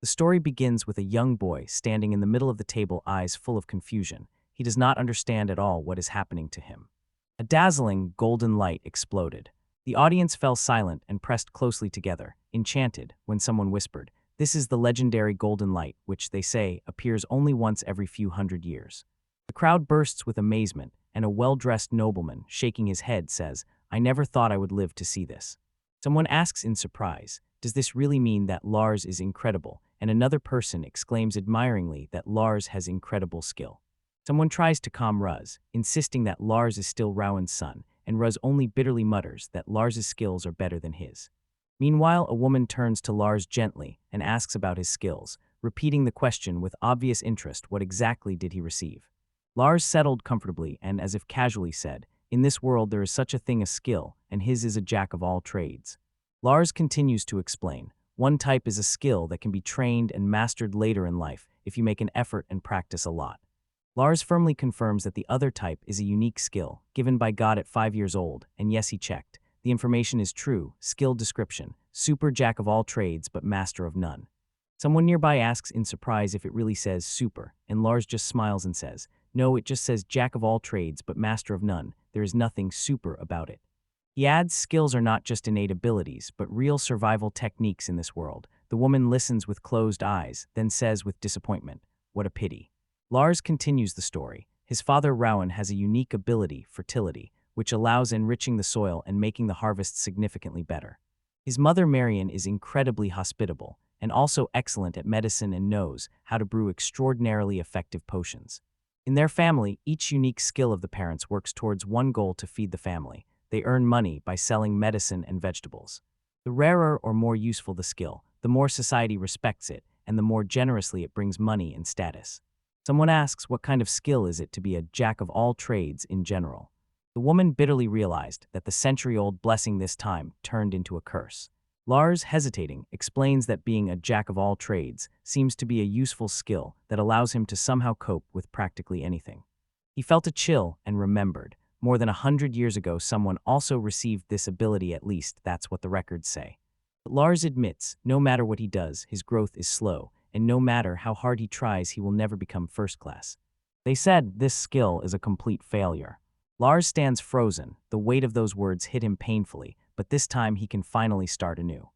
The story begins with a young boy standing in the middle of the table, eyes full of confusion. He does not understand at all what is happening to him. A dazzling, golden light exploded. The audience fell silent and pressed closely together, enchanted, when someone whispered, "This is the legendary golden light, which, they say, appears only once every few hundred years." The crowd bursts with amazement, and a well-dressed nobleman, shaking his head, says, "I never thought I would live to see this." Someone asks in surprise, "Does this really mean that Lars is incredible?" And another person exclaims admiringly that Lars has incredible skill. Someone tries to calm Ruz, insisting that Lars is still Rowan's son, and Ruz only bitterly mutters that Lars's skills are better than his. Meanwhile, a woman turns to Lars gently and asks about his skills, repeating the question with obvious interest: what exactly did he receive? Lars settled comfortably and, as if casually, said, "In this world there is such a thing as skill, and his is a jack of all trades." Lars continues to explain, "One type is a skill that can be trained and mastered later in life if you make an effort and practice a lot." Lars firmly confirms that the other type is a unique skill, given by God at 5 years old, and yes, he checked. The information is true. Skill description: super jack of all trades but master of none. Someone nearby asks in surprise if it really says super, and Lars just smiles and says, "No, it just says jack of all trades but master of none. There is nothing super about it." He adds, skills are not just innate abilities, but real survival techniques in this world. The woman listens with closed eyes, then says with disappointment, "What a pity." Lars continues the story. His father Rowan has a unique ability, fertility, which allows enriching the soil and making the harvest significantly better. His mother Marion is incredibly hospitable, and also excellent at medicine and knows how to brew extraordinarily effective potions. In their family, each unique skill of the parents works towards one goal: to feed the family. They earn money by selling medicine and vegetables. The rarer or more useful the skill, the more society respects it, and the more generously it brings money and status. Someone asks, what kind of skill is it to be a jack of all trades in general? The woman bitterly realized that the century-old blessing this time turned into a curse. Lars, hesitating, explains that being a jack of all trades seems to be a useful skill that allows him to somehow cope with practically anything. He felt a chill and remembered, more than 100 years ago someone also received this ability, at least that's what the records say. But Lars admits, no matter what he does, his growth is slow, and no matter how hard he tries, he will never become first class. They said this skill is a complete failure. Lars stands frozen. The weight of those words hit him painfully, but this time he can finally start anew.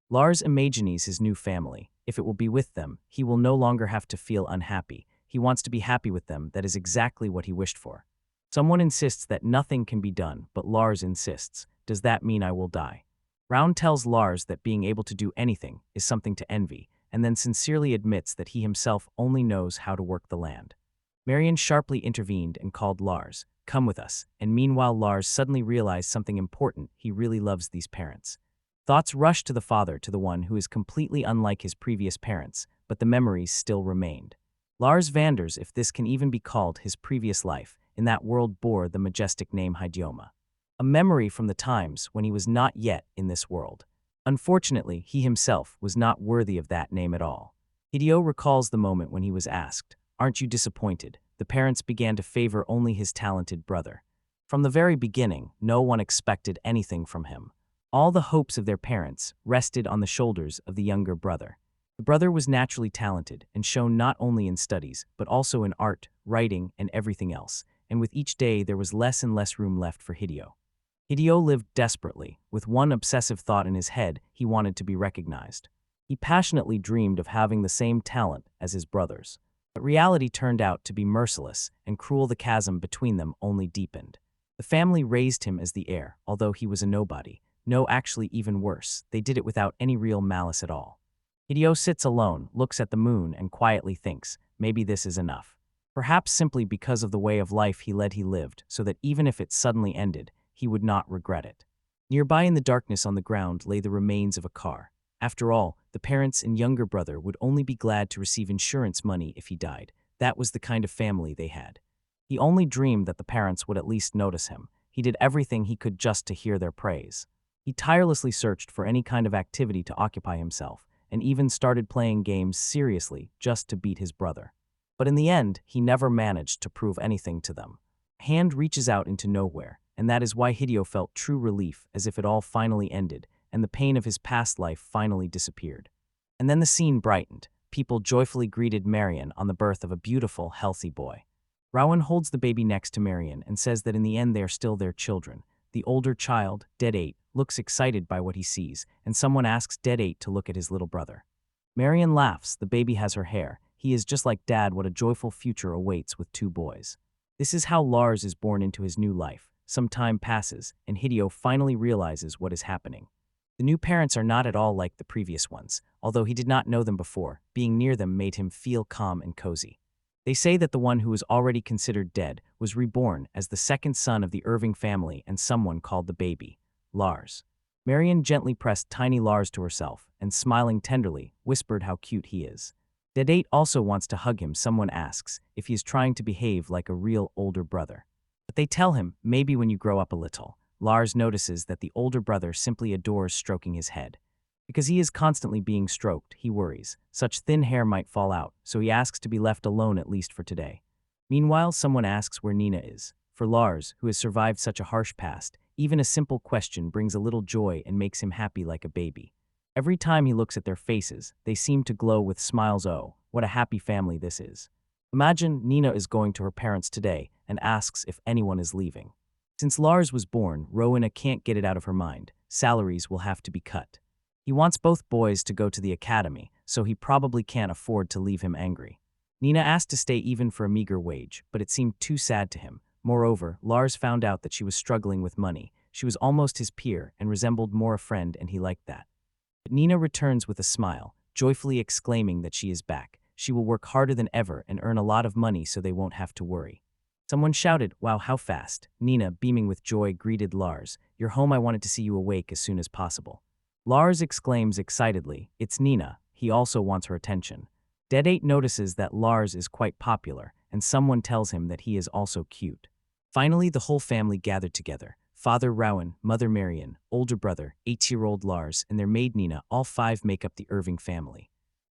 Lars imagines his new family. If it will be with them, he will no longer have to feel unhappy. He wants to be happy with them. That is exactly what he wished for. Someone insists that nothing can be done, but Lars insists, "Does that mean I will die?" Round tells Lars that being able to do anything is something to envy, and then sincerely admits that he himself only knows how to work the land. Marion sharply intervened and called Lars, "Come with us," and meanwhile Lars suddenly realized something important: he really loves these parents. Thoughts rush to the father, to the one who is completely unlike his previous parents, but the memories still remained. Lars wonders if this can even be called his previous life. In that world bore the majestic name Hydioma, a memory from the times when he was not yet in this world. Unfortunately, he himself was not worthy of that name at all. Hideo recalls the moment when he was asked, "Aren't you disappointed?" The parents began to favor only his talented brother. From the very beginning, no one expected anything from him. All the hopes of their parents rested on the shoulders of the younger brother. The brother was naturally talented and shone not only in studies, but also in art, writing, and everything else, and with each day there was less and less room left for Hideo. Hideo lived desperately, with one obsessive thought in his head: he wanted to be recognized. He passionately dreamed of having the same talent as his brothers. But reality turned out to be merciless and cruel. The chasm between them only deepened. The family raised him as the heir, although he was a nobody. No, actually even worse, they did it without any real malice at all. Hideo sits alone, looks at the moon, and quietly thinks, maybe this is enough. Perhaps simply because of the way of life he lived, so that even if it suddenly ended, he would not regret it. Nearby in the darkness on the ground lay the remains of a car. After all, the parents and younger brother would only be glad to receive insurance money if he died. That was the kind of family they had. He only dreamed that the parents would at least notice him. He did everything he could just to hear their praise. He tirelessly searched for any kind of activity to occupy himself, and even started playing games seriously just to beat his brother. But in the end, he never managed to prove anything to them. A hand reaches out into nowhere, and that is why Hideo felt true relief, as if it all finally ended, and the pain of his past life finally disappeared. And then the scene brightened. people joyfully greeted Marion on the birth of a beautiful, healthy boy. Rowan holds the baby next to Marion and says that in the end they are still their children. The older child, Dead 8, looks excited by what he sees, and someone asks Dead 8 to look at his little brother. Marion laughs, the baby has her hair. He is just like Dad, what a joyful future awaits with 2 boys. This is how Lars is born into his new life. Some time passes, and Hideo finally realizes what is happening. The new parents are not at all like the previous ones, although he did not know them before. Being near them made him feel calm and cozy. They say that the one who was already considered dead was reborn as the second son of the Irving family, and someone called the baby Lars. Marion gently pressed tiny Lars to herself and, smiling tenderly, whispered how cute he is. Dead 8 also wants to hug him. Someone asks if he is trying to behave like a real older brother. But they tell him, maybe when you grow up a little. Lars notices that the older brother simply adores stroking his head. Because he is constantly being stroked, he worries. Such thin hair might fall out, so he asks to be left alone at least for today. Meanwhile, someone asks where Nenah is. For Lars, who has survived such a harsh past, even a simple question brings a little joy and makes him happy like a baby. Every time he looks at their faces, they seem to glow with smiles. Oh, what a happy family this is. Imagine Nenah is going to her parents today and asks if anyone is leaving. Since Lars was born, Rowena can't get it out of her mind. Salaries will have to be cut. He wants both boys to go to the academy, so he probably can't afford to leave him angry. Nenah asked to stay even for a meager wage, but it seemed too sad to him. Moreover, Lars found out that she was struggling with money. She was almost his peer and resembled more a friend, and he liked that. But Nenah returns with a smile, joyfully exclaiming that she is back. She will work harder than ever and earn a lot of money so they won't have to worry. Someone shouted, "Wow, how fast." Nenah, beaming with joy, greeted Lars. "You're home. I wanted to see you awake as soon as possible." Lars exclaims excitedly, "It's Nenah." He also wants her attention. Dead 8 notices that Lars is quite popular, and someone tells him that he is also cute. Finally, the whole family gathered together. Father Rowan, Mother Marion, older brother, 8-year-old Lars, and their maid Nenah, all 5 make up the Irving family.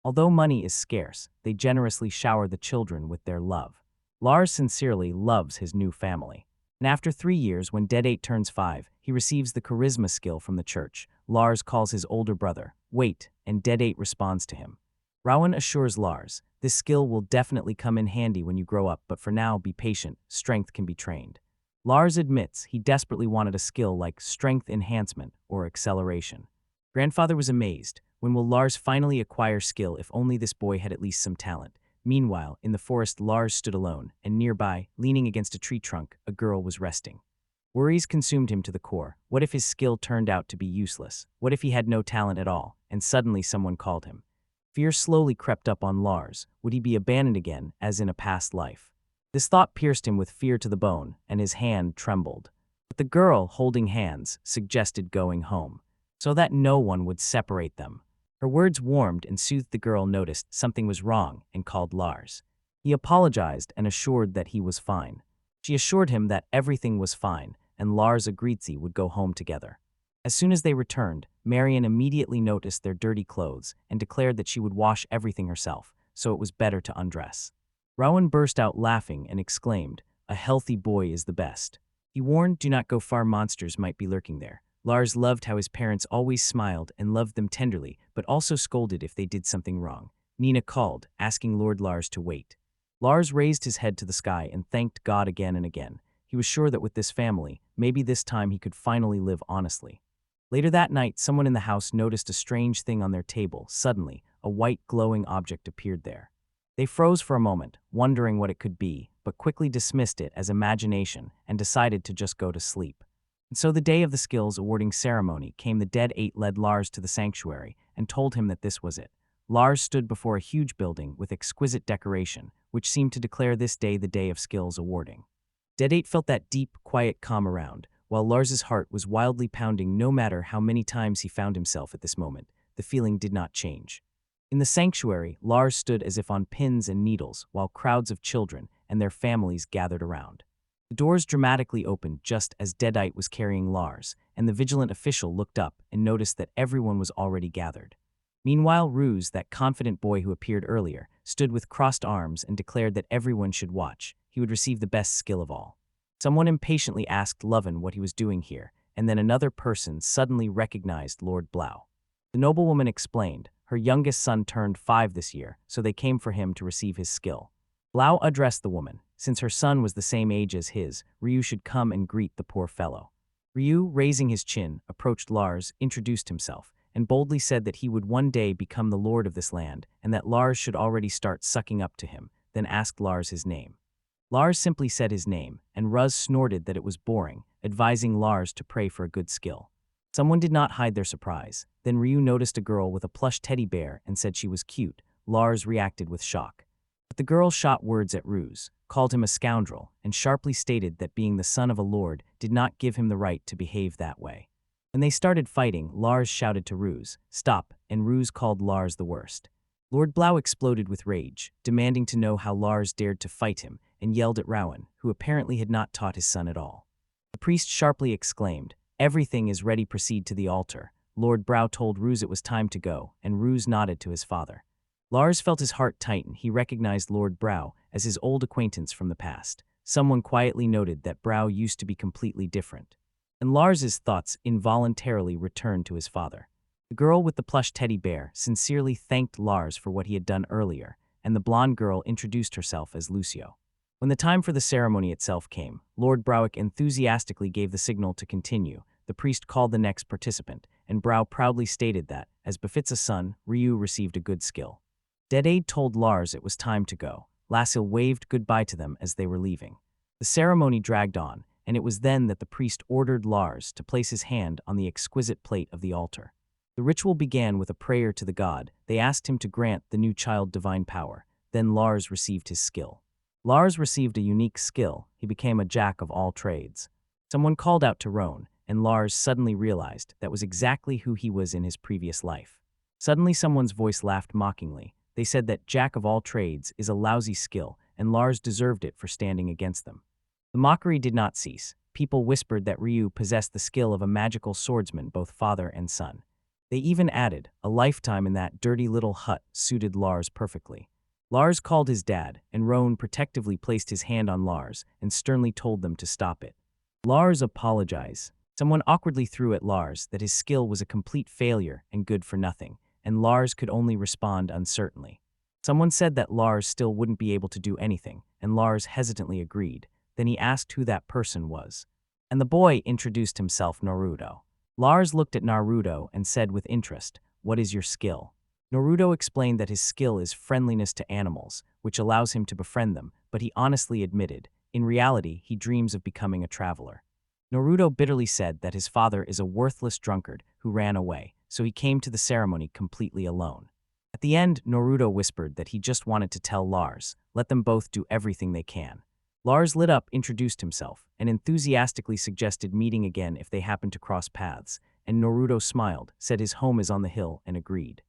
Although money is scarce, they generously shower the children with their love. Lars sincerely loves his new family. And after 3 years, when Dead 8 turns 5, he receives the charisma skill from the church. Lars calls his older brother, "Wait," and Dead 8 responds to him. Rowan assures Lars, "This skill will definitely come in handy when you grow up, but for now, be patient. Strength can be trained." Lars admits he desperately wanted a skill like strength enhancement or acceleration. Grandfather was amazed. When will Lars finally acquire skill? If only this boy had at least some talent. Meanwhile, in the forest, Lars stood alone, and nearby, leaning against a tree trunk, a girl was resting. Worries consumed him to the core. What if his skill turned out to be useless? What if he had no talent at all? And suddenly someone called him. Fear slowly crept up on Lars. Would he be abandoned again, as in a past life? This thought pierced him with fear to the bone, and his hand trembled. But the girl, holding hands, suggested going home, so that no one would separate them. Her words warmed and soothed the girl. Noticed something was wrong and called Lars. He apologized and assured that he was fine. She assured him that everything was fine, and Lars agreed they would go home together. As soon as they returned, Marion immediately noticed their dirty clothes and declared that she would wash everything herself, so it was better to undress. Rowan burst out laughing and exclaimed, "A healthy boy is the best." He warned, "Do not go far, monsters might be lurking there." Lars loved how his parents always smiled and loved them tenderly, but also scolded if they did something wrong. Nenah called, asking Lord Lars to wait. Lars raised his head to the sky and thanked God again and again. He was sure that with this family, maybe this time he could finally live honestly. Later that night, someone in the house noticed a strange thing on their table. Suddenly, a white glowing object appeared there. They froze for a moment, wondering what it could be, but quickly dismissed it as imagination and decided to just go to sleep. And so the day of the skills awarding ceremony came. The Dead 8 led Lars to the sanctuary and told him that this was it. Lars stood before a huge building with exquisite decoration, which seemed to declare this day the day of skills awarding. Dead 8 felt that deep, quiet calm around, while Lars's heart was wildly pounding. No matter how many times he found himself at this moment, the feeling did not change. In the sanctuary, Lars stood as if on pins and needles, while crowds of children and their families gathered around. The doors dramatically opened just as Deadite was carrying Lars, and the vigilant official looked up and noticed that everyone was already gathered. Meanwhile, Ruse, that confident boy who appeared earlier, stood with crossed arms and declared that everyone should watch. He would receive the best skill of all. Someone impatiently asked Lovin what he was doing here, and then another person suddenly recognized Lord Blau. The noblewoman explained. Her youngest son turned 5 this year, so they came for him to receive his skill. Blau addressed the woman. Since her son was the same age as his, Ryu should come and greet the poor fellow. Ryu, raising his chin, approached Lars, introduced himself, and boldly said that he would one day become the lord of this land, and that Lars should already start sucking up to him, then asked Lars his name. Lars simply said his name, and Ruz snorted that it was boring, advising Lars to pray for a good skill. Someone did not hide their surprise. Then Ryu noticed a girl with a plush teddy bear and said she was cute. Lars reacted with shock. But the girl shot words at Ruz, called him a scoundrel, and sharply stated that being the son of a lord did not give him the right to behave that way. When they started fighting, Lars shouted to Ruz, "Stop," and Ruz called Lars the worst. Lord Blau exploded with rage, demanding to know how Lars dared to fight him, and yelled at Rowan, who apparently had not taught his son at all. The priest sharply exclaimed, "Everything is ready, proceed to the altar." Lord Blau told Ruz it was time to go, and Ruz nodded to his father. Lars felt his heart tighten. He recognized Lord Blau as his old acquaintance from the past. Someone quietly noted that Blau used to be completely different. And Lars's thoughts involuntarily returned to his father. The girl with the plush teddy bear sincerely thanked Lars for what he had done earlier, and the blonde girl introduced herself as Lucio. When the time for the ceremony itself came, Lord Brauick enthusiastically gave the signal to continue. The priest called the next participant, and Brau proudly stated that, as befits a son, Ryu received a good skill. Dedaid told Lars it was time to go. Lasil waved goodbye to them as they were leaving. The ceremony dragged on, and it was then that the priest ordered Lars to place his hand on the exquisite plate of the altar. The ritual began with a prayer to the god. They asked him to grant the new child divine power. Then Lars received his skill. Lars received a unique skill. He became a jack of all trades. Someone called out to Roan, and Lars suddenly realized that was exactly who he was in his previous life. Suddenly someone's voice laughed mockingly. They said that jack of all trades is a lousy skill, and Lars deserved it for standing against them. The mockery did not cease. People whispered that Ryu possessed the skill of a magical swordsman, both father and son. They even added, a lifetime in that dirty little hut suited Lars perfectly. Lars called his dad, and Roan protectively placed his hand on Lars and sternly told them to stop it. Lars apologized. Someone awkwardly threw at Lars that his skill was a complete failure and good for nothing, and Lars could only respond uncertainly. Someone said that Lars still wouldn't be able to do anything, and Lars hesitantly agreed. Then he asked who that person was. And the boy introduced himself, Naruto. Lars looked at Naruto and said with interest, "What is your skill?" Naruto explained that his skill is friendliness to animals, which allows him to befriend them, but he honestly admitted, in reality, he dreams of becoming a traveler. Naruto bitterly said that his father is a worthless drunkard who ran away, so he came to the ceremony completely alone. At the end, Naruto whispered that he just wanted to tell Lars, let them both do everything they can. Lars lit up, introduced himself, and enthusiastically suggested meeting again if they happened to cross paths, and Naruto smiled, said his home is on the hill, and agreed.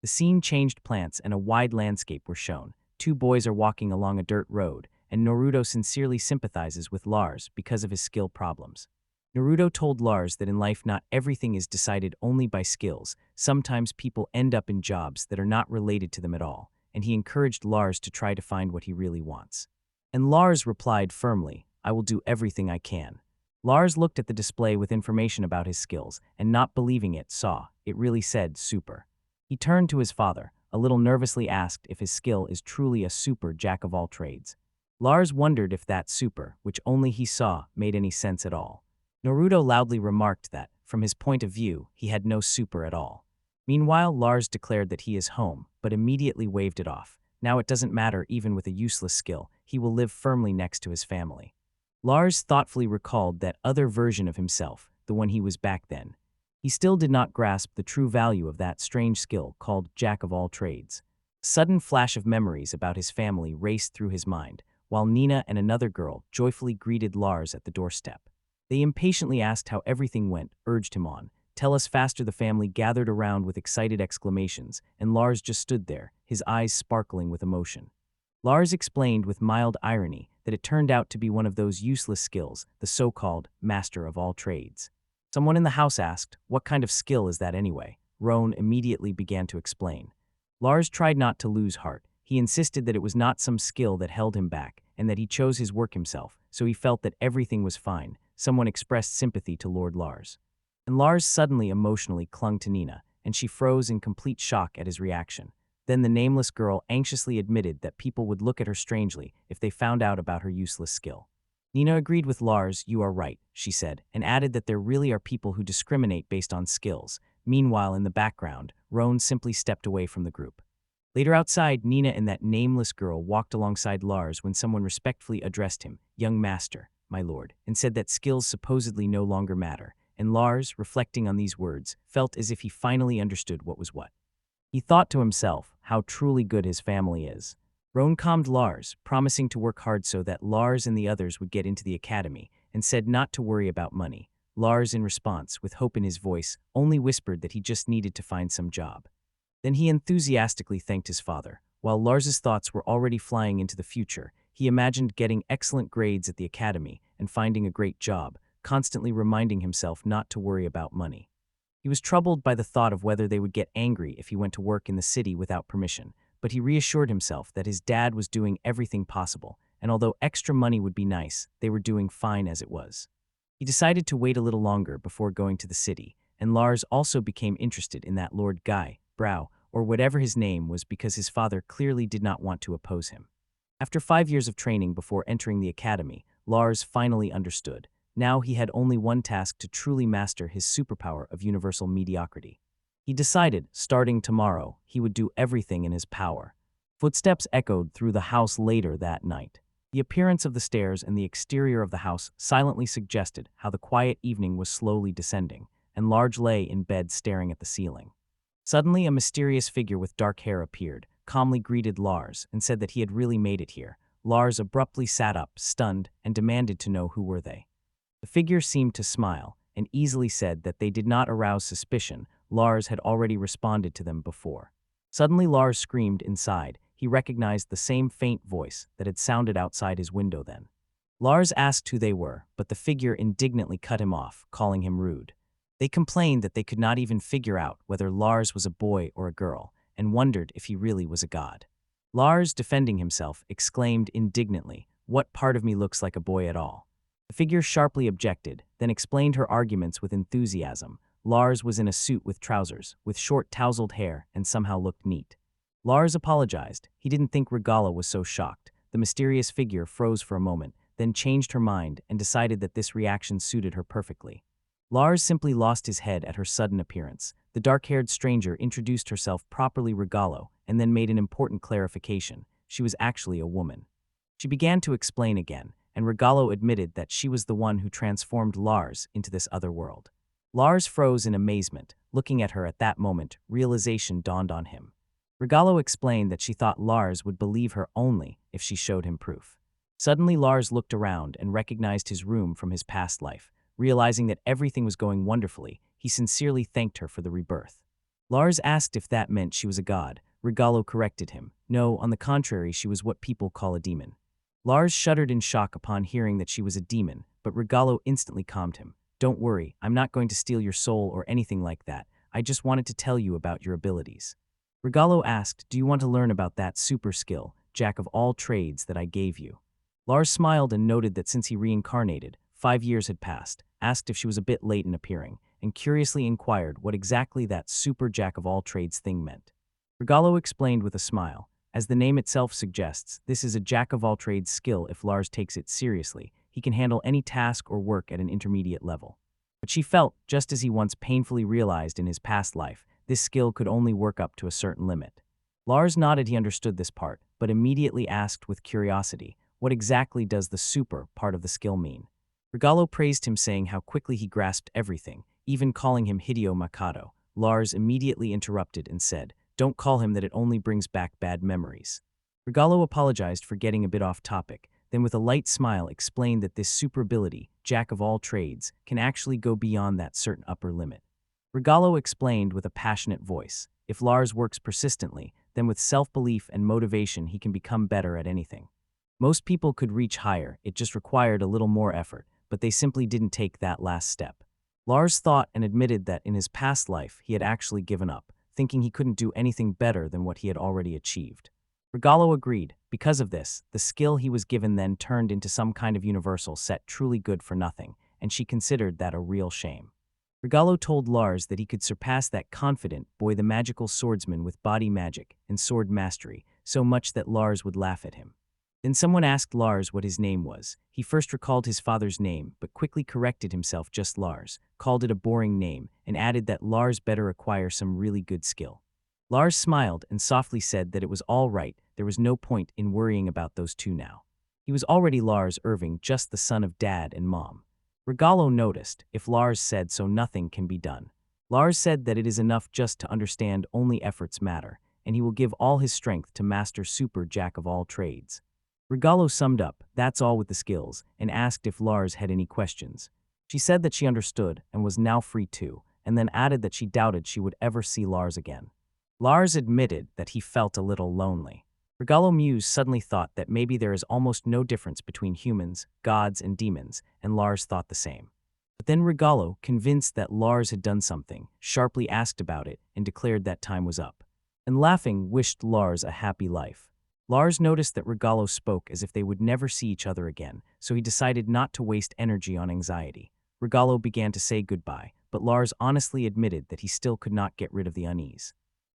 The scene changed. Plants and a wide landscape were shown. 2 boys are walking along a dirt road, and Naruto sincerely sympathizes with Lars because of his skill problems. Naruto told Lars that in life not everything is decided only by skills. Sometimes people end up in jobs that are not related to them at all, and he encouraged Lars to try to find what he really wants. And Lars replied firmly, "I will do everything I can." Lars looked at the display with information about his skills, and not believing it, saw it really said super. He turned to his father, a little nervously asked if his skill is truly a super jack of all trades. Lars wondered if that super, which only he saw, made any sense at all. Naruto loudly remarked that, from his point of view, he had no super at all. Meanwhile, Lars declared that he is home, but immediately waved it off. Now it doesn't matter, even with a useless skill, he will live firmly next to his family. Lars thoughtfully recalled that other version of himself, the one he was back then. He still did not grasp the true value of that strange skill called Jack of all trades. A sudden flash of memories about his family raced through his mind, while Nenah and another girl joyfully greeted Lars at the doorstep. They impatiently asked how everything went, urged him on. "Tell us faster." The family gathered around with excited exclamations, and Lars just stood there, his eyes sparkling with emotion. Lars explained with mild irony that it turned out to be one of those useless skills, the so-called master of all trades. Someone in the house asked, "What kind of skill is that anyway?" Roan immediately began to explain. Lars tried not to lose heart. He insisted that it was not some skill that held him back, and that he chose his work himself, so he felt that everything was fine. Someone expressed sympathy to Lord Lars. And Lars suddenly emotionally clung to Nenah, and she froze in complete shock at his reaction. Then the nameless girl anxiously admitted that people would look at her strangely if they found out about her useless skill. Nenah agreed with Lars. "You are right," she said, and added that there really are people who discriminate based on skills. Meanwhile, in the background, Roan simply stepped away from the group. Later outside, Nenah and that nameless girl walked alongside Lars when someone respectfully addressed him, "Young master, my lord," and said that skills supposedly no longer matter. And Lars, reflecting on these words, felt as if he finally understood what was what. He thought to himself how truly good his family is. Roan calmed Lars, promising to work hard so that Lars and the others would get into the academy, and said not to worry about money. Lars, in response, with hope in his voice, only whispered that he just needed to find some job. Then he enthusiastically thanked his father. While Lars's thoughts were already flying into the future, he imagined getting excellent grades at the academy and finding a great job, constantly reminding himself not to worry about money. He was troubled by the thought of whether they would get angry if he went to work in the city without permission, but he reassured himself that his dad was doing everything possible, and although extra money would be nice, they were doing fine as it was. He decided to wait a little longer before going to the city, and Lars also became interested in that Lord Guy, Brow, or whatever his name was, because his father clearly did not want to oppose him. After 5 years of training before entering the academy, Lars finally understood. Now he had only one task to truly master his superpower of universal mediocrity. He decided, starting tomorrow, he would do everything in his power. Footsteps echoed through the house later that night. The appearance of the stairs and the exterior of the house silently suggested how the quiet evening was slowly descending, and Lars lay in bed staring at the ceiling. Suddenly, a mysterious figure with dark hair appeared, calmly greeted Lars, and said that he had really made it here. Lars abruptly sat up, stunned, and demanded to know who were they. The figure seemed to smile, and easily said that they did not arouse suspicion. Lars had already responded to them before. Suddenly Lars screamed inside. He recognized the same faint voice that had sounded outside his window then. Lars asked who they were, but the figure indignantly cut him off, calling him rude. They complained that they could not even figure out whether Lars was a boy or a girl, and wondered if he really was a god. Lars, defending himself, exclaimed indignantly, "What part of me looks like a boy at all?" The figure sharply objected, then explained her arguments with enthusiasm. Lars was in a suit with trousers, with short tousled hair, and somehow looked neat. Lars apologized. He didn't think Regala was so shocked. The mysterious figure froze for a moment, then changed her mind and decided that this reaction suited her perfectly. Lars simply lost his head at her sudden appearance. The dark-haired stranger introduced herself properly Regalo, and then made an important clarification. She was actually a woman. She began to explain again, and Regalo admitted that she was the one who transformed Lars into this other world. Lars froze in amazement. Looking at her at that moment, realization dawned on him. Regalo explained that she thought Lars would believe her only if she showed him proof. Suddenly Lars looked around and recognized his room from his past life. Realizing that everything was going wonderfully, he sincerely thanked her for the rebirth. Lars asked if that meant she was a god. Regalo corrected him. No, on the contrary, she was what people call a demon. Lars shuddered in shock upon hearing that she was a demon, but Regalo instantly calmed him. "Don't worry, I'm not going to steal your soul or anything like that. I just wanted to tell you about your abilities." Regalo asked, "Do you want to learn about that super skill, jack of all trades, that I gave you?" Lars smiled and noted that since he reincarnated, 5 years had passed, asked if she was a bit late in appearing, and curiously inquired what exactly that super jack of all trades thing meant. Regalo explained with a smile. As the name itself suggests, this is a jack of all trades skill. If Lars takes it seriously, he can handle any task or work at an intermediate level. But she felt, just as he once painfully realized in his past life, this skill could only work up to a certain limit. Lars nodded. He understood this part, but immediately asked with curiosity, what exactly does the super part of the skill mean? Regalo praised him, saying how quickly he grasped everything, even calling him Hideo Makoto. Lars immediately interrupted and said, "Don't call him that, it only brings back bad memories." Regalo apologized for getting a bit off topic, then with a light smile explained that this super ability, jack of all trades, can actually go beyond that certain upper limit. Regalo explained with a passionate voice, if Lars works persistently, then with self-belief and motivation he can become better at anything. Most people could reach higher, it just required a little more effort, but they simply didn't take that last step. Lars thought and admitted that in his past life he had actually given up, thinking he couldn't do anything better than what he had already achieved. Regalo agreed. Because of this, the skill he was given then turned into some kind of universal set truly good for nothing, and she considered that a real shame. Regalo told Lars that he could surpass that confident boy, the magical swordsman with body magic and sword mastery, so much that Lars would laugh at him. Then someone asked Lars what his name was. He first recalled his father's name, but quickly corrected himself, just Lars, called it a boring name, and added that Lars better acquire some really good skill. Lars smiled and softly said that it was all right, there was no point in worrying about those two now. He was already Lars Irving, just the son of dad and mom. Regalo noticed, if Lars said so, nothing can be done. Lars said that it is enough just to understand only efforts matter, and he will give all his strength to master super jack of all trades. Regalo summed up, that's all with the skills, and asked if Lars had any questions. She said that she understood and was now free too, and then added that she doubted she would ever see Lars again. Lars admitted that he felt a little lonely. Regalo Muse suddenly thought that maybe there is almost no difference between humans, gods, and demons, and Lars thought the same. But then Regalo, convinced that Lars had done something, sharply asked about it and declared that time was up. And laughing, wished Lars a happy life. Lars noticed that Regalo spoke as if they would never see each other again, so he decided not to waste energy on anxiety. Regalo began to say goodbye, but Lars honestly admitted that he still could not get rid of the unease.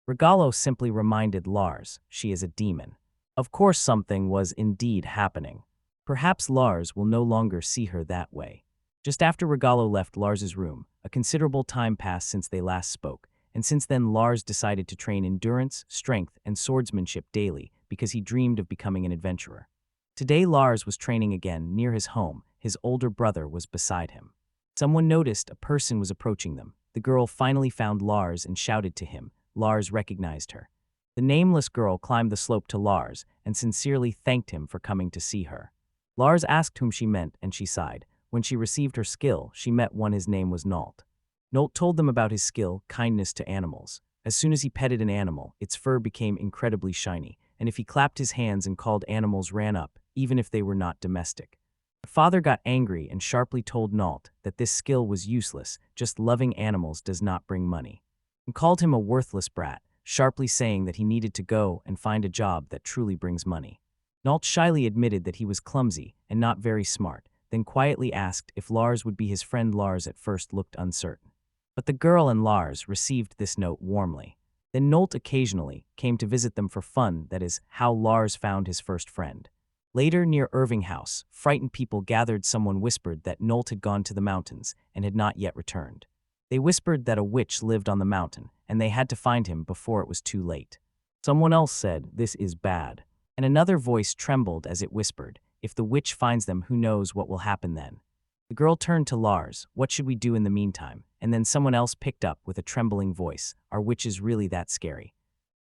Regalo simply reminded Lars, she is a demon. Of course something was indeed happening. Perhaps Lars will no longer see her that way. Just after Regalo left Lars's room, a considerable time passed since they last spoke, and since then Lars decided to train endurance, strength, and swordsmanship daily because he dreamed of becoming an adventurer. Today Lars was training again near his home. His older brother was beside him. Someone noticed a person was approaching them. The girl finally found Lars and shouted to him. Lars recognized her. The nameless girl climbed the slope to Lars and sincerely thanked him for coming to see her. Lars asked whom she meant, and she sighed. When she received her skill, she met one. His name was Nolt. Nolt told them about his skill, kindness to animals. As soon as he petted an animal, its fur became incredibly shiny, and if he clapped his hands and called, animals ran up, even if they were not domestic. The father got angry and sharply told Nolt that this skill was useless, just loving animals does not bring money, and called him a worthless brat, sharply saying that he needed to go and find a job that truly brings money. Nolt shyly admitted that he was clumsy and not very smart, then quietly asked if Lars would be his friend. Lars at first looked uncertain. But the girl and Lars received this note warmly. Then Nolt occasionally came to visit them for fun. That is how Lars found his first friend. Later, near Irving House, frightened people gathered. Someone whispered that Nolt had gone to the mountains and had not yet returned. They whispered that a witch lived on the mountain, and they had to find him before it was too late. Someone else said, "This is bad." And another voice trembled as it whispered, "If the witch finds them, who knows what will happen then?" The girl turned to Lars, "What should we do in the meantime?" And then someone else picked up with a trembling voice, "Are witches really that scary?"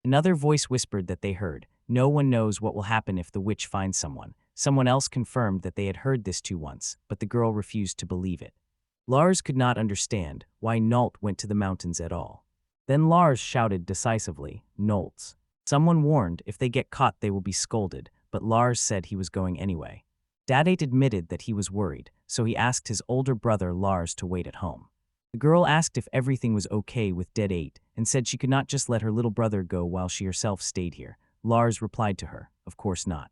Another voice whispered that they heard, "No one knows what will happen if the witch finds someone." Someone else confirmed that they had heard this too once, but the girl refused to believe it. Lars could not understand why Nolt went to the mountains at all. Then Lars shouted decisively, "Nolts." Someone warned if they get caught they will be scolded, but Lars said he was going anyway. Dad admitted that he was worried, so he asked his older brother Lars to wait at home. The girl asked if everything was okay with Dead 8 and said she could not just let her little brother go while she herself stayed here. Lars replied to her, "Of course not."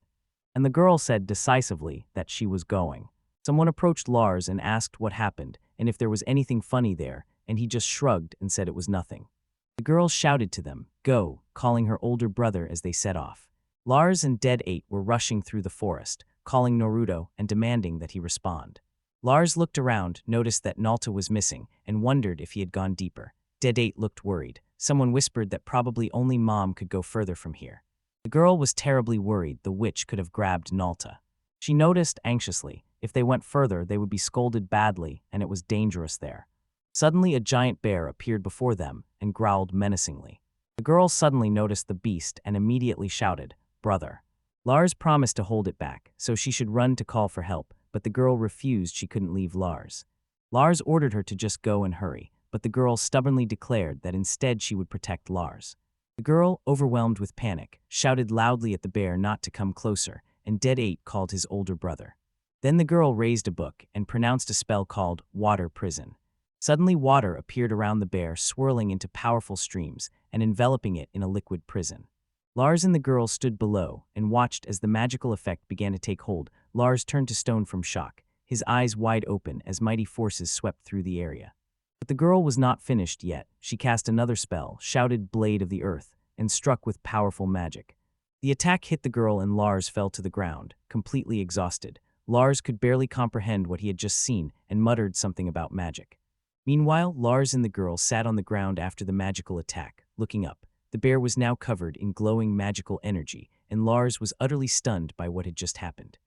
And the girl said decisively that she was going. Someone approached Lars and asked what happened and if there was anything funny there, and he just shrugged and said it was nothing. The girl shouted to them, "Go," calling her older brother as they set off. Lars and Dead 8 were rushing through the forest, calling Naruto and demanding that he respond. Lars looked around, noticed that Nalta was missing, and wondered if he had gone deeper. Dead 8 looked worried. Someone whispered that probably only Mom could go further from here. The girl was terribly worried the witch could have grabbed Nalta. She noticed anxiously, if they went further they would be scolded badly and it was dangerous there. Suddenly a giant bear appeared before them and growled menacingly. The girl suddenly noticed the beast and immediately shouted, "Brother." Lars promised to hold it back, so she should run to call for help, but the girl refused. She couldn't leave Lars. Lars ordered her to just go and hurry, but the girl stubbornly declared that instead she would protect Lars. The girl, overwhelmed with panic, shouted loudly at the bear not to come closer, and Dead 8 called his older brother. Then the girl raised a book and pronounced a spell called Water Prison. Suddenly water appeared around the bear, swirling into powerful streams and enveloping it in a liquid prison. Lars and the girl stood below and watched as the magical effect began to take hold. Lars turned to stone from shock, his eyes wide open as mighty forces swept through the area. But the girl was not finished yet. She cast another spell, shouted Blade of the Earth, and struck with powerful magic. The attack hit the girl and Lars fell to the ground, completely exhausted. Lars could barely comprehend what he had just seen and muttered something about magic. Meanwhile, Lars and the girl sat on the ground after the magical attack, looking up. The bear was now covered in glowing magical energy, and Lars was utterly stunned by what had just happened.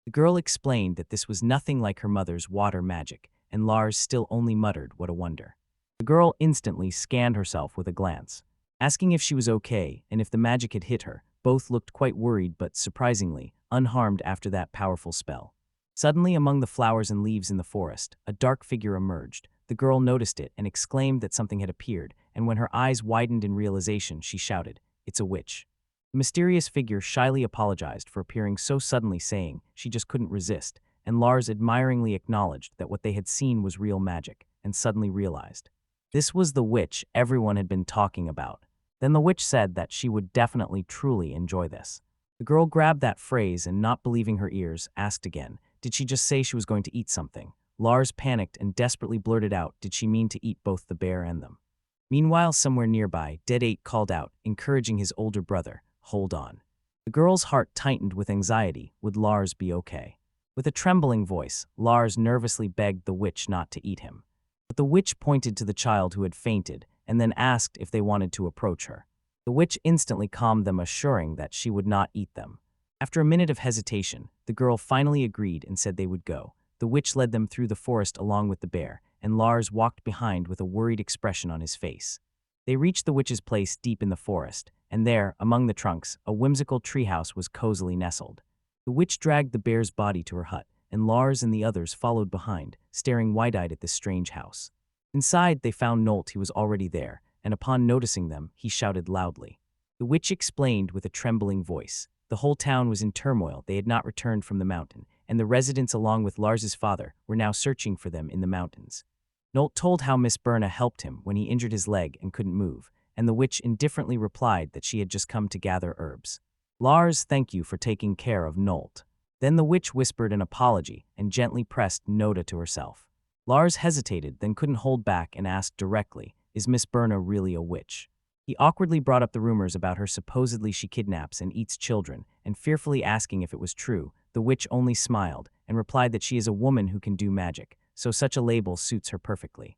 The girl explained that this was nothing like her mother's water magic, and Lars still only muttered, "What a wonder." The girl instantly scanned herself with a glance, asking if she was okay and if the magic had hit her. Both looked quite worried but, surprisingly, unharmed after that powerful spell. Suddenly, among the flowers and leaves in the forest, a dark figure emerged. The girl noticed it and exclaimed that something had appeared, and when her eyes widened in realization, she shouted, "It's a witch." The mysterious figure shyly apologized for appearing so suddenly, saying she just couldn't resist, and Lars admiringly acknowledged that what they had seen was real magic, and suddenly realized. This was the witch everyone had been talking about. Then the witch said that she would definitely truly enjoy this. The girl grabbed that phrase and, not believing her ears, asked again, did she just say she was going to eat something? Lars panicked and desperately blurted out, did she mean to eat both the bear and them? Meanwhile, somewhere nearby, Dead 8 called out, encouraging his older brother, hold on. The girl's heart tightened with anxiety. Would Lars be okay? With a trembling voice, Lars nervously begged the witch not to eat him. But the witch pointed to the child who had fainted and then asked if they wanted to approach her. The witch instantly calmed them, assuring that she would not eat them. After a minute of hesitation, the girl finally agreed and said they would go. The witch led them through the forest along with the bear, and Lars walked behind with a worried expression on his face. They reached the witch's place deep in the forest, and there, among the trunks, a whimsical treehouse was cozily nestled. The witch dragged the bear's body to her hut, and Lars and the others followed behind, staring wide-eyed at this strange house. Inside, they found Nolt. He was already there, and upon noticing them, he shouted loudly. The witch explained with a trembling voice. The whole town was in turmoil. They had not returned from the mountain, and the residents, along with Lars's father, were now searching for them in the mountains. Nolt told how Miss Berna helped him when he injured his leg and couldn't move, and the witch indifferently replied that she had just come to gather herbs. Lars, thank you for taking care of Nolt. Then the witch whispered an apology and gently pressed Nora to herself. Lars hesitated, then couldn't hold back and asked directly, is Miss Berna really a witch? He awkwardly brought up the rumors about her supposedly she kidnaps and eats children, and fearfully asking if it was true, the witch only smiled and replied that she is a woman who can do magic, so such a label suits her perfectly.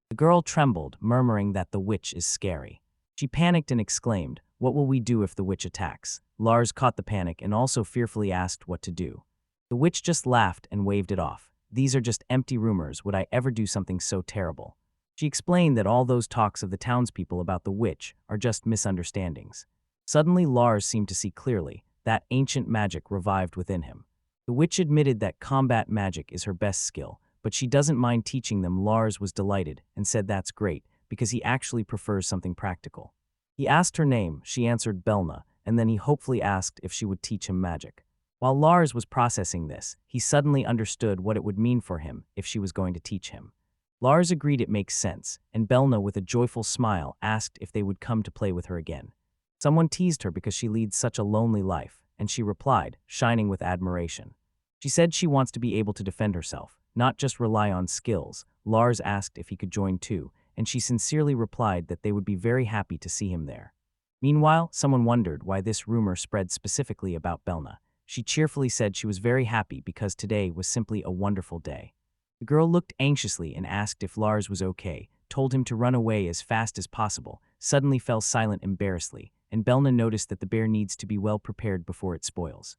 The girl trembled, murmuring that the witch is scary. She panicked and exclaimed, what will we do if the witch attacks? Lars caught the panic and also fearfully asked what to do. The witch just laughed and waved it off. These are just empty rumors. Would I ever do something so terrible? She explained that all those talks of the townspeople about the witch are just misunderstandings. Suddenly Lars seemed to see clearly. That ancient magic revived within him. The witch admitted that combat magic is her best skill, but she doesn't mind teaching them. Lars was delighted and said that's great, because he actually prefers something practical. He asked her name, she answered Berna, and then he hopefully asked if she would teach him magic. While Lars was processing this, he suddenly understood what it would mean for him if she was going to teach him. Lars agreed it makes sense, and Berna, with a joyful smile, asked if they would come to play with her again. Someone teased her because she leads such a lonely life, and she replied, shining with admiration. She said she wants to be able to defend herself, not just rely on skills. Lars asked if he could join too, and she sincerely replied that they would be very happy to see him there. Meanwhile, someone wondered why this rumor spread specifically about Berna. She cheerfully said she was very happy because today was simply a wonderful day. The girl looked anxiously and asked if Lars was okay, told him to run away as fast as possible, suddenly fell silent embarrassedly, and Berna noticed that the bear needs to be well prepared before it spoils.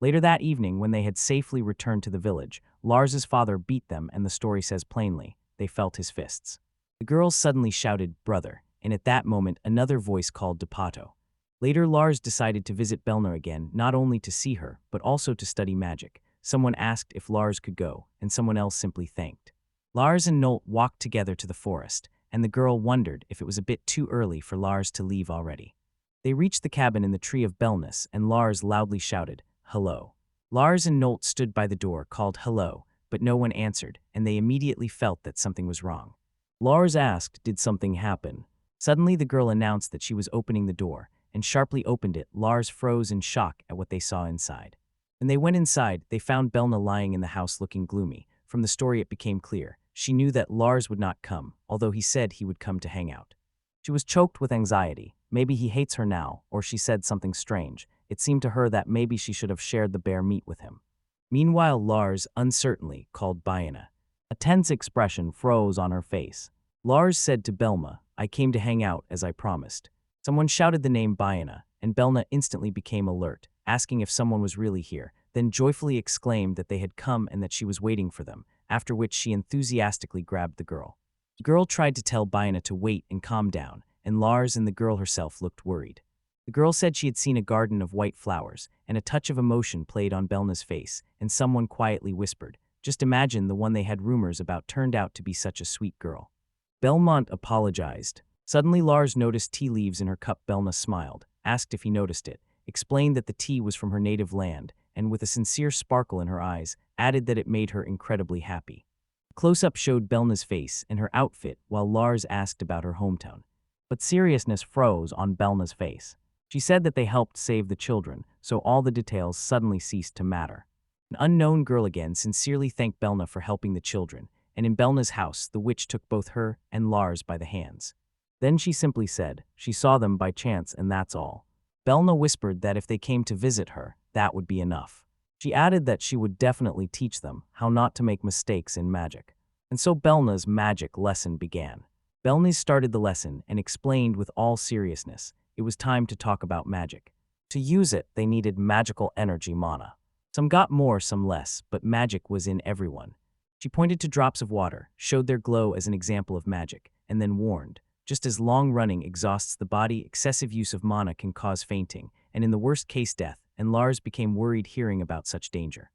Later that evening, when they had safely returned to the village, Lars's father beat them, and the story says plainly, they felt his fists. The girls suddenly shouted, brother, and at that moment another voice called Depato. Later, Lars decided to visit Berna again, not only to see her, but also to study magic. Someone asked if Lars could go, and someone else simply thanked. Lars and Nolt walked together to the forest, and the girl wondered if it was a bit too early for Lars to leave already. They reached the cabin in the tree of Berna's, and Lars loudly shouted, hello. Lars and Nolt stood by the door, called hello, but no one answered, and they immediately felt that something was wrong. Lars asked, did something happen? Suddenly the girl announced that she was opening the door, and sharply opened it. Lars froze in shock at what they saw inside. When they went inside, they found Berna lying in the house looking gloomy. From the story it became clear she knew that Lars would not come, although he said he would come to hang out. She was choked with anxiety. Maybe he hates her now, or she said something strange. It seemed to her that maybe she should have shared the bear meat with him. Meanwhile, Lars uncertainly called Berna. A tense expression froze on her face. Lars said to Belma, "I came to hang out as I promised." Someone shouted the name Berna, and Belna instantly became alert, asking if someone was really here, then joyfully exclaimed that they had come and that she was waiting for them, after which she enthusiastically grabbed the girl. The girl tried to tell Berna to wait and calm down, and Lars and the girl herself looked worried. The girl said she had seen a garden of white flowers, and a touch of emotion played on Belna's face, and someone quietly whispered, "Just imagine the one they had rumors about turned out to be such a sweet girl." Belmont apologized. Suddenly Lars noticed tea leaves in her cup. Belna smiled, asked if he noticed it, explained that the tea was from her native land, and with a sincere sparkle in her eyes, added that it made her incredibly happy. A close-up showed Belna's face and her outfit while Lars asked about her hometown. But seriousness froze on Belna's face. She said that they helped save the children, so all the details suddenly ceased to matter. An unknown girl again sincerely thanked Belna for helping the children, and in Belna's house the witch took both her and Lars by the hands. Then she simply said she saw them by chance and that's all. Belna whispered that if they came to visit her, that would be enough. She added that she would definitely teach them how not to make mistakes in magic. And so Belna's magic lesson began. Belna started the lesson and explained with all seriousness it was time to talk about magic. To use it, they needed magical energy mana. Some got more, some less, but magic was in everyone. She pointed to drops of water, showed their glow as an example of magic, and then warned, just as long running exhausts the body, excessive use of mana can cause fainting, and in the worst case death, and Lars became worried hearing about such danger.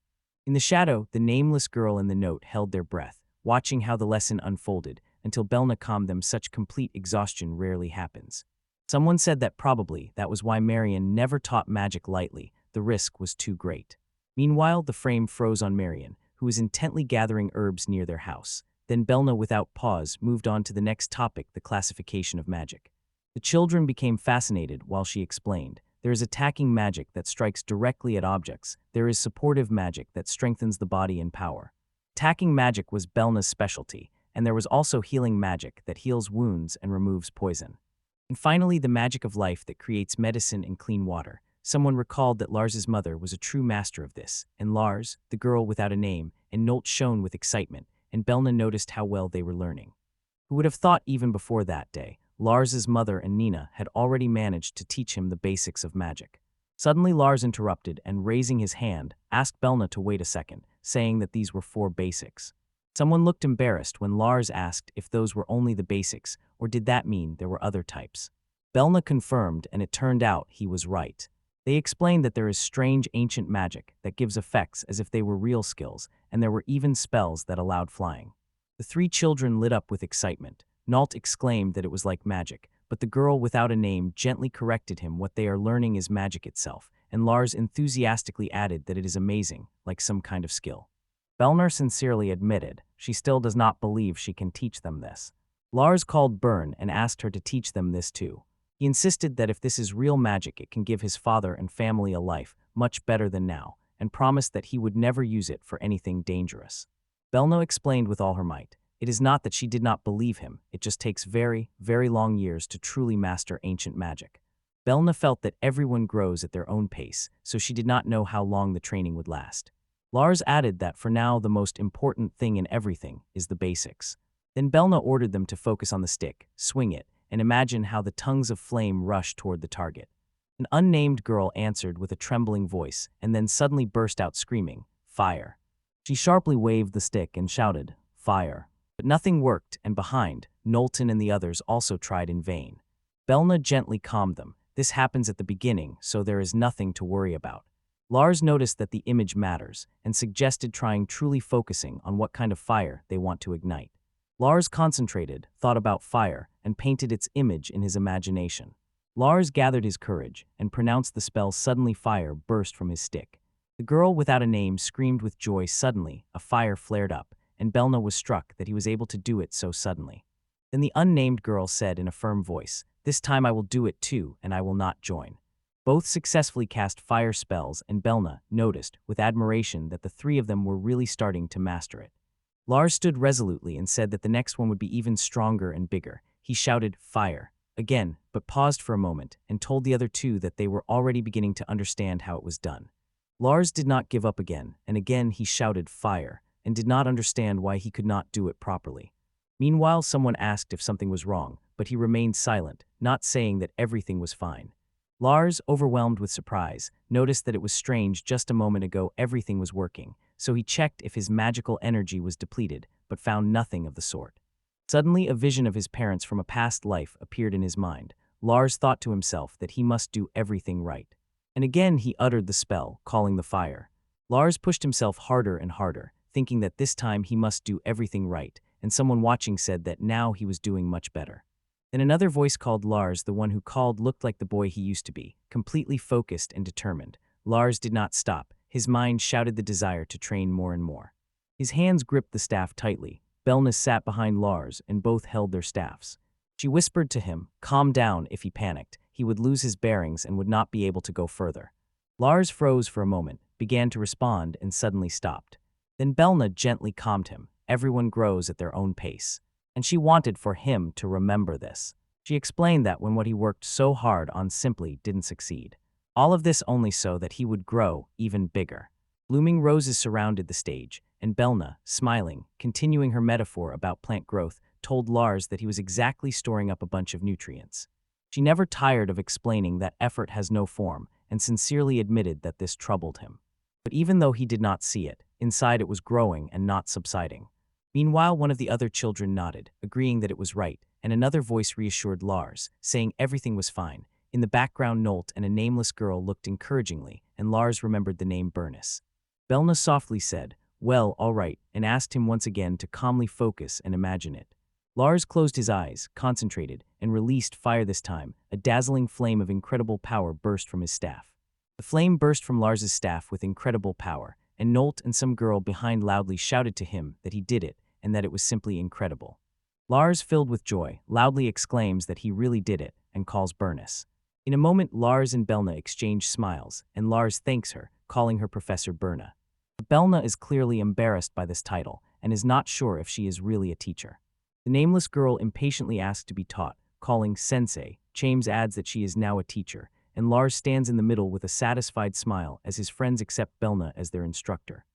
In the shadow, the nameless girl in the note held their breath, watching how the lesson unfolded, until Belna calmed them. Such complete exhaustion rarely happens. Someone said that probably that was why Marion never taught magic lightly, the risk was too great. Meanwhile, the frame froze on Marion, who was intently gathering herbs near their house. Then Belna, without pause, moved on to the next topic, the classification of magic. The children became fascinated while she explained. There is attacking magic that strikes directly at objects. There is supportive magic that strengthens the body and power. Attacking magic was Belna's specialty, and there was also healing magic that heals wounds and removes poison. And finally, the magic of life that creates medicine and clean water. Someone recalled that Lars's mother was a true master of this, and Lars, the girl without a name, and Nolt shone with excitement, and Belna noticed how well they were learning. Who would have thought even before that day, Lars's mother and Nenah had already managed to teach him the basics of magic. Suddenly Lars interrupted and, raising his hand, asked Belna to wait a second, saying that these were 4 basics. Someone looked embarrassed when Lars asked if those were only the basics, or did that mean there were other types. Belna confirmed, and it turned out he was right. They explained that there is strange ancient magic that gives effects as if they were real skills, and there were even spells that allowed flying. The 3 children lit up with excitement. Nolt exclaimed that it was like magic, but the girl without a name gently corrected him. What they are learning is magic itself, and Lars enthusiastically added that it is amazing, like some kind of skill. Belna sincerely admitted she still does not believe she can teach them this. Lars called Berna and asked her to teach them this too. He insisted that if this is real magic, it can give his father and family a life much better than now, and promised that he would never use it for anything dangerous. Belna explained with all her might. It is not that she did not believe him, it just takes very, very long years to truly master ancient magic. Belna felt that everyone grows at their own pace, so she did not know how long the training would last. Lars added that for now the most important thing in everything is the basics. Then Belna ordered them to focus on the stick, swing it, and imagine how the tongues of flame rush toward the target. An unnamed girl answered with a trembling voice, and then suddenly burst out screaming, "Fire!" She sharply waved the stick and shouted, "Fire!" But nothing worked, and behind, Knowlton and the others also tried in vain. Belna gently calmed them. This happens at the beginning, so there is nothing to worry about. Lars noticed that the image matters, and suggested trying truly focusing on what kind of fire they want to ignite. Lars concentrated, thought about fire, and painted its image in his imagination. Lars gathered his courage and pronounced the spell. Suddenly fire burst from his stick. The girl without a name screamed with joy. Suddenly, a fire flared up, and Belna was struck that he was able to do it so suddenly. Then the unnamed girl said in a firm voice, "This time I will do it too, and I will not join." Both successfully cast fire spells, and Belna noticed with admiration that the 3 of them were really starting to master it. Lars stood resolutely and said that the next one would be even stronger and bigger. He shouted, "Fire!" again, but paused for a moment and told the other two that they were already beginning to understand how it was done. Lars did not give up again, and again he shouted, "Fire!" and did not understand why he could not do it properly. Meanwhile, someone asked if something was wrong, but he remained silent, not saying that everything was fine. Lars, overwhelmed with surprise, noticed that it was strange just a moment ago everything was working, so he checked if his magical energy was depleted, but found nothing of the sort. Suddenly, a vision of his parents from a past life appeared in his mind. Lars thought to himself that he must do everything right. And again he uttered the spell, calling the fire. Lars pushed himself harder and harder, thinking that this time he must do everything right, and someone watching said that now he was doing much better. Then another voice called Lars. The one who called looked like the boy he used to be, completely focused and determined. Lars did not stop. His mind shouted the desire to train more and more. His hands gripped the staff tightly. Berna sat behind Lars, and both held their staffs. She whispered to him, calm down. If he panicked, he would lose his bearings and would not be able to go further. Lars froze for a moment, began to respond, and suddenly stopped. Then Berna gently calmed him. Everyone grows at their own pace. And she wanted for him to remember this. She explained that when what he worked so hard on simply didn't succeed. All of this only so that he would grow even bigger. Blooming roses surrounded the stage, and Berna, smiling, continuing her metaphor about plant growth, told Lars that he was exactly storing up a bunch of nutrients. She never tired of explaining that effort has no form, and sincerely admitted that this troubled him. But even though he did not see it, inside it was growing and not subsiding. Meanwhile, one of the other children nodded, agreeing that it was right, and another voice reassured Lars, saying everything was fine. In the background, Nolt and a nameless girl looked encouragingly, and Lars remembered the name Berna. Berna softly said, "Well, all right," and asked him once again to calmly focus and imagine it. Lars closed his eyes, concentrated, and released fire this time. A dazzling flame of incredible power burst from his staff. The flame burst from Lars's staff with incredible power, and Nolt and some girl behind loudly shouted to him that he did it, and that it was simply incredible. Lars, filled with joy, loudly exclaims that he really did it, and calls Berna. In a moment, Lars and Berna exchange smiles, and Lars thanks her, calling her Professor Berna. Berna is clearly embarrassed by this title, and is not sure if she is really a teacher. The nameless girl impatiently asks to be taught, calling Sensei. James adds that she is now a teacher, and Lars stands in the middle with a satisfied smile as his friends accept Berna as their instructor.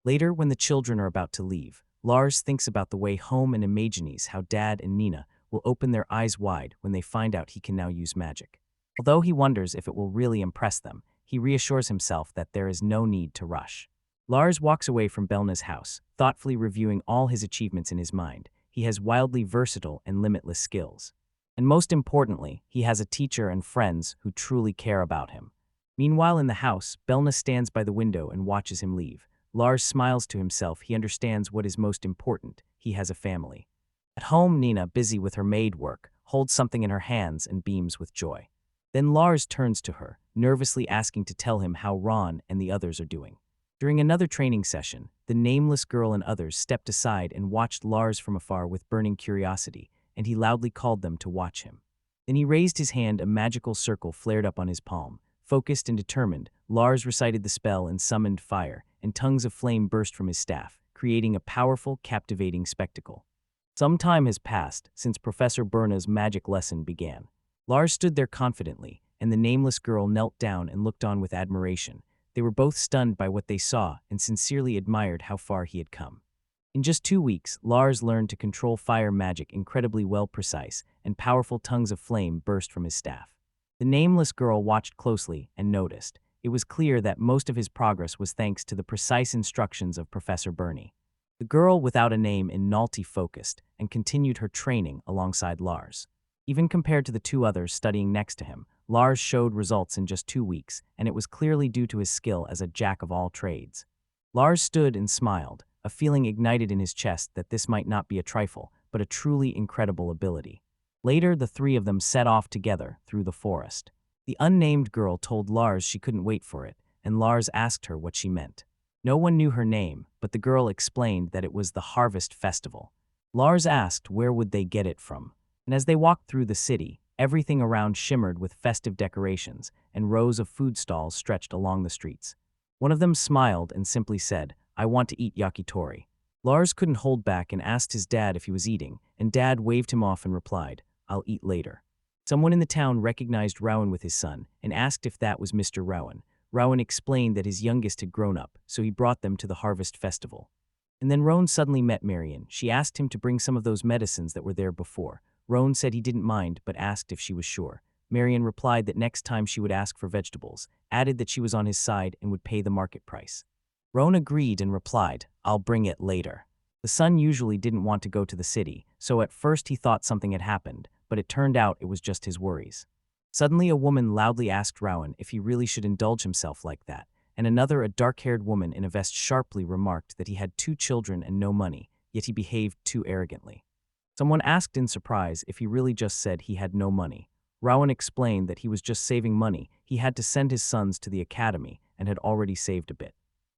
Later, when the children are about to leave, Lars thinks about the way home and imagines how Dad and Nenah will open their eyes wide when they find out he can now use magic. Although he wonders if it will really impress them, he reassures himself that there is no need to rush. Lars walks away from Berna's house, thoughtfully reviewing all his achievements in his mind. He has wildly versatile and limitless skills. And most importantly, he has a teacher and friends who truly care about him. Meanwhile, in the house, Berna stands by the window and watches him leave. Lars smiles to himself. He understands what is most important. He has a family. At home, Nenah, busy with her maid work, holds something in her hands and beams with joy. Then Lars turns to her, nervously asking to tell him how Ron and the others are doing. During another training session, the nameless girl and others stepped aside and watched Lars from afar with burning curiosity, and he loudly called them to watch him. Then he raised his hand. A magical circle flared up on his palm. Focused and determined, Lars recited the spell and summoned fire, and tongues of flame burst from his staff, creating a powerful, captivating spectacle. Some time has passed since Professor Berna's magic lesson began. Lars stood there confidently, and the nameless girl knelt down and looked on with admiration. They were both stunned by what they saw and sincerely admired how far he had come. In just 2 weeks, Lars learned to control fire magic incredibly well. Precise and powerful tongues of flame burst from his staff. The nameless girl watched closely and noticed. It was clear that most of his progress was thanks to the precise instructions of Professor Berna. The girl without a name in Nalty focused and continued her training alongside Lars. Even compared to the two others studying next to him, Lars showed results in just 2 weeks, and it was clearly due to his skill as a jack of all trades. Lars stood and smiled, a feeling ignited in his chest that this might not be a trifle, but a truly incredible ability. Later, the three of them set off together through the forest. The unnamed girl told Lars she couldn't wait for it, and Lars asked her what she meant. No one knew her name, but the girl explained that it was the Harvest Festival. Lars asked where would they get it from, and as they walked through the city, everything around shimmered with festive decorations, and rows of food stalls stretched along the streets. One of them smiled and simply said, "I want to eat yakitori." Lars couldn't hold back and asked his dad if he was eating, and Dad waved him off and replied, "I'll eat later." Someone in the town recognized Rowan with his son and asked if that was Mr. Rowan. Rowan explained that his youngest had grown up, so he brought them to the harvest festival. And then Rowan suddenly met Marion. She asked him to bring some of those medicines that were there before. Rowan said he didn't mind, but asked if she was sure. Marion replied that next time she would ask for vegetables, added that she was on his side and would pay the market price. Rowan agreed and replied, "I'll bring it later." The son usually didn't want to go to the city, so at first he thought something had happened, but it turned out it was just his worries. Suddenly a woman loudly asked Rowan if he really should indulge himself like that, and another, a dark-haired woman in a vest, sharply remarked that he had 2 children and no money, yet he behaved too arrogantly. Someone asked in surprise if he really just said he had no money. Rowan explained that he was just saving money. He had to send his sons to the academy and had already saved a bit.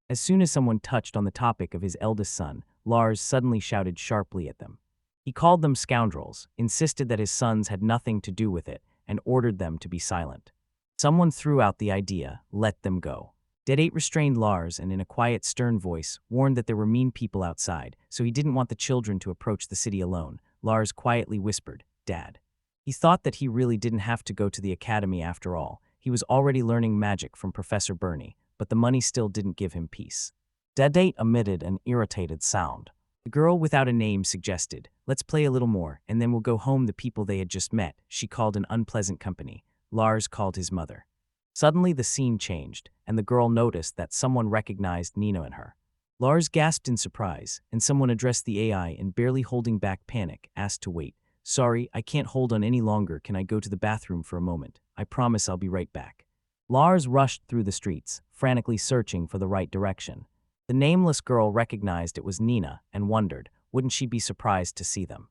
As soon as someone touched on the topic of his eldest son, Lars suddenly shouted sharply at them. He called them scoundrels, insisted that his sons had nothing to do with it, and ordered them to be silent. Someone threw out the idea, "Let them go." Dad 8 restrained Lars and in a quiet, stern voice warned that there were mean people outside, so he didn't want the children to approach the city alone. Lars quietly whispered, "Dad." He thought that he really didn't have to go to the academy after all. He was already learning magic from Professor Berna, but the money still didn't give him peace. Dad 8 emitted an irritated sound. The girl without a name suggested, "Let's play a little more, and then we'll go home." The people they had just met, she called an unpleasant company. Lars called his mother. Suddenly the scene changed, and the girl noticed that someone recognized Nenah in her. Lars gasped in surprise, and someone addressed the AI and, barely holding back panic, asked to wait. "Sorry, I can't hold on any longer. Can I go to the bathroom for a moment? I promise I'll be right back." Lars rushed through the streets, frantically searching for the right direction. The nameless girl recognized it was Nenah and wondered, wouldn't she be surprised to see them?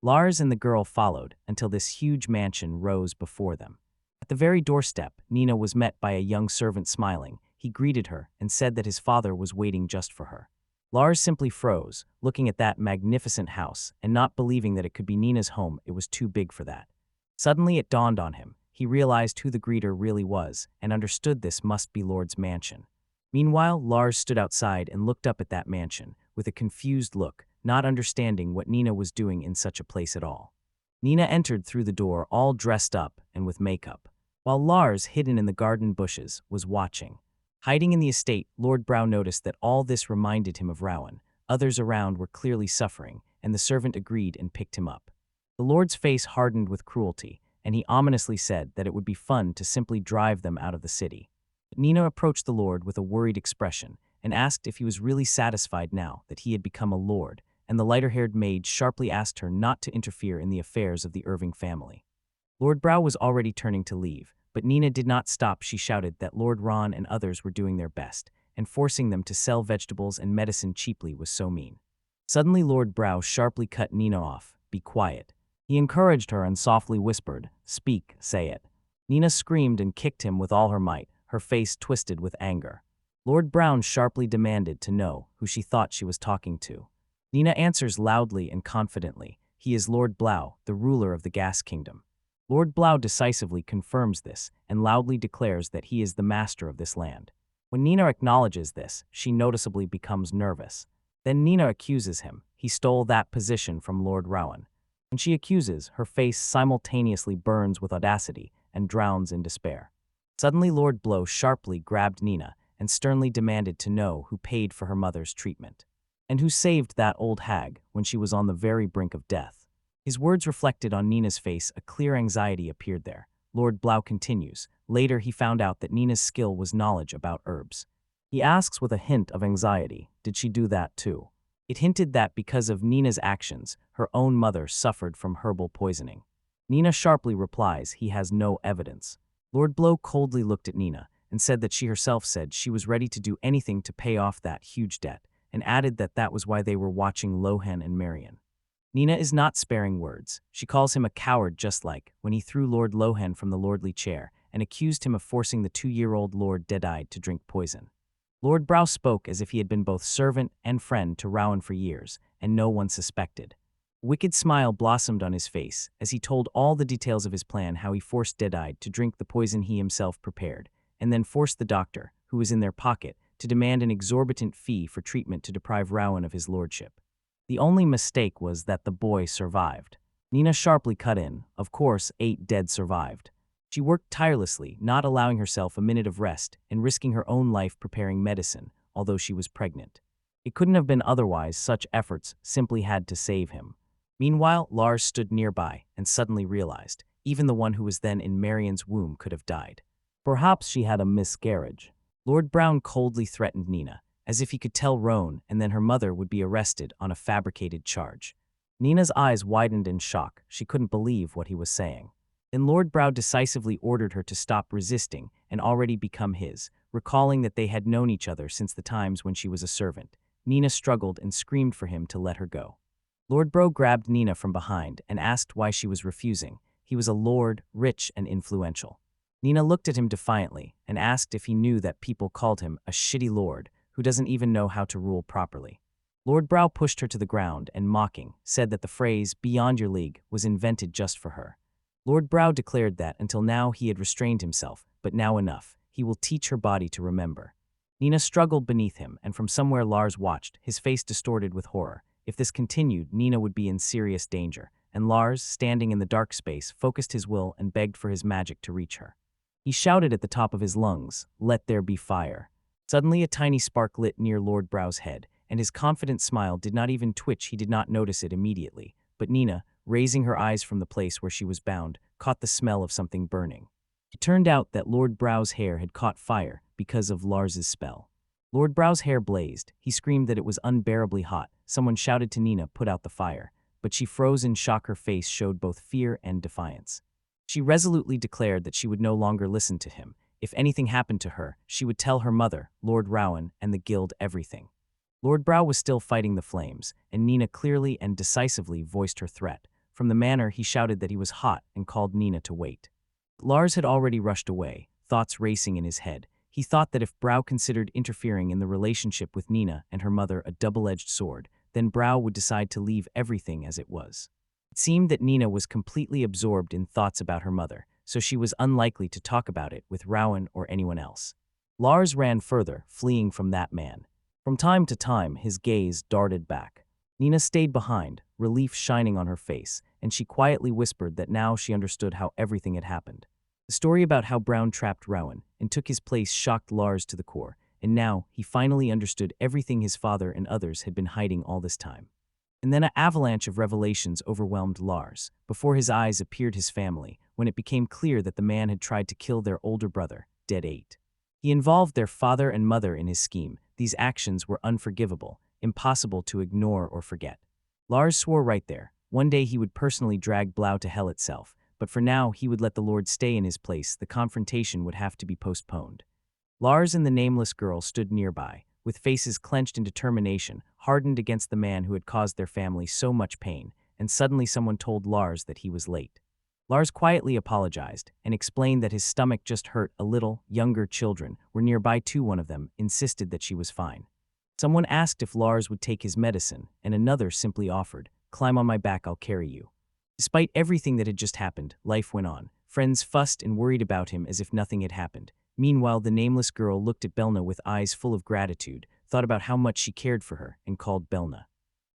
Lars and the girl followed until this huge mansion rose before them. At the very doorstep, Nenah was met by a young servant smiling. He greeted her and said that his father was waiting just for her. Lars simply froze, looking at that magnificent house and not believing that it could be Nenah's home. It was too big for that. Suddenly it dawned on him. He realized who the greeter really was and understood this must be Lord's mansion. Meanwhile, Lars stood outside and looked up at that mansion with a confused look, not understanding what Nenah was doing in such a place at all. Nenah entered through the door all dressed up and with makeup, while Lars, hidden in the garden bushes, was watching. Hiding in the estate, Lord Brow noticed that all this reminded him of Rowan. Others around were clearly suffering, and the servant agreed and picked him up. The Lord's face hardened with cruelty, and he ominously said that it would be fun to simply drive them out of the city. But Nenah approached the Lord with a worried expression and asked if he was really satisfied now that he had become a lord, and the lighter-haired maid sharply asked her not to interfere in the affairs of the Irving family. Lord Brow was already turning to leave, but Nenah did not stop. She shouted that Lord Ron and others were doing their best, and forcing them to sell vegetables and medicine cheaply was so mean. Suddenly Lord Brow sharply cut Nenah off. "Be quiet." He encouraged her and softly whispered, "Speak, say it." Nenah screamed and kicked him with all her might, her face twisted with anger. Lord Brown sharply demanded to know who she thought she was talking to. Nenah answers loudly and confidently, "He is Lord Blau, the ruler of the Gas Kingdom." Lord Blau decisively confirms this and loudly declares that he is the master of this land. When Nenah acknowledges this, she noticeably becomes nervous. Then Nenah accuses him. He stole that position from Lord Rowan. When she accuses, her face simultaneously burns with audacity and drowns in despair. Suddenly Lord Blow sharply grabbed Nenah and sternly demanded to know who paid for her mother's treatment, and who saved that old hag when she was on the very brink of death. His words reflected on Nenah's face. A clear anxiety appeared there. Lord Blau continues. Later he found out that Nenah's skill was knowledge about herbs. He asks with a hint of anxiety, did she do that too? It hinted that because of Nenah's actions, her own mother suffered from herbal poisoning. Nenah sharply replies he has no evidence. Lord Blow coldly looked at Nenah and said that she herself said she was ready to do anything to pay off that huge debt, and added that that was why they were watching Lohan and Marion. Nenah is not sparing words. She calls him a coward, just like when he threw Lord Lohan from the lordly chair and accused him of forcing the 2-year-old Lord Deadeye to drink poison. Lord Brow spoke as if he had been both servant and friend to Rowan for years, and no one suspected. A wicked smile blossomed on his face as he told all the details of his plan, how he forced Deadeye to drink the poison he himself prepared, and then forced the doctor, who was in their pocket, to demand an exorbitant fee for treatment to deprive Rowan of his lordship. The only mistake was that the boy survived. Nenah sharply cut in. Of course, 8 dead survived. She worked tirelessly, not allowing herself a minute of rest and risking her own life preparing medicine, although she was pregnant. It couldn't have been otherwise. Such efforts simply had to save him. Meanwhile, Lars stood nearby and suddenly realized even the one who was then in Marion's womb could have died. Perhaps she had a miscarriage. Lord Brown coldly threatened Nenah, as if he could tell Rowan and then her mother would be arrested on a fabricated charge. Nenah's eyes widened in shock. She couldn't believe what he was saying. Then Lord Brown decisively ordered her to stop resisting and already become his, recalling that they had known each other since the times when she was a servant. Nenah struggled and screamed for him to let her go. Lord Brown grabbed Nenah from behind and asked why she was refusing. He was a lord, rich and influential. Nenah looked at him defiantly and asked if he knew that people called him a shitty lord who doesn't even know how to rule properly. Lord Brow pushed her to the ground and, mocking, said that the phrase, "beyond your league," was invented just for her. Lord Brow declared that until now he had restrained himself, but now enough. He will teach her body to remember. Nenah struggled beneath him, and from somewhere Lars watched, his face distorted with horror. If this continued, Nenah would be in serious danger, and Lars, standing in the dark space, focused his will and begged for his magic to reach her. He shouted at the top of his lungs, "Let there be fire." Suddenly a tiny spark lit near Lord Brow's head, and his confident smile did not even twitch. He did not notice it immediately, but Nenah, raising her eyes from the place where she was bound, caught the smell of something burning. It turned out that Lord Brow's hair had caught fire because of Lars's spell. Lord Brow's hair blazed. He screamed that it was unbearably hot. Someone shouted to Nenah, "Put out the fire," but she froze in shock. Her face showed both fear and defiance. She resolutely declared that she would no longer listen to him. If anything happened to her, she would tell her mother, Lord Rowan, and the guild everything. Lord Brow was still fighting the flames, and Nenah clearly and decisively voiced her threat. From the manor, he shouted that he was hot and called Nenah to wait. Lars had already rushed away, thoughts racing in his head. He thought that if Brow considered interfering in the relationship with Nenah and her mother a double-edged sword, then Brow would decide to leave everything as it was. It seemed that Nenah was completely absorbed in thoughts about her mother, so she was unlikely to talk about it with Rowan or anyone else. Lars ran further, fleeing from that man. From time to time, his gaze darted back. Nenah stayed behind, relief shining on her face, and she quietly whispered that now she understood how everything had happened. The story about how Brown trapped Rowan and took his place shocked Lars to the core, and now he finally understood everything his father and others had been hiding all this time. And then an avalanche of revelations overwhelmed Lars. Before his eyes appeared his family, when it became clear that the man had tried to kill their older brother, Dead 8. He involved their father and mother in his scheme. These actions were unforgivable, impossible to ignore or forget. Lars swore right there. One day he would personally drag Blau to hell itself, but for now he would let the Lord stay in his place. The confrontation would have to be postponed. Lars and the nameless girl stood nearby, with faces clenched in determination, hardened against the man who had caused their family so much pain, and suddenly someone told Lars that he was late. Lars quietly apologized and explained that his stomach just hurt a little. Younger children were nearby too. One of them insisted that she was fine. Someone asked if Lars would take his medicine, and another simply offered, "Climb on my back, I'll carry you." Despite everything that had just happened, life went on. Friends fussed and worried about him as if nothing had happened. Meanwhile, the nameless girl looked at Berna with eyes full of gratitude, thought about how much she cared for her, and called Berna,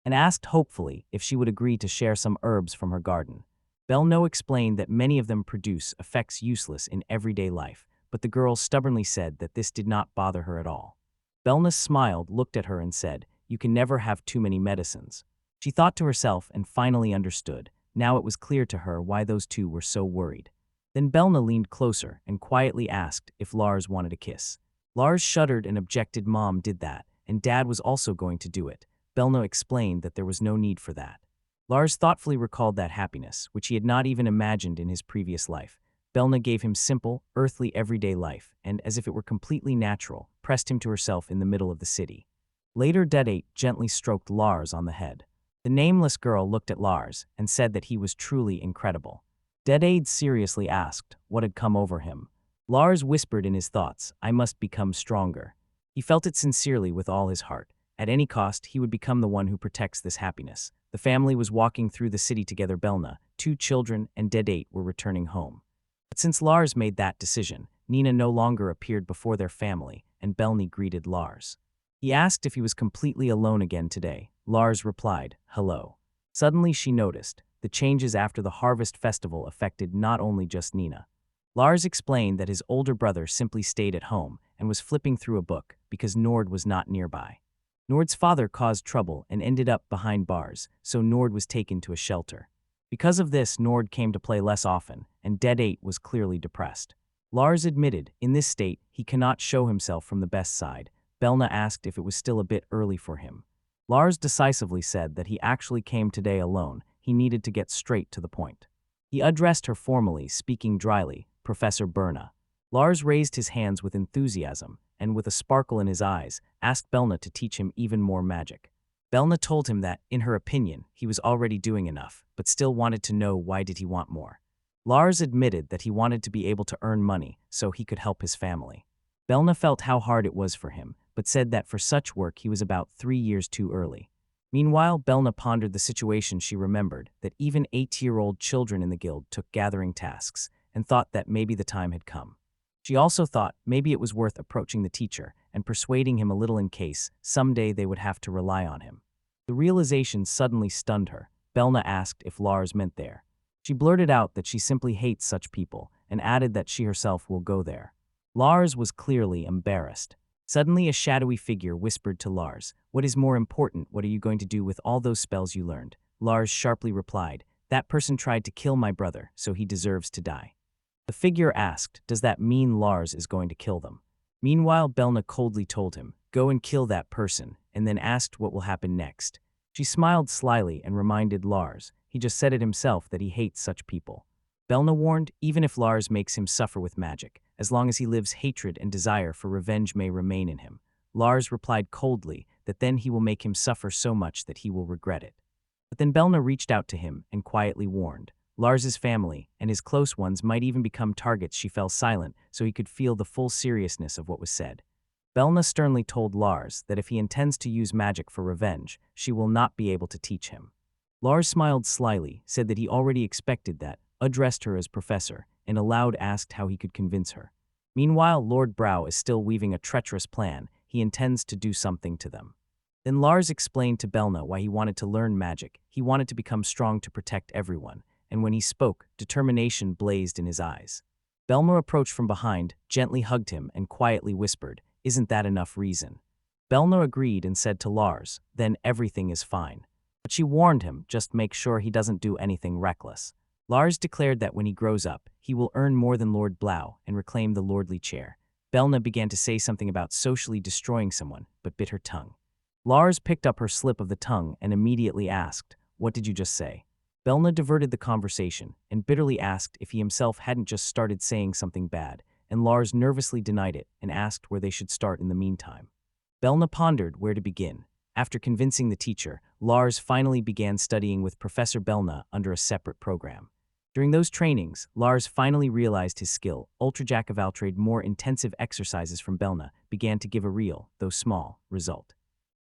and asked hopefully if she would agree to share some herbs from her garden. Berna explained that many of them produce effects useless in everyday life, but the girl stubbornly said that this did not bother her at all. Berna smiled, looked at her and said, "You can never have too many medicines." She thought to herself and finally understood. Now it was clear to her why those two were so worried. Then Berna leaned closer and quietly asked if Lars wanted a kiss. Lars shuddered and objected. Mom did that, and Dad was also going to do it. Berna explained that there was no need for that. Lars thoughtfully recalled that happiness, which he had not even imagined in his previous life. Berna gave him simple, earthly everyday life, and, as if it were completely natural, pressed him to herself in the middle of the city. Later, Dead 8 gently stroked Lars on the head. The nameless girl looked at Lars and said that he was truly incredible. Dead 8 seriously asked what had come over him. Lars whispered in his thoughts, "I must become stronger." He felt it sincerely with all his heart. At any cost, he would become the one who protects this happiness. The family was walking through the city together. Berna, 2 children, and Dead 8 were returning home. But since Lars made that decision, Nenah no longer appeared before their family, and Belny greeted Lars. He asked if he was completely alone again today. Lars replied, "Hello." Suddenly she noticed the changes after the harvest festival affected not only just Nenah. Lars explained that his older brother simply stayed at home and was flipping through a book because Nord was not nearby. Nord's father caused trouble and ended up behind bars, so Nord was taken to a shelter. Because of this, Nord came to play less often, and Dead 8 was clearly depressed. Lars admitted, in this state, he cannot show himself from the best side. Berna asked if it was still a bit early for him. Lars decisively said that he actually came today alone. He needed to get straight to the point. He addressed her formally, speaking dryly, "Professor Berna." Lars raised his hands with enthusiasm, and with a sparkle in his eyes, asked Berna to teach him even more magic. Berna told him that, in her opinion, he was already doing enough, but still wanted to know why did he want more. Lars admitted that he wanted to be able to earn money so he could help his family. Berna felt how hard it was for him, but said that for such work he was about 3 years too early. Meanwhile, Berna pondered the situation. She remembered that even 8-year-old children in the guild took gathering tasks, and thought that maybe the time had come. She also thought maybe it was worth approaching the teacher and persuading him a little in case someday they would have to rely on him. The realization suddenly stunned her. Berna asked if Lars meant there. She blurted out that she simply hates such people, and added that she herself will go there. Lars was clearly embarrassed. Suddenly a shadowy figure whispered to Lars, "What is more important? What are you going to do with all those spells you learned?" Lars sharply replied, "That person tried to kill my brother, so he deserves to die." The figure asked, "Does that mean Lars is going to kill them?" Meanwhile, Berna coldly told him, "Go and kill that person," and then asked what will happen next. She smiled slyly and reminded Lars, he just said it himself that he hates such people. Berna warned, even if Lars makes him suffer with magic, as long as he lives, hatred and desire for revenge may remain in him. Lars replied coldly that then he will make him suffer so much that he will regret it. But then Berna reached out to him and quietly warned, Lars's family and his close ones might even become targets. She fell silent so he could feel the full seriousness of what was said. Berna sternly told Lars that if he intends to use magic for revenge, she will not be able to teach him. Lars smiled slyly, said that he already expected that, addressed her as Professor, and aloud asked how he could convince her. Meanwhile, Lord Brow is still weaving a treacherous plan. He intends to do something to them. Then Lars explained to Berna why he wanted to learn magic. He wanted to become strong to protect everyone, and when he spoke, determination blazed in his eyes. Berna approached from behind, gently hugged him, and quietly whispered, "Isn't that enough reason?" Berna agreed and said to Lars, "Then everything is fine." But she warned him, just make sure he doesn't do anything reckless. Lars declared that when he grows up, he will earn more than Lord Blau and reclaim the lordly chair. Berna began to say something about socially destroying someone, but bit her tongue. Lars picked up her slip of the tongue and immediately asked, "What did you just say?" Berna diverted the conversation and bitterly asked if he himself hadn't just started saying something bad, and Lars nervously denied it and asked where they should start in the meantime. Berna pondered where to begin. After convincing the teacher, Lars finally began studying with Professor Berna under a separate program. During those trainings, Lars finally realized his skill. Ultra Jack of all trade, more intensive exercises from Berna began to give a real, though small, result.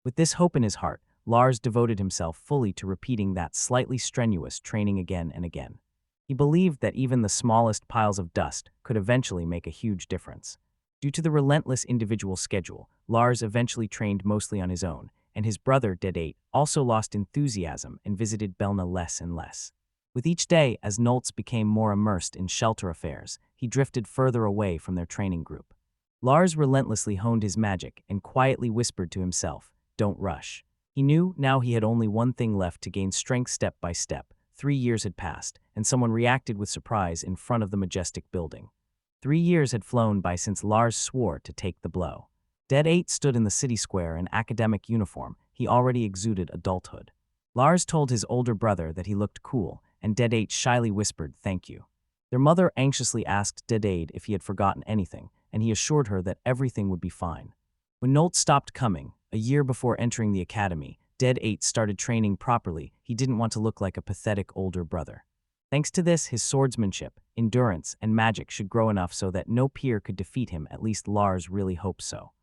With this hope in his heart, Lars devoted himself fully to repeating that slightly strenuous training again and again. He believed that even the smallest piles of dust could eventually make a huge difference. Due to the relentless individual schedule, Lars eventually trained mostly on his own, and his brother, Dead 8, also lost enthusiasm and visited Berna less and less. With each day, as Noltz became more immersed in shelter affairs, he drifted further away from their training group. Lars relentlessly honed his magic and quietly whispered to himself, "Don't rush." He knew now he had only one thing left to gain strength step by step. 3 years had passed, and someone reacted with surprise in front of the majestic building. 3 years had flown by since Lars swore to take the blow. Dead 8 stood in the city square in academic uniform. He already exuded adulthood. Lars told his older brother that he looked cool, and Dead 8 shyly whispered, "Thank you." Their mother anxiously asked Dead 8 if he had forgotten anything, and he assured her that everything would be fine. When Nolt stopped coming, a year before entering the academy, Dead 8 started training properly. He didn't want to look like a pathetic older brother. Thanks to this, his swordsmanship, endurance, and magic should grow enough so that no peer could defeat him. At least Lars really hoped so.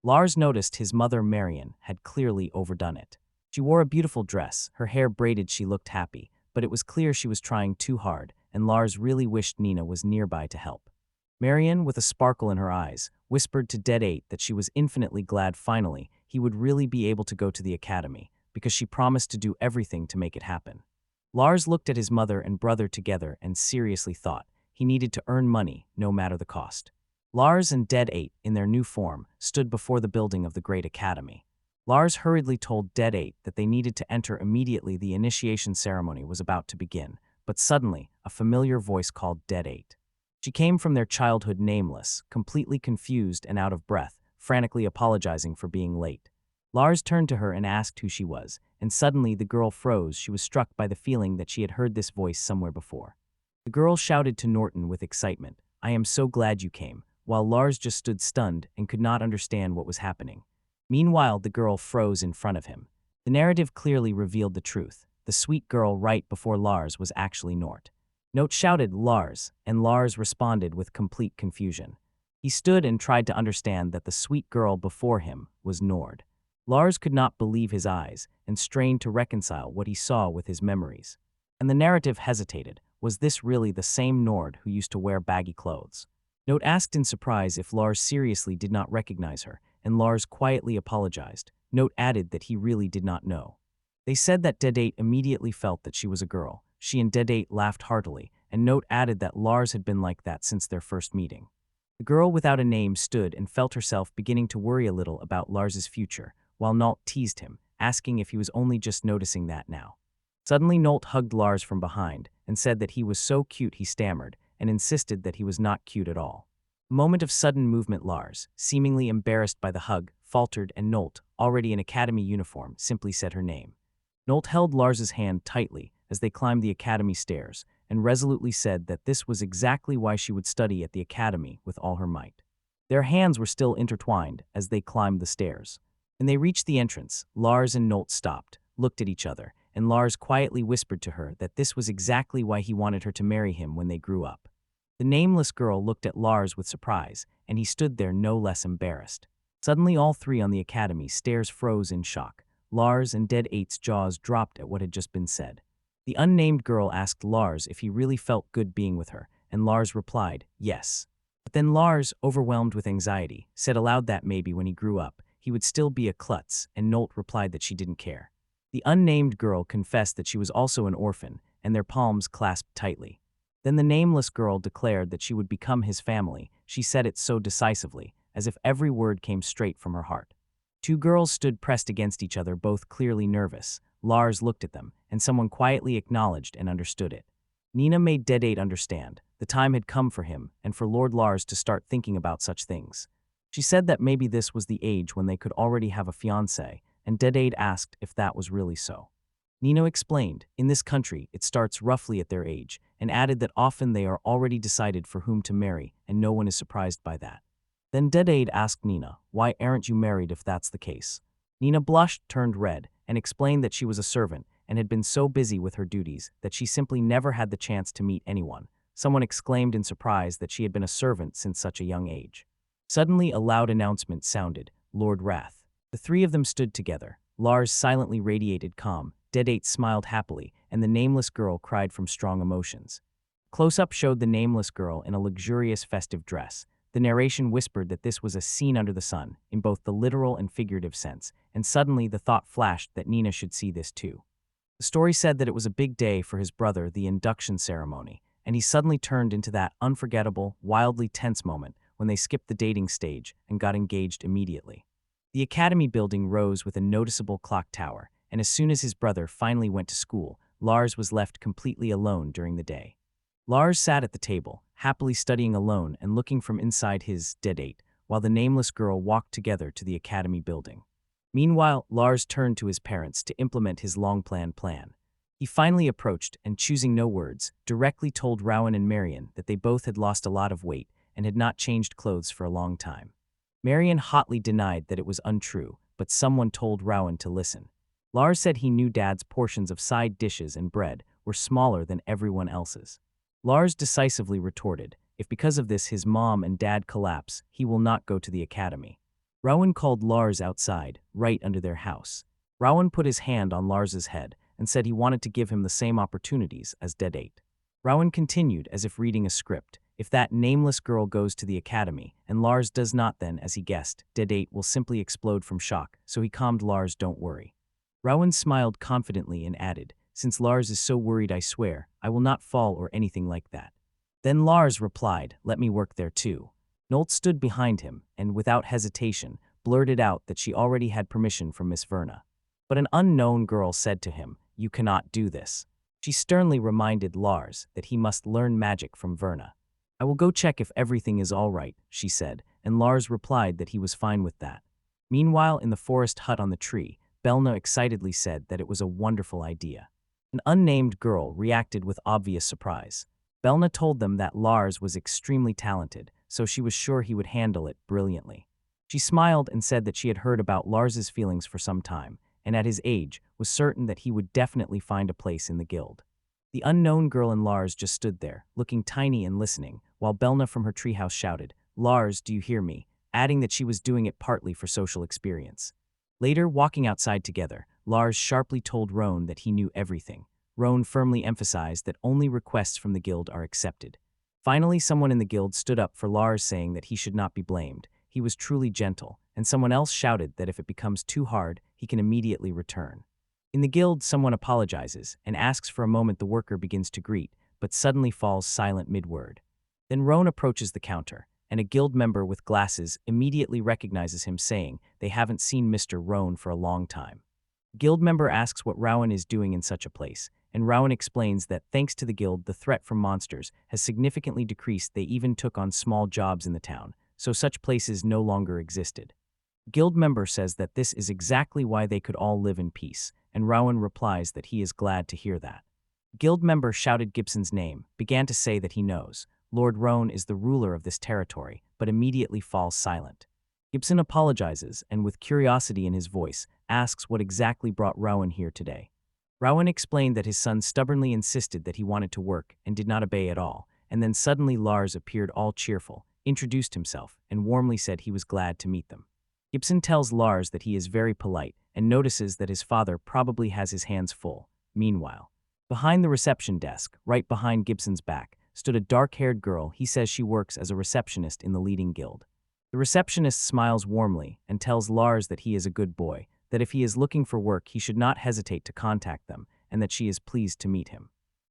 Lars noticed his mother Marion had clearly overdone it. She wore a beautiful dress, her hair braided. She looked happy, but it was clear she was trying too hard, and Lars really wished Nenah was nearby to help. Marian, with a sparkle in her eyes, whispered to Dead 8 that she was infinitely glad finally he would really be able to go to the academy, because she promised to do everything to make it happen. Lars looked at his mother and brother together and seriously thought he needed to earn money no matter the cost. Lars and Dead 8, in their new form, stood before the building of the Great Academy. Lars hurriedly told Dead 8 that they needed to enter immediately. The initiation ceremony was about to begin, but suddenly, a familiar voice called Dead 8. She came from their childhood nameless, completely confused and out of breath, frantically apologizing for being late. Lars turned to her and asked who she was, and suddenly the girl froze. She was struck by the feeling that she had heard this voice somewhere before. The girl shouted to Norton with excitement, "I am so glad you came," while Lars just stood stunned and could not understand what was happening. Meanwhile, the girl froze in front of him. The narrative clearly revealed the truth. The sweet girl right before Lars was actually Nort. Note shouted, "Lars," and Lars responded with complete confusion. He stood and tried to understand that the sweet girl before him was Nord. Lars could not believe his eyes and strained to reconcile what he saw with his memories. And the narrative hesitated. Was this really the same Nord who used to wear baggy clothes? Note asked in surprise if Lars seriously did not recognize her, and Lars quietly apologized. Note added that he really did not know. They said that Dead 8 immediately felt that she was a girl. She and Dead 8 laughed heartily, and Note added that Lars had been like that since their first meeting. The girl without a name stood and felt herself beginning to worry a little about Lars's future, while Nolt teased him, asking if he was only just noticing that now. Suddenly Nolt hugged Lars from behind and said that he was so cute he stammered, and insisted that he was not cute at all. A moment of sudden movement. Lars, seemingly embarrassed by the hug, faltered, and Nolt, already in academy uniform, simply said her name. Nolt held Lars's hand tightly as they climbed the academy stairs, and resolutely said that this was exactly why she would study at the academy with all her might. Their hands were still intertwined as they climbed the stairs. When they reached the entrance, Lars and Nolt stopped, looked at each other, and Lars quietly whispered to her that this was exactly why he wanted her to marry him when they grew up. The nameless girl looked at Lars with surprise, and he stood there no less embarrassed. Suddenly all three on the academy stairs froze in shock. Lars and Dead 8's jaws dropped at what had just been said. The unnamed girl asked Lars if he really felt good being with her, and Lars replied, yes. But then Lars, overwhelmed with anxiety, said aloud that maybe when he grew up, he would still be a klutz, and Nolt replied that she didn't care. The unnamed girl confessed that she was also an orphan, and their palms clasped tightly. Then the nameless girl declared that she would become his family. She said it so decisively, as if every word came straight from her heart. Two girls stood pressed against each other, both clearly nervous. Lars looked at them, and someone quietly acknowledged and understood it. Nenah made Dead 8 understand. The time had come for him, and for Lord Lars to start thinking about such things. She said that maybe this was the age when they could already have a fiancé, and Dead 8 asked if that was really so. Nenah explained, in this country, it starts roughly at their age, and added that often they are already decided for whom to marry, and no one is surprised by that. Then Dead 8 asked Nenah, why aren't you married if that's the case? Nenah blushed, turned red, and explained that she was a servant, and had been so busy with her duties that she simply never had the chance to meet anyone. Someone exclaimed in surprise that she had been a servant since such a young age. Suddenly a loud announcement sounded, Lord Wrath. The three of them stood together. Lars silently radiated calm, Dead 8 smiled happily, and the nameless girl cried from strong emotions. Close-up showed the nameless girl in a luxurious festive dress. The narration whispered that this was a scene under the sun, in both the literal and figurative sense, and suddenly the thought flashed that Nenah should see this too. The story said that it was a big day for his brother, the induction ceremony, and he suddenly turned into that unforgettable, wildly tense moment when they skipped the dating stage and got engaged immediately. The academy building rose with a noticeable clock tower, and as soon as his brother finally went to school, Lars was left completely alone during the day. Lars sat at the table, happily studying alone and looking from inside his Dead 8, while the nameless girl walked together to the academy building. Meanwhile, Lars turned to his parents to implement his long-planned plan. He finally approached and, choosing no words, directly told Rowan and Marian that they both had lost a lot of weight and had not changed clothes for a long time. Marian hotly denied that it was untrue, but someone told Rowan to listen. Lars said he knew Dad's portions of side dishes and bread were smaller than everyone else's. Lars decisively retorted, if because of this his mom and dad collapse, he will not go to the academy. Rowan called Lars outside, right under their house. Rowan put his hand on Lars's head and said he wanted to give him the same opportunities as Dead 8. Rowan continued as if reading a script, If that nameless girl goes to the academy, and Lars does not, then, as he guessed, Dead 8 will simply explode from shock, so he calmed Lars. Don't worry. Rowan smiled confidently and added, since Lars is so worried, I swear, I will not fall or anything like that. Then Lars replied, let me work there too. Nolt stood behind him, and without hesitation, blurted out that she already had permission from Miss Verna. But an unknown girl said to him, you cannot do this. She sternly reminded Lars that he must learn magic from Verna. I will go check if everything is all right, she said, and Lars replied that he was fine with that. Meanwhile, in the forest hut on the tree, Berna excitedly said that it was a wonderful idea. An unnamed girl reacted with obvious surprise. Berna told them that Lars was extremely talented, so she was sure he would handle it brilliantly. She smiled and said that she had heard about Lars's feelings for some time, and at his age, was certain that he would definitely find a place in the guild. The unknown girl and Lars just stood there, looking tiny and listening, while Berna from her treehouse shouted, Lars, do you hear me? Adding that she was doing it partly for social experience. Later, walking outside together, Lars sharply told Roan that he knew everything. Roan firmly emphasized that only requests from the guild are accepted. Finally, someone in the guild stood up for Lars, saying that he should not be blamed. He was truly gentle, and someone else shouted that if it becomes too hard, he can immediately return. In the guild, someone apologizes and asks for a moment. The worker begins to greet, but suddenly falls silent mid-word. Then Roan approaches the counter, and a guild member with glasses immediately recognizes him, saying they haven't seen Mr. Roan for a long time. Guild member asks what Rowan is doing in such a place, and Rowan explains that thanks to the guild, the threat from monsters has significantly decreased. They even took on small jobs in the town, so such places no longer existed. Guild member says that this is exactly why they could all live in peace, and Rowan replies that he is glad to hear that. Guild member shouted Gibson's name, began to say that he knows. Lord Roan is the ruler of this territory, but immediately falls silent. Gibson apologizes and, with curiosity in his voice, asks what exactly brought Rowan here today. Rowan explained that his son stubbornly insisted that he wanted to work and did not obey at all, and then suddenly Lars appeared all cheerful, introduced himself, and warmly said he was glad to meet them. Gibson tells Lars that he is very polite and notices that his father probably has his hands full. Meanwhile, behind the reception desk, right behind Gibson's back, stood a dark-haired girl. He says she works as a receptionist in the leading guild. The receptionist smiles warmly and tells Lars that he is a good boy, that if he is looking for work he should not hesitate to contact them, and that she is pleased to meet him.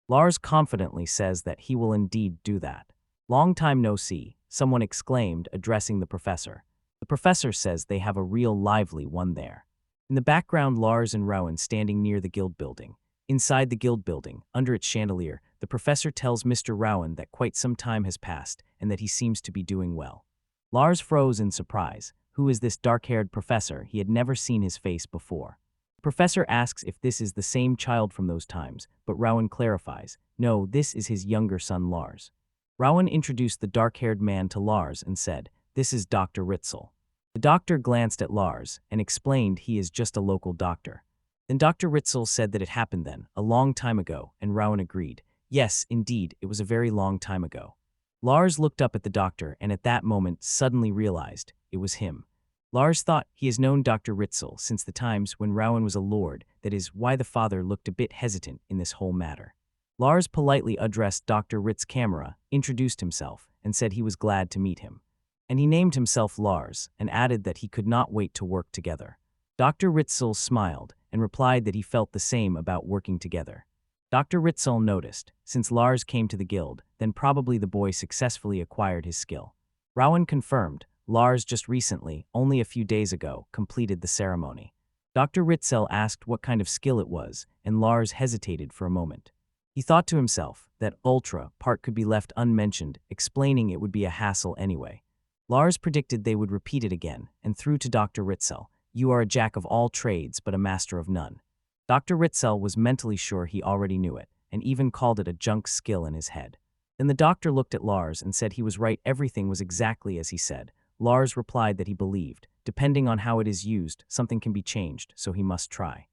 Lars confidently says that he will indeed do that. Long time no see, someone exclaimed, addressing the professor. The professor says they have a real lively one there. In the background, Lars and Rowan standing near the guild building. Inside the guild building, under its chandelier, the professor tells Mr. Rowan that quite some time has passed and that he seems to be doing well. Lars froze in surprise. Who is this dark-haired professor? He had never seen his face before. The professor asks if this is the same child from those times, but Rowan clarifies, no, this is his younger son Lars. Rowan introduced the dark-haired man to Lars and said, this is Dr. Ritzell. The doctor glanced at Lars and explained he is just a local doctor. Then Dr. Ritzell said that it happened then, a long time ago, and Rowan agreed. Yes, indeed, it was a very long time ago. Lars looked up at the doctor and at that moment suddenly realized it was him. Lars thought he has known Dr. Ritzell since the times when Rowan was a lord, that is why the father looked a bit hesitant in this whole matter. Lars politely addressed Dr. Ritz's camera, introduced himself, and said he was glad to meet him. And he named himself Lars and added that he could not wait to work together. Dr. Ritzell smiled and replied that he felt the same about working together. Dr. Ritzell noticed, since Lars came to the guild, then probably the boy successfully acquired his skill. Rowan confirmed, Lars just recently, only a few days ago, completed the ceremony. Dr. Ritzell asked what kind of skill it was, and Lars hesitated for a moment. He thought to himself that ultra part could be left unmentioned, explaining it would be a hassle anyway. Lars predicted they would repeat it again, and threw to Dr. Ritzell, you are a jack of all trades but a master of none. Dr. Ritzell was mentally sure he already knew it, and even called it a junk skill in his head. Then the doctor looked at Lars and said he was right, everything was exactly as he said. Lars replied that he believed, depending on how it is used, something can be changed, so he must try.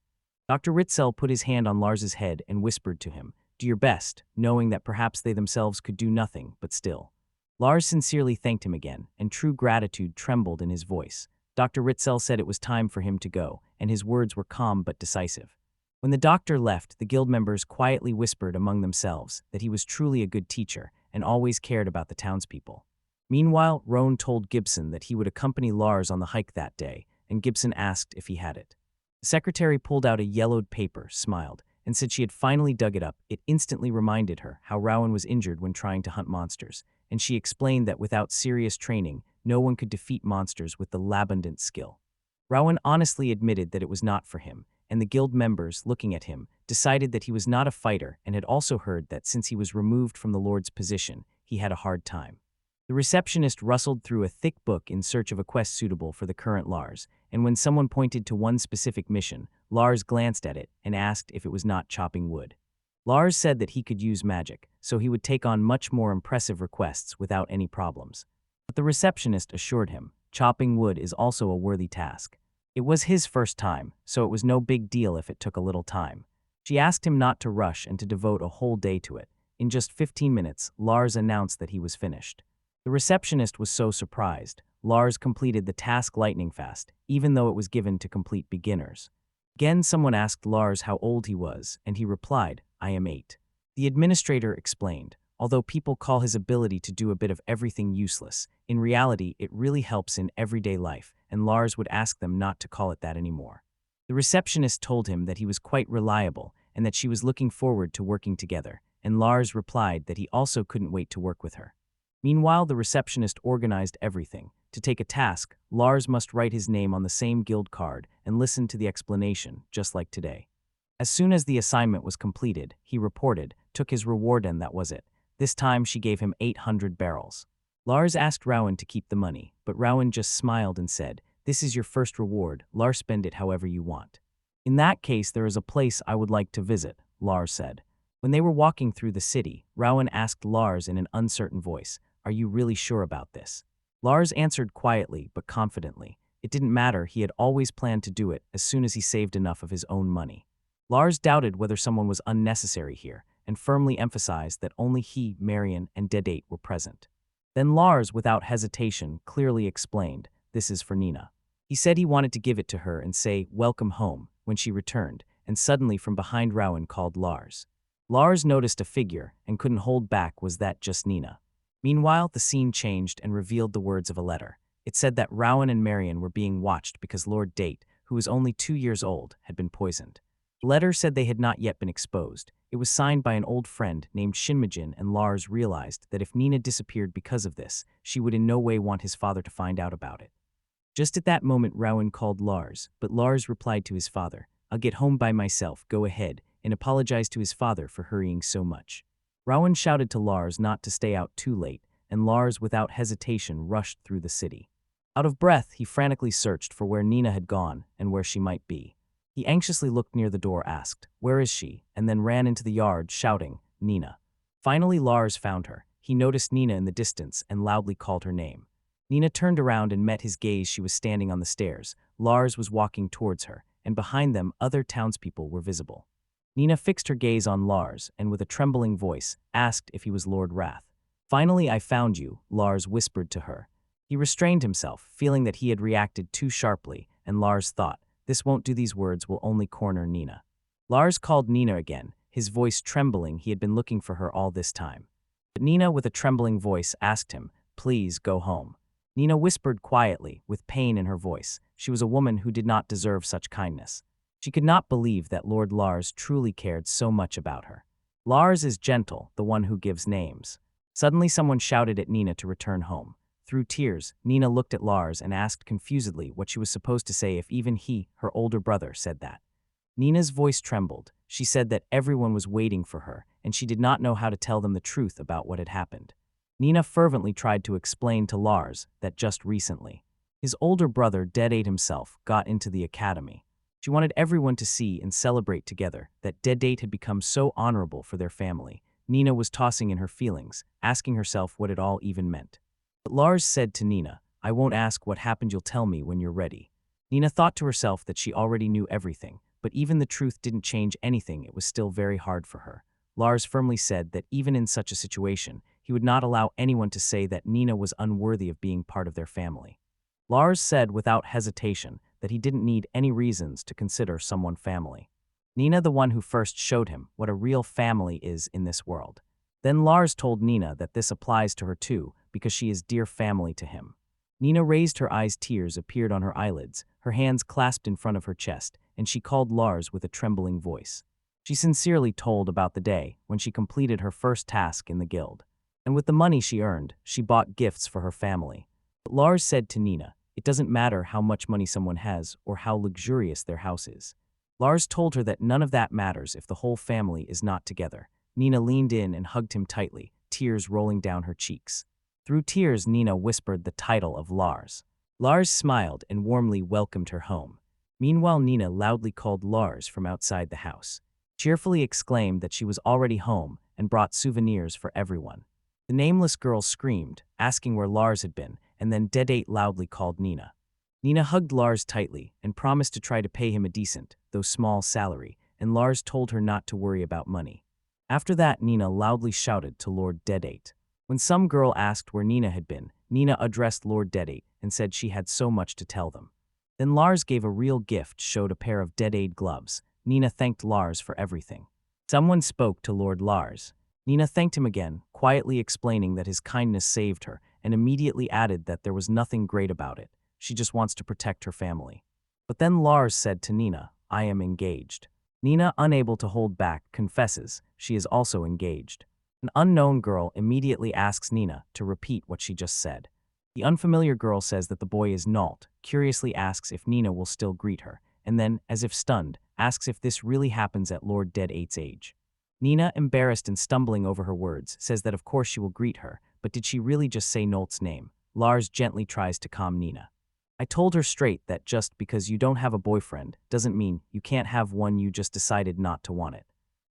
Dr. Ritzell put his hand on Lars's head and whispered to him, do your best, knowing that perhaps they themselves could do nothing, but still. Lars sincerely thanked him again, and true gratitude trembled in his voice. Dr. Ritzell said it was time for him to go, and his words were calm but decisive. When the doctor left, the guild members quietly whispered among themselves that he was truly a good teacher, and always cared about the townspeople. Meanwhile, Rowan told Gibson that he would accompany Lars on the hike that day, and Gibson asked if he had it. The secretary pulled out a yellowed paper, smiled, and said she had finally dug it up. It instantly reminded her how Rowan was injured when trying to hunt monsters, and she explained that without serious training, no one could defeat monsters with the labundant skill. Rowan honestly admitted that it was not for him, and the guild members, looking at him, decided that he was not a fighter and had also heard that since he was removed from the Lord's position, he had a hard time. The receptionist rustled through a thick book in search of a quest suitable for the current Lars, and when someone pointed to one specific mission, Lars glanced at it and asked if it was not chopping wood. Lars said that he could use magic, so he would take on much more impressive requests without any problems. But the receptionist assured him, chopping wood is also a worthy task. It was his first time, so it was no big deal if it took a little time. She asked him not to rush and to devote a whole day to it. In just 15 minutes, Lars announced that he was finished. The receptionist was so surprised. Lars completed the task lightning fast, even though it was given to complete beginners. Again, someone asked Lars how old he was, and he replied, "I am 8." The administrator explained, although people call his ability to do a bit of everything useless, in reality it really helps in everyday life, and Lars would ask them not to call it that anymore. The receptionist told him that he was quite reliable and that she was looking forward to working together, and Lars replied that he also couldn't wait to work with her. Meanwhile, the receptionist organized everything. To take a task, Lars must write his name on the same guild card and listen to the explanation, just like today. As soon as the assignment was completed, he reported, took his reward, and that was it. This time she gave him 800 barrels. Lars asked Rowan to keep the money, but Rowan just smiled and said, "This is your first reward, Lars, spend it however you want." "In that case, there is a place I would like to visit," Lars said. When they were walking through the city, Rowan asked Lars in an uncertain voice, "Are you really sure about this?" Lars answered quietly but confidently. It didn't matter, he had always planned to do it as soon as he saved enough of his own money. Lars doubted whether someone was unnecessary here, and firmly emphasized that only he, Marion, and Dedate were present. Then Lars, without hesitation, clearly explained, "This is for Nenah." He said he wanted to give it to her and say, "Welcome home," when she returned, and suddenly from behind Rowan called Lars. Lars noticed a figure and couldn't hold back. Was that just Nenah? Meanwhile, the scene changed and revealed the words of a letter. It said that Rowan and Marion were being watched because Lord Date, who was only 2 years old, had been poisoned. The letter said they had not yet been exposed. It was signed by an old friend named Shinmajin, and Lars realized that if Nenah disappeared because of this, she would in no way want his father to find out about it. Just at that moment, Rowan called Lars, but Lars replied to his father, "I'll get home by myself, go ahead," and apologized to his father for hurrying so much. Rowan shouted to Lars not to stay out too late, and Lars, without hesitation, rushed through the city. Out of breath, he frantically searched for where Nenah had gone and where she might be. He anxiously looked near the door, asked, "Where is she?" and then ran into the yard, shouting, "Nenah." Finally, Lars found her. He noticed Nenah in the distance and loudly called her name. Nenah turned around and met his gaze. She was standing on the stairs. Lars was walking towards her, and behind them, other townspeople were visible. Nenah fixed her gaze on Lars and, with a trembling voice, asked if he was Lord Wrath. "Finally, I found you," Lars whispered to her. He restrained himself, feeling that he had reacted too sharply, and Lars thought, "This won't do, these words will only corner Nenah." Lars called Nenah again, his voice trembling. He had been looking for her all this time. But Nenah, with a trembling voice, asked him, "Please go home." Nenah whispered quietly, with pain in her voice. She was a woman who did not deserve such kindness. She could not believe that Lord Lars truly cared so much about her. Lars is gentle, the one who gives names. Suddenly someone shouted at Nenah to return home. Through tears, Nenah looked at Lars and asked confusedly what she was supposed to say if even he, her older brother, said that. Nenah's voice trembled. She said that everyone was waiting for her, and she did not know how to tell them the truth about what had happened. Nenah fervently tried to explain to Lars that just recently, his older brother, Dedate himself, got into the academy. She wanted everyone to see and celebrate together that Dedate had become so honorable for their family. Nenah was tossing in her feelings, asking herself what it all even meant. But Lars said to Nenah, "I won't ask what happened, you'll tell me when you're ready." Nenah thought to herself that she already knew everything, but even the truth didn't change anything. It was still very hard for her. Lars firmly said that even in such a situation, he would not allow anyone to say that Nenah was unworthy of being part of their family. Lars said without hesitation that he didn't need any reasons to consider someone family. Nenah, the one who first showed him what a real family is in this world. Then Lars told Nenah that this applies to her too, because she is dear family to him. Nenah raised her eyes, tears appeared on her eyelids, her hands clasped in front of her chest, and she called Lars with a trembling voice. She sincerely told about the day when she completed her first task in the guild. And with the money she earned, she bought gifts for her family. But Lars said to Nenah, it doesn't matter how much money someone has or how luxurious their house is. Lars told her that none of that matters if the whole family is not together. Nenah leaned in and hugged him tightly, tears rolling down her cheeks. Through tears, Nenah whispered the title of Lars. Lars smiled and warmly welcomed her home. Meanwhile, Nenah loudly called Lars from outside the house. Cheerfully exclaimed that she was already home and brought souvenirs for everyone. The nameless girl screamed, asking where Lars had been, and then Dedate loudly called Nenah. Nenah hugged Lars tightly and promised to try to pay him a decent, though small, salary, and Lars told her not to worry about money. After that, Nenah loudly shouted to Lord Dedate. When some girl asked where Nenah had been, Nenah addressed Lord Dedate and said she had so much to tell them. Then Lars gave a real gift, showed a pair of Dedate gloves. Nenah thanked Lars for everything. Someone spoke to Lord Lars. Nenah thanked him again, quietly explaining that his kindness saved her, and immediately added that there was nothing great about it. She just wants to protect her family. But then Lars said to Nenah, I am engaged. Nenah, unable to hold back, confesses she is also engaged. An unknown girl immediately asks Nenah to repeat what she just said. The unfamiliar girl says that the boy is Nalt, curiously asks if Nenah will still greet her, and then, as if stunned, asks if this really happens at Lord Dedate's age. Nenah, embarrassed and stumbling over her words, says that of course she will greet her, but did she really just say Nolt's name? Lars gently tries to calm Nenah. I told her straight that just because you don't have a boyfriend doesn't mean you can't have one, you just decided not to want it.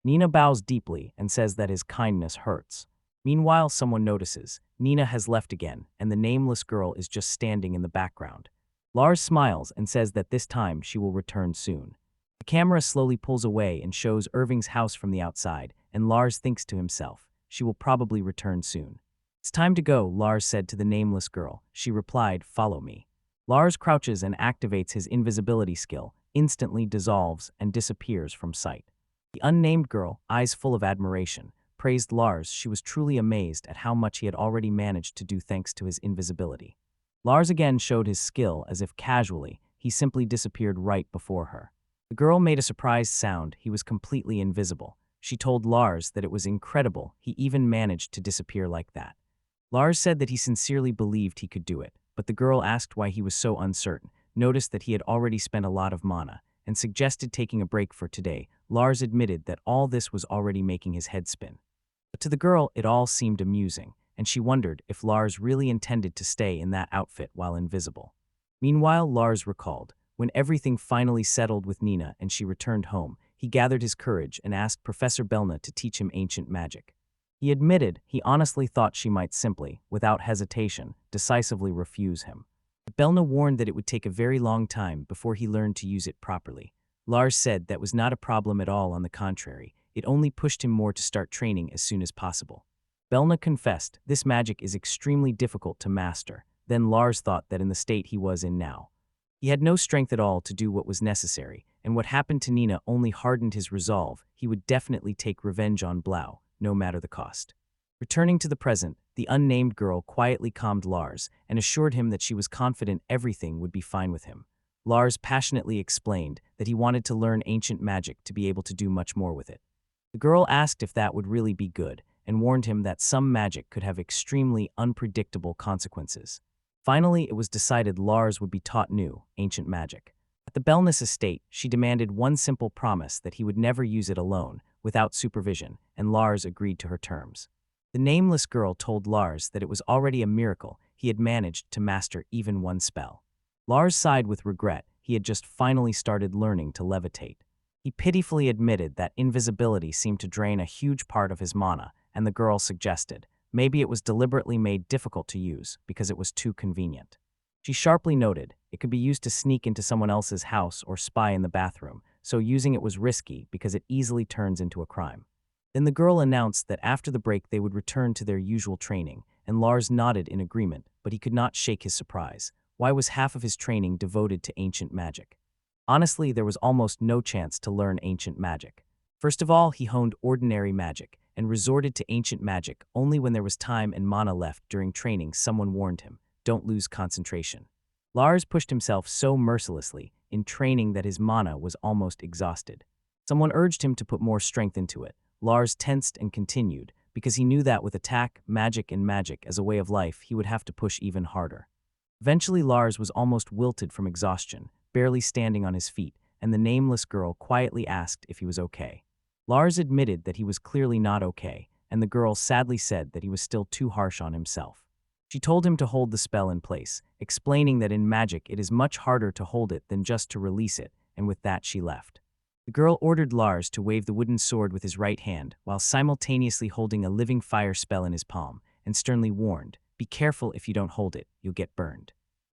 Nenah bows deeply and says that his kindness hurts. Meanwhile, someone notices. Nenah has left again, and the nameless girl is just standing in the background. Lars smiles and says that this time she will return soon. The camera slowly pulls away and shows Irving's house from the outside, and Lars thinks to himself, she will probably return soon. It's time to go, Lars said to the nameless girl. She replied, follow me. Lars crouches and activates his invisibility skill, instantly dissolves and disappears from sight. The unnamed girl, eyes full of admiration, praised Lars. She was truly amazed at how much he had already managed to do thanks to his invisibility. Lars again showed his skill as if casually, he simply disappeared right before her. The girl made a surprised sound. He was completely invisible. She told Lars that it was incredible he even managed to disappear like that. Lars said that he sincerely believed he could do it, but the girl asked why he was so uncertain, noticed that he had already spent a lot of mana, and suggested taking a break for today. Lars admitted that all this was already making his head spin. But to the girl, it all seemed amusing, and she wondered if Lars really intended to stay in that outfit while invisible. Meanwhile, Lars recalled, when everything finally settled with Nenah and she returned home, he gathered his courage and asked Professor Berna to teach him ancient magic. He admitted he honestly thought she might simply, without hesitation, decisively refuse him. But Berna warned that it would take a very long time before he learned to use it properly. Lars said that was not a problem at all, on the contrary, it only pushed him more to start training as soon as possible. Berna confessed this magic is extremely difficult to master. Then Lars thought that in the state he was in now, he had no strength at all to do what was necessary, and what happened to Nenah only hardened his resolve. He would definitely take revenge on Blau, no matter the cost. Returning to the present, the unnamed girl quietly calmed Lars and assured him that she was confident everything would be fine with him. Lars passionately explained that he wanted to learn ancient magic to be able to do much more with it. The girl asked if that would really be good, and warned him that some magic could have extremely unpredictable consequences. Finally, it was decided Lars would be taught new, ancient magic. At the Belness estate, she demanded one simple promise that he would never use it alone, without supervision, and Lars agreed to her terms. The nameless girl told Lars that it was already a miracle he had managed to master even one spell. Lars sighed with regret. He had just finally started learning to levitate. He pitifully admitted that invisibility seemed to drain a huge part of his mana, and the girl suggested, maybe it was deliberately made difficult to use because it was too convenient. She sharply noted, it could be used to sneak into someone else's house or spy in the bathroom, so using it was risky because it easily turns into a crime. Then the girl announced that after the break they would return to their usual training, and Lars nodded in agreement, but he could not shake his surprise. Why was half of his training devoted to ancient magic? Honestly, there was almost no chance to learn ancient magic. First of all, he honed ordinary magic, and resorted to ancient magic only when there was time and mana left. During training, someone warned him, "Don't lose concentration." Lars pushed himself so mercilessly in training that his mana was almost exhausted. Someone urged him to put more strength into it. Lars tensed and continued, because he knew that with attack, magic, and magic as a way of life, he would have to push even harder. Eventually, Lars was almost wilted from exhaustion, barely standing on his feet, and the nameless girl quietly asked if he was okay. Lars admitted that he was clearly not okay, and the girl sadly said that he was still too harsh on himself. She told him to hold the spell in place, explaining that in magic it is much harder to hold it than just to release it, and with that she left. The girl ordered Lars to wave the wooden sword with his right hand while simultaneously holding a living fire spell in his palm, and sternly warned, "Be careful if you don't hold it, you'll get burned."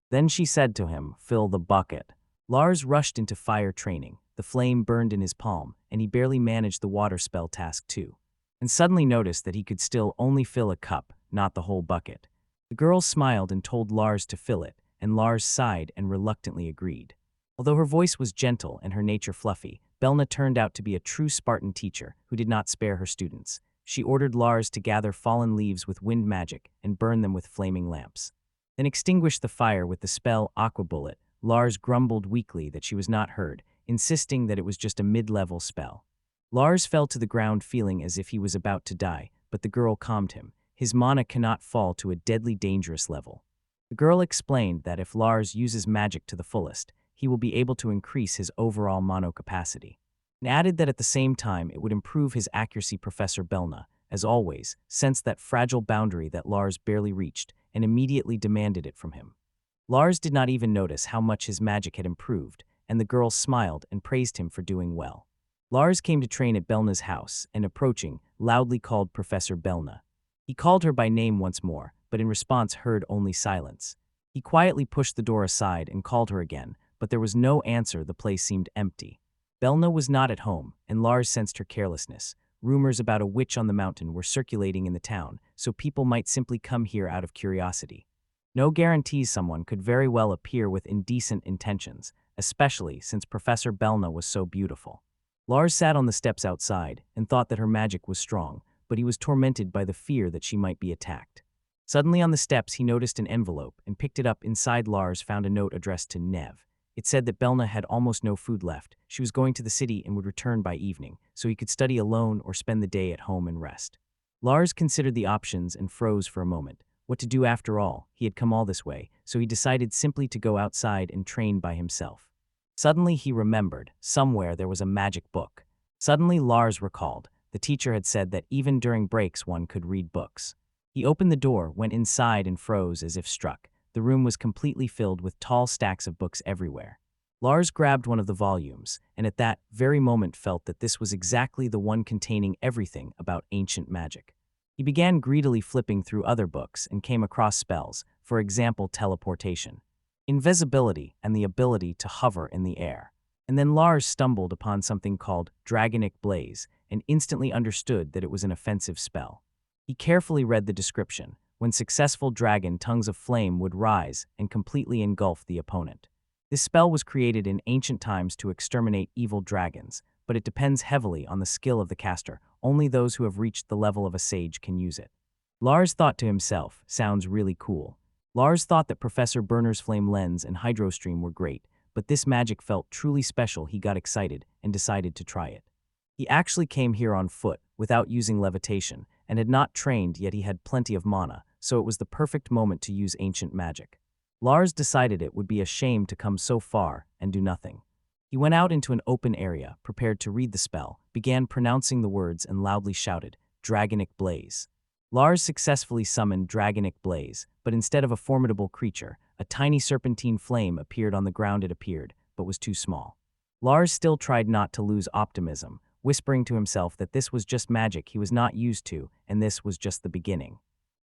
Then she said to him, "Fill the bucket." Lars rushed into fire training. The flame burned in his palm, and he barely managed the water spell task too, and suddenly noticed that he could still only fill a cup, not the whole bucket. The girl smiled and told Lars to fill it, and Lars sighed and reluctantly agreed. Although her voice was gentle and her nature fluffy, Berna turned out to be a true Spartan teacher who did not spare her students. She ordered Lars to gather fallen leaves with wind magic and burn them with flaming lamps. Then extinguish the fire with the spell Aqua Bullet. Lars grumbled weakly that she was not heard, insisting that it was just a mid-level spell. Lars fell to the ground feeling as if he was about to die, but the girl calmed him. His mana cannot fall to a deadly dangerous level. The girl explained that if Lars uses magic to the fullest, he will be able to increase his overall mono capacity, and added that at the same time it would improve his accuracy. Professor Berna, as always, sensed that fragile boundary that Lars barely reached and immediately demanded it from him. Lars did not even notice how much his magic had improved, and the girl smiled and praised him for doing well. Lars came to train at Berna's house and, approaching, loudly called Professor Berna. He called her by name once more, but in response heard only silence. He quietly pushed the door aside and called her again, but there was no answer. The place seemed empty. Berna was not at home, and Lars sensed her carelessness. Rumors about a witch on the mountain were circulating in the town, so people might simply come here out of curiosity. No guarantees. Someone could very well appear with indecent intentions, especially since Professor Berna was so beautiful. Lars sat on the steps outside and thought that her magic was strong, but he was tormented by the fear that she might be attacked. Suddenly on the steps he noticed an envelope and picked it up. Inside, Lars found a note addressed to Nev. It said that Berna had almost no food left. She was going to the city and would return by evening, so he could study alone or spend the day at home and rest. Lars considered the options and froze for a moment. What to do after all? He had come all this way, so he decided simply to go outside and train by himself. Suddenly he remembered, somewhere there was a magic book. Suddenly Lars recalled, the teacher had said that even during breaks one could read books. He opened the door, went inside and froze as if struck. The room was completely filled with tall stacks of books everywhere. Lars grabbed one of the volumes, and at that very moment felt that this was exactly the one containing everything about ancient magic. He began greedily flipping through other books and came across spells, for example teleportation, invisibility, and the ability to hover in the air. And then Lars stumbled upon something called Dragonic Blaze and instantly understood that it was an offensive spell. He carefully read the description. When successful, dragon tongues of flame would rise and completely engulf the opponent. This spell was created in ancient times to exterminate evil dragons, but it depends heavily on the skill of the caster. Only those who have reached the level of a sage can use it. Lars thought to himself, sounds really cool. Lars thought that Professor Berner's flame lens and hydrostream were great, but this magic felt truly special. He got excited and decided to try it. He actually came here on foot, without using levitation, and had not trained, yet he had plenty of mana, so it was the perfect moment to use ancient magic. Lars decided it would be a shame to come so far and do nothing. He went out into an open area, prepared to read the spell, began pronouncing the words and loudly shouted, "Dragonic Blaze." Lars successfully summoned Dragonic Blaze, but instead of a formidable creature, a tiny serpentine flame appeared on the ground. It appeared, but was too small. Lars still tried not to lose optimism, whispering to himself that this was just magic he was not used to, and this was just the beginning.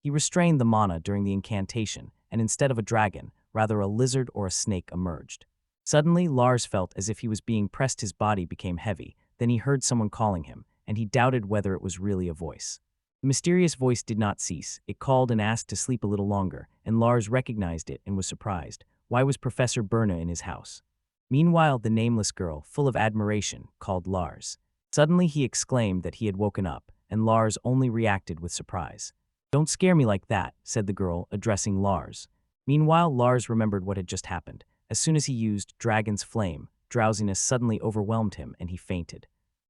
He restrained the mana during the incantation, and instead of a dragon, rather a lizard or a snake emerged. Suddenly, Lars felt as if he was being pressed. His body became heavy. Then he heard someone calling him, and he doubted whether it was really a voice. The mysterious voice did not cease. It called and asked to sleep a little longer, and Lars recognized it and was surprised. Why was Professor Berna in his house? Meanwhile, the nameless girl, full of admiration, called Lars. Suddenly he exclaimed that he had woken up, and Lars only reacted with surprise. "Don't scare me like that," said the girl, addressing Lars. Meanwhile, Lars remembered what had just happened. As soon as he used Dragon's Flame, drowsiness suddenly overwhelmed him and he fainted.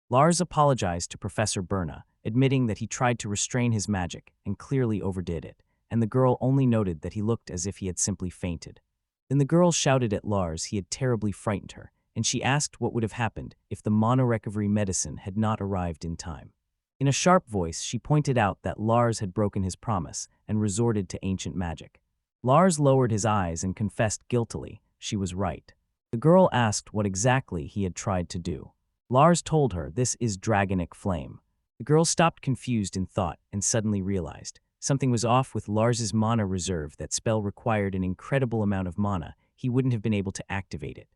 Lars apologized to Professor Berna, admitting that he tried to restrain his magic and clearly overdid it, and the girl only noted that he looked as if he had simply fainted. Then the girl shouted at Lars he had terribly frightened her, and she asked what would have happened if the mono-recovery medicine had not arrived in time. In a sharp voice, she pointed out that Lars had broken his promise and resorted to ancient magic. Lars lowered his eyes and confessed guiltily she was right. The girl asked what exactly he had tried to do. Lars told her this is Dragonic Flame. The girl stopped confused in thought and suddenly realized something was off with Lars's mana reserve. That spell required an incredible amount of mana. He wouldn't have been able to activate it.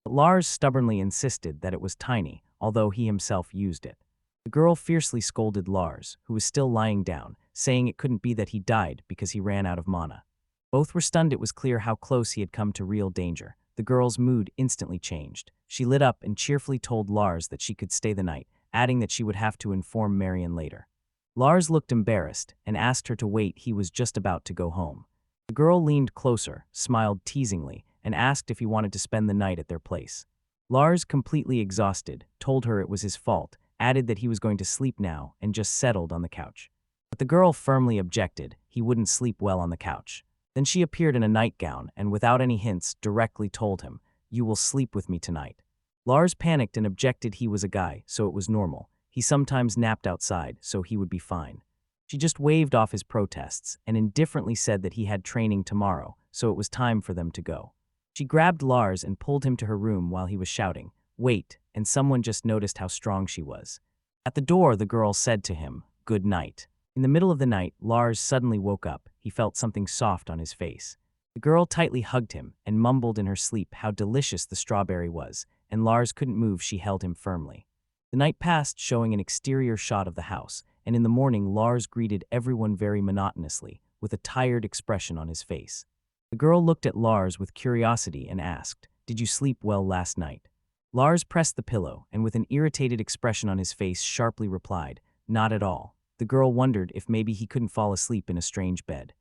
But Lars stubbornly insisted that it was tiny, although he himself used it. The girl fiercely scolded Lars, who was still lying down, saying it couldn't be that he died because he ran out of mana. Both were stunned. It was clear how close he had come to real danger. The girl's mood instantly changed. She lit up and cheerfully told Lars that she could stay the night, adding that she would have to inform Marion later. Lars looked embarrassed and asked her to wait. He was just about to go home. The girl leaned closer, smiled teasingly, and asked if he wanted to spend the night at their place. Lars, completely exhausted, told her it was his fault, added that he was going to sleep now, and just settled on the couch. But the girl firmly objected. He wouldn't sleep well on the couch. Then she appeared in a nightgown and, without any hints, directly told him, "You will sleep with me tonight." Lars panicked and objected. He was a guy, so it was normal. He sometimes napped outside, so he would be fine. She just waved off his protests and indifferently said that he had training tomorrow, so it was time for them to go. She grabbed Lars and pulled him to her room while he was shouting, "Wait," and someone just noticed how strong she was. At the door, the girl said to him, "Good night." In the middle of the night, Lars suddenly woke up. He felt something soft on his face. The girl tightly hugged him and mumbled in her sleep how delicious the strawberry was, and Lars couldn't move. She held him firmly. The night passed, showing an exterior shot of the house, and in the morning Lars greeted everyone very monotonously, with a tired expression on his face. The girl looked at Lars with curiosity and asked, "Did you sleep well last night?" Lars pressed the pillow and with an irritated expression on his face sharply replied, "Not at all." The girl wondered if maybe he couldn't fall asleep in a strange bed.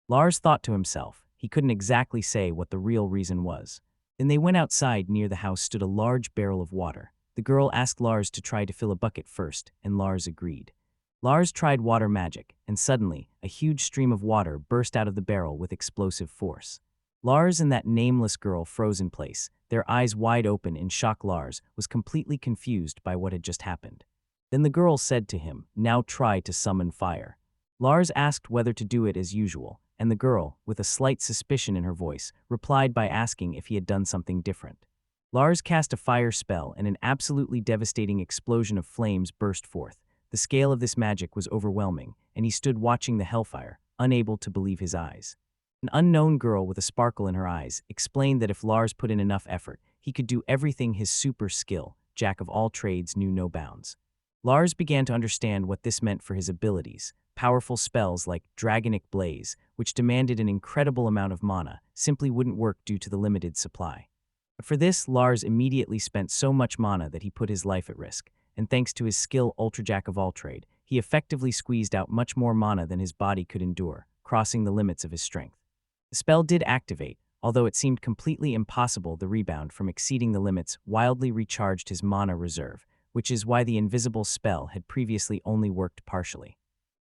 Lars thought to himself, he couldn't exactly say what the real reason was. Then they went outside. Near the house stood a large barrel of water. The girl asked Lars to try to fill a bucket first, and Lars agreed. Lars tried water magic, and suddenly, a huge stream of water burst out of the barrel with explosive force. Lars and that nameless girl froze in place, their eyes wide open in shock. Lars was completely confused by what had just happened. Then the girl said to him, "Now try to summon fire." Lars asked whether to do it as usual, and the girl, with a slight suspicion in her voice, replied by asking if he had done something different. Lars cast a fire spell and an absolutely devastating explosion of flames burst forth. The scale of this magic was overwhelming, and he stood watching the hellfire, unable to believe his eyes. An unknown girl with a sparkle in her eyes explained that if Lars put in enough effort, he could do everything. His super skill, jack of all trades, knew no bounds. Lars began to understand what this meant for his abilities. Powerful spells like Dragonic Blaze, which demanded an incredible amount of mana, simply wouldn't work due to the limited supply. But for this, Lars immediately spent so much mana that he put his life at risk, and thanks to his skill Ultra Jack of all trade, he effectively squeezed out much more mana than his body could endure, crossing the limits of his strength. The spell did activate, although it seemed completely impossible. The rebound from exceeding the limits wildly recharged his mana reserve, which is why the invisible spell had previously only worked partially.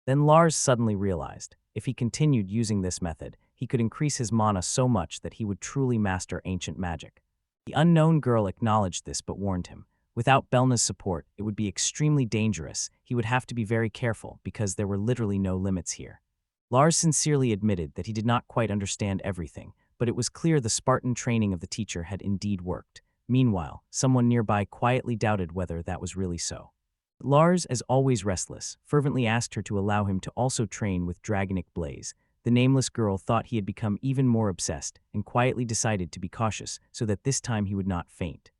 Then Lars suddenly realized, if he continued using this method, he could increase his mana so much that he would truly master ancient magic. The unknown girl acknowledged this but warned him. Without Berna's support, it would be extremely dangerous. He would have to be very careful because there were literally no limits here. Lars sincerely admitted that he did not quite understand everything, but it was clear the Spartan training of the teacher had indeed worked. Meanwhile, someone nearby quietly doubted whether that was really so. Lars, as always restless, fervently asked her to allow him to also train with Dragonic Blaze. The nameless girl thought he had become even more obsessed and quietly decided to be cautious so that this time he would not faint.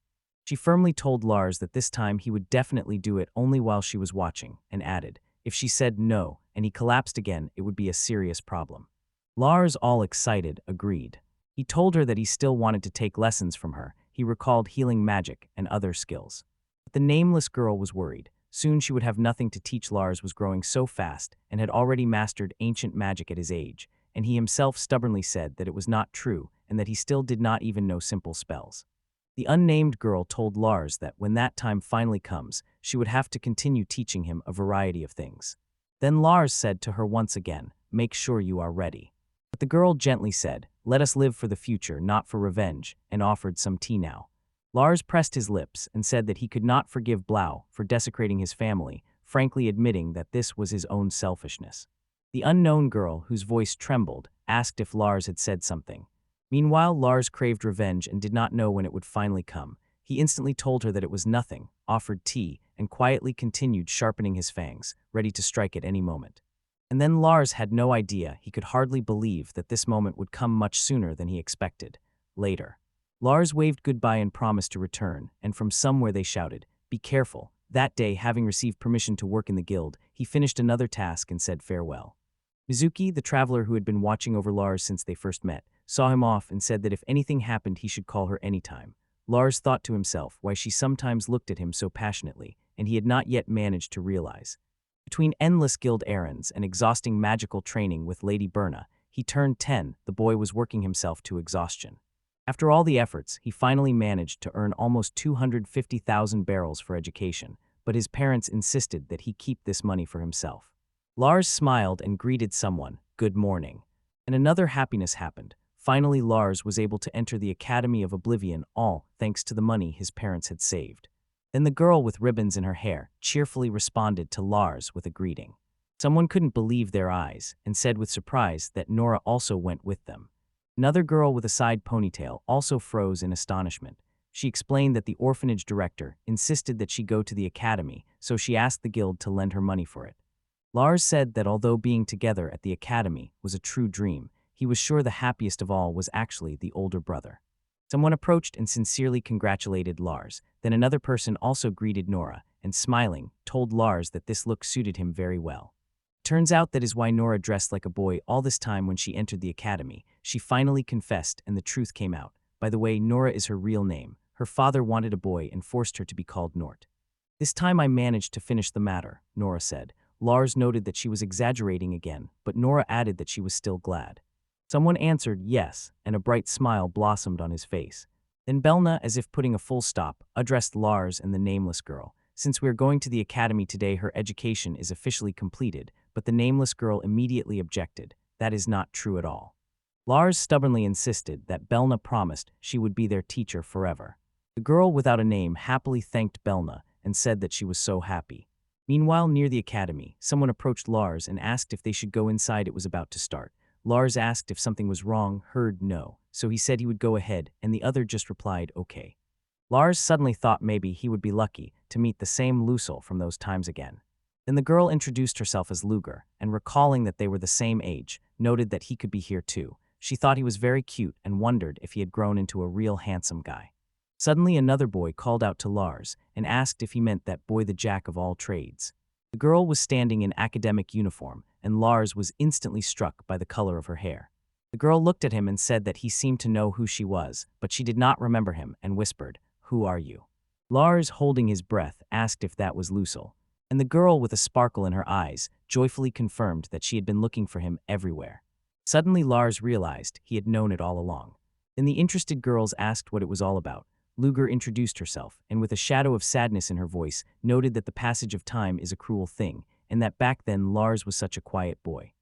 She firmly told Lars that this time he would definitely do it only while she was watching, and added, if she said no and he collapsed again, it would be a serious problem. Lars, all excited, agreed. He told her that he still wanted to take lessons from her. He recalled healing magic and other skills. But the nameless girl was worried. Soon she would have nothing to teach. Lars was growing so fast and had already mastered ancient magic at his age, and he himself stubbornly said that it was not true and that he still did not even know simple spells. The unnamed girl told Lars that when that time finally comes, she would have to continue teaching him a variety of things. Then Lars said to her once again, "Make sure you are ready." But the girl gently said, "Let us live for the future, not for revenge," and offered some tea now. Lars pressed his lips and said that he could not forgive Blau for desecrating his family, frankly admitting that this was his own selfishness. The unknown girl, whose voice trembled, asked if Lars had said something. Meanwhile, Lars craved revenge and did not know when it would finally come. He instantly told her that it was nothing, offered tea, and quietly continued sharpening his fangs, ready to strike at any moment. And then Lars had no idea. He could hardly believe that this moment would come much sooner than he expected. Later, Lars waved goodbye and promised to return, and from somewhere they shouted, "Be careful." That day, having received permission to work in the guild, he finished another task and said farewell. Mizuki, the traveler who had been watching over Lars since they first met, saw him off and said that if anything happened he should call her anytime. Lars thought to himself why she sometimes looked at him so passionately, and he had not yet managed to realize. Between endless guild errands and exhausting magical training with Lady Berna, he turned 10. The boy was working himself to exhaustion. After all the efforts, he finally managed to earn almost 250,000 barrels for education, but his parents insisted that he keep this money for himself. Lars smiled and greeted someone, "Good morning." And another happiness happened. Finally, Lars was able to enter the Academy of Oblivion, all thanks to the money his parents had saved. Then the girl with ribbons in her hair cheerfully responded to Lars with a greeting. Someone couldn't believe their eyes and said with surprise that Nora also went with them. Another girl with a side ponytail also froze in astonishment. She explained that the orphanage director insisted that she go to the academy, so she asked the guild to lend her money for it. Lars said that although being together at the academy was a true dream, he was sure the happiest of all was actually the older brother. Someone approached and sincerely congratulated Lars. Then another person also greeted Nora and, smiling, told Lars that this look suited him very well. Turns out that is why Nora dressed like a boy all this time when she entered the academy. She finally confessed and the truth came out. By the way, Nora is her real name. Her father wanted a boy and forced her to be called Nort. "This time I managed to finish the matter," Nora said. Lars noted that she was exaggerating again, but Nora added that she was still glad. Someone answered yes, and a bright smile blossomed on his face. Then Berna, as if putting a full stop, addressed Lars and the nameless girl. "Since we are going to the academy today, her education is officially completed," but the nameless girl immediately objected. "That is not true at all." Lars stubbornly insisted that Berna promised she would be their teacher forever. The girl without a name happily thanked Berna and said that she was so happy. Meanwhile, near the academy, someone approached Lars and asked if they should go inside. It was about to start. Lars asked if something was wrong, heard no, so he said he would go ahead, and the other just replied, "Okay." Lars suddenly thought maybe he would be lucky to meet the same Lucille from those times again. Then the girl introduced herself as Luger, and recalling that they were the same age, noted that he could be here too. She thought he was very cute and wondered if he had grown into a real handsome guy. Suddenly another boy called out to Lars and asked if he meant that boy, the jack of all trades. The girl was standing in academic uniform, and Lars was instantly struck by the color of her hair. The girl looked at him and said that he seemed to know who she was, but she did not remember him and whispered, "Who are you?" Lars, holding his breath, asked if that was Lucille, and the girl with a sparkle in her eyes joyfully confirmed that she had been looking for him everywhere. Suddenly Lars realized he had known it all along. Then the interested girls asked what it was all about. Luger introduced herself, and with a shadow of sadness in her voice, noted that the passage of time is a cruel thing, and that back then Lars was such a quiet boy.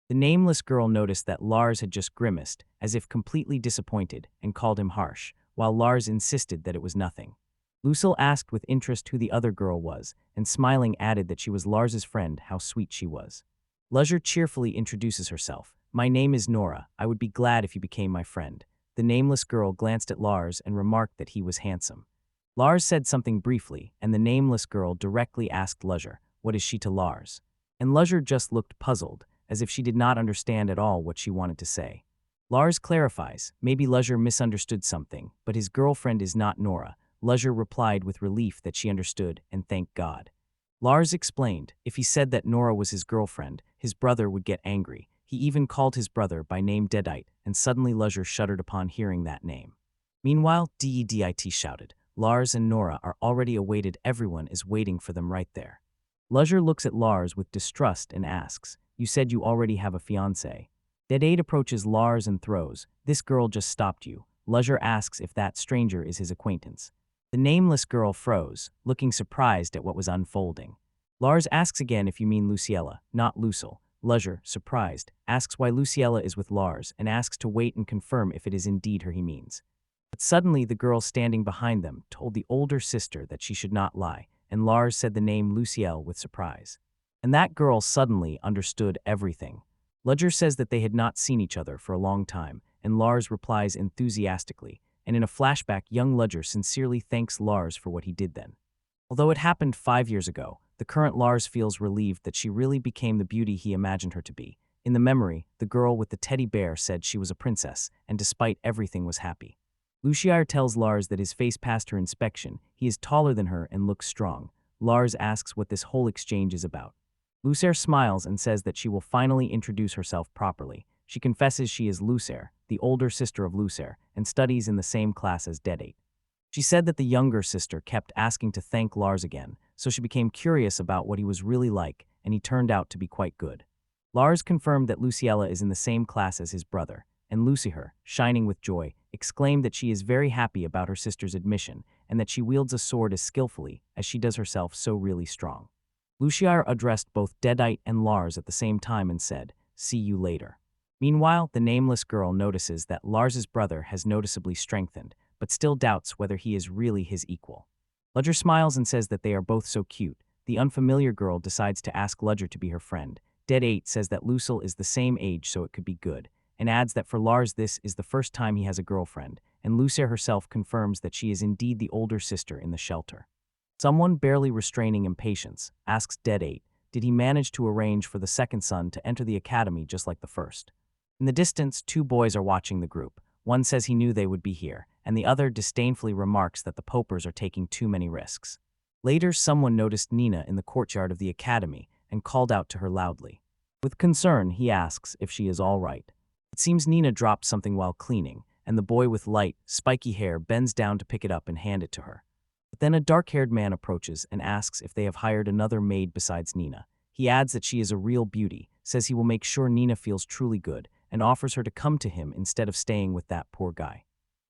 The nameless girl noticed that Lars had just grimaced, as if completely disappointed, and called him harsh, while Lars insisted that it was nothing. Lucille asked with interest who the other girl was, and smiling added that she was Lars's friend. How sweet she was. Leisure cheerfully introduces herself. "My name is Nora. I would be glad if you became my friend." The nameless girl glanced at Lars and remarked that he was handsome. Lars said something briefly, and the nameless girl directly asked Leisure, "What is she to Lars?" And Leisure just looked puzzled, as if she did not understand at all what she wanted to say. Lars clarifies, maybe Leisure misunderstood something, but his girlfriend is not Nora. Leisure replied with relief that she understood, and thanked God. Lars explained, if he said that Nora was his girlfriend, his brother would get angry. He even called his brother by name Deadite, and suddenly Leisure shuddered upon hearing that name. Meanwhile, Deedit shouted, Lars and Nora are already awaited. Everyone is waiting for them right there. Luzher looks at Lars with distrust and asks, "You said you already have a fiancé." Dead approaches Lars and throws, "This girl just stopped you." Luzher asks if that stranger is his acquaintance. The nameless girl froze, looking surprised at what was unfolding. Lars asks again if you mean Luciella, not Lucille. Luzher, surprised, asks why Luciella is with Lars and asks to wait and confirm if it is indeed her he means. But suddenly the girl standing behind them told the older sister that she should not lie, and Lars said the name Lucielle with surprise. And that girl suddenly understood everything. Luzher says that they had not seen each other for a long time, and Lars replies enthusiastically, and in a flashback young Luzher sincerely thanks Lars for what he did then. Although it happened 5 years ago, the current Lars feels relieved that she really became the beauty he imagined her to be. In the memory, the girl with the teddy bear said she was a princess, and despite everything was happy. Lucier tells Lars that his face passed her inspection, he is taller than her and looks strong. Lars asks what this whole exchange is about. Lucier smiles and says that she will finally introduce herself properly. She confesses she is Lucier, the older sister of Lucier, and studies in the same class as Dead. She said that the younger sister kept asking to thank Lars again, so she became curious about what he was really like, and he turned out to be quite good. Lars confirmed that Luciella is in the same class as his brother, and Luciher, shining with joy, exclaimed that she is very happy about her sister's admission and that she wields a sword as skillfully as she does herself so really strong. Lucier addressed both Deadite and Lars at the same time and said, "See you later." Meanwhile, the nameless girl notices that Lars's brother has noticeably strengthened, but still doubts whether he is really his equal. Luzher smiles and says that they are both so cute. The unfamiliar girl decides to ask Luzher to be her friend. Dead says that Lucille is the same age so it could be good, and adds that for Lars this is the first time he has a girlfriend, and Lucier herself confirms that she is indeed the older sister in the shelter. Someone, barely restraining impatience, asks Dead, did he manage to arrange for the second son to enter the academy just like the first? In the distance, 2 boys are watching the group. One says he knew they would be here, and the other disdainfully remarks that the Popers are taking too many risks. Later, someone noticed Nenah in the courtyard of the academy and called out to her loudly. With concern, he asks if she is all right. It seems Nenah dropped something while cleaning, and the boy with light, spiky hair bends down to pick it up and hand it to her. But then a dark-haired man approaches and asks if they have hired another maid besides Nenah. He adds that she is a real beauty, says he will make sure Nenah feels truly good, and offers her to come to him instead of staying with that poor guy.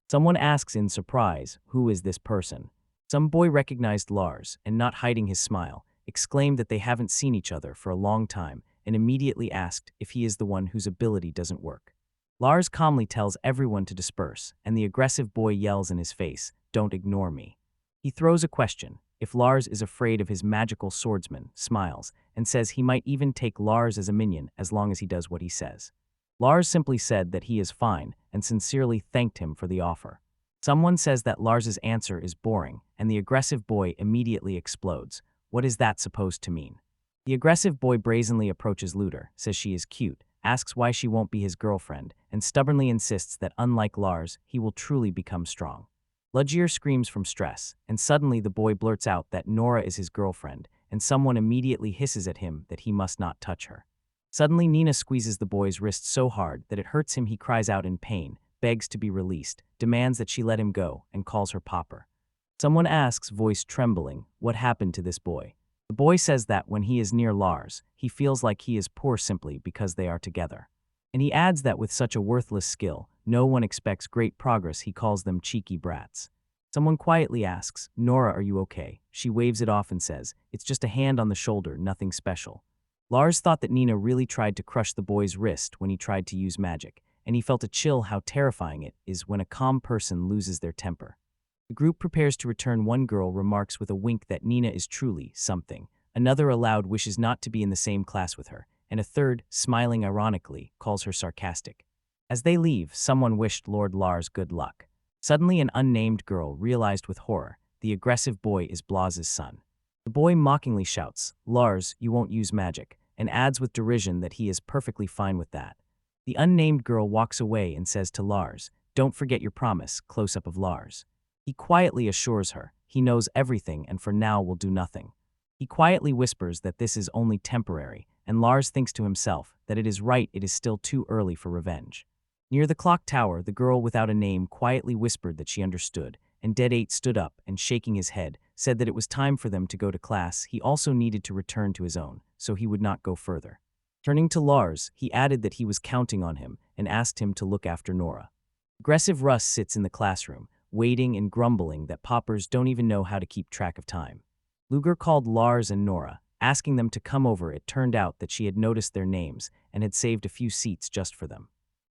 Someone asks in surprise, who is this person? Some boy recognized Lars, and not hiding his smile, exclaimed that they haven't seen each other for a long time, and immediately asked if he is the one whose ability doesn't work. Lars calmly tells everyone to disperse, and the aggressive boy yells in his face, "Don't ignore me." He throws a question, if Lars is afraid of his magical swordsman, smiles, and says he might even take Lars as a minion as long as he does what he says. Lars simply said that he is fine and sincerely thanked him for the offer. Someone says that Lars's answer is boring, and the aggressive boy immediately explodes. What is that supposed to mean? The aggressive boy brazenly approaches Luder, says she is cute, asks why she won't be his girlfriend, and stubbornly insists that unlike Lars, he will truly become strong. Luzher screams from stress, and suddenly the boy blurts out that Nora is his girlfriend, and someone immediately hisses at him that he must not touch her. Suddenly Nenah squeezes the boy's wrist so hard that it hurts him. He cries out in pain, begs to be released, demands that she let him go, and calls her Popper. Someone asks, voice trembling, what happened to this boy. The boy says that when he is near Lars, he feels like he is poor simply because they are together. And he adds that with such a worthless skill, no one expects great progress. He calls them cheeky brats. Someone quietly asks, Nora, are you okay? She waves it off and says, it's just a hand on the shoulder, nothing special. Lars thought that Nenah really tried to crush the boy's wrist when he tried to use magic, and he felt a chill how terrifying it is when a calm person loses their temper. The group prepares to return. One girl remarks with a wink that Nenah is truly something. Another aloud wishes not to be in the same class with her, and a third, smiling ironically, calls her sarcastic. As they leave, someone wished Lord Lars good luck. Suddenly an unnamed girl realized with horror, the aggressive boy is Blas's son. The boy mockingly shouts, Lars, you won't use magic, and adds with derision that he is perfectly fine with that. The unnamed girl walks away and says to Lars, don't forget your promise, close-up of Lars. He quietly assures her, he knows everything and for now will do nothing. He quietly whispers that this is only temporary, and Lars thinks to himself that it is right, it is still too early for revenge. Near the clock tower, the girl without a name quietly whispered that she understood, and Dead 8 stood up and, shaking his head, said that it was time for them to go to class. He also needed to return to his own, so he would not go further. Turning to Lars, he added that he was counting on him and asked him to look after Nora. Aggressive Russ sits in the classroom, waiting and grumbling that poppers don't even know how to keep track of time. Luger called Lars and Nora, asking them to come over. It turned out that she had noticed their names and had saved a few seats just for them.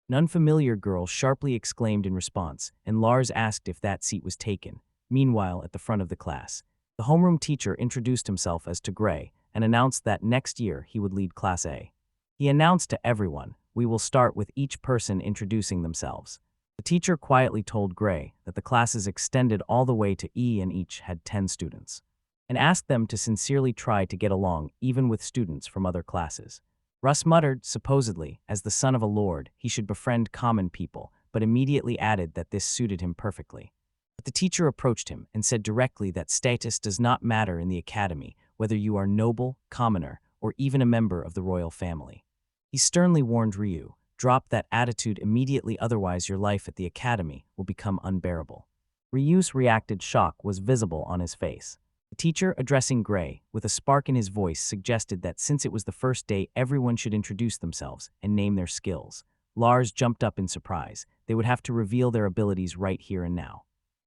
An unfamiliar girl sharply exclaimed in response, and Lars asked if that seat was taken. Meanwhile, at the front of the class, the homeroom teacher introduced himself as to Gray and announced that next year he would lead Class A. He announced to everyone, "We will start with each person introducing themselves." The teacher quietly told Gray that the classes extended all the way to E and each had 10 students, and asked them to sincerely try to get along even with students from other classes. Russ muttered, supposedly, as the son of a lord, he should befriend common people, but immediately added that this suited him perfectly. But the teacher approached him and said directly that status does not matter in the academy, whether you are noble, commoner, or even a member of the royal family. He sternly warned Ryu, "Drop that attitude immediately, otherwise your life at the academy will become unbearable." Ryu's reacted shock was visible on his face. The teacher, addressing Gray, with a spark in his voice, suggested that since it was the first day, everyone should introduce themselves and name their skills. Lars jumped up in surprise. They would have to reveal their abilities right here and now.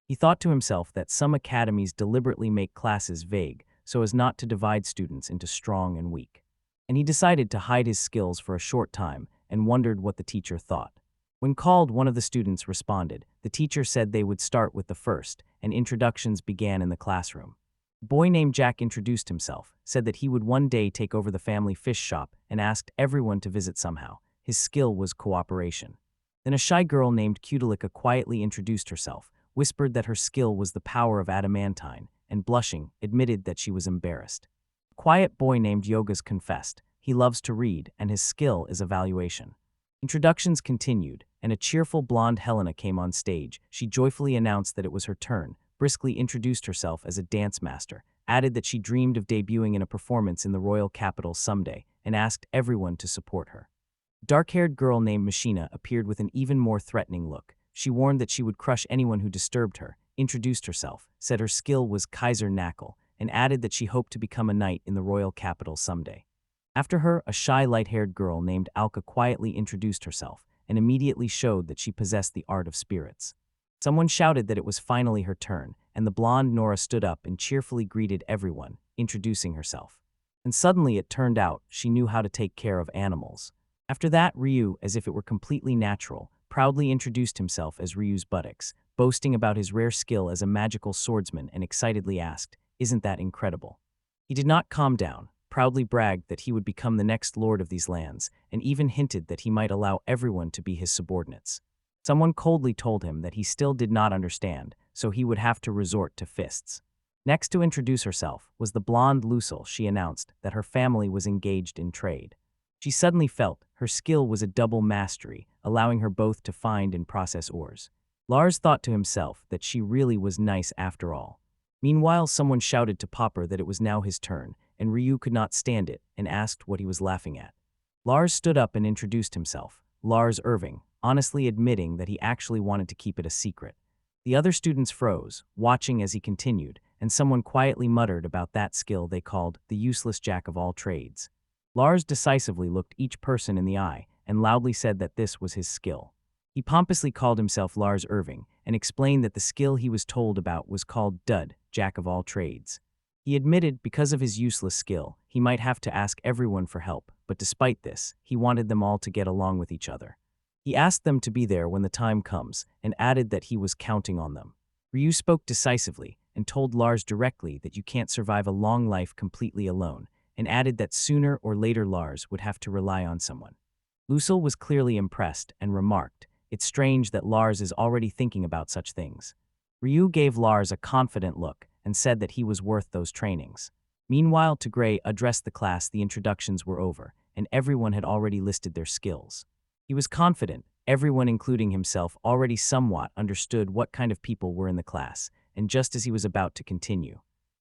He thought to himself that some academies deliberately make classes vague so as not to divide students into strong and weak. And he decided to hide his skills for a short time and wondered what the teacher thought. When called, one of the students responded. The teacher said they would start with the first, and introductions began in the classroom. A boy named Jack introduced himself, said that he would one day take over the family fish shop, and asked everyone to visit somehow. His skill was cooperation. Then a shy girl named Cutilica quietly introduced herself, whispered that her skill was the power of adamantine, and blushing, admitted that she was embarrassed. A quiet boy named Yogas confessed. He loves to read, and his skill is evaluation. Introductions continued, and a cheerful blonde Helena came on stage. She joyfully announced that it was her turn, briskly introduced herself as a dance master, added that she dreamed of debuting in a performance in the royal capital someday, and asked everyone to support her. A dark-haired girl named Machina appeared with an even more threatening look. She warned that she would crush anyone who disturbed her, introduced herself, said her skill was Kaiser Knuckle, and added that she hoped to become a knight in the royal capital someday. After her, a shy light-haired girl named Alka quietly introduced herself and immediately showed that she possessed the art of spirits. Someone shouted that it was finally her turn, and the blonde Nora stood up and cheerfully greeted everyone, introducing herself. And suddenly it turned out she knew how to take care of animals. After that, Ryu, as if it were completely natural, proudly introduced himself as Ryu's buttocks, boasting about his rare skill as a magical swordsman, and excitedly asked, "Isn't that incredible?" He did not calm down, proudly bragged that he would become the next lord of these lands, and even hinted that he might allow everyone to be his subordinates. Someone coldly told him that he still did not understand, so he would have to resort to fists. Next to introduce herself was the blonde Lucille. She announced that her family was engaged in trade. She suddenly felt her skill was a double mastery, allowing her both to find and process ores. Lars thought to himself that she really was nice after all. Meanwhile, someone shouted to Popper that it was now his turn, and Ryu could not stand it and asked what he was laughing at. Lars stood up and introduced himself, Lars Irving, honestly admitting that he actually wanted to keep it a secret. The other students froze, watching as he continued, and someone quietly muttered about that skill they called the useless jack of all trades. Lars decisively looked each person in the eye and loudly said that this was his skill. He pompously called himself Lars Irving and explained that the skill he was told about was called Dud, Jack of all trades. He admitted because of his useless skill, he might have to ask everyone for help, but despite this, he wanted them all to get along with each other. He asked them to be there when the time comes and added that he was counting on them. Ryu spoke decisively and told Lars directly that you can't survive a long life completely alone, and added that sooner or later Lars would have to rely on someone. Lucille was clearly impressed and remarked, "It's strange that Lars is already thinking about such things." Ryu gave Lars a confident look and said that he was worth those trainings. Meanwhile, to Gray addressed the class. The introductions were over, and everyone had already listed their skills. He was confident, everyone including himself already somewhat understood what kind of people were in the class, and just as he was about to continue,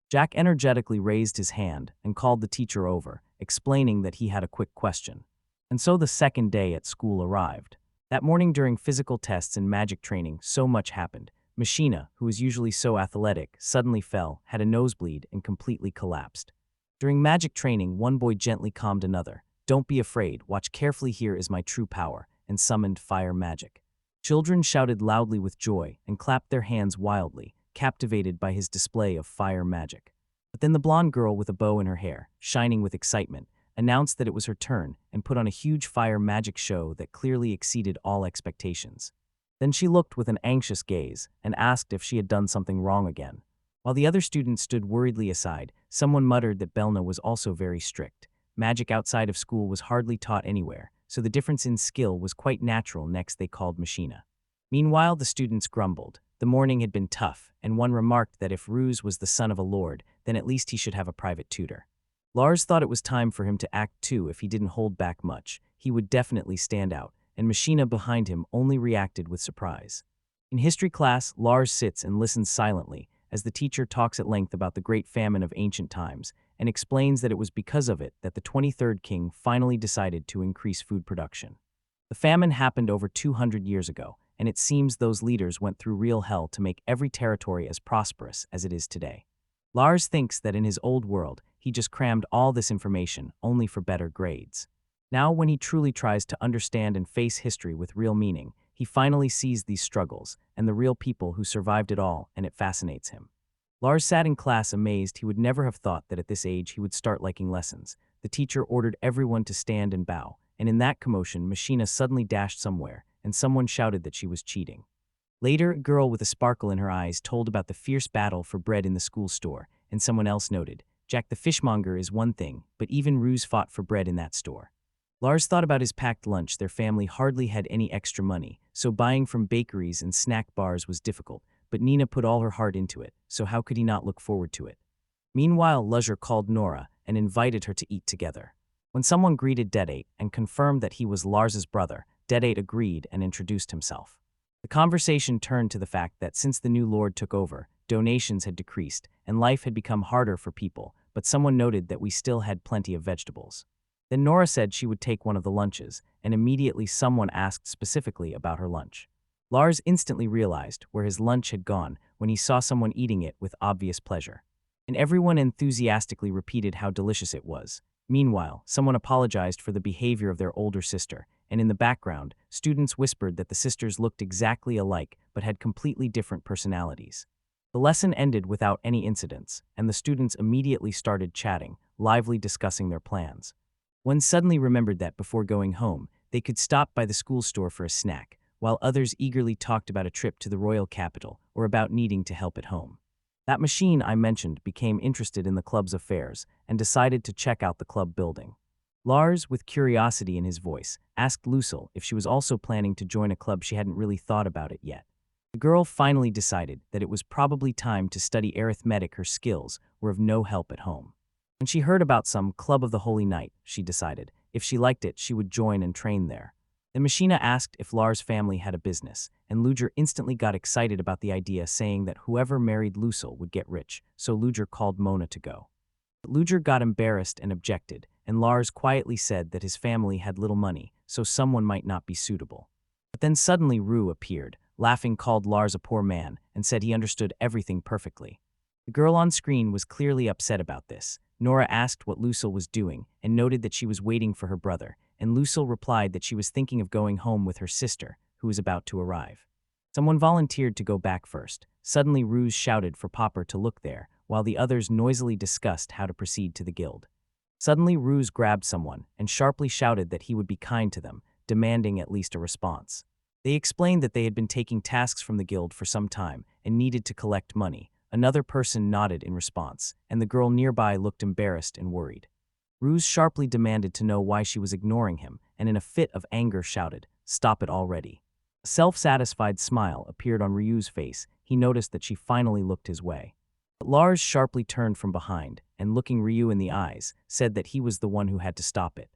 Jack energetically raised his hand and called the teacher over, explaining that he had a quick question. And so the second day at school arrived. That morning during physical tests and magic training, so much happened. Machina, who was usually so athletic, suddenly fell, had a nosebleed, and completely collapsed. During magic training, one boy gently calmed another. "Don't be afraid, watch carefully, here is my true power," and summoned fire magic. Children shouted loudly with joy and clapped their hands wildly, captivated by his display of fire magic. But then the blonde girl with a bow in her hair, shining with excitement, announced that it was her turn and put on a huge fire magic show that clearly exceeded all expectations. Then she looked with an anxious gaze and asked if she had done something wrong again. While the other students stood worriedly aside, someone muttered that Berna was also very strict. Magic outside of school was hardly taught anywhere, so the difference in skill was quite natural. Next they called Machina. Meanwhile the students grumbled. The morning had been tough, and one remarked that if Ruse was the son of a lord, then at least he should have a private tutor. Lars thought it was time for him to act too. If he didn't hold back much, he would definitely stand out, and Machina behind him only reacted with surprise. In history class, Lars sits and listens silently as the teacher talks at length about the great famine of ancient times and explains that it was because of it that the 23rd king finally decided to increase food production. The famine happened over 200 years ago, and it seems those leaders went through real hell to make every territory as prosperous as it is today. Lars thinks that in his old world, he just crammed all this information only for better grades. Now, when he truly tries to understand and face history with real meaning, he finally sees these struggles and the real people who survived it all, and it fascinates him. Lars sat in class amazed. He would never have thought that at this age he would start liking lessons. The teacher ordered everyone to stand and bow, and in that commotion, Machina suddenly dashed somewhere, and someone shouted that she was cheating. Later, a girl with a sparkle in her eyes told about the fierce battle for bread in the school store, and someone else noted, "Jack the fishmonger is one thing, but even Ruse fought for bread in that store." Lars thought about his packed lunch. Their family hardly had any extra money, so buying from bakeries and snack bars was difficult, but Nenah put all her heart into it, so how could he not look forward to it? Meanwhile, Luzher called Nora and invited her to eat together. When someone greeted Dedate and confirmed that he was Lars's brother, Dedate agreed and introduced himself. The conversation turned to the fact that since the new lord took over, donations had decreased and life had become harder for people, but someone noted that we still had plenty of vegetables. Then Nora said she would take one of the lunches, and immediately someone asked specifically about her lunch. Lars instantly realized where his lunch had gone when he saw someone eating it with obvious pleasure. And everyone enthusiastically repeated how delicious it was. Meanwhile, someone apologized for the behavior of their older sister, and in the background, students whispered that the sisters looked exactly alike but had completely different personalities. The lesson ended without any incidents, and the students immediately started chatting, lively discussing their plans. One suddenly remembered that before going home, they could stop by the school store for a snack, while others eagerly talked about a trip to the royal capital or about needing to help at home. That machine I mentioned became interested in the club's affairs and decided to check out the club building. Lars, with curiosity in his voice, asked Ritzell if she was also planning to join a club. She hadn't really thought about it yet. The girl finally decided that it was probably time to study arithmetic. Her skills were of no help at home. When she heard about some Club of the Holy Night, she decided if she liked it, she would join and train there. Then Machina asked if Lars' family had a business, and Luzher instantly got excited about the idea, saying that whoever married Ritzell would get rich, so Luzher called Mona to go. But Luzher got embarrassed and objected, and Lars quietly said that his family had little money, so someone might not be suitable. But then suddenly Rue appeared, laughing, called Lars a poor man, and said he understood everything perfectly. The girl on screen was clearly upset about this. Nora asked what Ritzell was doing and noted that she was waiting for her brother, and Ritzell replied that she was thinking of going home with her sister, who was about to arrive. Someone volunteered to go back first. Suddenly Ruse shouted for Popper to look there, while the others noisily discussed how to proceed to the guild. Suddenly Ruse grabbed someone and sharply shouted that he would be kind to them, demanding at least a response. They explained that they had been taking tasks from the guild for some time and needed to collect money. Another person nodded in response, and the girl nearby looked embarrassed and worried. Ruse sharply demanded to know why she was ignoring him, and in a fit of anger shouted, "Stop it already." A self-satisfied smile appeared on Ryu's face. He noticed that she finally looked his way. But Lars sharply turned from behind, and looking Ryu in the eyes, said that he was the one who had to stop it.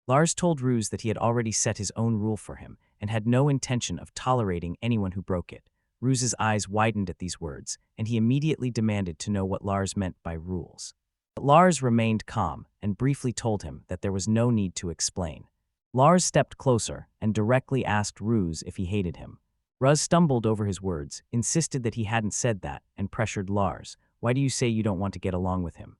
Lars told Ruse that he had already set his own rule for him, and had no intention of tolerating anyone who broke it. Ruse's eyes widened at these words, and he immediately demanded to know what Lars meant by rules. But Lars remained calm and briefly told him that there was no need to explain. Lars stepped closer and directly asked Ruse if he hated him. Ruz stumbled over his words, insisted that he hadn't said that, and pressured Lars. Why do you say you don't want to get along with him?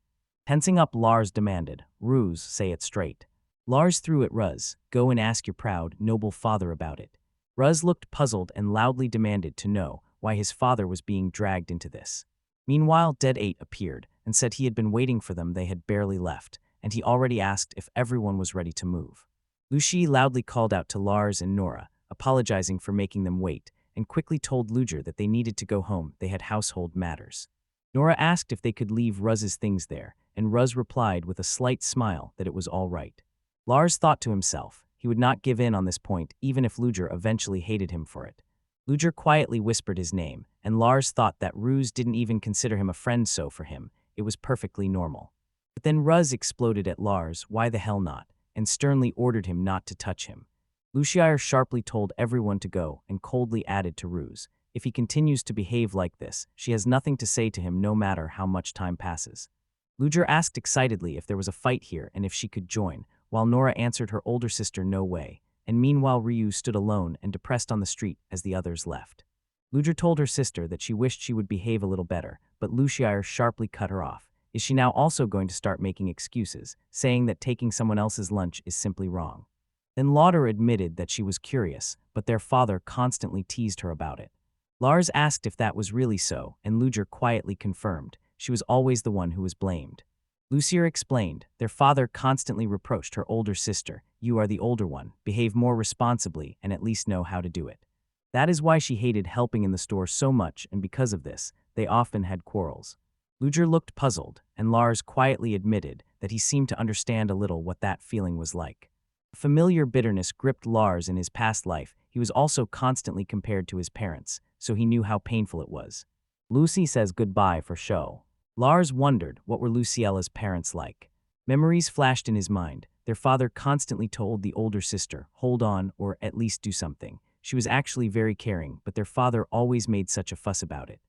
Tensing up, Lars demanded. Ruz, say it straight. Lars threw at Ruz. Go and ask your proud, noble father about it. Ruz looked puzzled and loudly demanded to know why his father was being dragged into this. Meanwhile, Dead 8 appeared and said he had been waiting for them. They had barely left, and he already asked if everyone was ready to move. Lucy loudly called out to Lars and Nora, apologizing for making them wait, and quickly told Luger that they needed to go home. They had household matters. Nora asked if they could leave Ruz's things there, and Ruz replied with a slight smile that it was all right. Lars thought to himself he would not give in on this point even if Luger eventually hated him for it. Luger quietly whispered his name, and Lars thought that Ruz didn't even consider him a friend, so for him, it was perfectly normal. But then Ruz exploded at Lars, why the hell not, and sternly ordered him not to touch him. Lucier sharply told everyone to go and coldly added to Ruz, if he continues to behave like this, she has nothing to say to him no matter how much time passes. Luger asked excitedly if there was a fight here and if she could join, while Nora answered her older sister no way, and meanwhile Ryu stood alone and depressed on the street as the others left. Luger told her sister that she wished she would behave a little better, but Lucier sharply cut her off. Is she now also going to start making excuses, saying that taking someone else's lunch is simply wrong? Then Lauder admitted that she was curious, but their father constantly teased her about it. Lars asked if that was really so, and Luger quietly confirmed she was always the one who was blamed. Lucier explained, their father constantly reproached her older sister, you are the older one, behave more responsibly and at least know how to do it. That is why she hated helping in the store so much, and because of this, they often had quarrels. Luger looked puzzled, and Lars quietly admitted that he seemed to understand a little what that feeling was like. A familiar bitterness gripped Lars in his past life. He was also constantly compared to his parents, so he knew how painful it was. Lucy says goodbye for show. Lars wondered what were Luciella's parents like. Memories flashed in his mind. Their father constantly told the older sister, hold on or at least do something. She was actually very caring, but their father always made such a fuss about it.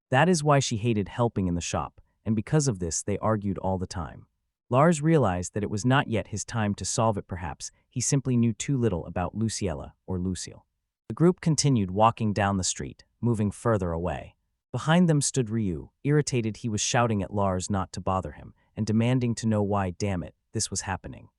That is why she hated helping in the shop, and because of this they argued all the time. Lars realized that it was not yet his time to solve it. Perhaps he simply knew too little about Luciella or Lucille. The group continued walking down the street, moving further away. Behind them stood Ryu. Irritated, he was shouting at Lars not to bother him, and demanding to know why, damn it, this was happening.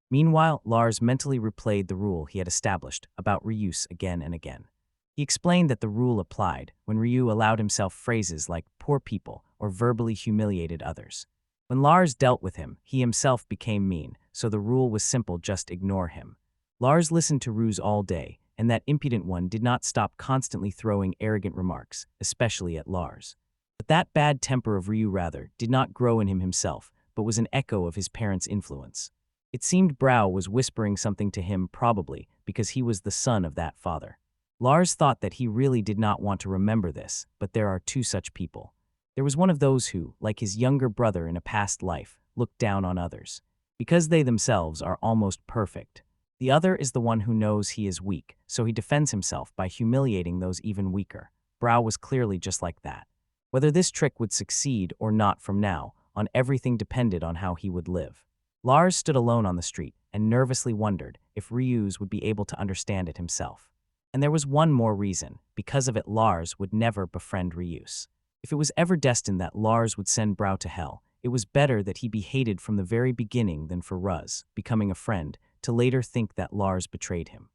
Meanwhile, Lars mentally replayed the rule he had established about reuse again and again. He explained that the rule applied when Ryu allowed himself phrases like poor people or verbally humiliated others. When Lars dealt with him, he himself became mean, so the rule was simple, just ignore him. Lars listened to Ruse all day, and that impudent one did not stop constantly throwing arrogant remarks, especially at Lars. But that bad temper of Ryu rather did not grow in him himself, but was an echo of his parents' influence. It seemed Brau was whispering something to him, probably because he was the son of that father. Lars thought that he really did not want to remember this, but there are two such people. There was one of those who, like his younger brother in a past life, looked down on others, because they themselves are almost perfect. The other is the one who knows he is weak, so he defends himself by humiliating those even weaker. Brau was clearly just like that. Whether this trick would succeed or not from now on, everything depended on how he would live. Lars stood alone on the street and nervously wondered if Ryuz would be able to understand it himself. And there was one more reason. Because of it, Lars would never befriend Ryuz. If it was ever destined that Lars would send Brau to hell, it was better that he be hated from the very beginning than for Ruz, becoming a friend, to later think that Lars betrayed him.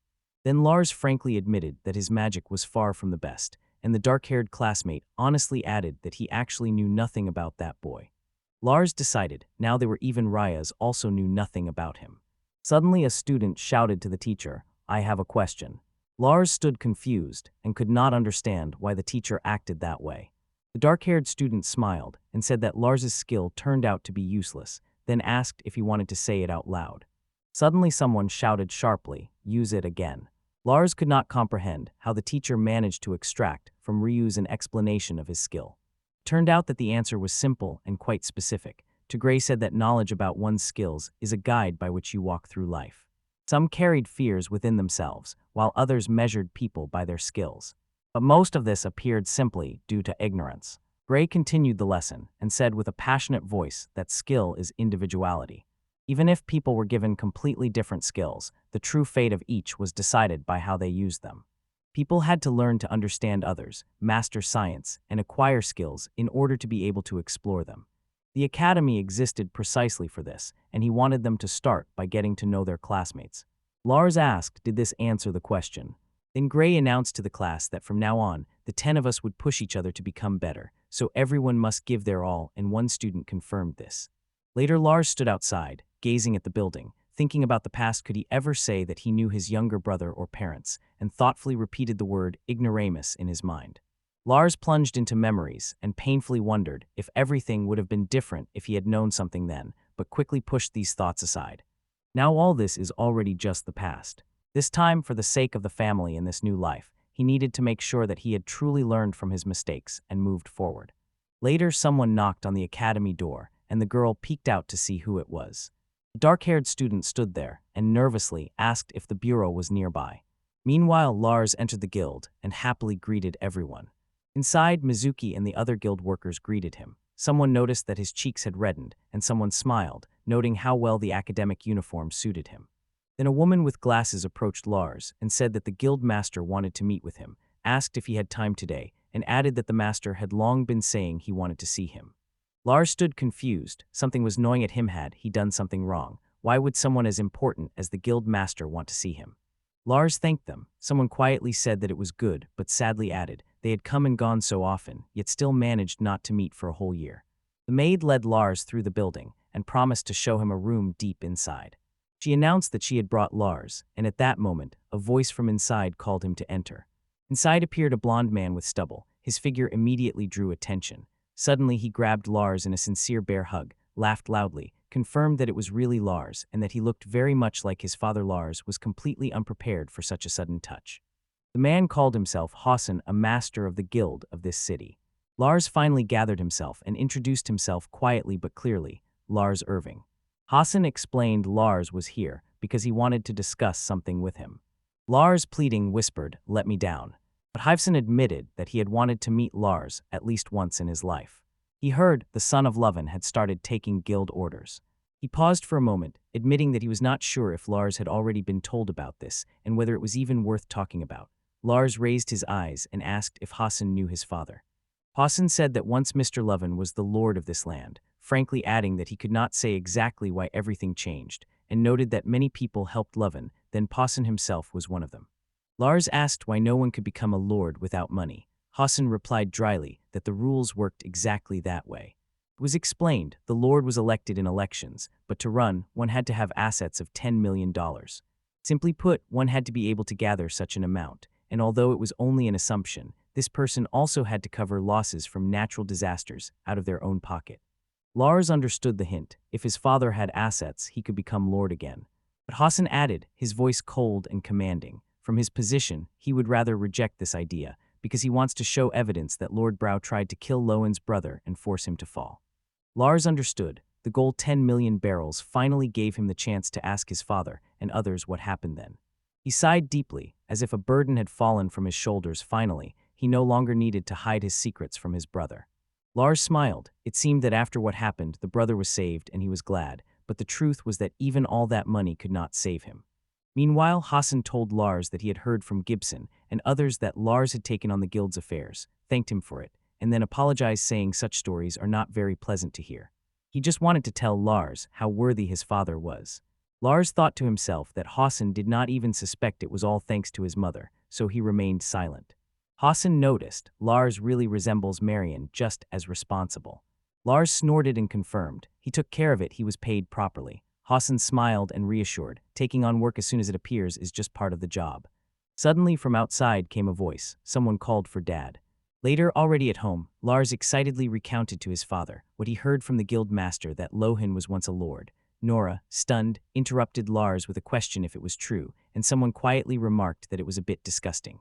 Then Lars frankly admitted that his magic was far from the best, and the dark-haired classmate honestly added that he actually knew nothing about that boy. Lars decided, now they were even Rayas also knew nothing about him. Suddenly a student shouted to the teacher, I have a question. Lars stood confused and could not understand why the teacher acted that way. The dark-haired student smiled and said that Lars's skill turned out to be useless, then asked if he wanted to say it out loud. Suddenly someone shouted sharply, use it again. Lars could not comprehend how the teacher managed to extract from Ryuz an explanation of his skill. It turned out that the answer was simple and quite specific. Tigray said that knowledge about one's skills is a guide by which you walk through life. Some carried fears within themselves, while others measured people by their skills. But most of this appeared simply due to ignorance. Gray continued the lesson and said with a passionate voice that skill is individuality. Even if people were given completely different skills, the true fate of each was decided by how they used them. People had to learn to understand others, master science, and acquire skills in order to be able to explore them. The academy existed precisely for this, and he wanted them to start by getting to know their classmates. Lars asked, did this answer the question? Then Gray announced to the class that from now on, the 10 of us would push each other to become better, so everyone must give their all, and one student confirmed this. Later, Lars stood outside, gazing at the building, thinking about the past. Could he ever say that he knew his younger brother or parents, and thoughtfully repeated the word ignoramus in his mind. Lars plunged into memories and painfully wondered if everything would have been different if he had known something then, but quickly pushed these thoughts aside. Now all this is already just the past. This time, for the sake of the family in this new life, he needed to make sure that he had truly learned from his mistakes and moved forward. Later, someone knocked on the academy door, and the girl peeked out to see who it was. A dark-haired student stood there and nervously asked if the bureau was nearby. Meanwhile, Lars entered the guild and happily greeted everyone. Inside, Mizuki and the other guild workers greeted him. Someone noticed that his cheeks had reddened, and someone smiled, noting how well the academic uniform suited him. Then a woman with glasses approached Lars and said that the guild master wanted to meet with him, asked if he had time today, and added that the master had long been saying he wanted to see him. Lars stood confused. Something was gnawing at him. Had he done something wrong? Why would someone as important as the guild master want to see him? Lars thanked them. Someone quietly said that it was good, but sadly added, they had come and gone so often, yet still managed not to meet for a whole year. The maid led Lars through the building and promised to show him a room deep inside. She announced that she had brought Lars, and at that moment, a voice from inside called him to enter. Inside appeared a blond man with stubble. His figure immediately drew attention. Suddenly he grabbed Lars in a sincere bear hug, laughed loudly, confirmed that it was really Lars and that he looked very much like his father. Lars was completely unprepared for such a sudden touch. The man called himself Hassan, a master of the guild of this city. Lars finally gathered himself and introduced himself quietly but clearly, Lars Irving. Hassan explained Lars was here because he wanted to discuss something with him. Lars, pleading, whispered, "Let me down." But Hassan admitted that he had wanted to meet Lars at least once in his life. He heard the son of Lovin had started taking guild orders. He paused for a moment, admitting that he was not sure if Lars had already been told about this and whether it was even worth talking about. Lars raised his eyes and asked if Hassan knew his father. Hassan said that once Mr. Lovin was the lord of this land, frankly adding that he could not say exactly why everything changed, and noted that many people helped Lovin, then Hassan himself was one of them. Lars asked why no one could become a lord without money. Hassan replied dryly that the rules worked exactly that way. It was explained the lord was elected in elections, but to run, one had to have assets of $10 million. Simply put, one had to be able to gather such an amount, and although it was only an assumption, this person also had to cover losses from natural disasters out of their own pocket. Lars understood the hint. If his father had assets, he could become lord again. But Hassan added, his voice cold and commanding. From his position, he would rather reject this idea, because he wants to show evidence that Lord Brau tried to kill Lowen's brother and force him to fall. Lars understood. The gold 10 million barrels finally gave him the chance to ask his father and others what happened then. He sighed deeply, as if a burden had fallen from his shoulders. Finally, he no longer needed to hide his secrets from his brother. Lars smiled. It seemed that after what happened, the brother was saved and he was glad, but the truth was that even all that money could not save him. Meanwhile, Hassan told Lars that he had heard from Gibson and others that Lars had taken on the guild's affairs, thanked him for it, and then apologized, saying such stories are not very pleasant to hear. He just wanted to tell Lars how worthy his father was. Lars thought to himself that Hassan did not even suspect it was all thanks to his mother, so he remained silent. Hassan noticed Lars really resembles Marion, just as responsible. Lars snorted and confirmed. He took care of it, he was paid properly. Hassan smiled and reassured, taking on work as soon as it appears is just part of the job. Suddenly from outside came a voice. Someone called for Dad. Later, already at home, Lars excitedly recounted to his father what he heard from the guild master that Lohan was once a lord. Nora, stunned, interrupted Lars with a question if it was true, and someone quietly remarked that it was a bit disgusting.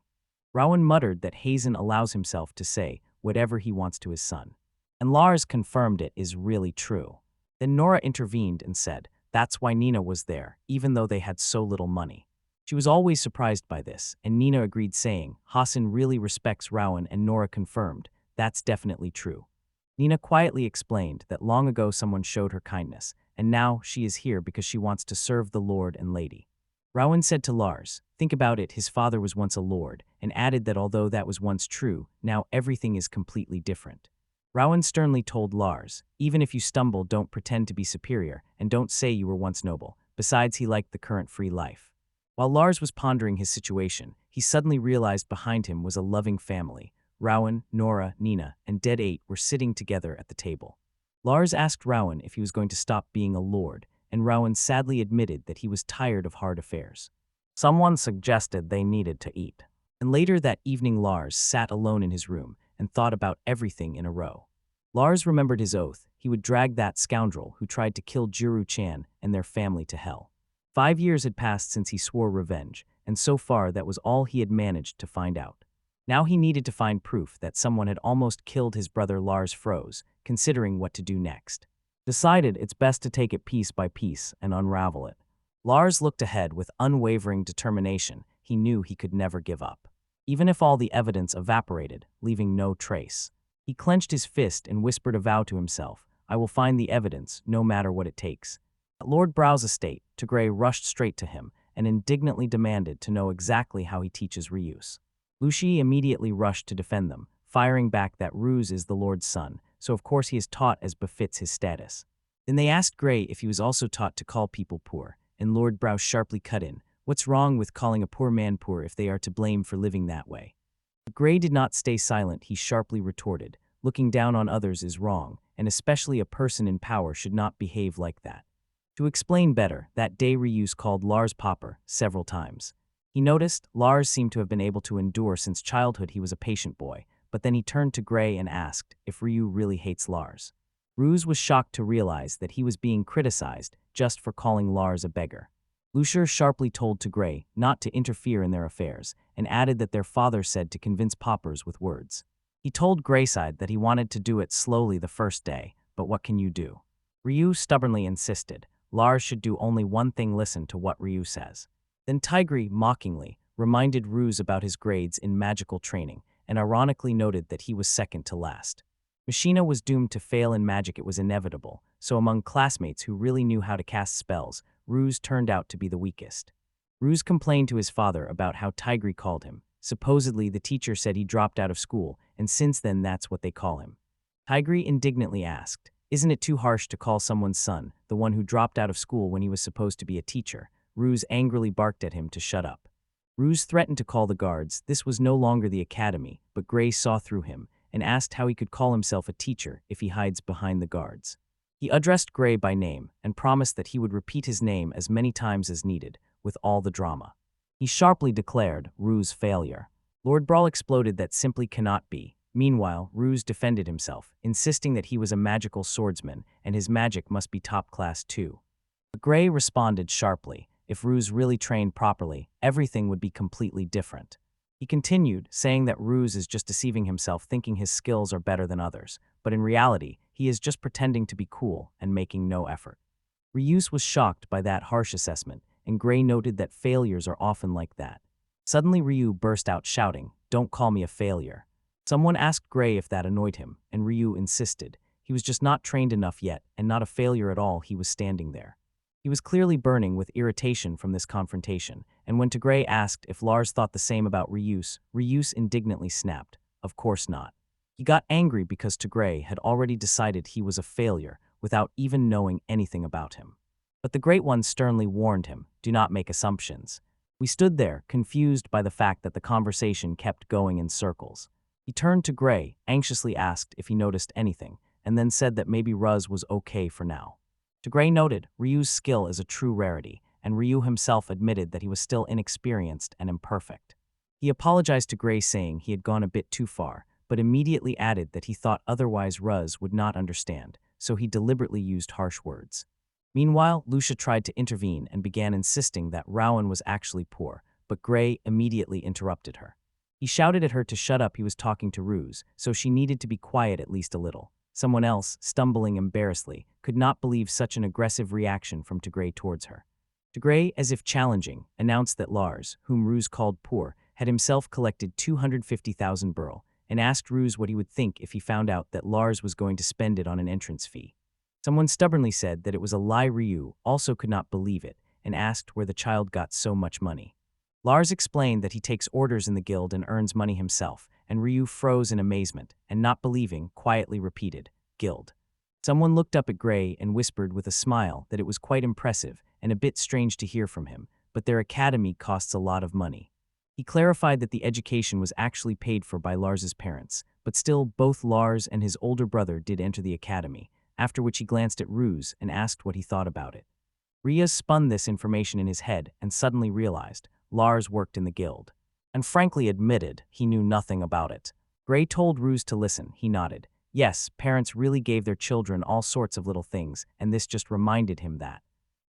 Rowan muttered that Hazen allows himself to say whatever he wants to his son. And Lars confirmed it is really true. Then Nora intervened and said, that's why Nenah was there, even though they had so little money. She was always surprised by this, and Nenah agreed, saying, Hassan really respects Rowan, and Nora confirmed, that's definitely true. Nenah quietly explained that long ago someone showed her kindness, and now she is here because she wants to serve the Lord and Lady. Rowan said to Lars, "Think about it, his father was once a lord," and added that although that was once true, now everything is completely different. Rowan sternly told Lars, "Even if you stumble, don't pretend to be superior, and don't say you were once noble." Besides, he liked the current free life. While Lars was pondering his situation, he suddenly realized behind him was a loving family. Rowan, Nora, Nenah, and Dead 8 were sitting together at the table. Lars asked Rowan if he was going to stop being a lord, and Rowan sadly admitted that he was tired of hard affairs. Someone suggested they needed to eat. And later that evening Lars sat alone in his room and thought about everything in a row. Lars remembered his oath. He would drag that scoundrel who tried to kill Juru-chan and their family to hell. 5 years had passed since he swore revenge, and so far that was all he had managed to find out. Now he needed to find proof that someone had almost killed his brother. Lars froze, considering what to do next. Decided it's best to take it piece by piece and unravel it. Lars looked ahead with unwavering determination. He knew he could never give up, even if all the evidence evaporated, leaving no trace. He clenched his fist and whispered a vow to himself, "I will find the evidence, no matter what it takes." At Lord Brow's estate, Tigray rushed straight to him and indignantly demanded to know exactly how he teaches Ryus. Lushi immediately rushed to defend them, firing back that Ruse is the Lord's son, so of course he is taught as befits his status. Then they asked Gray if he was also taught to call people poor, and Lord Brow sharply cut in, "What's wrong with calling a poor man poor if they are to blame for living that way?" But Gray did not stay silent. He sharply retorted, "Looking down on others is wrong, and especially a person in power should not behave like that." To explain better, that day Ryus called Lars Popper several times. He noticed Lars seemed to have been able to endure since childhood. He was a patient boy, but then he turned to Gray and asked if Ryu really hates Lars. Ruse was shocked to realize that he was being criticized just for calling Lars a beggar. Lucier sharply told to Gray not to interfere in their affairs, and added that their father said to convince Poppers with words. He told Grayside that he wanted to do it slowly the first day, but what can you do? Ryu stubbornly insisted Lars should do only one thing: listen to what Ryu says. Then Tigray, mockingly, reminded Ruse about his grades in magical training, and ironically noted that he was second to last. Machina was doomed to fail in magic. It was inevitable, so among classmates who really knew how to cast spells, Ruse turned out to be the weakest. Ruse complained to his father about how Tigray called him. Supposedly, the teacher said he dropped out of school, and since then that's what they call him. Tigray indignantly asked, "Isn't it too harsh to call someone's son the one who dropped out of school when he was supposed to be a teacher?" Ruse angrily barked at him to shut up. Ruse threatened to call the guards. This was no longer the academy, but Gray saw through him and asked how he could call himself a teacher if he hides behind the guards. He addressed Gray by name and promised that he would repeat his name as many times as needed, with all the drama. He sharply declared Ruse failure. Lord Brawl exploded. That simply cannot be. Meanwhile, Ruse defended himself, insisting that he was a magical swordsman and his magic must be top class too. But Gray responded sharply, if Ruse really trained properly, everything would be completely different. He continued, saying that Ruse is just deceiving himself, thinking his skills are better than others, but in reality, he is just pretending to be cool and making no effort. Ryus was shocked by that harsh assessment, and Gray noted that failures are often like that. Suddenly Ryu burst out shouting, "Don't call me a failure." Someone asked Gray if that annoyed him, and Ryu insisted. He was just not trained enough yet, and not a failure at all. He was standing there. He was clearly burning with irritation from this confrontation, and when Tigray asked if Lars thought the same about Ryus, Ryus indignantly snapped, "Of course not." He got angry because Tigray had already decided he was a failure without even knowing anything about him. But the Great One sternly warned him, "Do not make assumptions." We stood there, confused by the fact that the conversation kept going in circles. He turned to Gray, anxiously asked if he noticed anything, and then said that maybe Ruz was okay for now. Tigray noted Ryu's skill is a true rarity, and Ryu himself admitted that he was still inexperienced and imperfect. He apologized to Gray, saying he had gone a bit too far, but immediately added that he thought otherwise Ruz would not understand, so he deliberately used harsh words. Meanwhile, Lucia tried to intervene and began insisting that Rowan was actually poor, but Gray immediately interrupted her. He shouted at her to shut up. He was talking to Ruse, so she needed to be quiet at least a little. Someone else, stumbling embarrassedly, could not believe such an aggressive reaction from Tigray towards her. Tigray, as if challenging, announced that Lars, whom Ruse called poor, had himself collected 250,000 burl, and asked Ruse what he would think if he found out that Lars was going to spend it on an entrance fee. Someone stubbornly said that it was a lie. Ryu also could not believe it, and asked where the child got so much money. Lars explained that he takes orders in the guild and earns money himself, and Ryu froze in amazement and, not believing, quietly repeated, "Guild." Someone looked up at Gray and whispered with a smile that it was quite impressive and a bit strange to hear from him, but their academy costs a lot of money. He clarified that the education was actually paid for by Lars's parents, but still both Lars and his older brother did enter the academy, after which he glanced at Ruse and asked what he thought about it. Rhea spun this information in his head and suddenly realized Lars worked in the guild, and frankly admitted he knew nothing about it. Gray told Ruse to listen. He nodded. Yes, parents really gave their children all sorts of little things, and this just reminded him that.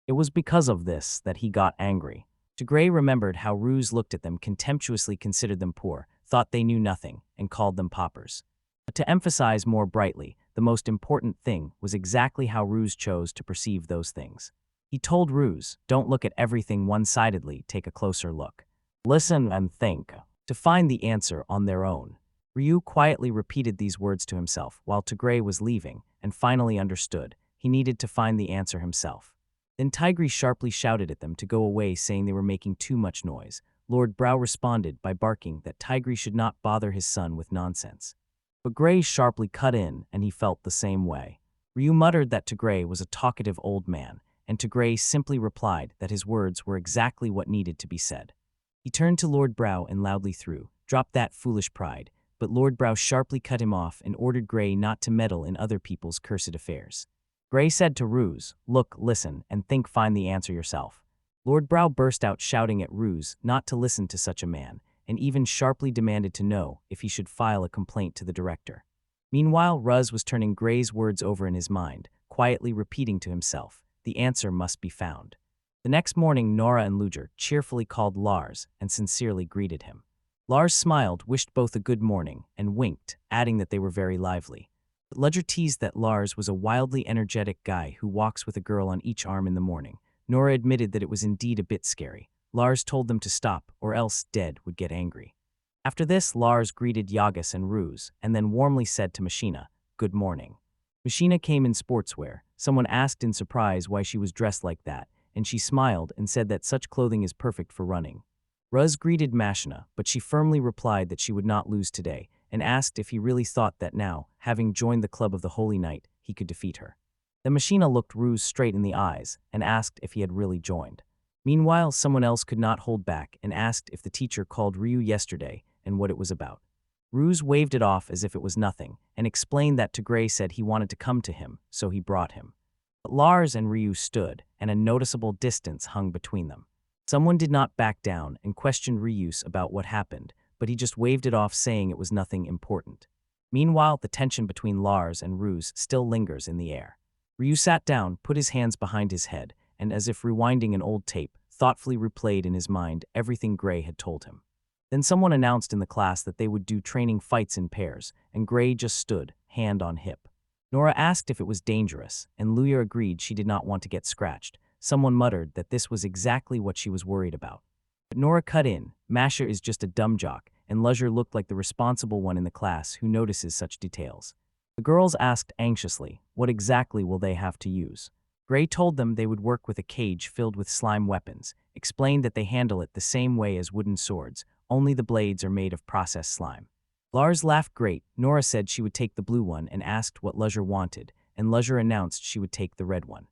It was because of this that he got angry. Gray remembered how Ruse looked at them, contemptuously considered them poor, thought they knew nothing, and called them paupers. But to emphasize more brightly, the most important thing was exactly how Ruse chose to perceive those things. He told Ruse, don't look at everything one-sidedly, take a closer look. Listen and think, to find the answer on their own. Ryu quietly repeated these words to himself while Gray was leaving, and finally understood he needed to find the answer himself. Then Tigray sharply shouted at them to go away, saying they were making too much noise. Lord Brow responded by barking that Tigray should not bother his son with nonsense. But Gray sharply cut in, and he felt the same way. Ryu muttered that Gray was a talkative old man, and Gray simply replied that his words were exactly what needed to be said. He turned to Lord Brow and loudly threw, "Drop that foolish pride," but Lord Brow sharply cut him off and ordered Gray not to meddle in other people's cursed affairs. Gray said to Ruse, "Look, listen, and think, find the answer yourself." Lord Brow burst out shouting at Ruse not to listen to such a man, and even sharply demanded to know if he should file a complaint to the director. Meanwhile, Ruz was turning Gray's words over in his mind, quietly repeating to himself, the answer must be found. The next morning, Nora and Luger cheerfully called Lars and sincerely greeted him. Lars smiled, wished both a good morning, and winked, adding that they were very lively. But Luger teased that Lars was a wildly energetic guy who walks with a girl on each arm in the morning. Nora admitted that it was indeed a bit scary. Lars told them to stop, or else Dead would get angry. After this, Lars greeted Yagas and Ruse, and then warmly said to Machina, "Good morning." Machina came in sportswear. Someone asked in surprise why she was dressed like that, and she smiled and said that such clothing is perfect for running. Ruz greeted Machina, but she firmly replied that she would not lose today, and asked if he really thought that now, having joined the Club of the Holy Knight, he could defeat her. Then Machina looked Ruse straight in the eyes and asked if he had really joined. Meanwhile, someone else could not hold back and asked if the teacher called Ryu yesterday and what it was about. Ruse waved it off as if it was nothing and explained that Gray said he wanted to come to him, so he brought him. But Lars and Ryu stood, and a noticeable distance hung between them. Someone did not back down and questioned Ryus about what happened, but he just waved it off, saying it was nothing important. Meanwhile, the tension between Lars and Ruse still lingers in the air. Ryu sat down, put his hands behind his head, and as if rewinding an old tape, thoughtfully replayed in his mind everything Gray had told him. Then someone announced in the class that they would do training fights in pairs, and Gray just stood, hand on hip. Nora asked if it was dangerous, and Luya agreed she did not want to get scratched. Someone muttered that this was exactly what she was worried about. But Nora cut in, Masha is just a dumb jock, and Luja looked like the responsible one in the class who notices such details. The girls asked anxiously, what exactly will they have to use? Gray told them they would work with a cage filled with slime weapons, explained that they handle it the same way as wooden swords, only the blades are made of processed slime. Lars laughed great. Nora said she would take the blue one and asked what Luja wanted, and Luja announced she would take the red one.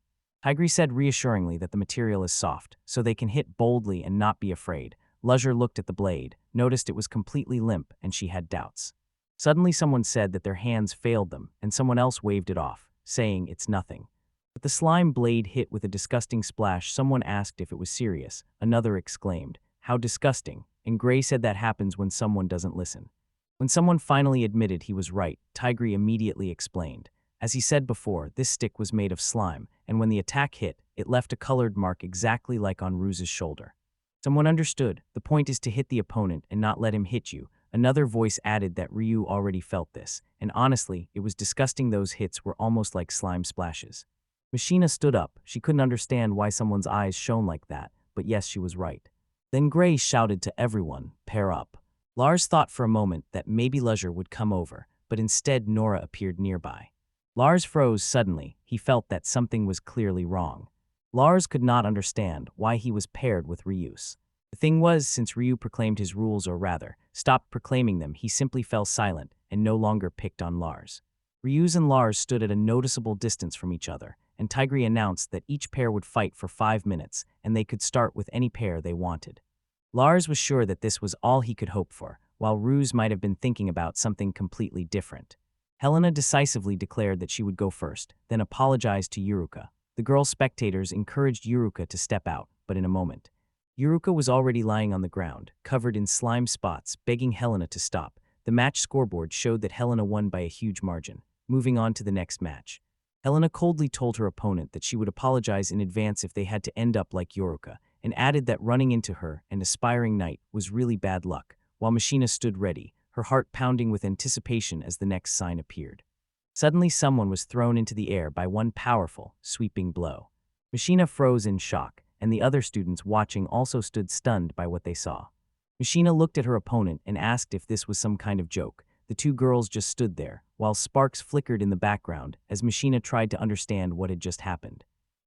Tigray said reassuringly that the material is soft, so they can hit boldly and not be afraid. Luja looked at the blade, noticed it was completely limp, and she had doubts. Suddenly someone said that their hands failed them, and someone else waved it off, saying it's nothing. But the slime blade hit with a disgusting splash. Someone asked if it was serious. Another exclaimed, "How disgusting," and Gray said that happens when someone doesn't listen. When someone finally admitted he was right, Tigray immediately explained. As he said before, this stick was made of slime, and when the attack hit, it left a colored mark exactly like on Ruse's shoulder. Someone understood. The point is to hit the opponent and not let him hit you. Another voice added that Ryu already felt this, and honestly, it was disgusting. Those hits were almost like slime splashes. Machina stood up. She couldn't understand why someone's eyes shone like that, but yes, she was right. Then Gray shouted to everyone, "Pair up." Lars thought for a moment that maybe Luja would come over, but instead Nora appeared nearby. Lars froze suddenly. He felt that something was clearly wrong. Lars could not understand why he was paired with Ryu's. The thing was, since Ryu proclaimed his rules, or rather, stopped proclaiming them, he simply fell silent and no longer picked on Lars. Ryu's and Lars stood at a noticeable distance from each other, and Tigre announced that each pair would fight for 5 minutes, and they could start with any pair they wanted. Lars was sure that this was all he could hope for, while Ruse might have been thinking about something completely different. Helena decisively declared that she would go first, then apologized to Yuruka. The girl spectators encouraged Yuruka to step out, but in a moment. Yuruka was already lying on the ground, covered in slime spots, begging Helena to stop. The match scoreboard showed that Helena won by a huge margin. Moving on to the next match. Helena coldly told her opponent that she would apologize in advance if they had to end up like Yuruka, and added that running into her, an aspiring knight, was really bad luck, while Machina stood ready, her heart pounding with anticipation as the next sign appeared. Suddenly someone was thrown into the air by one powerful, sweeping blow. Machina froze in shock, and the other students watching also stood stunned by what they saw. Machina looked at her opponent and asked if this was some kind of joke. The two girls just stood there, while sparks flickered in the background as Machina tried to understand what had just happened.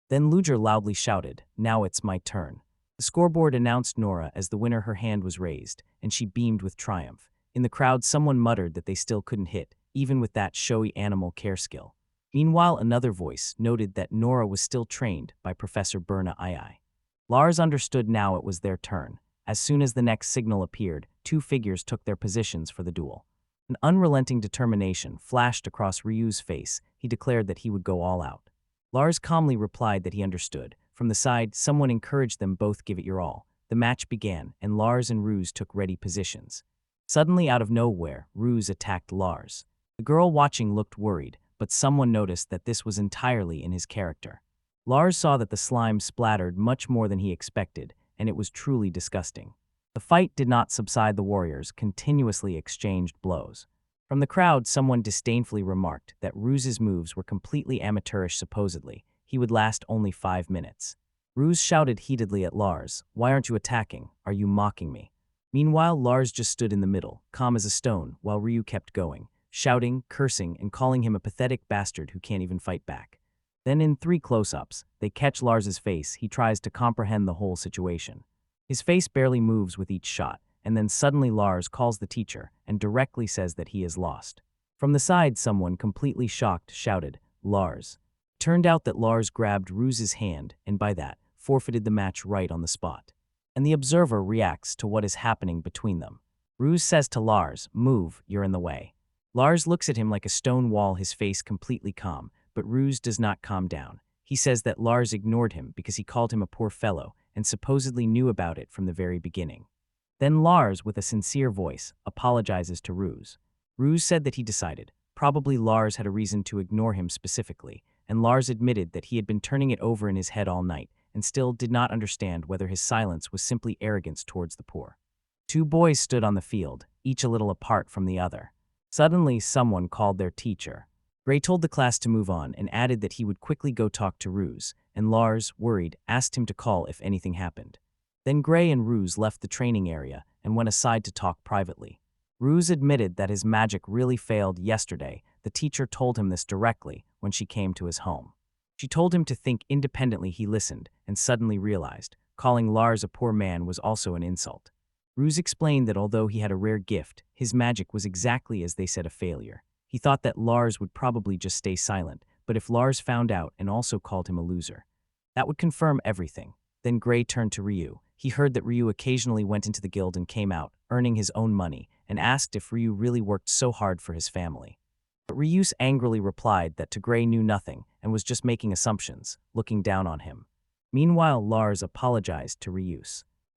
Then Luger loudly shouted, "Now it's my turn." The scoreboard announced Nora as the winner. Her hand was raised, and she beamed with triumph. In the crowd, someone muttered that they still couldn't hit, even with that showy animal care skill. Meanwhile, another voice noted that Nora was still trained by Professor Berna II. Lars understood now it was their turn. As soon as the next signal appeared, two figures took their positions for the duel. An unrelenting determination flashed across Ryu's face. He declared that he would go all out. Lars calmly replied that he understood. From the side, someone encouraged them both give it your all. The match began, and Lars and Ruse took ready positions. Suddenly, out of nowhere, Ruse attacked Lars. The girl watching looked worried, but someone noticed that this was entirely in his character. Lars saw that the slime splattered much more than he expected, and it was truly disgusting. The fight did not subside. The warriors continuously exchanged blows. From the crowd, someone disdainfully remarked that Ruse's moves were completely amateurish. Supposedly, he would last only 5 minutes. Ruse shouted heatedly at Lars, "Why aren't you attacking? Are you mocking me?" Meanwhile, Lars just stood in the middle, calm as a stone, while Ryu kept going, shouting, cursing, and calling him a pathetic bastard who can't even fight back. Then in 3 close-ups, they catch Lars's face. He tries to comprehend the whole situation. His face barely moves with each shot, and then suddenly Lars calls the teacher and directly says that he is lost. From the side, someone completely shocked shouted, "Lars." It turned out that Lars grabbed Ruse's hand and by that, forfeited the match right on the spot. And the observer reacts to what is happening between them. Ruse says to Lars, "Move, you're in the way." Lars looks at him like a stone wall, his face completely calm, but Ruse does not calm down. He says that Lars ignored him because he called him a poor fellow and supposedly knew about it from the very beginning. Then Lars, with a sincere voice, apologizes to Ruse. Ruse said that he decided, probably Lars had a reason to ignore him specifically, and Lars admitted that he had been turning it over in his head all night and still did not understand whether his silence was simply arrogance towards the poor. 2 boys stood on the field, each a little apart from the other. Suddenly, someone called their teacher. Gray told the class to move on and added that he would quickly go talk to Ruse, and Lars, worried, asked him to call if anything happened. Then Gray and Ruse left the training area and went aside to talk privately. Ruse admitted that his magic really failed yesterday. The teacher told him this directly when she came to his home. She told him to think independently. He listened and suddenly realized calling Lars a poor man was also an insult. Ruse explained that although he had a rare gift, his magic was exactly as they said, a failure. He thought that Lars would probably just stay silent, but if Lars found out and also called him a loser, that would confirm everything. Then Gray turned to Ryu. He heard that Ryu occasionally went into the guild and came out, earning his own money, and asked if Ryu really worked so hard for his family. But Ryu angrily replied that to Gray knew nothing and was just making assumptions, looking down on him. Meanwhile, Lars apologized to Ryu.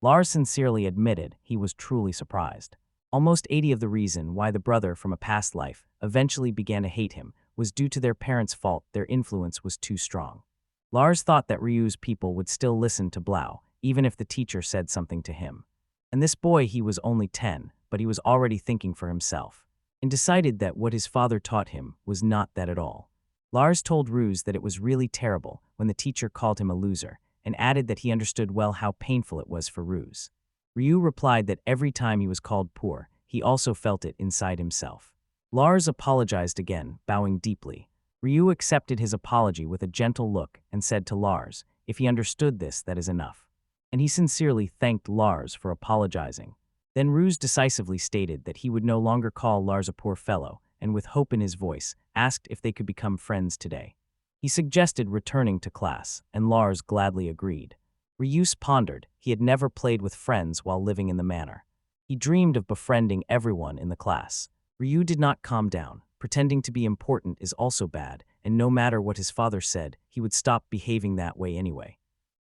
Lars sincerely admitted he was truly surprised. Almost 80% of the reason why the brother from a past life eventually began to hate him was due to their parents' fault. Their influence was too strong. Lars thought that Ryu's people would still listen to Blau, even if the teacher said something to him. And this boy, he was only 10, but he was already thinking for himself, and decided that what his father taught him was not that at all. Lars told Ruse that it was really terrible when the teacher called him a loser, and added that he understood well how painful it was for Ruse. Ryu replied that every time he was called poor, he also felt it inside himself. Lars apologized again, bowing deeply. Ryu accepted his apology with a gentle look and said to Lars, If he understood this, that is enough. And he sincerely thanked Lars for apologizing. Then Ruse decisively stated that he would no longer call Lars a poor fellow, and with hope in his voice, asked if they could become friends today. He suggested returning to class, and Lars gladly agreed. Ryus pondered. He had never played with friends while living in the manor. He dreamed of befriending everyone in the class. Ryu did not calm down. Pretending to be important is also bad, and no matter what his father said, he would stop behaving that way anyway.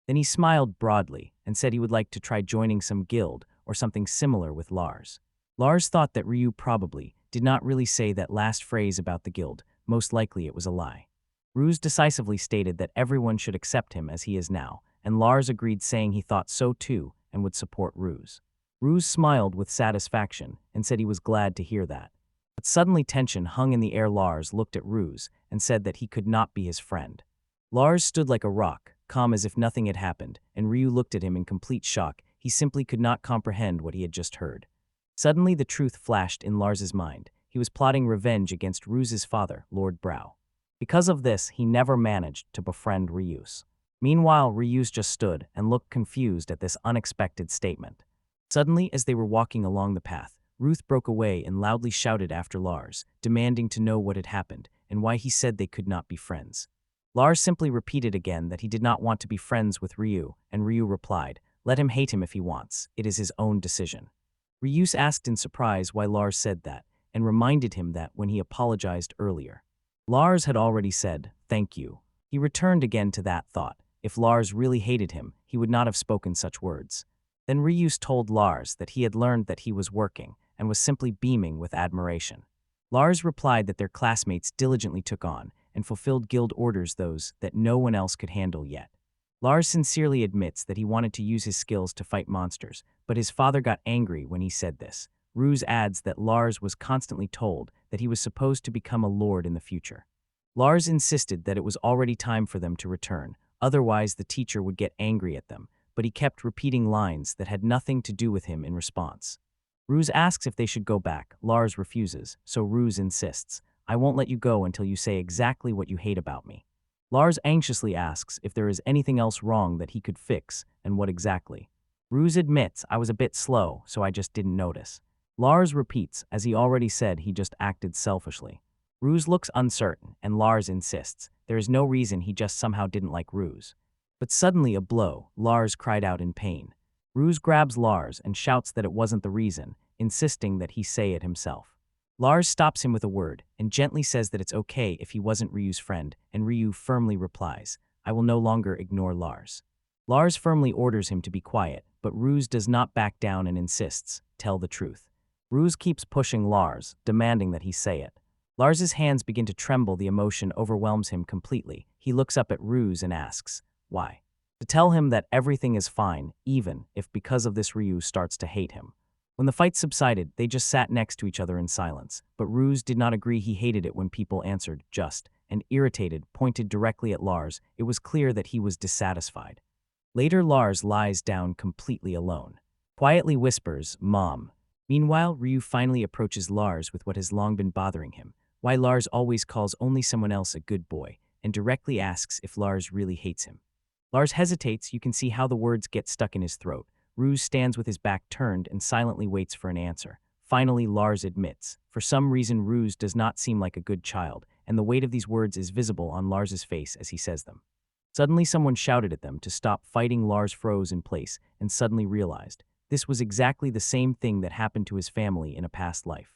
Then he smiled broadly and said he would like to try joining some guild or something similar with Lars. Lars thought that Ryu probably did not really say that last phrase about the guild. Most likely it was a lie. Ruse decisively stated that everyone should accept him as he is now, and Lars agreed, saying he thought so too and would support Ruse. Ruse smiled with satisfaction and said he was glad to hear that. But suddenly tension hung in the air. Lars looked at Ruse and said that he could not be his friend. Lars stood like a rock, calm as if nothing had happened, and Ryu looked at him in complete shock. He simply could not comprehend what he had just heard. Suddenly the truth flashed in Lars's mind. He was plotting revenge against Ruse's father, Lord Brau. Because of this, he never managed to befriend Ryus. Meanwhile, Ryus just stood and looked confused at this unexpected statement. Suddenly, as they were walking along the path, Ruth broke away and loudly shouted after Lars, demanding to know what had happened and why he said they could not be friends. Lars simply repeated again that he did not want to be friends with Ryu, and Ryu replied, "Let him hate him if he wants. It is his own decision." Ryus asked in surprise why Lars said that, and reminded him that when he apologized earlier, Lars had already said, "Thank you." He returned again to that thought. If Lars really hated him, he would not have spoken such words. Then Ryus told Lars that he had learned that he was working and was simply beaming with admiration. Lars replied that their classmates diligently took on and fulfilled guild orders, those that no one else could handle yet. Lars sincerely admits that he wanted to use his skills to fight monsters, but his father got angry when he said this. Ruse adds that Lars was constantly told that he was supposed to become a lord in the future. Lars insisted that it was already time for them to return, otherwise the teacher would get angry at them, but he kept repeating lines that had nothing to do with him in response. Ruse asks if they should go back. Lars refuses, so Ruse insists, "I won't let you go until you say exactly what you hate about me." Lars anxiously asks if there is anything else wrong that he could fix, and what exactly. Ruse admits, "I was a bit slow, so I just didn't notice." Lars repeats, as he already said, he just acted selfishly. Ruse looks uncertain, and Lars insists. There is no reason, he just somehow didn't like Ruse. But suddenly a blow. Lars cried out in pain. Ruse grabs Lars and shouts that it wasn't the reason, insisting that he say it himself. Lars stops him with a word and gently says that it's okay if he wasn't Ryu's friend, and Ryu firmly replies, "I will no longer ignore Lars." Lars firmly orders him to be quiet, but Ruse does not back down and insists, "Tell the truth." Ruse keeps pushing Lars, demanding that he say it. Lars's hands begin to tremble. The emotion overwhelms him completely. He looks up at Ruse and asks, "Why?" To tell him that everything is fine, even if because of this Ryu starts to hate him. When the fight subsided, they just sat next to each other in silence, but Ruse did not agree. He hated it when people answered just, and irritated, pointed directly at Lars. It was clear that he was dissatisfied. Later, Lars lies down completely alone. Quietly whispers, "Mom." Meanwhile, Ryu finally approaches Lars with what has long been bothering him, why Lars always calls only someone else a good boy, and directly asks if Lars really hates him. Lars hesitates. You can see how the words get stuck in his throat. Ruse stands with his back turned and silently waits for an answer. Finally, Lars admits. For some reason, Ruse does not seem like a good child, and the weight of these words is visible on Lars's face as he says them. Suddenly, someone shouted at them to stop fighting. Lars froze in place and suddenly realized this was exactly the same thing that happened to his family in a past life.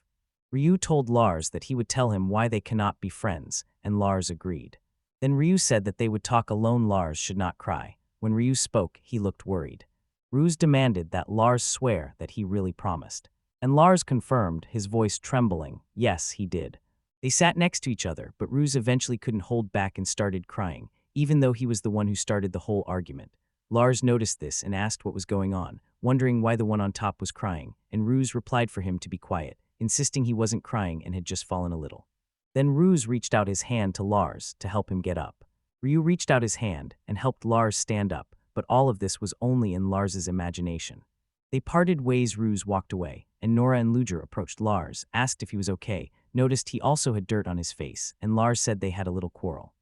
Ryu told Lars that he would tell him why they cannot be friends, and Lars agreed. Then Ryu said that they would talk alone. Lars should not cry. When Ryu spoke, he looked worried. Ruse demanded that Lars swear that he really promised. And Lars confirmed, his voice trembling, yes, he did. They sat next to each other, but Ruse eventually couldn't hold back and started crying, even though he was the one who started the whole argument. Lars noticed this and asked what was going on, wondering why the one on top was crying, and Ruse replied for him to be quiet, insisting he wasn't crying and had just fallen a little. Then Ruse reached out his hand to Lars to help him get up. Ryu reached out his hand and helped Lars stand up, but all of this was only in Lars's imagination. They parted ways. Ruse walked away, and Nora and Luger approached Lars, asked if he was okay, noticed he also had dirt on his face, and Lars said they had a little quarrel.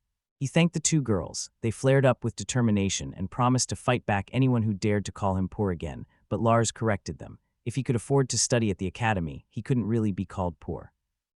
He thanked the two girls. They flared up with determination and promised to fight back anyone who dared to call him poor again, but Lars corrected them. If he could afford to study at the academy, he couldn't really be called poor.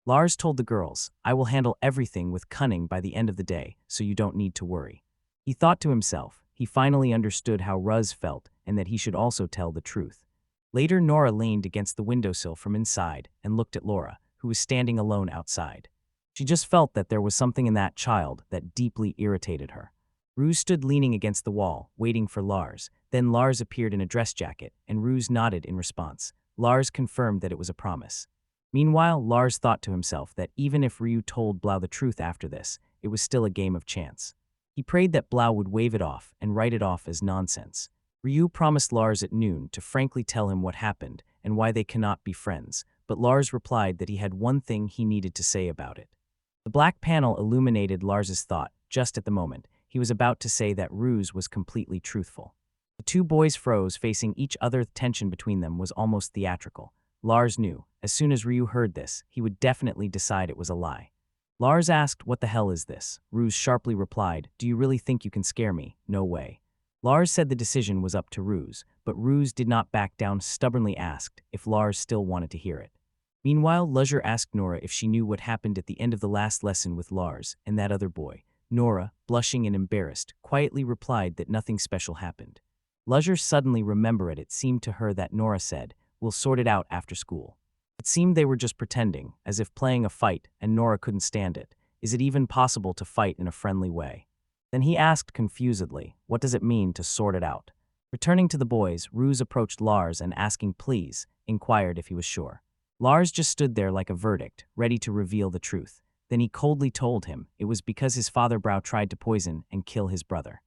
Lars told the girls, "I will handle everything with cunning by the end of the day, so you don't need to worry." He thought to himself, he finally understood how Ruz felt and that he should also tell the truth. Later, Nora leaned against the windowsill from inside and looked at Laura, who was standing alone outside. She just felt that there was something in that child that deeply irritated her. Ruz stood leaning against the wall, waiting for Lars. Then Lars appeared in a dress jacket, and Ruz nodded in response. Lars confirmed that it was a promise. Meanwhile, Lars thought to himself that even if Ryu told Blau the truth after this, it was still a game of chance. He prayed that Blau would wave it off and write it off as nonsense. Ryu promised Lars at noon to frankly tell him what happened and why they cannot be friends, but Lars replied that he had one thing he needed to say about it. The black panel illuminated Lars's thought just at the moment. He was about to say that Ruse was completely truthful. The two boys froze, facing each other. The tension between them was almost theatrical. Lars knew, as soon as Ryu heard this, he would definitely decide it was a lie. Lars asked, "What the hell is this?" Ruse sharply replied, "Do you really think you can scare me? No way." Lars said the decision was up to Ruse, but Ruse did not back down, stubbornly asked if Lars still wanted to hear it. Meanwhile, Luzher asked Nora if she knew what happened at the end of the last lesson with Lars and that other boy. Nora, blushing and embarrassed, quietly replied that nothing special happened. Luzher suddenly remembered it seemed to her that Nora said, "We'll sort it out after school." It seemed they were just pretending, as if playing a fight, and Nora couldn't stand it. Is it even possible to fight in a friendly way? Then he asked confusedly, "What does it mean to sort it out?" Returning to the boys, Ruse approached Lars and asking please, inquired if he was sure. Lars just stood there like a verdict, ready to reveal the truth. Then he coldly told him it was because his father Brau tried to poison and kill his brother.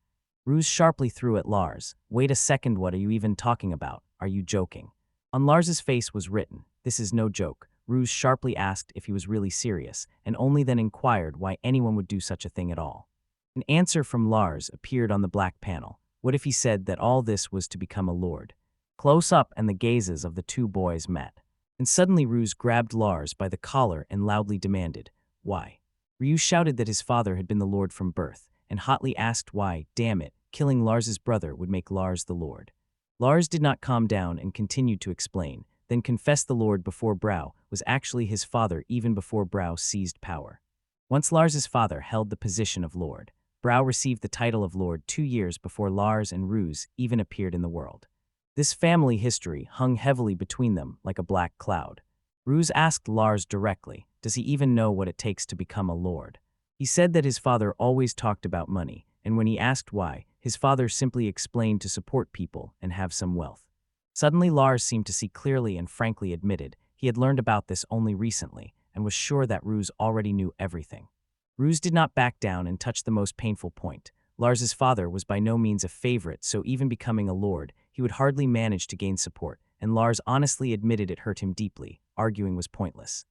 Ruse sharply threw at Lars, "Wait a second, what are you even talking about? Are you joking?" On Lars's face was written, "This is no joke." Ruse sharply asked if he was really serious, and only then inquired why anyone would do such a thing at all. An answer from Lars appeared on the black panel. What if he said that all this was to become a lord? Close up, and the gazes of the two boys met. And suddenly Ruse grabbed Lars by the collar and loudly demanded, "Why?" Ryu shouted that his father had been the lord from birth, and hotly asked why, damn it, killing Lars's brother would make Lars the lord. Lars did not calm down and continued to explain, then confessed the lord before Brau was actually his father even before Brau seized power. Once Lars's father held the position of lord, Brau received the title of lord 2 years before Lars and Ruse even appeared in the world. This family history hung heavily between them like a black cloud. Ruse asked Lars directly, does he even know what it takes to become a lord? He said that his father always talked about money, and when he asked why, his father simply explained to support people and have some wealth. Suddenly Lars seemed to see clearly and frankly admitted he had learned about this only recently and was sure that Ruse already knew everything. Ruse did not back down and touch the most painful point. Lars's father was by no means a favorite, so even becoming a lord, he would hardly manage to gain support, and Lars honestly admitted it hurt him deeply. Arguing was pointless.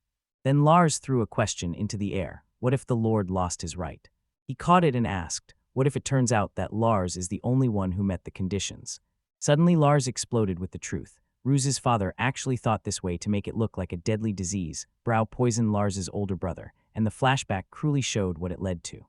Then Lars threw a question into the air. What if the lord lost his right? He caught it and asked, what if it turns out that Lars is the only one who met the conditions? Suddenly Lars exploded with the truth. Ruse's father actually thought this way to make it look like a deadly disease. Brau poisoned Lars's older brother, and the flashback cruelly showed what it led to.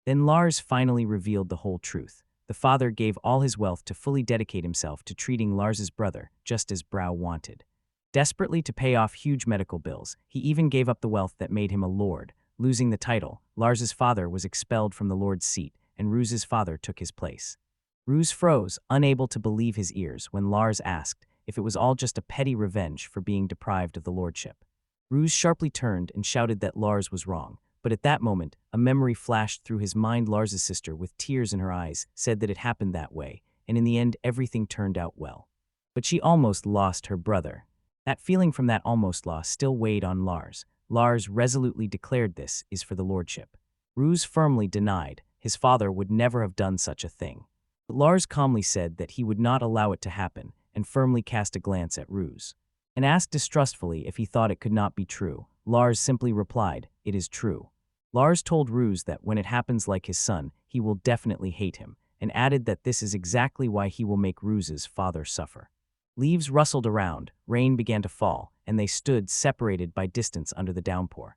Then Lars finally revealed the whole truth. The father gave all his wealth to fully dedicate himself to treating Lars's brother, just as Brau wanted. Desperately to pay off huge medical bills, he even gave up the wealth that made him a lord. Losing the title, Lars's father was expelled from the lord's seat, and Ruse's father took his place. Ruse froze, unable to believe his ears, when Lars asked if it was all just a petty revenge for being deprived of the lordship. Ruse sharply turned and shouted that Lars was wrong. But at that moment, a memory flashed through his mind. Lars's sister, with tears in her eyes, said that it happened that way, and in the end everything turned out well. But she almost lost her brother. That feeling from that almost loss still weighed on Lars. Lars resolutely declared this is for the lordship. Ruse firmly denied. His father would never have done such a thing. But Lars calmly said that he would not allow it to happen, and firmly cast a glance at Ruse. And asked distrustfully if he thought it could not be true. Lars simply replied, "It is true." Lars told Ruse that when it happens like his son, he will definitely hate him, and added that this is exactly why he will make Ruse's father suffer. Leaves rustled around, rain began to fall, and they stood separated by distance under the downpour.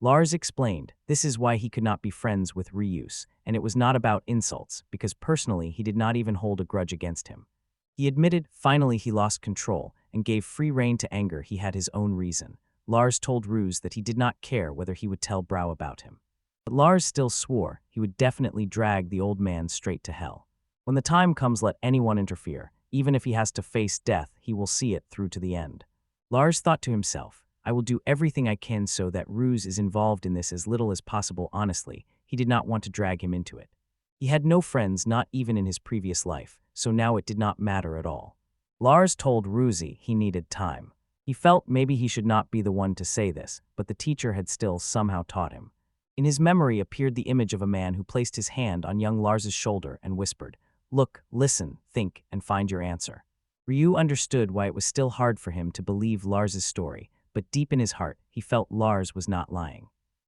Lars explained this is why he could not be friends with Ryus, and it was not about insults, because personally he did not even hold a grudge against him. He admitted finally he lost control and gave free rein to anger. He had his own reason. Lars told Ruse that he did not care whether he would tell Brau about him. But Lars still swore he would definitely drag the old man straight to hell. When the time comes, let anyone interfere. Even if he has to face death, he will see it through to the end. Lars thought to himself, I will do everything I can so that Ruse is involved in this as little as possible. Honestly, he did not want to drag him into it. He had no friends, not even in his previous life, so now it did not matter at all. Lars told Ruse he needed time. He felt maybe he should not be the one to say this, but the teacher had still somehow taught him. In his memory appeared the image of a man who placed his hand on young Lars's shoulder and whispered, Look, listen, think, and find your answer. Ryu understood why it was still hard for him to believe Lars's story, but deep in his heart, he felt Lars was not lying.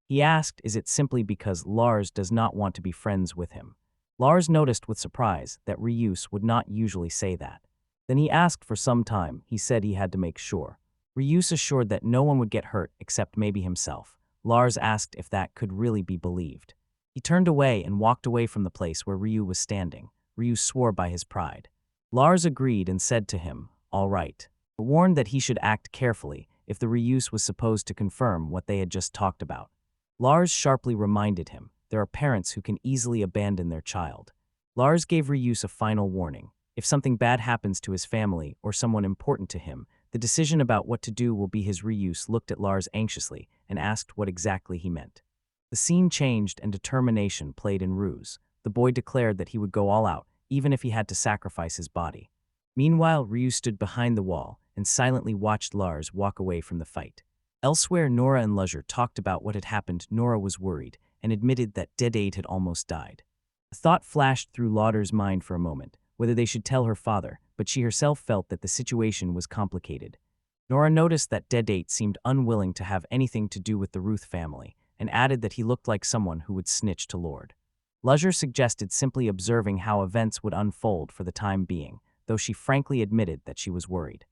He asked, is it simply because Lars does not want to be friends with him? Lars noticed with surprise that Ryus would not usually say that. Then he asked for some time. He said he had to make sure. Ryus assured that no one would get hurt except maybe himself. Lars asked if that could really be believed. He turned away and walked away from the place where Ryu was standing. Ryu swore by his pride. Lars agreed and said to him, all right, but warned that he should act carefully if the Ryus was supposed to confirm what they had just talked about. Lars sharply reminded him, there are parents who can easily abandon their child. Lars gave Ryus a final warning. If something bad happens to his family or someone important to him, the decision about what to do will be his. Ryus looked at Lars anxiously and asked what exactly he meant. The scene changed and determination played in Ruse. The boy declared that he would go all out, even if he had to sacrifice his body. Meanwhile, Ryu stood behind the wall and silently watched Lars walk away from the fight. Elsewhere, Nora and Luzher talked about what had happened. Nora was worried and admitted that Dedade had almost died. A thought flashed through Lauder's mind for a moment, whether they should tell her father, but she herself felt that the situation was complicated. Nora noticed that Dedade seemed unwilling to have anything to do with the Ruth family, and added that he looked like someone who would snitch to Lord. Luzher suggested simply observing how events would unfold for the time being, though she frankly admitted that she was worried.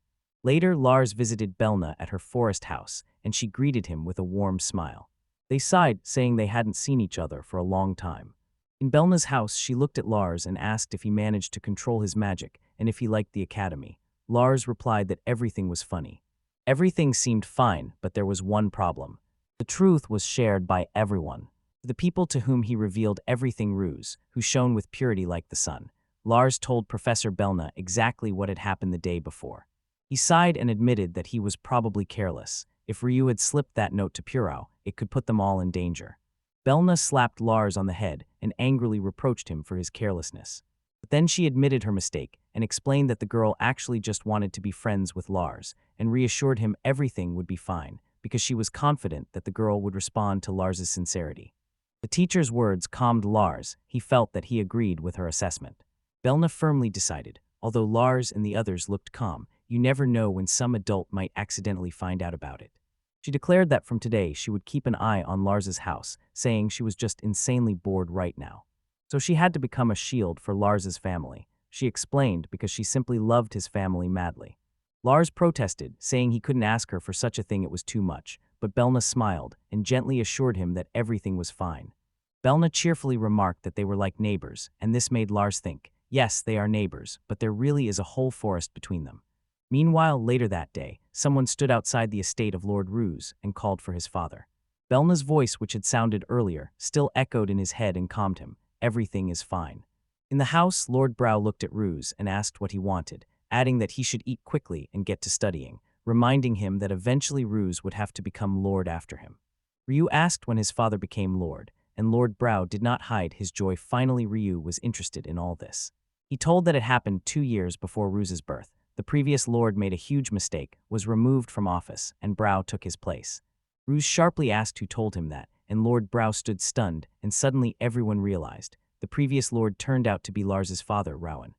Later, Lars visited Berna at her forest house, and she greeted him with a warm smile. They sighed, saying they hadn't seen each other for a long time. In Berna's house, she looked at Lars and asked if he managed to control his magic and if he liked the academy. Lars replied that everything was funny. Everything seemed fine, but there was one problem. The truth was shared by everyone. The people to whom he revealed everything Ruse, who shone with purity like the sun. Lars told Professor Berna exactly what had happened the day before. He sighed and admitted that he was probably careless. If Ryu had slipped that note to Purao, it could put them all in danger. Berna slapped Lars on the head and angrily reproached him for his carelessness. But then she admitted her mistake and explained that the girl actually just wanted to be friends with Lars and reassured him everything would be fine because she was confident that the girl would respond to Lars's sincerity. The teacher's words calmed Lars. He felt that he agreed with her assessment. Berna firmly decided, although Lars and the others looked calm, you never know when some adult might accidentally find out about it. She declared that from today she would keep an eye on Lars's house, saying she was just insanely bored right now. So she had to become a shield for Lars's family. She explained because she simply loved his family madly. Lars protested, saying he couldn't ask her for such a thing, it was too much, but Berna smiled and gently assured him that everything was fine. Berna cheerfully remarked that they were like neighbors, and this made Lars think, yes, they are neighbors, but there really is a whole forest between them. Meanwhile, later that day, someone stood outside the estate of Lord Ruse and called for his father. Berna's voice, which had sounded earlier, still echoed in his head and calmed him. Everything is fine. In the house, Lord Brau looked at Ruse and asked what he wanted, adding that he should eat quickly and get to studying, reminding him that eventually Ruse would have to become Lord after him. Ryu asked when his father became Lord, and Lord Brau did not hide his joy. Finally, Ryu was interested in all this. He told that it happened 2 years before Ruse's birth. The previous Lord made a huge mistake, was removed from office, and Brau took his place. Ruse sharply asked who told him that, and Lord Brau stood stunned, and suddenly everyone realized. The previous Lord turned out to be Lars's father, Rowan.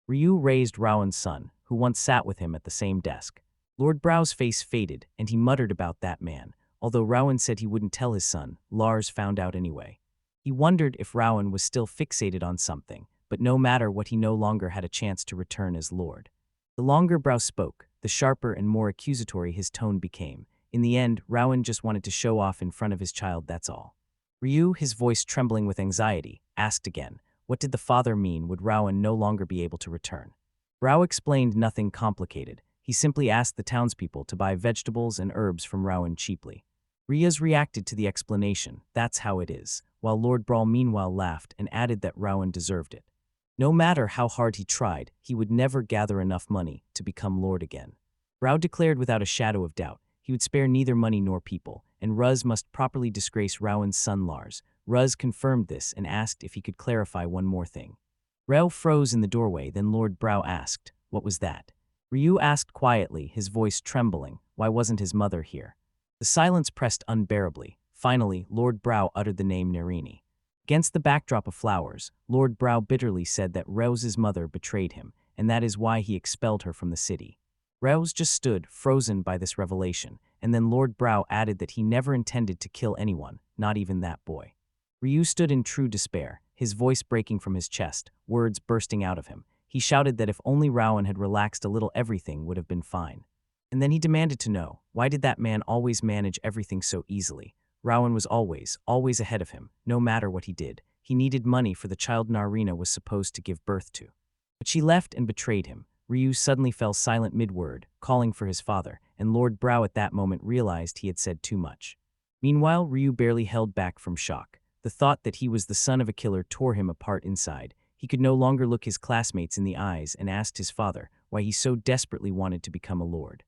Ryu raised Rowan's son, who once sat with him at the same desk. Lord Brau's face faded, and he muttered about that man. Although Rowan said he wouldn't tell his son, Lars found out anyway. He wondered if Rowan was still fixated on something, but no matter what, he no longer had a chance to return as Lord. The longer Brau spoke, the sharper and more accusatory his tone became. In the end, Rowan just wanted to show off in front of his child, that's all. Ryu, his voice trembling with anxiety, asked again, what did the father mean? Would Rowan no longer be able to return? Rao explained nothing complicated. He simply asked the townspeople to buy vegetables and herbs from Rowan cheaply. Riaz reacted to the explanation, that's how it is, while Lord Brawl meanwhile laughed and added that Rowan deserved it. No matter how hard he tried, he would never gather enough money to become lord again. Rao declared without a shadow of doubt, he would spare neither money nor people, and Ruz must properly disgrace Rowan's son Lars. Ruz confirmed this and asked if he could clarify one more thing. Rao froze in the doorway, then Lord Brow asked, what was that? Ryu asked quietly, his voice trembling, why wasn't his mother here? The silence pressed unbearably. Finally, Lord Brow uttered the name Nerini. Against the backdrop of flowers, Lord Brow bitterly said that Rau's mother betrayed him, and that is why he expelled her from the city. Rau's just stood, frozen by this revelation, and then Lord Brow added that he never intended to kill anyone, not even that boy. Ryu stood in true despair, his voice breaking from his chest, words bursting out of him. He shouted that if only Rowan had relaxed a little, everything would have been fine. And then he demanded to know, why did that man always manage everything so easily? Rowan was always ahead of him, no matter what he did. He needed money for the child Narina was supposed to give birth to. But she left and betrayed him. Ryu suddenly fell silent mid-word, calling for his father, and Lord Brow at that moment realized he had said too much. Meanwhile, Ryu barely held back from shock. The thought that he was the son of a killer tore him apart inside. He could no longer look his classmates in the eyes and asked his father why he so desperately wanted to become a lord.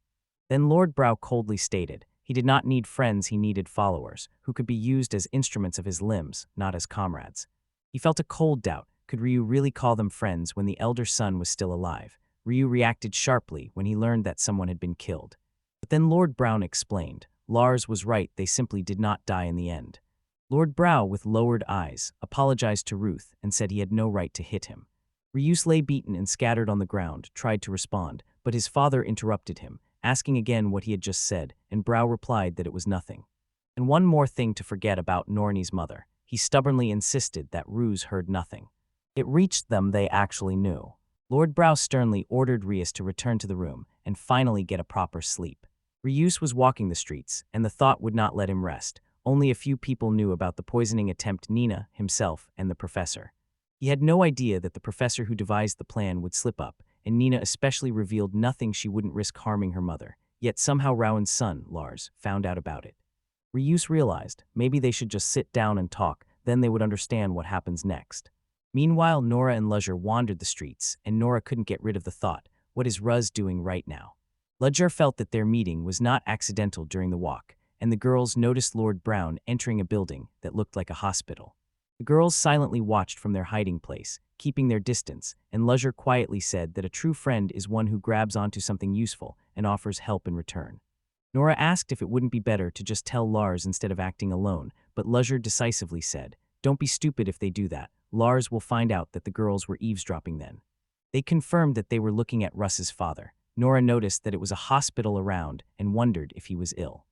Then Lord Brow coldly stated, he did not need friends, he needed followers, who could be used as instruments of his limbs, not as comrades. He felt a cold doubt, could Ryu really call them friends when the elder son was still alive? Ryu reacted sharply when he learned that someone had been killed. But then Lord Brown explained, Lars was right, they simply did not die in the end. Lord Brow, with lowered eyes, apologized to Ruth and said he had no right to hit him. Ryus lay beaten and scattered on the ground, tried to respond, but his father interrupted him, asking again what he had just said, and Brow replied that it was nothing. And one more thing to forget about Norni's mother. He stubbornly insisted that Ruse heard nothing. It reached them, they actually knew. Lord Brow sternly ordered Rius to return to the room and finally get a proper sleep. Ryus was walking the streets, and the thought would not let him rest. Only a few people knew about the poisoning attempt, Nenah, himself, and the professor. He had no idea that the professor who devised the plan would slip up, and Nenah especially revealed nothing she wouldn't risk harming her mother. Yet somehow Rowan's son, Lars, found out about it. Ryus realized maybe they should just sit down and talk, then they would understand what happens next. Meanwhile, Nora and Ludger wandered the streets, and Nora couldn't get rid of the thought, what is Ruz doing right now? Ludger felt that their meeting was not accidental during the walk, and the girls noticed Lord Brown entering a building that looked like a hospital. The girls silently watched from their hiding place, keeping their distance, and Ludger quietly said that a true friend is one who grabs onto something useful and offers help in return. Nora asked if it wouldn't be better to just tell Lars instead of acting alone, but Ludger decisively said, don't be stupid if they do that. Lars will find out that the girls were eavesdropping then. They confirmed that they were looking at Russ's father. Nora noticed that it was a hospital around and wondered if he was ill.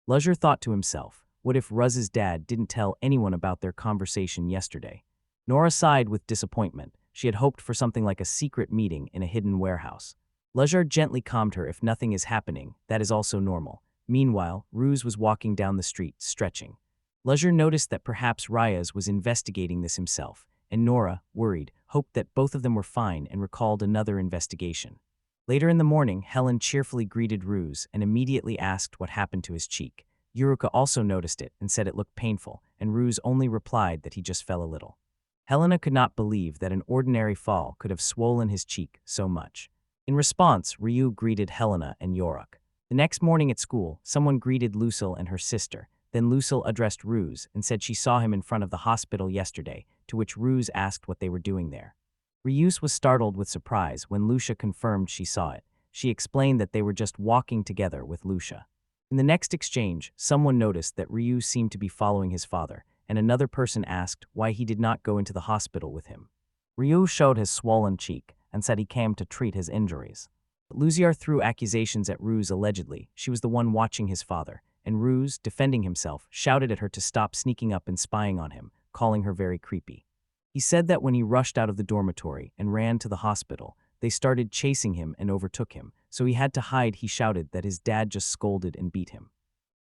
Ludger thought to himself, what if Russ's dad didn't tell anyone about their conversation yesterday? Nora sighed with disappointment. She had hoped for something like a secret meeting in a hidden warehouse. Ludger gently calmed her, if nothing is happening, that is also normal. Meanwhile, Ruse was walking down the street, stretching. Ludger noticed that perhaps Ryaz was investigating this himself, and Nora, worried, hoped that both of them were fine and recalled another investigation. Later in the morning, Helen cheerfully greeted Ruse and immediately asked what happened to his cheek. Yuruka also noticed it and said it looked painful, and Ruse only replied that he just fell a little. Helena could not believe that an ordinary fall could have swollen his cheek so much. In response, Ryu greeted Helena and Yoruk. The next morning at school, someone greeted Lucille and her sister. Then Lucille addressed Ruse and said she saw him in front of the hospital yesterday, to which Ruse asked what they were doing there. Ryus was startled with surprise when Lucia confirmed she saw it. She explained that they were just walking together with Lucia. In the next exchange, someone noticed that Ryu seemed to be following his father, and another person asked why he did not go into the hospital with him. Ryu showed his swollen cheek and said he came to treat his injuries. But Luziar threw accusations at Ruse allegedly. She was the one watching his father, and Ruse, defending himself, shouted at her to stop sneaking up and spying on him, calling her very creepy. He said that when he rushed out of the dormitory and ran to the hospital, they started chasing him and overtook him, so he had to hide. He shouted that his dad just scolded and beat him.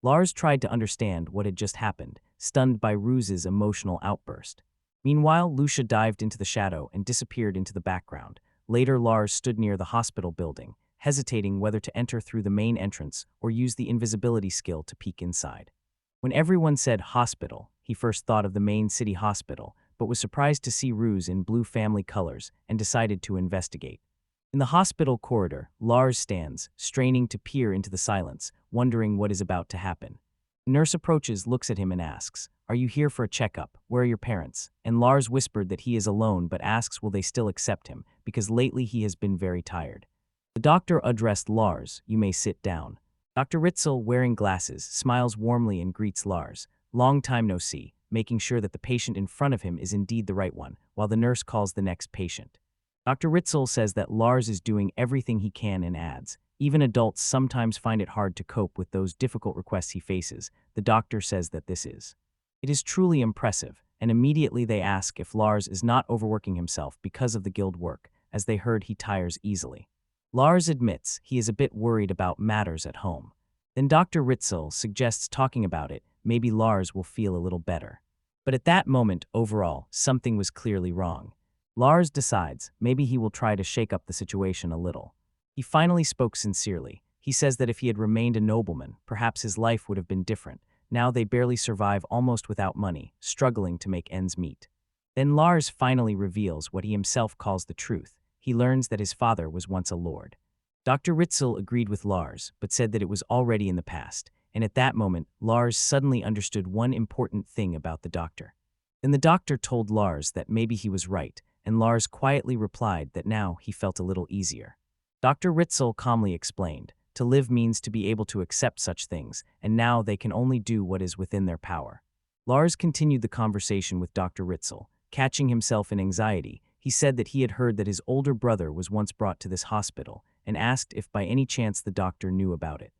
Lars tried to understand what had just happened, stunned by Ruse's emotional outburst. Meanwhile, Lucia dived into the shadow and disappeared into the background. Later, Lars stood near the hospital building, hesitating whether to enter through the main entrance or use the invisibility skill to peek inside. When everyone said hospital, he first thought of the main city hospital, but was surprised to see Ruse in blue family colors and decided to investigate. In the hospital corridor, Lars stands, straining to peer into the silence, wondering what is about to happen. The nurse approaches, looks at him and asks, "Are you here for a checkup? Where are your parents?" And Lars whispered that he is alone but asks will they still accept him, because lately he has been very tired. The doctor addressed Lars, "You may sit down." Dr. Ritzell, wearing glasses, smiles warmly and greets Lars, "Long time no see," making sure that the patient in front of him is indeed the right one, while the nurse calls the next patient. Dr. Ritzell says that Lars is doing everything he can and adds, "Even adults sometimes find it hard to cope with those difficult requests he faces." The doctor says that this is. It is truly impressive, and immediately they ask if Lars is not overworking himself because of the guild work, as they heard he tires easily. Lars admits he is a bit worried about matters at home. Then Dr. Ritzell suggests talking about it, maybe Lars will feel a little better. But at that moment, overall, something was clearly wrong. Lars decides maybe he will try to shake up the situation a little. He finally spoke sincerely. He says that if he had remained a nobleman, perhaps his life would have been different. Now they barely survive almost without money, struggling to make ends meet. Then Lars finally reveals what he himself calls the truth. He learns that his father was once a lord. Dr. Ritzell agreed with Lars, but said that it was already in the past, and at that moment, Lars suddenly understood one important thing about the doctor. Then the doctor told Lars that maybe he was right, and Lars quietly replied that now he felt a little easier. Dr. Ritzell calmly explained, to live means to be able to accept such things, and now they can only do what is within their power. Lars continued the conversation with Dr. Ritzell. Catching himself in anxiety, he said that he had heard that his older brother was once brought to this hospital, and asked if by any chance the doctor knew about it.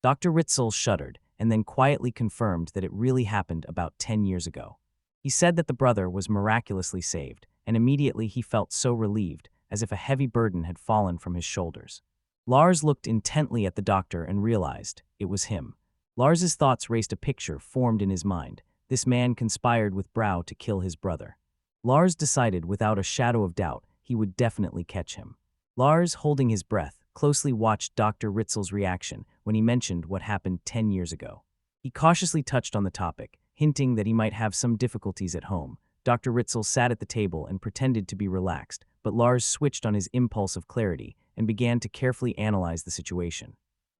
Dr. Ritzell shuddered, and then quietly confirmed that it really happened about 10 years ago. He said that the brother was miraculously saved, and immediately he felt so relieved, as if a heavy burden had fallen from his shoulders. Lars looked intently at the doctor and realized it was him. Lars's thoughts raced a picture formed in his mind. This man conspired with Brau to kill his brother. Lars decided without a shadow of doubt he would definitely catch him. Lars, holding his breath, closely watched Dr. Ritzell's reaction when he mentioned what happened 10 years ago. He cautiously touched on the topic, hinting that he might have some difficulties at home. Dr. Ritzell sat at the table and pretended to be relaxed, but Lars switched on his impulse of clarity and began to carefully analyze the situation.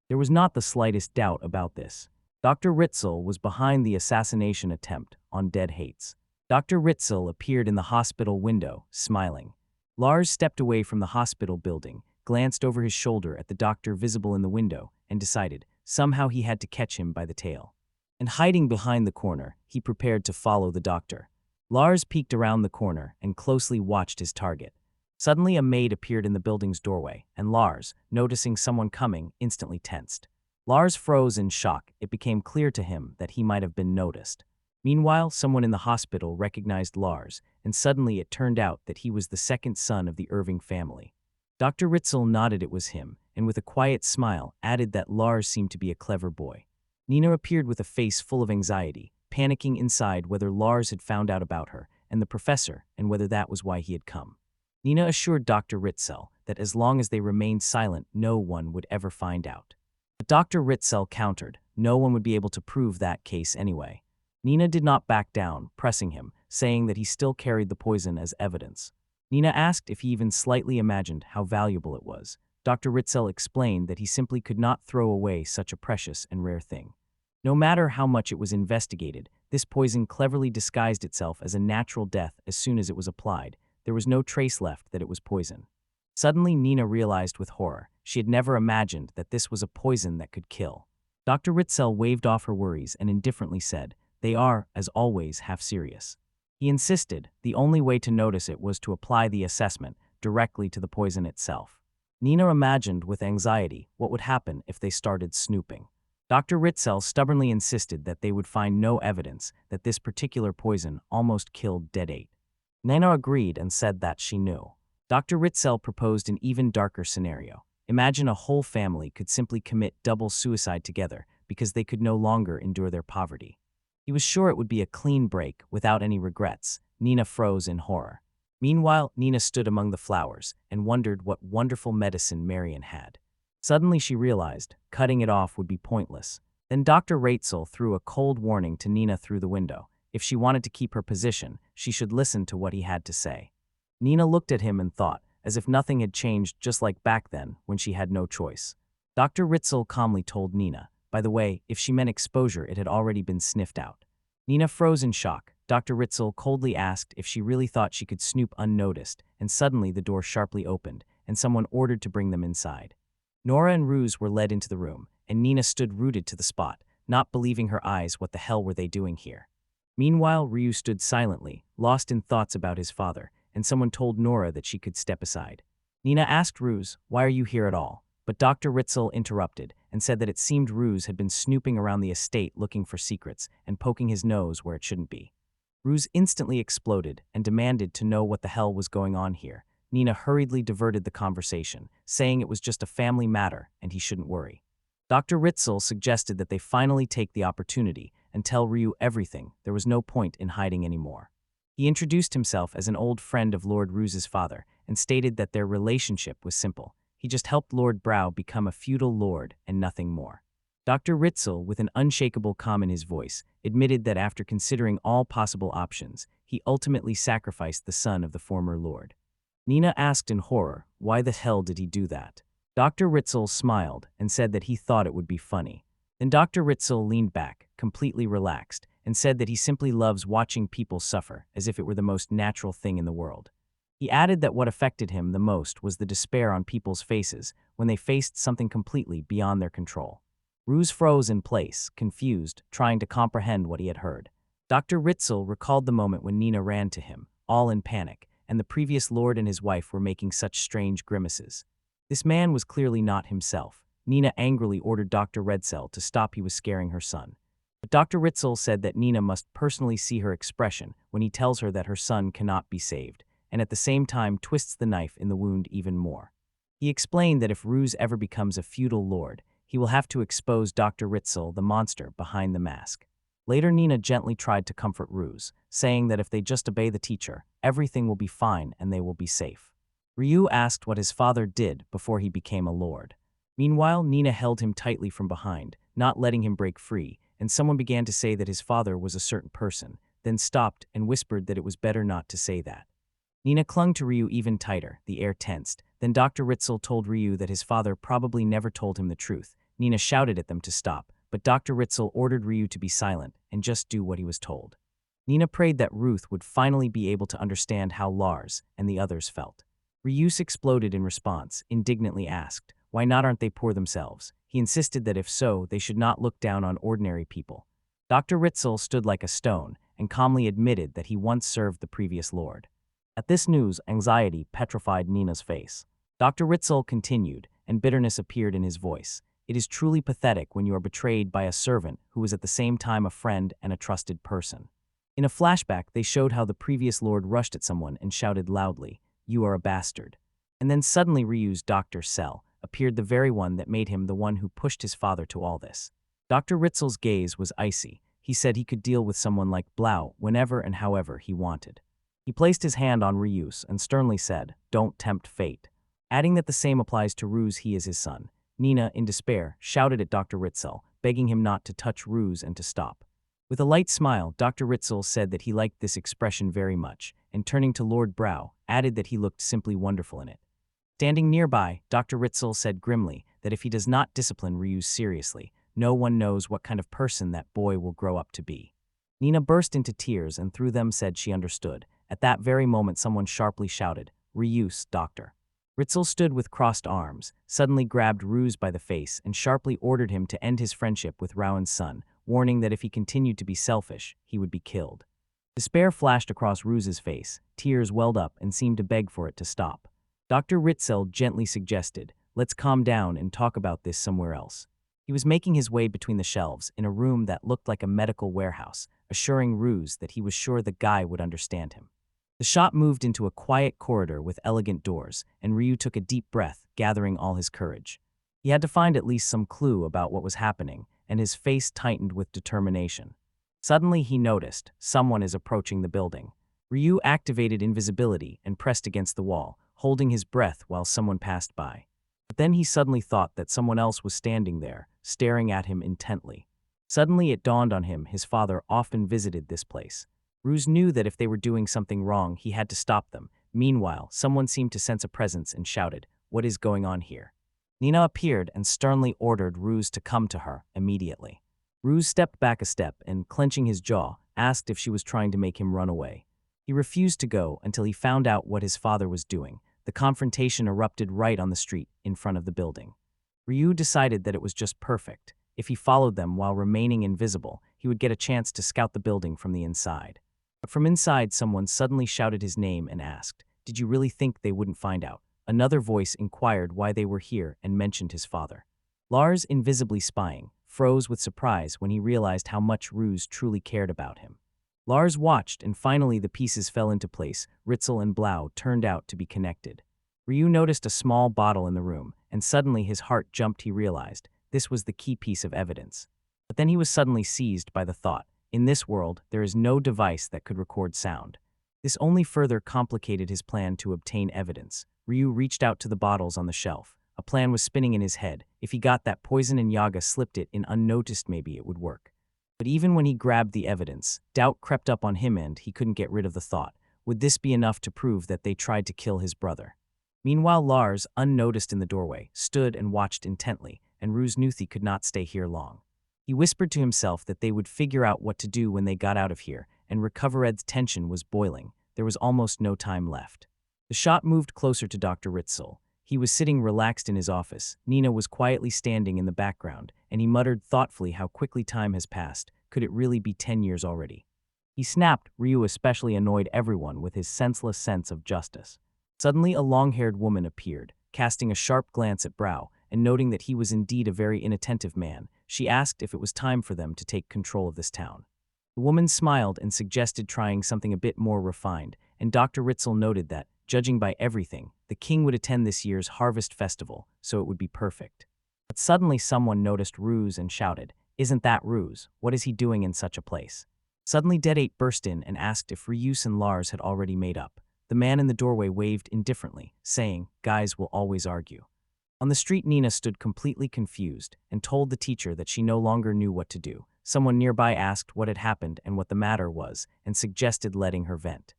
There was not the slightest doubt about this. Dr. Ritzell was behind the assassination attempt on Dead Hates. Dr. Ritzell appeared in the hospital window, smiling. Lars stepped away from the hospital building, glanced over his shoulder at the doctor visible in the window, and decided somehow he had to catch him by the tail. And hiding behind the corner, he prepared to follow the doctor. Lars peeked around the corner and closely watched his target. Suddenly a maid appeared in the building's doorway, and Lars, noticing someone coming, instantly tensed. Lars froze in shock. It became clear to him that he might have been noticed. Meanwhile, someone in the hospital recognized Lars, and suddenly it turned out that he was the second son of the Irving family. Dr. Ritzell nodded it was him, and with a quiet smile added that Lars seemed to be a clever boy. Nenah appeared with a face full of anxiety, panicking inside whether Lars had found out about her and the professor and whether that was why he had come. Nenah assured Dr. Ritzell that as long as they remained silent, no one would ever find out. But Dr. Ritzell countered, no one would be able to prove that case anyway. Nenah did not back down, pressing him, saying that he still carried the poison as evidence. Nenah asked if he even slightly imagined how valuable it was. Dr. Ritzell explained that he simply could not throw away such a precious and rare thing. No matter how much it was investigated, this poison cleverly disguised itself as a natural death as soon as it was applied. There was no trace left that it was poison. Suddenly, Nenah realized with horror. She had never imagined that this was a poison that could kill. Dr. Ritzell waved off her worries and indifferently said, "They are, as always, half serious." He insisted the only way to notice it was to apply the assessment directly to the poison itself. Nenah imagined with anxiety what would happen if they started snooping. Dr. Ritzell stubbornly insisted that they would find no evidence that this particular poison almost killed Dead 8. Nenah agreed and said that she knew. Dr. Ritzell proposed an even darker scenario. Imagine a whole family could simply commit double suicide together because they could no longer endure their poverty. He was sure it would be a clean break without any regrets. Nenah froze in horror. Meanwhile, Nenah stood among the flowers and wondered what wonderful medicine Marion had. Suddenly she realized cutting it off would be pointless. Then Dr. Ritzell threw a cold warning to Nenah through the window. If she wanted to keep her position, she should listen to what he had to say. Nenah looked at him and thought, as if nothing had changed just like back then when she had no choice. Dr. Ritzell calmly told Nenah, by the way, if she meant exposure, it had already been sniffed out. Nenah froze in shock. Dr. Ritzell coldly asked if she really thought she could snoop unnoticed, and suddenly the door sharply opened, and someone ordered to bring them inside. Nora and Ruse were led into the room, and Nenah stood rooted to the spot, not believing her eyes. What the hell were they doing here? Meanwhile, Ryu stood silently, lost in thoughts about his father, and someone told Nora that she could step aside. Nenah asked Ruse, "Why are you here at all?" But Dr. Ritzell interrupted and said that it seemed Ruse had been snooping around the estate looking for secrets and poking his nose where it shouldn't be. Ruse instantly exploded and demanded to know what the hell was going on here. Nenah hurriedly diverted the conversation, saying it was just a family matter and he shouldn't worry. Dr. Ritzell suggested that they finally take the opportunity and tell Ryu everything. There was no point in hiding anymore. He introduced himself as an old friend of Lord Ruse's father and stated that their relationship was simple. He just helped Lord Brau become a feudal lord and nothing more. Dr. Ritzell, with an unshakable calm in his voice, admitted that after considering all possible options, he ultimately sacrificed the son of the former lord. Nenah asked in horror, why the hell did he do that? Dr. Ritzell smiled and said that he thought it would be funny. Then Dr. Ritzell leaned back, completely relaxed, and said that he simply loves watching people suffer, as if it were the most natural thing in the world. He added that what affected him the most was the despair on people's faces when they faced something completely beyond their control. Ruse froze in place, confused, trying to comprehend what he had heard. Dr. Ritzell recalled the moment when Nenah ran to him, all in panic, and the previous lord and his wife were making such strange grimaces. This man was clearly not himself. Nenah angrily ordered Dr. Ritzell to stop. He was scaring her son. But Dr. Ritzell said that Nenah must personally see her expression when he tells her that her son cannot be saved, and at the same time twists the knife in the wound even more. He explained that if Ruse ever becomes a feudal lord, he will have to expose Dr. Ritzell, the monster behind the mask. Later, Nenah gently tried to comfort Ruse, saying that if they just obey the teacher, everything will be fine and they will be safe. Ryu asked what his father did before he became a lord. Meanwhile, Nenah held him tightly from behind, not letting him break free, and someone began to say that his father was a certain person, then stopped and whispered that it was better not to say that. Nenah clung to Ryu even tighter, the air tensed. Then Dr. Ritzell told Ryu that his father probably never told him the truth. Nenah shouted at them to stop, but Dr. Ritzell ordered Ryu to be silent and just do what he was told. Nenah prayed that Ruth would finally be able to understand how Lars and the others felt. Ryus exploded in response, indignantly asked, why not aren't they poor themselves? He insisted that if so, they should not look down on ordinary people. Dr. Ritzell stood like a stone and calmly admitted that he once served the previous lord. At this news, anxiety petrified Nenah's face. Dr. Ritzell continued, and bitterness appeared in his voice. It is truly pathetic when you are betrayed by a servant who was at the same time a friend and a trusted person. In a flashback, they showed how the previous lord rushed at someone and shouted loudly, "You are a bastard." And then suddenly Ryu's Dr. Cell appeared, the very one that made him the one who pushed his father to all this. Dr. Ritzell's gaze was icy. He said he could deal with someone like Blau whenever and however he wanted. He placed his hand on Ryus and sternly said, "Don't tempt fate," adding that the same applies to Ruse. He is his son. Nenah, in despair, shouted at Dr. Ritzell, begging him not to touch Ruse and to stop. With a light smile, Dr. Ritzell said that he liked this expression very much, and turning to Lord Brau, added that he looked simply wonderful in it. Standing nearby, Dr. Ritzell said grimly that if he does not discipline Ryu seriously, no one knows what kind of person that boy will grow up to be. Nenah burst into tears and through them said she understood. At that very moment, someone sharply shouted, "Ryus, doctor." Ritzell stood with crossed arms, suddenly grabbed Ruse by the face and sharply ordered him to end his friendship with Rowan's son, warning that if he continued to be selfish, he would be killed. Despair flashed across Ruse's face, tears welled up and seemed to beg for it to stop. Dr. Ritzell gently suggested, "Let's calm down and talk about this somewhere else." He was making his way between the shelves in a room that looked like a medical warehouse, assuring Ruse that he was sure the guy would understand him. The shop moved into a quiet corridor with elegant doors, and Ryu took a deep breath, gathering all his courage. He had to find at least some clue about what was happening, and his face tightened with determination. Suddenly he noticed someone is approaching the building. Ryu activated invisibility and pressed against the wall, holding his breath while someone passed by. But then he suddenly thought that someone else was standing there, staring at him intently. Suddenly it dawned on him his father often visited this place. Ruse knew that if they were doing something wrong, he had to stop them. Meanwhile, someone seemed to sense a presence and shouted, "What is going on here?" Nenah appeared and sternly ordered Ruse to come to her immediately. Ruse stepped back a step and, clenching his jaw, asked if she was trying to make him run away. He refused to go until he found out what his father was doing. The confrontation erupted right on the street in front of the building. Ryu decided that it was just perfect. If he followed them while remaining invisible, he would get a chance to scout the building from the inside. But from inside, someone suddenly shouted his name and asked, "Did you really think they wouldn't find out?" Another voice inquired why they were here and mentioned his father. Lars, invisibly spying, froze with surprise when he realized how much Ruse truly cared about him. Lars watched, and finally the pieces fell into place. Ritzell and Blau turned out to be connected. Ryu noticed a small bottle in the room, and suddenly his heart jumped. He realized this was the key piece of evidence. But then he was suddenly seized by the thought, in this world, there is no device that could record sound. This only further complicated his plan to obtain evidence. Ryu reached out to the bottles on the shelf. A plan was spinning in his head. If he got that poison and Yaga slipped it in unnoticed, maybe it would work. But even when he grabbed the evidence, doubt crept up on him and he couldn't get rid of the thought. Would this be enough to prove that they tried to kill his brother? Meanwhile, Lars, unnoticed in the doorway, stood and watched intently, and Ruse knew he could not stay here long. He whispered to himself that they would figure out what to do when they got out of here, and Recovered's tension was boiling. There was almost no time left. The shot moved closer to Dr. Ritzell. He was sitting relaxed in his office. Nenah was quietly standing in the background, and he muttered thoughtfully how quickly time has passed. Could it really be 10 years already? He snapped. Ryu especially annoyed everyone with his senseless sense of justice. Suddenly a long-haired woman appeared, casting a sharp glance at Blau, and noting that he was indeed a very inattentive man. She asked if it was time for them to take control of this town. The woman smiled and suggested trying something a bit more refined, and Dr. Ritzell noted that, judging by everything, the king would attend this year's harvest festival, so it would be perfect. But suddenly someone noticed Ruse and shouted, "Isn't that Ruse? What is he doing in such a place?" Suddenly Dead 8 burst in and asked if Ryus and Lars had already made up. The man in the doorway waved indifferently, saying, "Guys will always argue." On the street, Nenah stood completely confused and told the teacher that she no longer knew what to do. Someone nearby asked what had happened and what the matter was, and suggested letting her vent.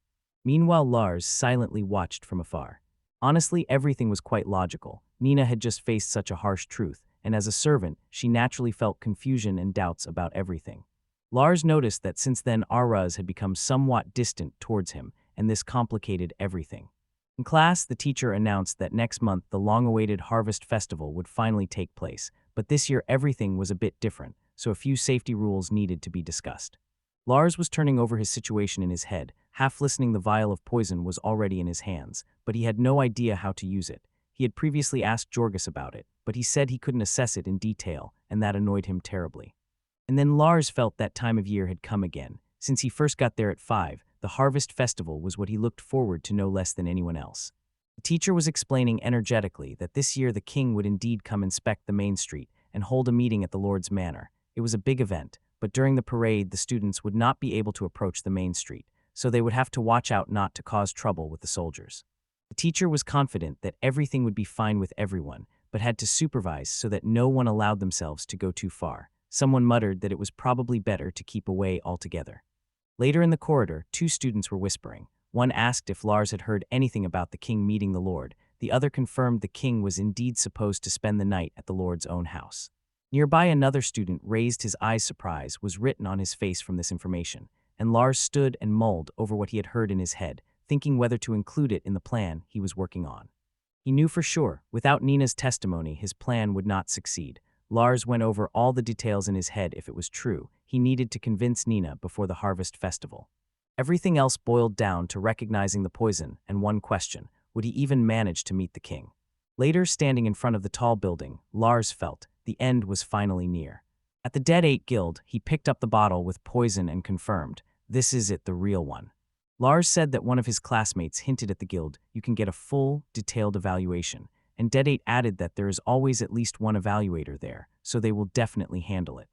Meanwhile, Lars silently watched from afar. Honestly, everything was quite logical. Nenah had just faced such a harsh truth, and as a servant, she naturally felt confusion and doubts about everything. Lars noticed that since then Aras had become somewhat distant towards him, and this complicated everything. In class, the teacher announced that next month the long-awaited Harvest Festival would finally take place, but this year everything was a bit different, so a few safety rules needed to be discussed. Lars was turning over his situation in his head, half listening. The vial of poison was already in his hands, but he had no idea how to use it. He had previously asked Jorgus about it, but he said he couldn't assess it in detail, and that annoyed him terribly. And then Lars felt that time of year had come again. Since he first got there at 5, the Harvest Festival was what he looked forward to no less than anyone else. The teacher was explaining energetically that this year the king would indeed come inspect the main street and hold a meeting at the Lord's Manor. It was a big event, but during the parade the students would not be able to approach the main street, so they would have to watch out not to cause trouble with the soldiers. The teacher was confident that everything would be fine with everyone, but had to supervise so that no one allowed themselves to go too far. Someone muttered that it was probably better to keep away altogether. Later in the corridor, 2 students were whispering. One asked if Lars had heard anything about the king meeting the Lord. The other confirmed the king was indeed supposed to spend the night at the Lord's own house. Nearby, another student raised his eyes. Surprise was written on his face from this information, and Lars stood and mulled over what he had heard in his head, thinking whether to include it in the plan he was working on. He knew for sure, without Nenah's testimony, his plan would not succeed. Lars went over all the details in his head. If it was true, he needed to convince Nenah before the Harvest Festival. Everything else boiled down to recognizing the poison and one question: would he even manage to meet the king? Later, standing in front of the tall building, Lars felt the end was finally near. At the Dead 8 Guild, he picked up the bottle with poison and confirmed, "This is it, the real one." Lars said that one of his classmates hinted at the guild you can get a full, detailed evaluation, and Dead 8 added that there is always at least one evaluator there, so they will definitely handle it.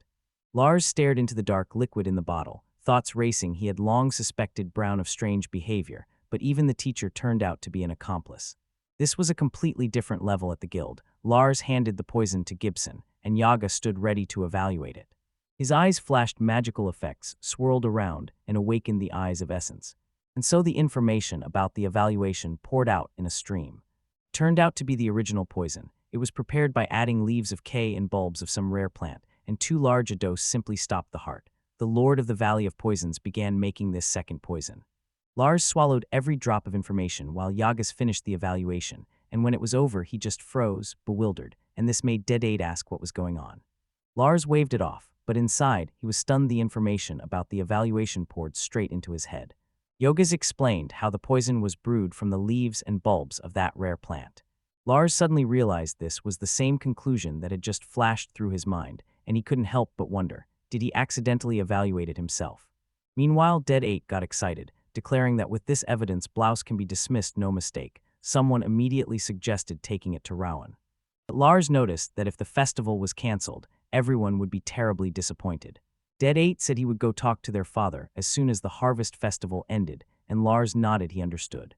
Lars stared into the dark liquid in the bottle, thoughts racing. He had long suspected Brown of strange behavior, but even the teacher turned out to be an accomplice. This was a completely different level at the guild. Lars handed the poison to Gibson, and Yaga stood ready to evaluate it. His eyes flashed magical effects, swirled around, and awakened the eyes of Essence. And so the information about the evaluation poured out in a stream. It turned out to be the original poison. It was prepared by adding leaves of K and bulbs of some rare plant, and too large a dose simply stopped the heart. The Lord of the Valley of Poisons began making this second poison. Lars swallowed every drop of information while Yagas finished the evaluation, and when it was over he just froze, bewildered, and this made Dead 8 ask what was going on. Lars waved it off, but inside he was stunned. The information about the evaluation poured straight into his head. Yogas explained how the poison was brewed from the leaves and bulbs of that rare plant. Lars suddenly realized this was the same conclusion that had just flashed through his mind, and he couldn't help but wonder, did he accidentally evaluate it himself? Meanwhile, Dead 8 got excited, declaring that with this evidence Blouse can be dismissed, no mistake. Someone immediately suggested taking it to Rowan. But Lars noticed that if the festival was cancelled, everyone would be terribly disappointed. Dead 8 said he would go talk to their father as soon as the harvest festival ended, and Lars nodded. He understood.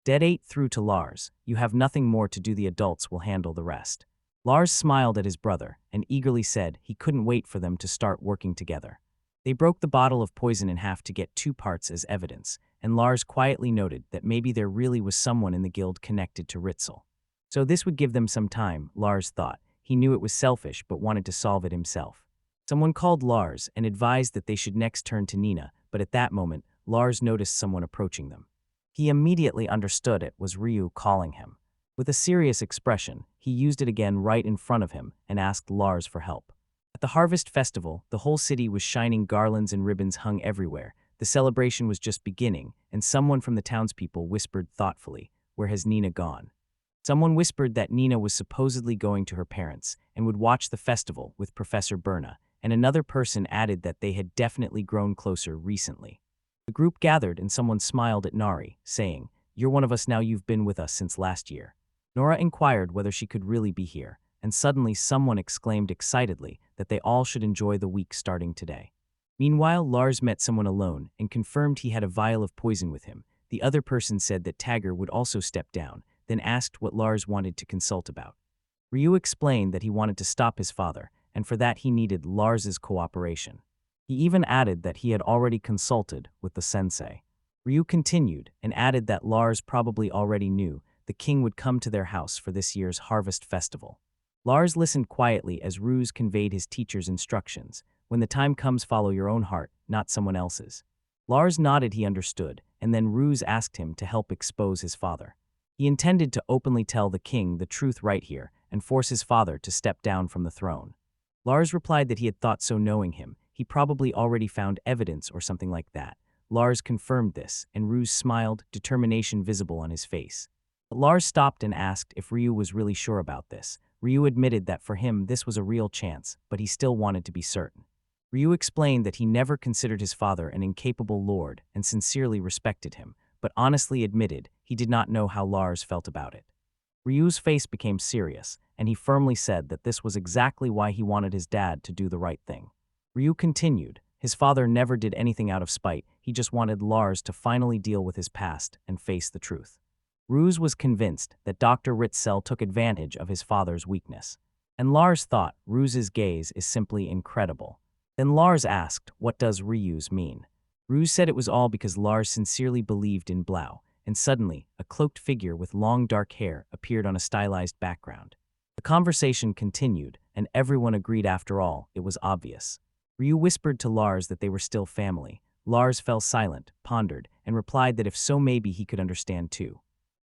Dead 8 threw to Lars, "You have nothing more to do, the adults will handle the rest." Lars smiled at his brother and eagerly said he couldn't wait for them to start working together. They broke the bottle of poison in half to get 2 parts as evidence, and Lars quietly noted that maybe there really was someone in the guild connected to Ritzell. So this would give them some time, Lars thought. He knew it was selfish but wanted to solve it himself. Someone called Lars and advised that they should next turn to Nenah, but at that moment, Lars noticed someone approaching them. He immediately understood it was Ryu calling him. With a serious expression, he used it again right in front of him and asked Lars for help. At the harvest festival, the whole city was shining, garlands and ribbons hung everywhere. The celebration was just beginning, and someone from the townspeople whispered thoughtfully, "Where has Nenah gone?" Someone whispered that Nenah was supposedly going to her parents and would watch the festival with Professor Berna, and another person added that they had definitely grown closer recently. The group gathered and someone smiled at Nari, saying, "You're one of us now, you've been with us since last year." Nora inquired whether she could really be here, and suddenly someone exclaimed excitedly that they all should enjoy the week starting today. Meanwhile, Lars met someone alone and confirmed he had a vial of poison with him. The other person said that Tagger would also step down, then asked what Lars wanted to consult about. Ryu explained that he wanted to stop his father, and for that he needed Lars's cooperation. He even added that he had already consulted with the sensei. Ryu continued and added that Lars probably already knew the king would come to their house for this year's harvest festival. Lars listened quietly as Ruse conveyed his teacher's instructions. When the time comes, follow your own heart, not someone else's. Lars nodded. He understood, and then Ruse asked him to help expose his father. He intended to openly tell the king the truth right here and force his father to step down from the throne. Lars replied that he had thought so, knowing him. He probably already found evidence or something like that. Lars confirmed this, and Ruse smiled, determination visible on his face. But Lars stopped and asked if Ryu was really sure about this. Ryu admitted that for him this was a real chance, but he still wanted to be certain. Ryu explained that he never considered his father an incapable lord and sincerely respected him, but honestly admitted he did not know how Lars felt about it. Ryu's face became serious, and he firmly said that this was exactly why he wanted his dad to do the right thing. Ryu continued, his father never did anything out of spite, he just wanted Lars to finally deal with his past and face the truth. Ruse was convinced that Dr. Ritzell took advantage of his father's weakness, and Lars thought Ruse's gaze is simply incredible. Then Lars asked, what does Ryu's mean? Ruse said it was all because Lars sincerely believed in Blau, and suddenly, a cloaked figure with long dark hair appeared on a stylized background. The conversation continued, and everyone agreed after all, it was obvious. Ryu whispered to Lars that they were still family. Lars fell silent, pondered, and replied that if so maybe he could understand too.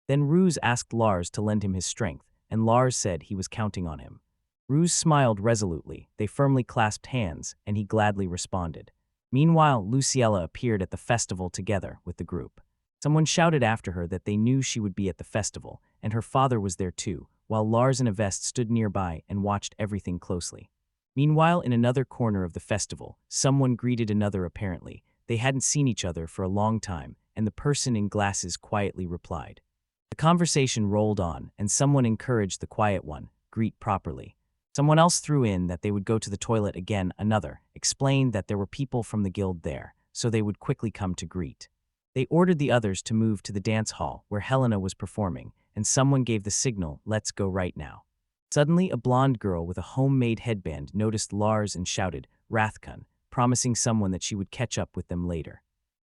Then Ruse asked Lars to lend him his strength, and Lars said he was counting on him. Ruse smiled resolutely, they firmly clasped hands, and he gladly responded. Meanwhile, Luciella appeared at the festival together with the group. Someone shouted after her that they knew she would be at the festival, and her father was there too, while Lars and Avest stood nearby and watched everything closely. Meanwhile, in another corner of the festival, someone greeted another apparently. They hadn't seen each other for a long time, and the person in glasses quietly replied. The conversation rolled on, and someone encouraged the quiet one, greet properly. Someone else threw in that they would go to the toilet again. Another explained that there were people from the guild there, so they would quickly come to greet. They ordered the others to move to the dance hall where Helena was performing, and someone gave the signal, "Let's go right now." Suddenly, a blonde girl with a homemade headband noticed Lars and shouted, "Rathkun," promising someone that she would catch up with them later.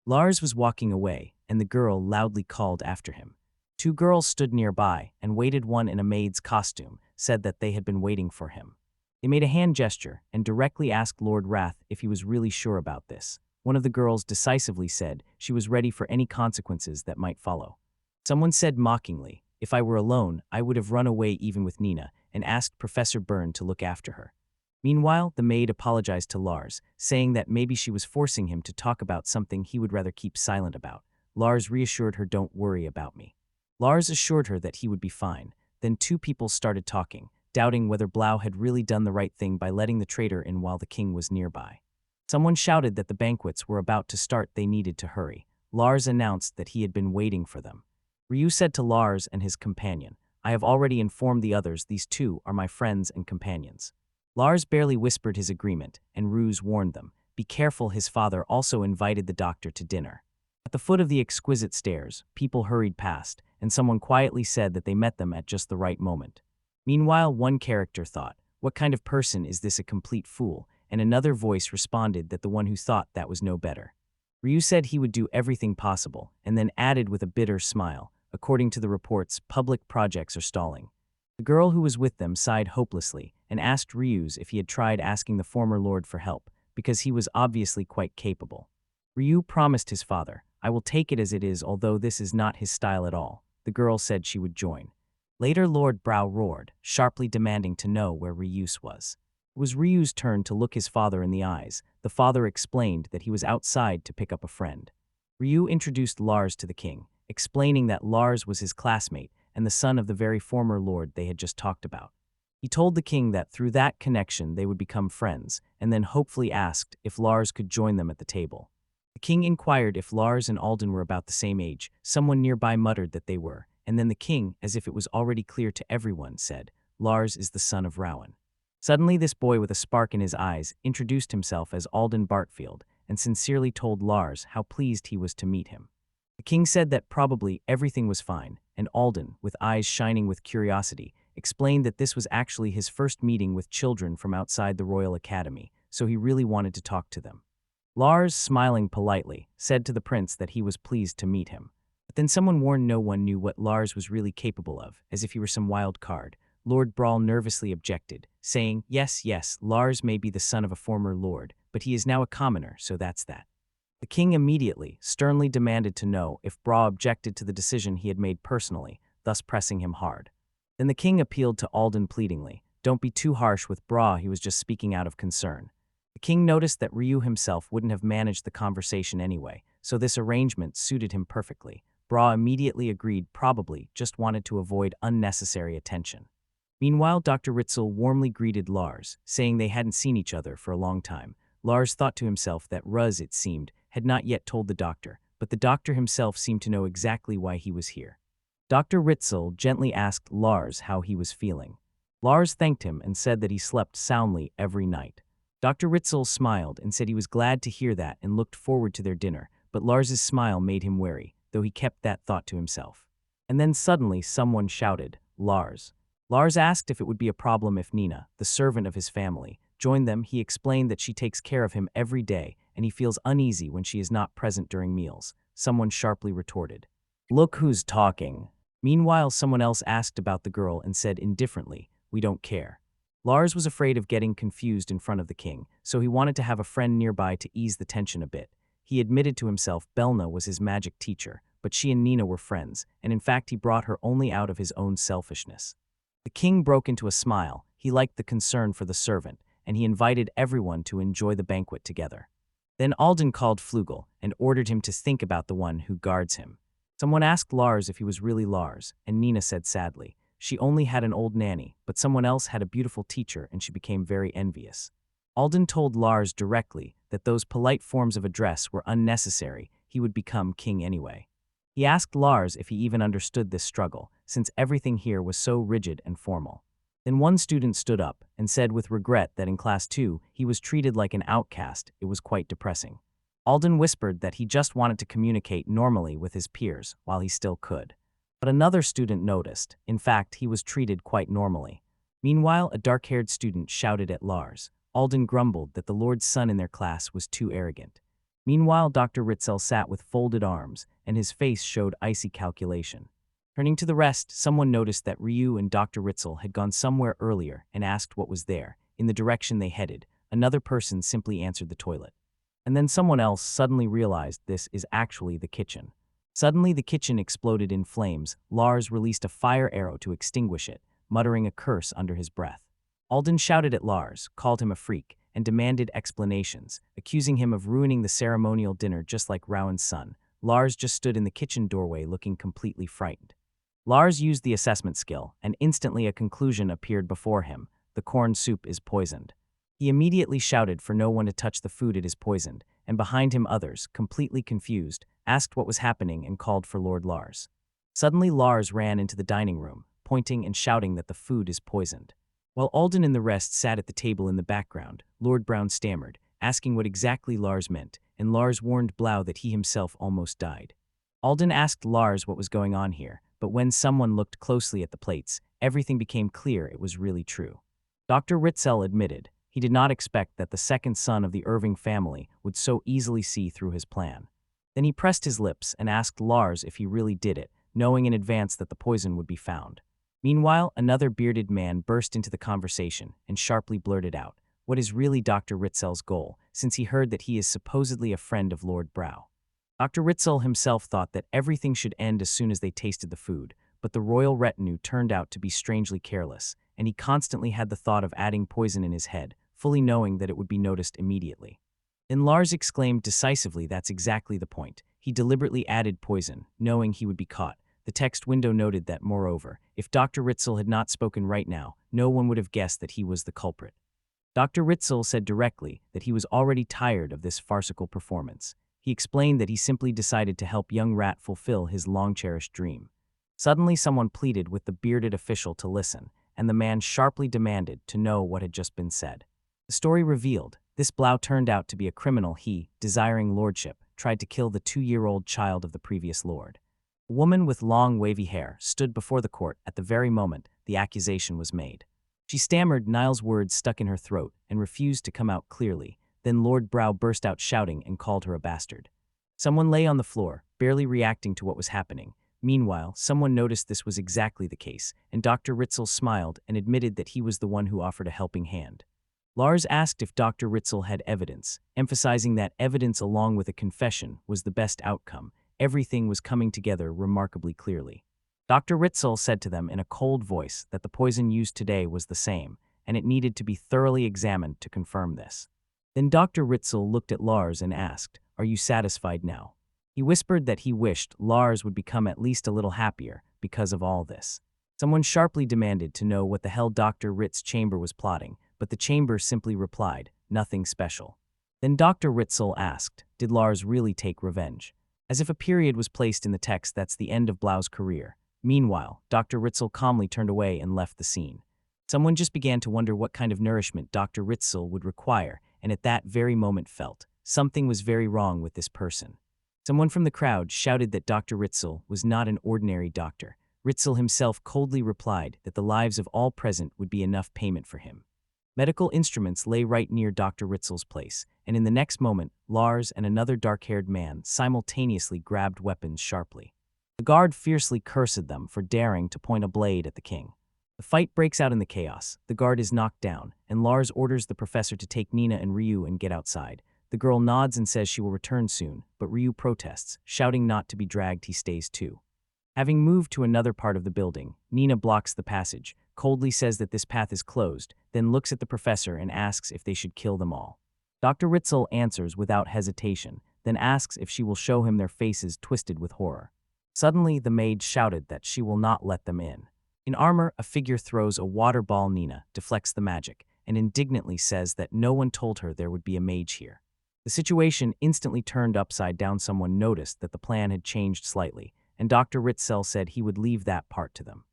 Lars was walking away, and the girl loudly called after him. Two girls stood nearby and waited. One in a maid's costume said that they had been waiting for him. They made a hand gesture and directly asked Lord Wrath if he was really sure about this. One of the girls decisively said she was ready for any consequences that might follow. Someone said mockingly, "If I were alone, I would have run away even with Nenah," and asked Professor Berna to look after her. Meanwhile, the maid apologized to Lars, saying that maybe she was forcing him to talk about something he would rather keep silent about. Lars reassured her, "Don't worry about me." Lars assured her that he would be fine. Then two people started talking, doubting whether Blau had really done the right thing by letting the traitor in while the king was nearby. Someone shouted that the banquets were about to start, they needed to hurry. Lars announced that he had been waiting for them. Ryu said to Lars and his companion, "I have already informed the others, these two are my friends and companions." Lars barely whispered his agreement, and Ruse warned them, "Be careful." His father also invited the doctor to dinner. At the foot of the exquisite stairs, people hurried past, and someone quietly said that they met them at just the right moment. Meanwhile, one character thought, "What kind of person is this, a complete fool?" And another voice responded that the one who thought that was no better. Ryu said he would do everything possible, and then added with a bitter smile, "According to the reports, public projects are stalling." The girl who was with them sighed hopelessly and asked Ryu's if he had tried asking the former lord for help, because he was obviously quite capable. Ryu promised his father, "I will take it as it is, although this is not his style at all." The girl said she would join. Later, Lord Brow roared, sharply demanding to know where Ryus was. It was Ryu's turn to look his father in the eyes. The father explained that he was outside to pick up a friend. Ryu introduced Lars to the king, explaining that Lars was his classmate and the son of the very former lord they had just talked about. He told the king that through that connection they would become friends, and then hopefully asked if Lars could join them at the table. The king inquired if Lars and Alden were about the same age. Someone nearby muttered that they were, and then the king, as if it was already clear to everyone, said, "Lars is the son of Rowan." Suddenly, this boy with a spark in his eyes introduced himself as Alden Bartfield and sincerely told Lars how pleased he was to meet him. The king said that probably everything was fine, and Alden, with eyes shining with curiosity, explained that this was actually his first meeting with children from outside the Royal Academy, so he really wanted to talk to them. Lars, smiling politely, said to the prince that he was pleased to meet him. But then someone warned no one knew what Lars was really capable of, as if he were some wild card. Lord Brawl nervously objected, saying, yes, Lars may be the son of a former lord, but he is now a commoner, so that's that." The king immediately, sternly demanded to know if Brawl objected to the decision he had made personally, thus pressing him hard. Then the king appealed to Alden pleadingly, "Don't be too harsh with Brawl, he was just speaking out of concern." The king noticed that Ryu himself wouldn't have managed the conversation anyway, so this arrangement suited him perfectly. Brawl immediately agreed, probably just wanted to avoid unnecessary attention. Meanwhile, Dr. Ritzell warmly greeted Lars, saying they hadn't seen each other for a long time. Lars thought to himself that Ruz, it seemed, had not yet told the doctor, but the doctor himself seemed to know exactly why he was here. Dr. Ritzell gently asked Lars how he was feeling. Lars thanked him and said that he slept soundly every night. Dr. Ritzell smiled and said he was glad to hear that and looked forward to their dinner, but Lars's smile made him wary, though he kept that thought to himself. And then suddenly someone shouted, "Lars." Lars asked if it would be a problem if Nenah, the servant of his family, joined them. He explained that she takes care of him every day, and he feels uneasy when she is not present during meals. Someone sharply retorted, "Look who's talking." Meanwhile, someone else asked about the girl and said indifferently, "We don't care." Lars was afraid of getting confused in front of the king, so he wanted to have a friend nearby to ease the tension a bit. He admitted to himself Berna was his magic teacher, but she and Nenah were friends, and in fact he brought her only out of his own selfishness. The king broke into a smile. He liked the concern for the servant, and he invited everyone to enjoy the banquet together. Then Alden called Flugel and ordered him to think about the one who guards him. Someone asked Lars if he was really Lars, and Nenah said sadly, she only had an old nanny, but someone else had a beautiful teacher and she became very envious. Alden told Lars directly that those polite forms of address were unnecessary, he would become king anyway. He asked Lars if he even understood this struggle, since everything here was so rigid and formal. Then one student stood up and said with regret that in Class 2, he was treated like an outcast. It was quite depressing. Alden whispered that he just wanted to communicate normally with his peers while he still could. But another student noticed. In fact, he was treated quite normally. Meanwhile, a dark-haired student shouted at Lars. Alden grumbled that the Lord's son in their class was too arrogant. Meanwhile, Dr. Ritzell sat with folded arms, and his face showed icy calculation. Turning to the rest, someone noticed that Ryu and Dr. Ritzell had gone somewhere earlier and asked what was there. In the direction they headed, another person simply answered the toilet. And then someone else suddenly realized this is actually the kitchen. Suddenly, the kitchen exploded in flames. Lars released a fire arrow to extinguish it, muttering a curse under his breath. Alden shouted at Lars, called him a freak, and demanded explanations, accusing him of ruining the ceremonial dinner just like Rowan's son. Lars just stood in the kitchen doorway looking completely frightened. Lars used the assessment skill, and instantly a conclusion appeared before him. The corn soup is poisoned. He immediately shouted for no one to touch the food it is poisoned, and behind him others, completely confused, asked what was happening and called for Lord Lars. Suddenly Lars ran into the dining room, pointing and shouting that the food is poisoned. While Alden and the rest sat at the table in the background, Lord Brown stammered, asking what exactly Lars meant, and Lars warned Blau that he himself almost died. Alden asked Lars what was going on here, but when someone looked closely at the plates, everything became clear it was really true. Dr. Ritzell admitted he did not expect that the second son of the Irving family would so easily see through his plan. Then he pressed his lips and asked Lars if he really did it, knowing in advance that the poison would be found. Meanwhile, another bearded man burst into the conversation and sharply blurted out, what is really Dr. Ritzell's goal, since he heard that he is supposedly a friend of Lord Brow. Dr. Ritzell himself thought that everything should end as soon as they tasted the food, but the royal retinue turned out to be strangely careless, and he constantly had the thought of adding poison in his head, fully knowing that it would be noticed immediately. Then Lars exclaimed decisively, that's exactly the point. He deliberately added poison, knowing he would be caught. The text window noted that, moreover, if Dr. Ritzell had not spoken right now, no one would have guessed that he was the culprit. Dr. Ritzell said directly that he was already tired of this farcical performance. He explained that he simply decided to help young Rat fulfill his long-cherished dream. Suddenly someone pleaded with the bearded official to listen, and the man sharply demanded to know what had just been said. The story revealed, this Blau turned out to be a criminal. He, desiring lordship, tried to kill the 2-year-old child of the previous lord. A woman with long wavy hair stood before the court at the very moment the accusation was made. She stammered, Niall's words stuck in her throat, and refused to come out clearly. Then Lord Brow burst out shouting and called her a bastard. Someone lay on the floor, barely reacting to what was happening. Meanwhile, someone noticed this was exactly the case, and Dr. Ritzell smiled and admitted that he was the one who offered a helping hand. Lars asked if Dr. Ritzell had evidence, emphasizing that evidence along with a confession was the best outcome. Everything was coming together remarkably clearly. Dr. Ritzell said to them in a cold voice that the poison used today was the same, and it needed to be thoroughly examined to confirm this. Then Dr. Ritzell looked at Lars and asked, are you satisfied now? He whispered that he wished Lars would become at least a little happier because of all this. Someone sharply demanded to know what the hell Dr. Ritz's chamber was plotting, but the chamber simply replied, nothing special. Then Dr. Ritzell asked, did Lars really take revenge? As if a period was placed in the text, that's the end of Blau's career. Meanwhile, Dr. Ritzell calmly turned away and left the scene. Someone just began to wonder what kind of nourishment Dr. Ritzell would require, and at that very moment felt something was very wrong with this person. Someone from the crowd shouted that Dr. Ritzell was not an ordinary doctor. Ritzell himself coldly replied that the lives of all present would be enough payment for him. Medical instruments lay right near Dr. Ritzell's place, and in the next moment, Lars and another dark-haired man simultaneously grabbed weapons sharply. The guard fiercely cursed them for daring to point a blade at the king. The fight breaks out in the chaos. The guard is knocked down, and Lars orders the professor to take Nenah and Ryu and get outside. The girl nods and says she will return soon, but Ryu protests, shouting not to be dragged. He stays too. Having moved to another part of the building, Nenah blocks the passage, coldly says that this path is closed, then looks at the professor and asks if they should kill them all. Dr. Ritzell answers without hesitation, then asks if she will show him their faces twisted with horror. Suddenly, the maid shouted that she will not let them in. In armor, a figure throws a water ball. Nenah deflects the magic and indignantly says that no one told her there would be a mage here. The situation instantly turned upside down. Someone noticed that the plan had changed slightly, and Dr. Ritzell said he would leave that part to them.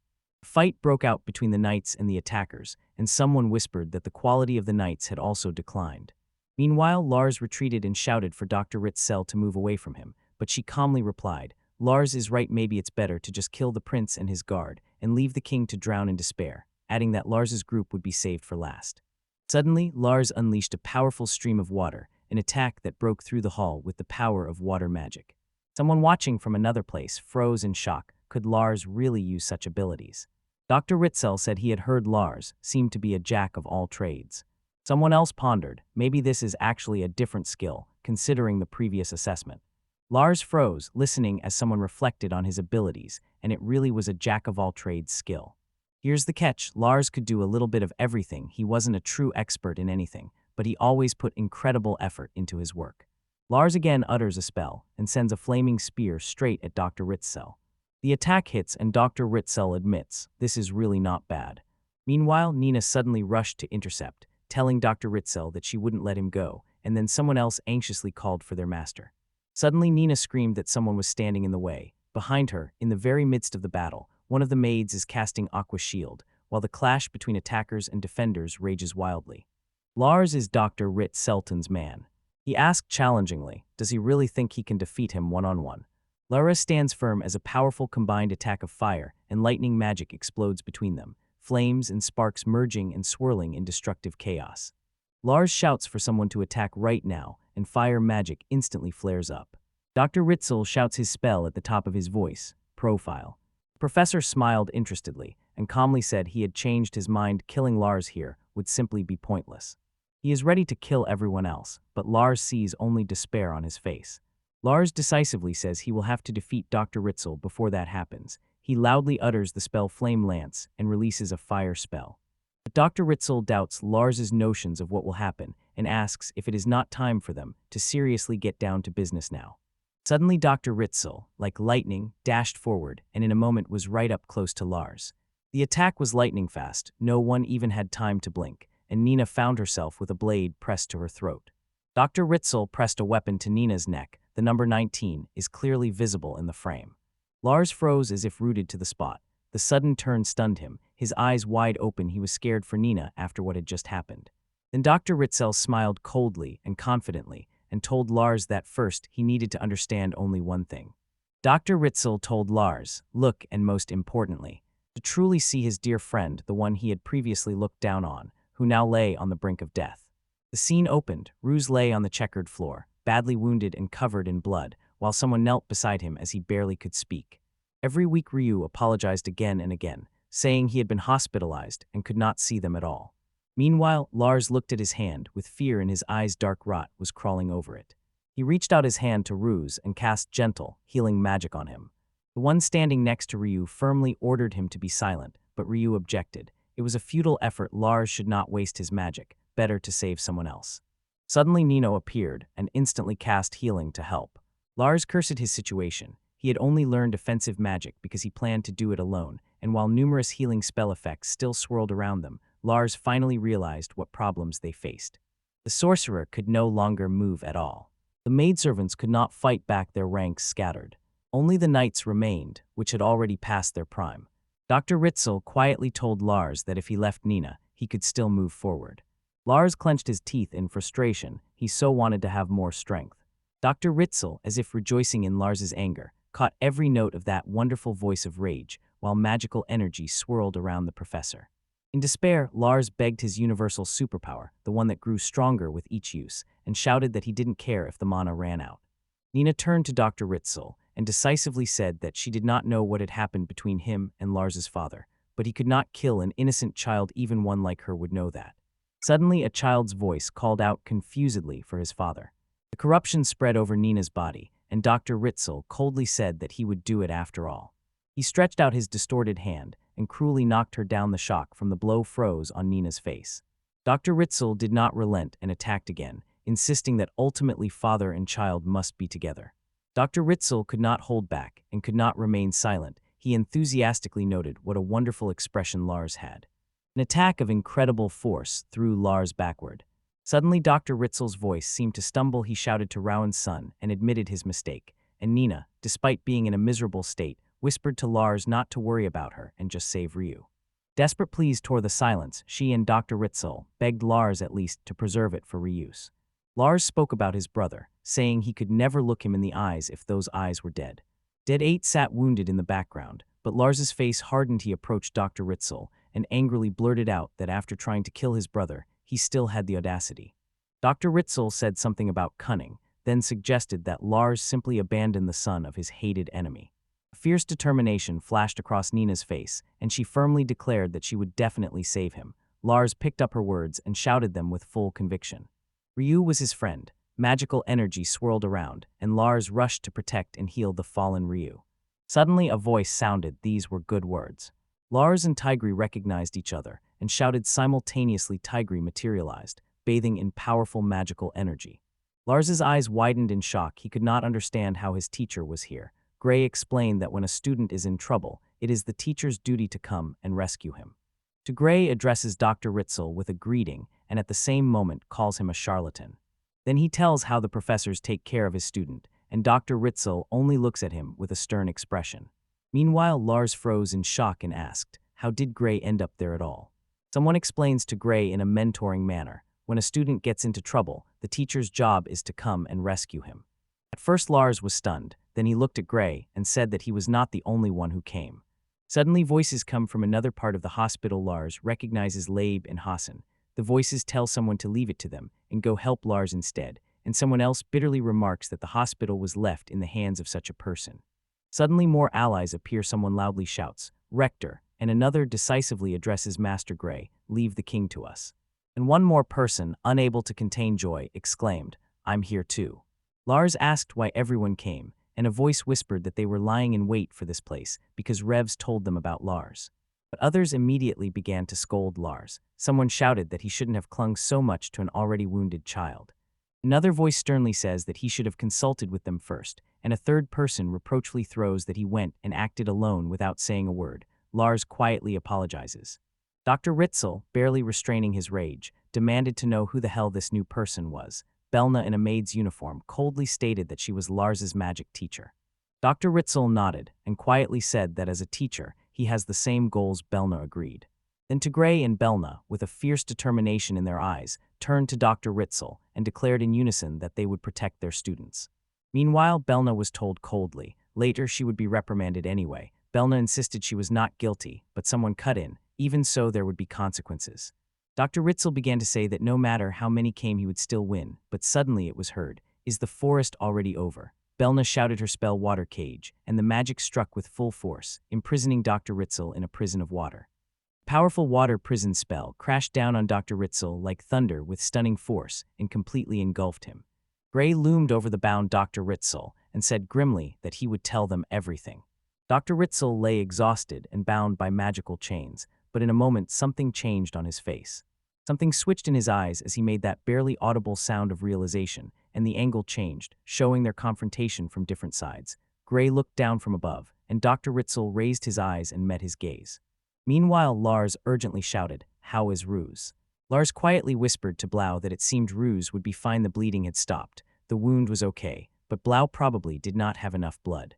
A fight broke out between the knights and the attackers, and someone whispered that the quality of the nights had also declined. Meanwhile, Lars retreated and shouted for Dr. Ritzell to move away from him, but she calmly replied, "Lars is right, maybe it's better to just kill the prince and his guard, and leave the king to drown in despair," adding that Lars's group would be saved for last. Suddenly, Lars unleashed a powerful stream of water, an attack that broke through the hall with the power of water magic. Someone watching from another place froze in shock. Could Lars really use such abilities? Dr. Ritzell said he had heard Lars seemed to be a jack of all trades. Someone else pondered, maybe this is actually a different skill, considering the previous assessment. Lars froze, listening as someone reflected on his abilities, and it really was a jack-of-all-trades skill. Here's the catch, Lars could do a little bit of everything. He wasn't a true expert in anything, but he always put incredible effort into his work. Lars again utters a spell and sends a flaming spear straight at Dr. Ritzell. The attack hits and Dr. Ritzell admits, this is really not bad. Meanwhile, Nenah suddenly rushed to intercept, telling Dr. Ritzell that she wouldn't let him go, and then someone else anxiously called for their master. Suddenly, Nenah screamed that someone was standing in the way. Behind her, in the very midst of the battle, one of the maids is casting Aqua Shield, while the clash between attackers and defenders rages wildly. Lars is Dr. Ritzell's man. He asked challengingly, does he really think he can defeat him one-on-one? Lara stands firm as a powerful combined attack of fire and lightning magic explodes between them, flames and sparks merging and swirling in destructive chaos. Lars shouts for someone to attack right now, and fire magic instantly flares up. Dr. Ritzell shouts his spell at the top of his voice, profile. The professor smiled interestedly and calmly said he had changed his mind. Killing Lars here would simply be pointless. He is ready to kill everyone else, but Lars sees only despair on his face. Lars decisively says he will have to defeat Dr. Ritzell before that happens. He loudly utters the spell Flame Lance and releases a fire spell. But Dr. Ritzell doubts Lars's notions of what will happen and asks if it is not time for them to seriously get down to business now. Suddenly Dr. Ritzell, like lightning, dashed forward and in a moment was right up close to Lars. The attack was lightning fast, no one even had time to blink, and Nenah found herself with a blade pressed to her throat. Dr. Ritzell pressed a weapon to Nenah's neck. The number 19 is clearly visible in the frame. Lars froze as if rooted to the spot. The sudden turn stunned him, his eyes wide open. He was scared for Nenah after what had just happened. Then Dr. Ritzell smiled coldly and confidently and told Lars that first he needed to understand only one thing. Dr. Ritzell told Lars, look, and most importantly, to truly see his dear friend, the one he had previously looked down on, who now lay on the brink of death. The scene opened. Ruse lay on the checkered floor, badly wounded and covered in blood, while someone knelt beside him as he barely could speak. Every week Ryu apologized again and again, saying he had been hospitalized and could not see them at all. Meanwhile, Lars looked at his hand, with fear in his eyes. Dark rot was crawling over it. He reached out his hand to Ruse and cast gentle, healing magic on him. The one standing next to Ryu firmly ordered him to be silent, but Ryu objected. It was a futile effort. Lars should not waste his magic, better to save someone else. Suddenly Nenah appeared and instantly cast healing to help. Lars cursed his situation. He had only learned offensive magic because he planned to do it alone, and while numerous healing spell effects still swirled around them, Lars finally realized what problems they faced. The sorcerer could no longer move at all. The maidservants could not fight back, their ranks scattered. Only the knights remained, which had already passed their prime. Dr. Ritzell quietly told Lars that if he left Nenah, he could still move forward. Lars clenched his teeth in frustration. He so wanted to have more strength. Dr. Ritzell, as if rejoicing in Lars's anger, caught every note of that wonderful voice of rage, while magical energy swirled around the professor. In despair, Lars begged his universal superpower, the one that grew stronger with each use, and shouted that he didn't care if the mana ran out. Nenah turned to Dr. Ritzell and decisively said that she did not know what had happened between him and Lars's father, but he could not kill an innocent child. Even one like her would know that. Suddenly, a child's voice called out confusedly for his father. The corruption spread over Nenah's body, and Dr. Ritzell coldly said that he would do it after all. He stretched out his distorted hand and cruelly knocked her down. The shock from the blow froze on Nenah's face. Dr. Ritzell did not relent and attacked again, insisting that ultimately father and child must be together. Dr. Ritzell could not hold back and could not remain silent. He enthusiastically noted what a wonderful expression Lars had. An attack of incredible force threw Lars backward. Suddenly, Dr. Ritzell's voice seemed to stumble. He shouted to Rowan's son and admitted his mistake, and Nenah, despite being in a miserable state, whispered to Lars not to worry about her and just save Ryu. Desperate pleas tore the silence. She and Dr. Ritzell begged Lars at least to preserve it for reuse. Lars spoke about his brother, saying he could never look him in the eyes if those eyes were dead. Dead 8 sat wounded in the background, but Lars's face hardened. He approached Dr. Ritzell and angrily blurted out that after trying to kill his brother, he still had the audacity. Dr. Ritzell said something about cunning, then suggested that Lars simply abandon the son of his hated enemy. A fierce determination flashed across Nenah's face, and she firmly declared that she would definitely save him. Lars picked up her words and shouted them with full conviction. Ryu was his friend. Magical energy swirled around, and Lars rushed to protect and heal the fallen Ryu. Suddenly a voice sounded. These were good words. Lars and Tigri recognized each other and shouted simultaneously. Tigri materialized, bathing in powerful magical energy. Lars's eyes widened in shock. He could not understand how his teacher was here. Gray explained that when a student is in trouble, it is the teacher's duty to come and rescue him. To Gray addresses Dr. Ritzell with a greeting and at the same moment calls him a charlatan. Then he tells how the professors take care of his student, and Dr. Ritzell only looks at him with a stern expression. Meanwhile, Lars froze in shock and asked, how did Gray end up there at all? Someone explains to Gray in a mentoring manner, when a student gets into trouble, the teacher's job is to come and rescue him. At first Lars was stunned, then he looked at Gray and said that he was not the only one who came. Suddenly voices come from another part of the hospital. Lars recognizes Labe and Hassan. The voices tell someone to leave it to them and go help Lars instead, and someone else bitterly remarks that the hospital was left in the hands of such a person. Suddenly more allies appear. Someone loudly shouts, Rector, and another decisively addresses Master Gray, leave the king to us. And one more person, unable to contain joy, exclaimed, I'm here too. Lars asked why everyone came, and a voice whispered that they were lying in wait for this place because Revs told them about Lars. But others immediately began to scold Lars. Someone shouted that he shouldn't have clung so much to an already wounded child. Another voice sternly says that he should have consulted with them first, and a third person reproachfully throws that he went and acted alone without saying a word. Lars quietly apologizes. Dr. Ritzell, barely restraining his rage, demanded to know who the hell this new person was. Berna, in a maid's uniform, coldly stated that she was Lars's magic teacher. Dr. Ritzell nodded and quietly said that as a teacher, he has the same goals. Berna agreed. Then Gray and Berna, with a fierce determination in their eyes, turned to Dr. Ritzell and declared in unison that they would protect their students. Meanwhile, Berna was told coldly. Later she would be reprimanded anyway. Berna insisted she was not guilty, but someone cut in. Even so, there would be consequences. Dr. Ritzell began to say that no matter how many came he would still win, but suddenly it was heard, is the forest already over? Berna shouted her spell water cage, and the magic struck with full force, imprisoning Dr. Ritzell in a prison of water. Powerful water prison spell crashed down on Dr. Ritzell like thunder with stunning force and completely engulfed him. Gray loomed over the bound Dr. Ritzell and said grimly that he would tell them everything. Dr. Ritzell lay exhausted and bound by magical chains, but in a moment something changed on his face. Something switched in his eyes as he made that barely audible sound of realization, and the angle changed, showing their confrontation from different sides. Gray looked down from above, and Dr. Ritzell raised his eyes and met his gaze. Meanwhile, Lars urgently shouted, how is Ruse? Lars quietly whispered to Blau that it seemed Ruse would be fine. The bleeding had stopped. The wound was okay, but Blau probably did not have enough blood.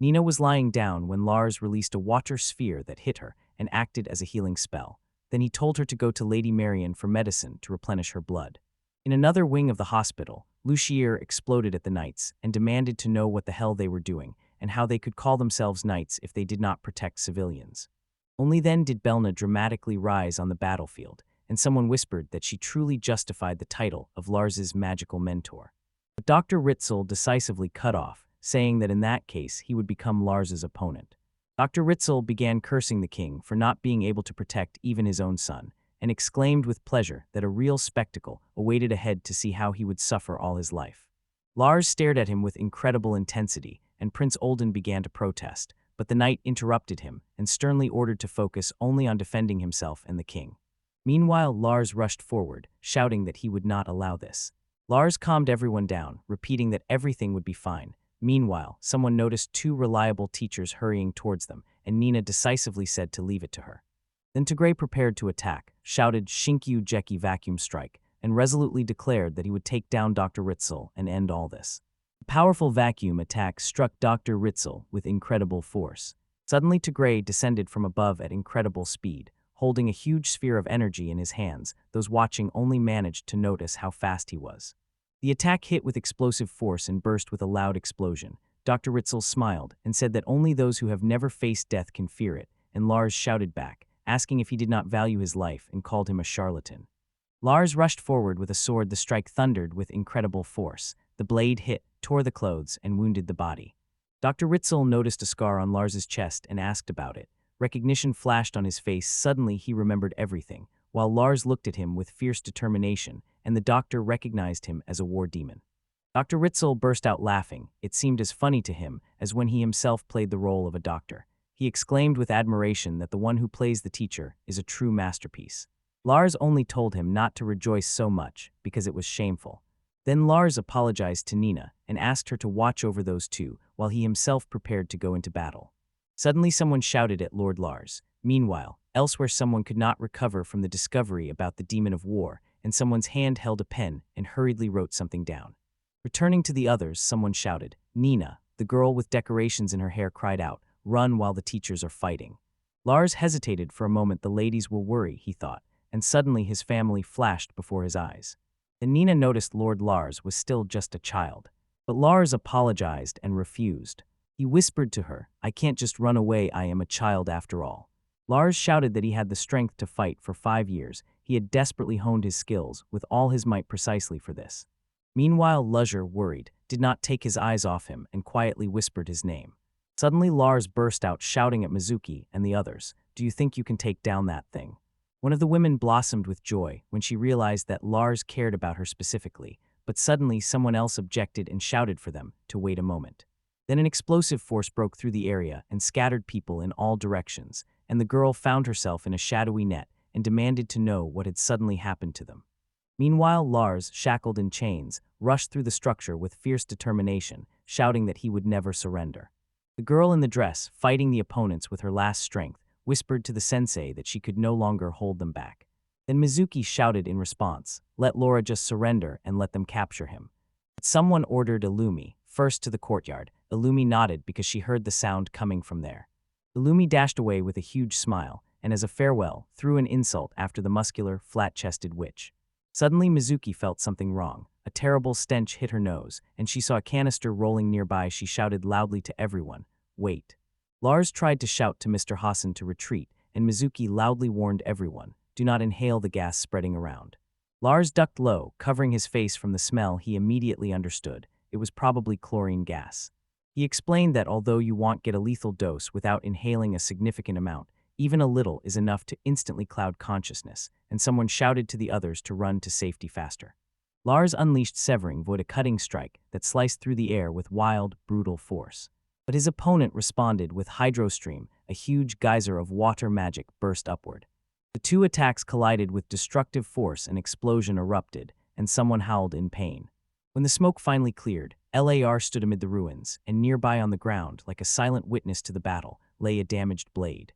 Nenah was lying down when Lars released a water sphere that hit her and acted as a healing spell. Then he told her to go to Lady Marian for medicine to replenish her blood. In another wing of the hospital, Lucier exploded at the knights and demanded to know what the hell they were doing and how they could call themselves knights if they did not protect civilians. Only then did Berna dramatically rise on the battlefield, and someone whispered that she truly justified the title of Lars's magical mentor. But Dr. Ritzell decisively cut off, saying that in that case he would become Lars's opponent. Dr. Ritzell began cursing the king for not being able to protect even his own son, and exclaimed with pleasure that a real spectacle awaited ahead to see how he would suffer all his life. Lars stared at him with incredible intensity, and Prince Olden began to protest, but the knight interrupted him and sternly ordered to focus only on defending himself and the king. Meanwhile, Lars rushed forward, shouting that he would not allow this. Lars calmed everyone down, repeating that everything would be fine. Meanwhile, someone noticed 2 reliable teachers hurrying towards them, and Nenah decisively said to leave it to her. Then Gray prepared to attack, shouted Shinkyu Jeki Vacuum Strike, and resolutely declared that he would take down Dr. Ritzell and end all this. A powerful vacuum attack struck Dr. Ritzell with incredible force. Suddenly Gray descended from above at incredible speed, holding a huge sphere of energy in his hands. Those watching only managed to notice how fast he was. The attack hit with explosive force and burst with a loud explosion. Dr. Ritzell smiled and said that only those who have never faced death can fear it, and Lars shouted back, asking if he did not value his life, and called him a charlatan. Lars rushed forward with a sword. The strike thundered with incredible force. The blade hit, tore the clothes, and wounded the body. Dr. Ritzell noticed a scar on Lars's chest and asked about it. Recognition flashed on his face. Suddenly he remembered everything, while Lars looked at him with fierce determination, and the doctor recognized him as a war demon. Dr. Ritzell burst out laughing. It seemed as funny to him as when he himself played the role of a doctor. He exclaimed with admiration that the one who plays the teacher is a true masterpiece. Lars only told him not to rejoice so much because it was shameful. Then Lars apologized to Nenah and asked her to watch over those two while he himself prepared to go into battle. Suddenly someone shouted at Lord Lars. Meanwhile, elsewhere someone could not recover from the discovery about the demon of war, and someone's hand held a pen and hurriedly wrote something down. Returning to the others, someone shouted. Nenah, the girl with decorations in her hair, cried out, "Run while the teachers are fighting." Lars hesitated for a moment. The ladies will worry, he thought, and suddenly his family flashed before his eyes. Then Nenah noticed Lord Lars was still just a child. But Lars apologized and refused. He whispered to her, "I can't just run away, I am a child after all." Lars shouted that he had the strength to fight for 5 years. He had desperately honed his skills with all his might precisely for this. Meanwhile, Luzher, worried, did not take his eyes off him and quietly whispered his name. Suddenly Lars burst out shouting at Mizuki and the others, "Do you think you can take down that thing?" One of the women blossomed with joy when she realized that Lars cared about her specifically, but suddenly someone else objected and shouted for them to wait a moment. Then an explosive force broke through the area and scattered people in all directions, and the girl found herself in a shadowy net and demanded to know what had suddenly happened to them. Meanwhile, Lars, shackled in chains, rushed through the structure with fierce determination, shouting that he would never surrender. The girl in the dress, fighting the opponents with her last strength, whispered to the sensei that she could no longer hold them back. Then Mizuki shouted in response, "Let Laura just surrender and let them capture him." But someone ordered Illumi first to the courtyard. Illumi nodded because she heard the sound coming from there. Illumi dashed away with a huge smile, and as a farewell, threw an insult after the muscular, flat-chested witch. Suddenly Mizuki felt something wrong. A terrible stench hit her nose, and she saw a canister rolling nearby. She shouted loudly to everyone, "Wait." Lars tried to shout to Mr. Hassan to retreat, and Mizuki loudly warned everyone, "Do not inhale the gas spreading around." Lars ducked low, covering his face from the smell. He immediately understood. It was probably chlorine gas. He explained that although you won't get a lethal dose without inhaling a significant amount, even a little is enough to instantly cloud consciousness, and someone shouted to the others to run to safety faster. Lars unleashed Severing Void, a cutting strike that sliced through the air with wild, brutal force. But his opponent responded with Hydrostream, a huge geyser of water magic burst upward. The two attacks collided with destructive force. An explosion erupted, and someone howled in pain. When the smoke finally cleared, Lar stood amid the ruins, and nearby on the ground, like a silent witness to the battle, lay a damaged blade.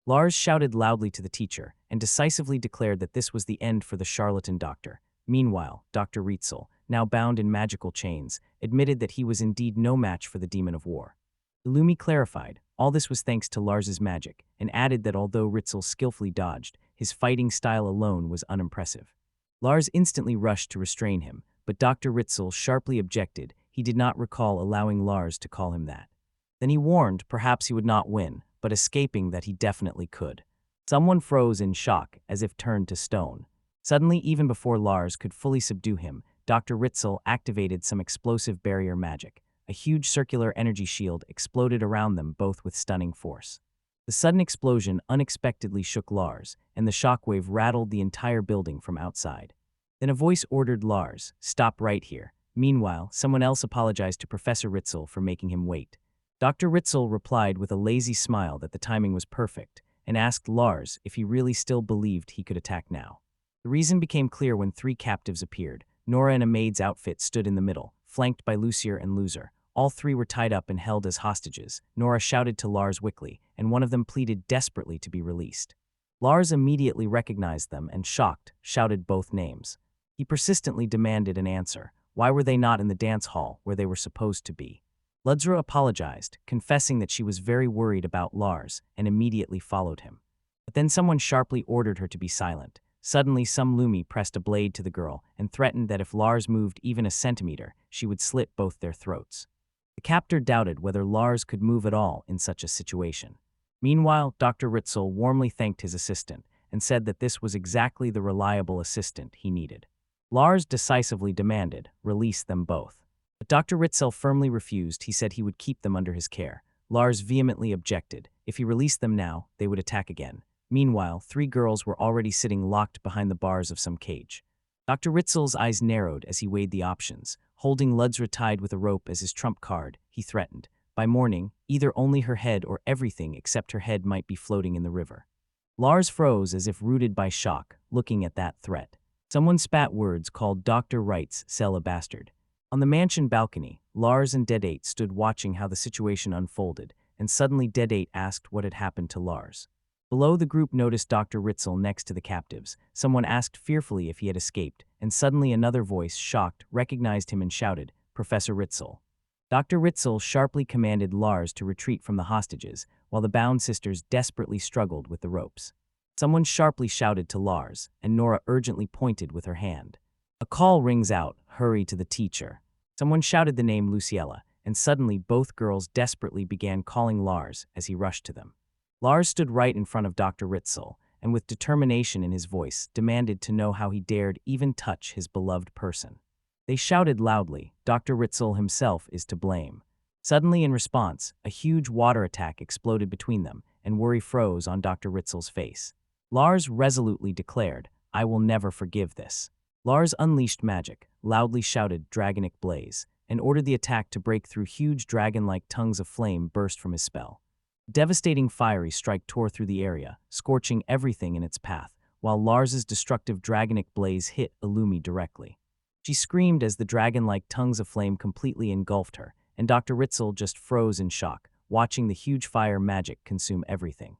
Lars shouted loudly to the teacher, and decisively declared that this was the end for the charlatan doctor. Meanwhile, Dr. Ritzell, now bound in magical chains, admitted that he was indeed no match for the demon of war. Illumi clarified, all this was thanks to Lars's magic, and added that although Ritzell skillfully dodged, his fighting style alone was unimpressive. Lars instantly rushed to restrain him, but Dr. Ritzell sharply objected. He did not recall allowing Lars to call him that. Then he warned perhaps he would not win, but escaping that he definitely could. Someone froze in shock, as if turned to stone. Suddenly, even before Lars could fully subdue him, Dr. Ritzell activated some explosive barrier magic. A huge circular energy shield exploded around them both with stunning force. The sudden explosion unexpectedly shook Lars, and the shockwave rattled the entire building from outside. Then a voice ordered Lars, "Stop right here." Meanwhile, someone else apologized to Professor Ritzell for making him wait. Dr. Ritzell replied with a lazy smile that the timing was perfect, and asked Lars if he really still believed he could attack now. The reason became clear when 3 captives appeared. Nora in a maid's outfit stood in the middle, flanked by Lucier and Loser. All 3 were tied up and held as hostages. Nora shouted to Lars Wickley, and one of them pleaded desperately to be released. Lars immediately recognized them and, shocked, shouted both names. He persistently demanded an answer. Why were they not in the dance hall where they were supposed to be? Ludzra apologized, confessing that she was very worried about Lars, and immediately followed him. But then someone sharply ordered her to be silent. Suddenly, some Lumi pressed a blade to the girl and threatened that if Lars moved even a centimeter, she would slit both their throats. The captor doubted whether Lars could move at all in such a situation. Meanwhile, Dr. Ritzell warmly thanked his assistant and said that this was exactly the reliable assistant he needed. Lars decisively demanded, "Release them both." But Dr. Ritzell firmly refused. He said he would keep them under his care. Lars vehemently objected. If he released them now, they would attack again. Meanwhile, 3 girls were already sitting locked behind the bars of some cage. Dr. Ritzell's eyes narrowed as he weighed the options. Holding Ludsra tied with a rope as his trump card, he threatened. By morning, either only her head or everything except her head might be floating in the river. Lars froze as if rooted by shock, looking at that threat. Someone spat words called Dr. Ritzell a bastard. On the mansion balcony, Lars and Dead8 stood watching how the situation unfolded, and suddenly Dead8 asked what had happened to Lars. Below, the group noticed Dr. Ritzell next to the captives. Someone asked fearfully if he had escaped, and suddenly another voice, shocked, recognized him and shouted, "Professor Ritzell." Dr. Ritzell sharply commanded Lars to retreat from the hostages, while the bound sisters desperately struggled with the ropes. Someone sharply shouted to Lars, and Nora urgently pointed with her hand. A call rings out, "Hurry to the teacher." Someone shouted the name Luciella, and suddenly both girls desperately began calling Lars as he rushed to them. Lars stood right in front of Dr. Ritzell, and with determination in his voice, demanded to know how he dared even touch his beloved person. They shouted loudly, "Dr. Ritzell himself is to blame." Suddenly, in response, a huge water attack exploded between them, and worry froze on Dr. Ritzell's face. Lars resolutely declared, "I will never forgive this." Lars unleashed magic, loudly shouted Dragonic Blaze, and ordered the attack to break through. Huge dragon-like tongues of flame burst from his spell. Devastating fiery strike tore through the area, scorching everything in its path, while Lars's destructive Dragonic Blaze hit Illumi directly. She screamed as the dragon-like tongues of flame completely engulfed her, and Dr. Ritzell just froze in shock, watching the huge fire magic consume everything.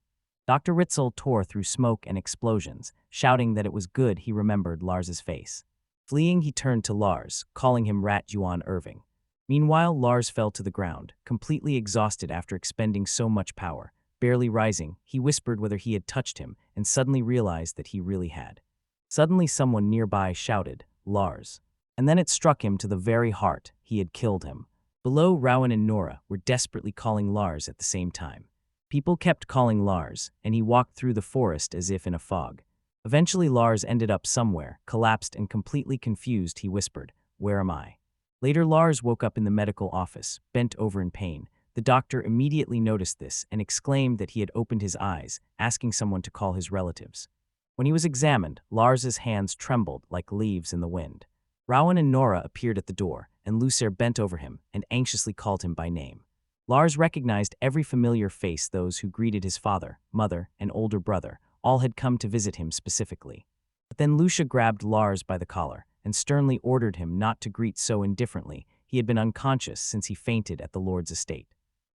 Dr. Ritzell tore through smoke and explosions, shouting that it was good he remembered Lars's face. Fleeing, he turned to Lars, calling him Rat Yuan Irving. Meanwhile, Lars fell to the ground, completely exhausted after expending so much power. Barely rising, he whispered whether he had touched him, and suddenly realized that he really had. Suddenly, someone nearby shouted, "Lars." And then it struck him to the very heart. He had killed him. Below, Rowan and Nora were desperately calling Lars at the same time. People kept calling Lars, and he walked through the forest as if in a fog. Eventually, Lars ended up somewhere, collapsed and completely confused. He whispered, "Where am I?" Later, Lars woke up in the medical office, bent over in pain. The doctor immediately noticed this and exclaimed that he had opened his eyes, asking someone to call his relatives. When he was examined, Lars's hands trembled like leaves in the wind. Rowan and Nora appeared at the door, and Rutsar bent over him and anxiously called him by name. Lars recognized every familiar face. Those who greeted his father, mother, and older brother all had come to visit him specifically. But then Lucia grabbed Lars by the collar and sternly ordered him not to greet so indifferently. He had been unconscious since he fainted at the Lord's estate.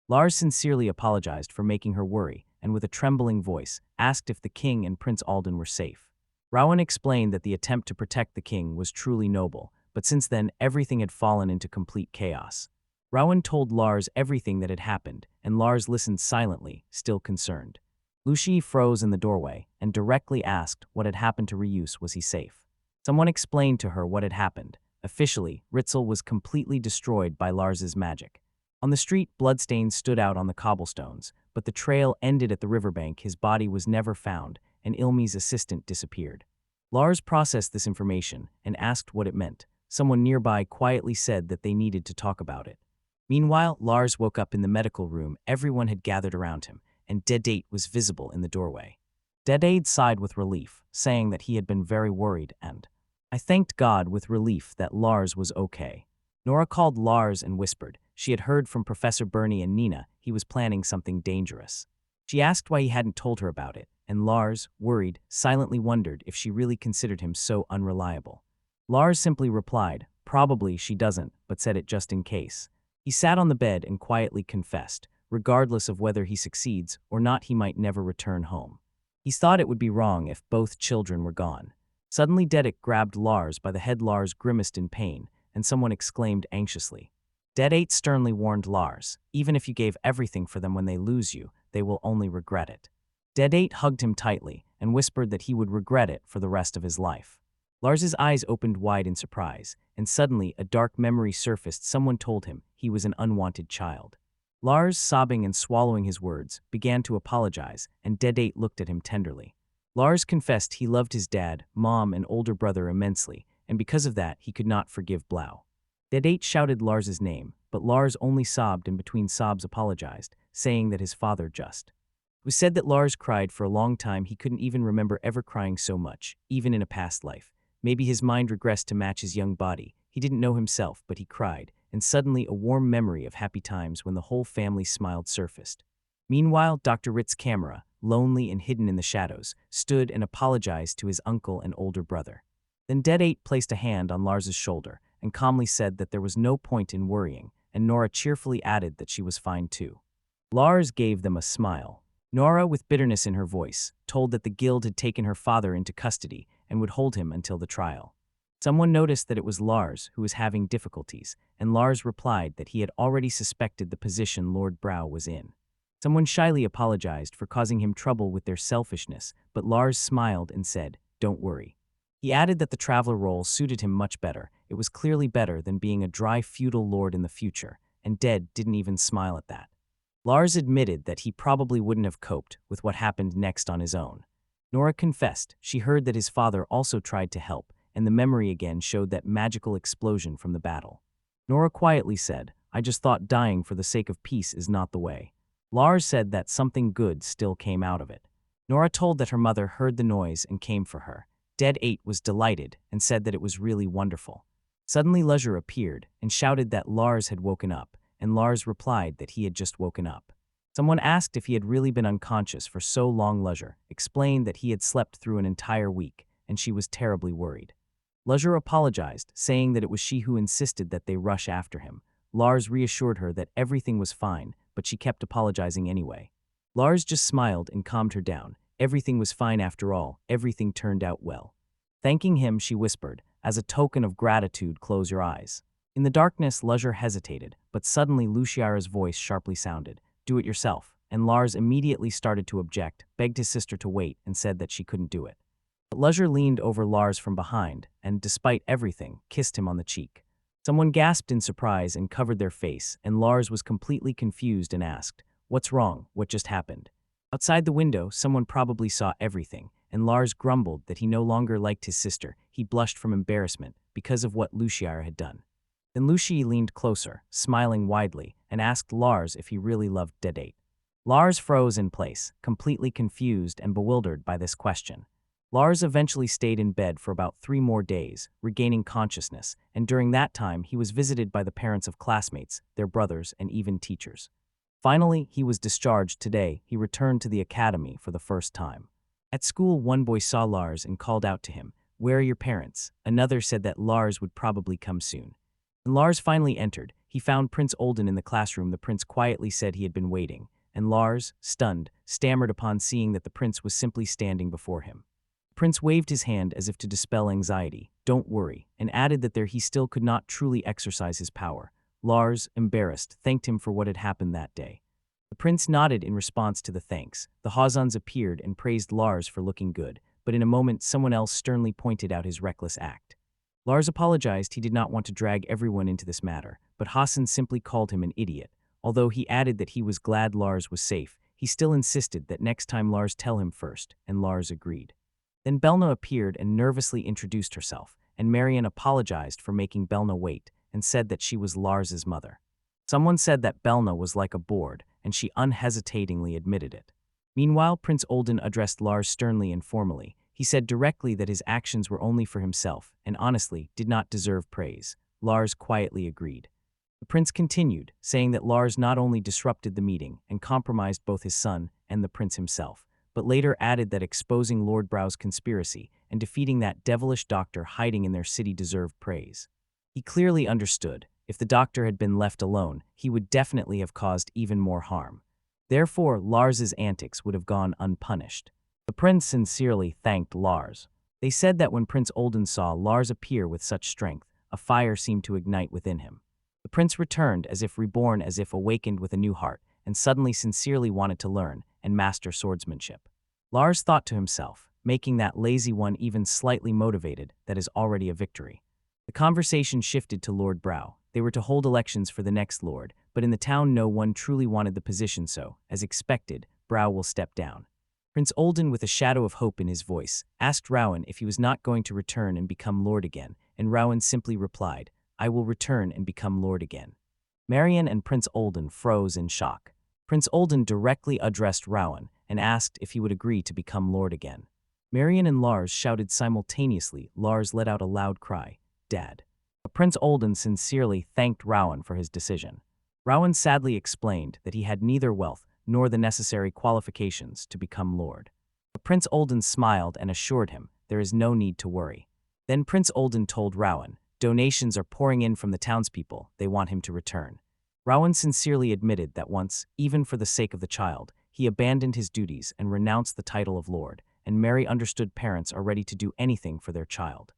Lars sincerely apologized for making her worry and with a trembling voice asked if the king and Prince Alden were safe. Rowan explained that the attempt to protect the king was truly noble, but since then everything had fallen into complete chaos. Rowan told Lars everything that had happened, and Lars listened silently, still concerned. Lucia froze in the doorway and directly asked what had happened to Ryu. Was he safe? Someone explained to her what had happened. Officially, Ritzell was completely destroyed by Lars's magic. On the street, bloodstains stood out on the cobblestones, but the trail ended at the riverbank. His body was never found, and Ilmi's assistant disappeared. Lars processed this information and asked what it meant. Someone nearby quietly said that they needed to talk about it. Meanwhile, Lars woke up in the medical room. Everyone had gathered around him, and Dead8 was visible in the doorway. Dead8 sighed with relief, saying that he had been very worried and, "I thanked God with relief that Lars was okay." Nora called Lars and whispered. She had heard from Professor Berna and Nenah he was planning something dangerous. She asked why he hadn't told her about it, and Lars, worried, silently wondered if she really considered him so unreliable. Lars simply replied, "Probably she doesn't, but said it just in case." He sat on the bed and quietly confessed, regardless of whether he succeeds or not, he might never return home. He thought it would be wrong if both children were gone. Suddenly, Dead8 grabbed Lars by the head. Lars grimaced in pain, and someone exclaimed anxiously. Dead8 sternly warned Lars, "Even if you gave everything for them, when they lose you, they will only regret it." Dedate hugged him tightly and whispered that he would regret it for the rest of his life. Lars's eyes opened wide in surprise, and suddenly a dark memory surfaced. Someone told him he was an unwanted child. Lars, sobbing and swallowing his words, began to apologize, and Dedate looked at him tenderly. Lars confessed he loved his dad, mom, and older brother immensely, and because of that he could not forgive Blau. Dedate shouted Lars's name, but Lars only sobbed and between sobs apologized, saying that his father just. It was said that Lars cried for a long time. He couldn't even remember ever crying so much, even in a past life. Maybe his mind regressed to match his young body. He didn't know himself, but he cried, and suddenly a warm memory of happy times when the whole family smiled surfaced. Meanwhile, Dr. Ritz's camera, lonely and hidden in the shadows, stood and apologized to his uncle and older brother. Then Dedate placed a hand on Lars's shoulder and calmly said that there was no point in worrying, and Nora cheerfully added that she was fine too. Lars gave them a smile. Nora, with bitterness in her voice, told that the guild had taken her father into custody and would hold him until the trial. Someone noticed that it was Lars who was having difficulties, and Lars replied that he had already suspected the position Lord Blau was in. Someone shyly apologized for causing him trouble with their selfishness, but Lars smiled and said, "Don't worry." He added that the traveler role suited him much better. It was clearly better than being a dry feudal lord in the future, and Ded didn't even smile at that. Lars admitted that he probably wouldn't have coped with what happened next on his own. Nora confessed she heard that his father also tried to help, and the memory again showed that magical explosion from the battle. Nora quietly said, "I just thought dying for the sake of peace is not the way." Lars said that something good still came out of it. Nora told that her mother heard the noise and came for her. Dead 8 was delighted and said that it was really wonderful. Suddenly Luzher appeared and shouted that Lars had woken up, and Lars replied that he had just woken up. Someone asked if he had really been unconscious for so long. Luzher explained that he had slept through an entire week, and she was terribly worried. Luzher apologized, saying that it was she who insisted that they rush after him. Lars reassured her that everything was fine, but she kept apologizing anyway. Lars just smiled and calmed her down. Everything was fine after all. Everything turned out well. Thanking him, she whispered, "As a token of gratitude, close your eyes." In the darkness, Luzher hesitated, but suddenly Luciara's voice sharply sounded, "Do it yourself," and Lars immediately started to object, begged his sister to wait, and said that she couldn't do it. But Luzher leaned over Lars from behind and, despite everything, kissed him on the cheek. Someone gasped in surprise and covered their face, and Lars was completely confused and asked, "What's wrong? What just happened?" Outside the window, someone probably saw everything, and Lars grumbled that he no longer liked his sister. He blushed from embarrassment because of what Luciara had done. Then Lucy leaned closer, smiling widely, and asked Lars if he really loved Dedate. Lars froze in place, completely confused and bewildered by this question. Lars eventually stayed in bed for about 3 more days, regaining consciousness, and during that time he was visited by the parents of classmates, their brothers, and even teachers. Finally, he was discharged today. He returned to the academy for the first time. At school, one boy saw Lars and called out to him, "Where are your parents?" Another said that Lars would probably come soon. When Lars finally entered, he found Prince Olden in the classroom. The prince quietly said he had been waiting, and Lars, stunned, stammered upon seeing that the prince was simply standing before him. The prince waved his hand as if to dispel anxiety, "Don't worry," and added that he still could not truly exercise his power. Lars, embarrassed, thanked him for what had happened that day. The prince nodded in response to the thanks. The Hazans appeared and praised Lars for looking good, but in a moment someone else sternly pointed out his reckless act. Lars apologized. He did not want to drag everyone into this matter, but Hassan simply called him an idiot. Although he added that he was glad Lars was safe, he still insisted that next time Lars tell him first, and Lars agreed. Then Berna appeared and nervously introduced herself, and Marian apologized for making Berna wait and said that she was Lars's mother. Someone said that Berna was like a board, and she unhesitatingly admitted it. Meanwhile, Prince Olden addressed Lars sternly and formally. He said directly that his actions were only for himself and honestly did not deserve praise. Lars quietly agreed. The prince continued, saying that Lars not only disrupted the meeting and compromised both his son and the prince himself, but later added that exposing Lord Brau's conspiracy and defeating that devilish doctor hiding in their city deserved praise. He clearly understood, if the doctor had been left alone, he would definitely have caused even more harm. Therefore, Lars's antics would have gone unpunished. The prince sincerely thanked Lars. They said that when Prince Olden saw Lars appear with such strength, a fire seemed to ignite within him. The prince returned as if reborn, as if awakened with a new heart, and suddenly sincerely wanted to learn and master swordsmanship. Lars thought to himself, making that lazy one even slightly motivated, that is already a victory. The conversation shifted to Lord Brau. They were to hold elections for the next lord, but in the town no one truly wanted the position, so, as expected, Brau will step down. Prince Olden, with a shadow of hope in his voice, asked Rowan if he was not going to return and become lord again, and Rowan simply replied, "I will return and become lord again." Marian and Prince Olden froze in shock. Prince Olden directly addressed Rowan and asked if he would agree to become lord again. Marian and Lars shouted simultaneously. Lars let out a loud cry, "Dad." But Prince Olden sincerely thanked Rowan for his decision. Rowan sadly explained that he had neither wealth nor the necessary qualifications to become lord. But Prince Olden smiled and assured him there is no need to worry. Then Prince Olden told Rowan, donations are pouring in from the townspeople, they want him to return. Rowan sincerely admitted that once, even for the sake of the child, he abandoned his duties and renounced the title of lord, and Mary understood parents are ready to do anything for their child.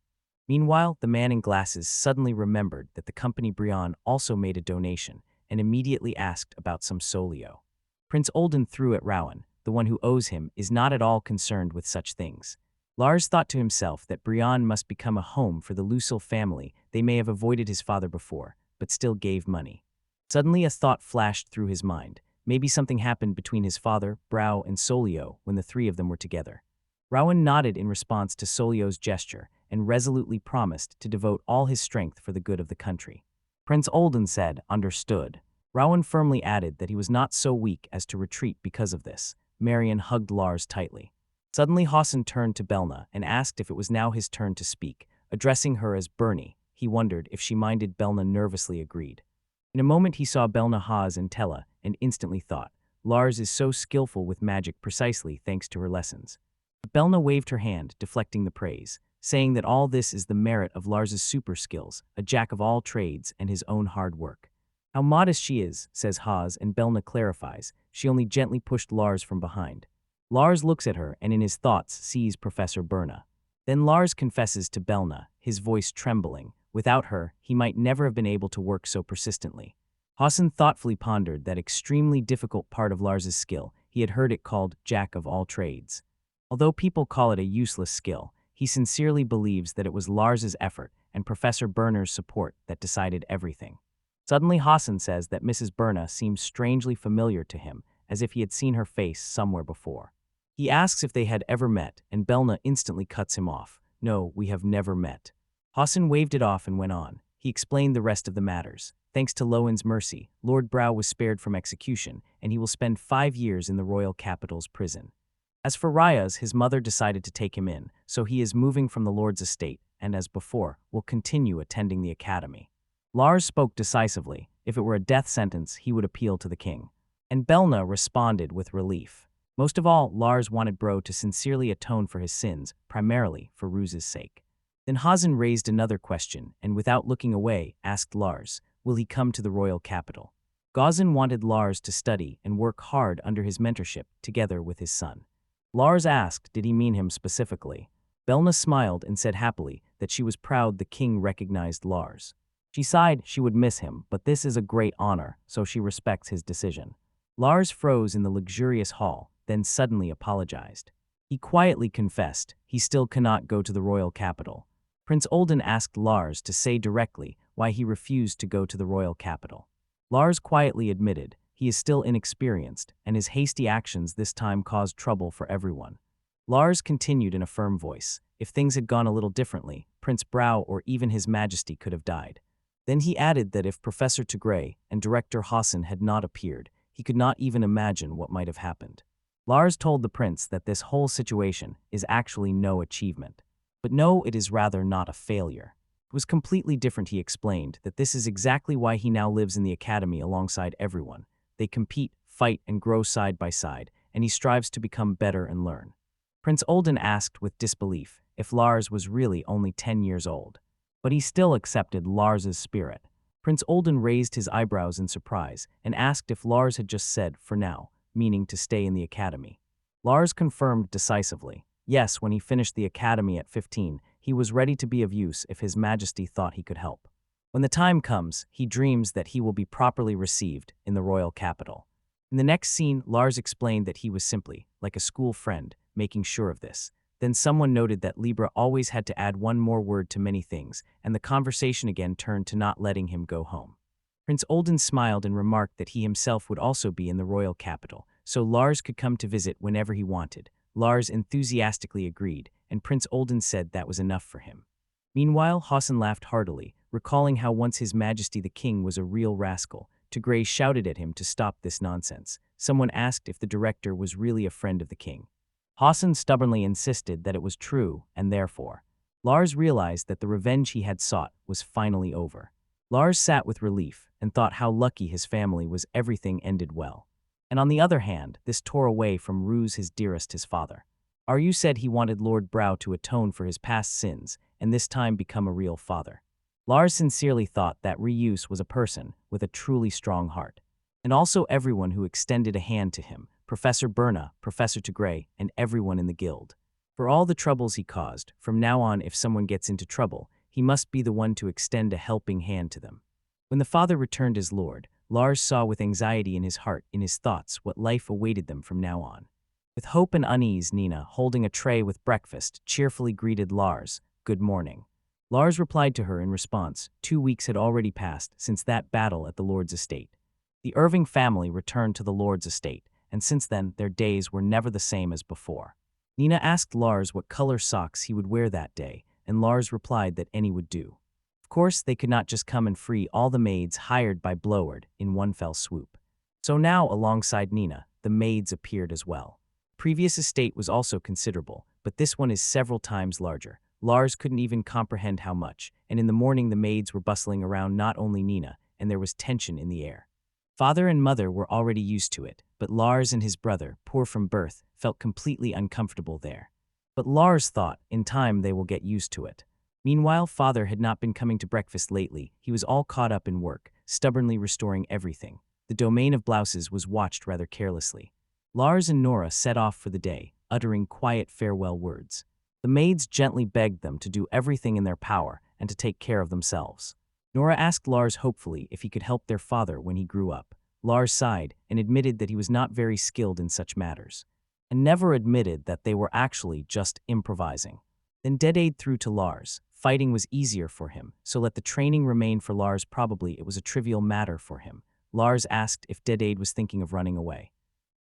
Meanwhile, the man in glasses suddenly remembered that the company Brion also made a donation and immediately asked about some solio. Prince Olden threw at Rowan, the one who owes him is not at all concerned with such things. Lars thought to himself that Brion must become a home for the Lucille family. They may have avoided his father before, but still gave money. Suddenly a thought flashed through his mind. Maybe something happened between his father, Brau, and Solio when the three of them were together. Rowan nodded in response to Solio's gesture and resolutely promised to devote all his strength for the good of the country. Prince Olden said, "Understood." Rowan firmly added that he was not so weak as to retreat because of this. Marian hugged Lars tightly. Suddenly Hassan turned to Berna and asked if it was now his turn to speak. Addressing her as Bernie, he wondered if she minded. Berna nervously agreed. In a moment he saw Berna, Haas, and Tella and instantly thought, Lars is so skillful with magic precisely thanks to her lessons. But Berna waved her hand, deflecting the praise, saying that all this is the merit of Lars's super skills, a jack of all trades, and his own hard work. How modest she is, says Haas, and Berna clarifies, she only gently pushed Lars from behind. Lars looks at her and in his thoughts sees Professor Berna. Then Lars confesses to Berna, his voice trembling. Without her, he might never have been able to work so persistently. Hassan thoughtfully pondered that extremely difficult part of Lars's skill. He had heard it called Jack of all trades. Although people call it a useless skill, he sincerely believes that it was Lars's effort and Professor Berner's support that decided everything. Suddenly Hassan says that Mrs. Berna seems strangely familiar to him, as if he had seen her face somewhere before. He asks if they had ever met, and Berna instantly cuts him off. "No, we have never met." Hassan waved it off and went on. He explained the rest of the matters. Thanks to Lowen's mercy, Lord Brau was spared from execution, and he will spend 5 years in the royal capital's prison. As for Raya's, his mother decided to take him in, so he is moving from the lord's estate, and as before, will continue attending the academy. Lars spoke decisively. If it were a death sentence, he would appeal to the king. And Berna responded with relief. Most of all, Lars wanted Bro to sincerely atone for his sins, primarily for Ruse's sake. Then Hassan raised another question, and without looking away, asked Lars, will he come to the royal capital? Gazan wanted Lars to study and work hard under his mentorship, together with his son. Lars asked, did he mean him specifically? Berna smiled and said happily that she was proud the king recognized Lars. She sighed she would miss him, but this is a great honor, so she respects his decision. Lars froze in the luxurious hall, then suddenly apologized. He quietly confessed he still cannot go to the royal capital. Prince Olden asked Lars to say directly why he refused to go to the royal capital. Lars quietly admitted he is still inexperienced, and his hasty actions this time caused trouble for everyone. Lars continued in a firm voice, if things had gone a little differently, Prince Brau or even His Majesty could have died. Then he added that if Professor Tigray and Director Hassan had not appeared, he could not even imagine what might have happened. Lars told the prince that this whole situation is actually no achievement. But no, it is rather not a failure. It was completely different. He explained that this is exactly why he now lives in the academy alongside everyone. They compete, fight, and grow side by side, and he strives to become better and learn. Prince Olden asked with disbelief if Lars was really only 10 years old. But he still accepted Lars's spirit. Prince Olden raised his eyebrows in surprise and asked if Lars had just said, for now, meaning to stay in the academy. Lars confirmed decisively. Yes, when he finished the academy at 15, he was ready to be of use if His Majesty thought he could help. When the time comes, he dreams that he will be properly received in the royal capital. In the next scene, Lars explained that he was simply, like a school friend, making sure of this. Then someone noted that Libra always had to add one more word to many things, and the conversation again turned to not letting him go home. Prince Olden smiled and remarked that he himself would also be in the royal capital, so Lars could come to visit whenever he wanted. Lars enthusiastically agreed, and Prince Olden said that was enough for him. Meanwhile, Hassan laughed heartily, recalling how once His Majesty the King was a real rascal. Tigray shouted at him to stop this nonsense. Someone asked if the director was really a friend of the king. Hassan stubbornly insisted that it was true, and therefore, Lars realized that the revenge he had sought was finally over. Lars sat with relief and thought how lucky his family was. Everything ended well. And on the other hand, this tore away from Ruse, his dearest, his father. Ryu said he wanted Lord Brau to atone for his past sins and this time become a real father. Lars sincerely thought that Ryus was a person with a truly strong heart. And also everyone who extended a hand to him, Professor Berna, Professor Tigray, and everyone in the guild. For all the troubles he caused, from now on if someone gets into trouble, he must be the one to extend a helping hand to them. When the father returned as Lord, Lars saw with anxiety in his heart, in his thoughts, what life awaited them from now on. With hope and unease, Nenah, holding a tray with breakfast, cheerfully greeted Lars, "Good morning." Lars replied to her in response. 2 weeks had already passed since that battle at the Lord's estate. The Irving family returned to the Lord's estate, and since then their days were never the same as before. Nenah asked Lars what color socks he would wear that day, and Lars replied that any would do. Of course, they could not just come and free all the maids hired by Bloward in one fell swoop. So now, alongside Nenah, the maids appeared as well. Previous estate was also considerable, but this one is several times larger. Lars couldn't even comprehend how much, and in the morning the maids were bustling around not only Nenah, and there was tension in the air. Father and mother were already used to it, but Lars and his brother, poor from birth, felt completely uncomfortable there. But Lars thought, in time they will get used to it. Meanwhile, father had not been coming to breakfast lately. He was all caught up in work, stubbornly restoring everything. The domain of blouses was watched rather carelessly. Lars and Nora set off for the day, uttering quiet farewell words. The maids gently begged them to do everything in their power and to take care of themselves. Nora asked Lars hopefully if he could help their father when he grew up. Lars sighed and admitted that he was not very skilled in such matters, and never admitted that they were actually just improvising. Then Dedade threw to Lars. Fighting was easier for him, so let the training remain for Lars. Probably it was a trivial matter for him. Lars asked if Dedade was thinking of running away.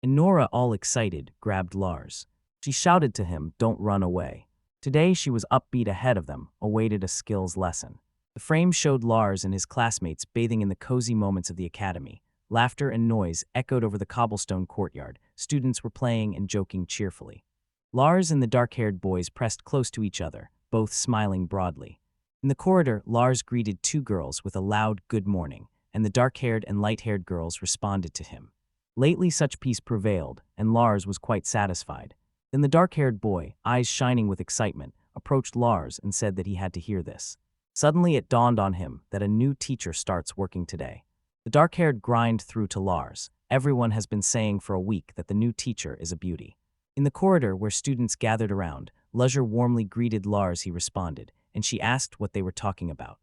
And Nora, all excited, grabbed Lars. She shouted to him, "Don't run away." Today she was upbeat ahead of them, awaited a skills lesson. The frame showed Lars and his classmates bathing in the cozy moments of the academy. Laughter and noise echoed over the cobblestone courtyard. Students were playing and joking cheerfully. Lars and the dark-haired boys pressed close to each other, both smiling broadly. In the corridor, Lars greeted 2 girls with a loud "good morning," and the dark-haired and light-haired girls responded to him. Lately such peace prevailed, and Lars was quite satisfied. Then the dark-haired boy, eyes shining with excitement, approached Lars and said that he had to hear this. Suddenly it dawned on him that a new teacher starts working today. The dark-haired grinned through to Lars. Everyone has been saying for a week that the new teacher is a beauty. In the corridor where students gathered around, Leisure warmly greeted Lars. He responded, and she asked what they were talking about.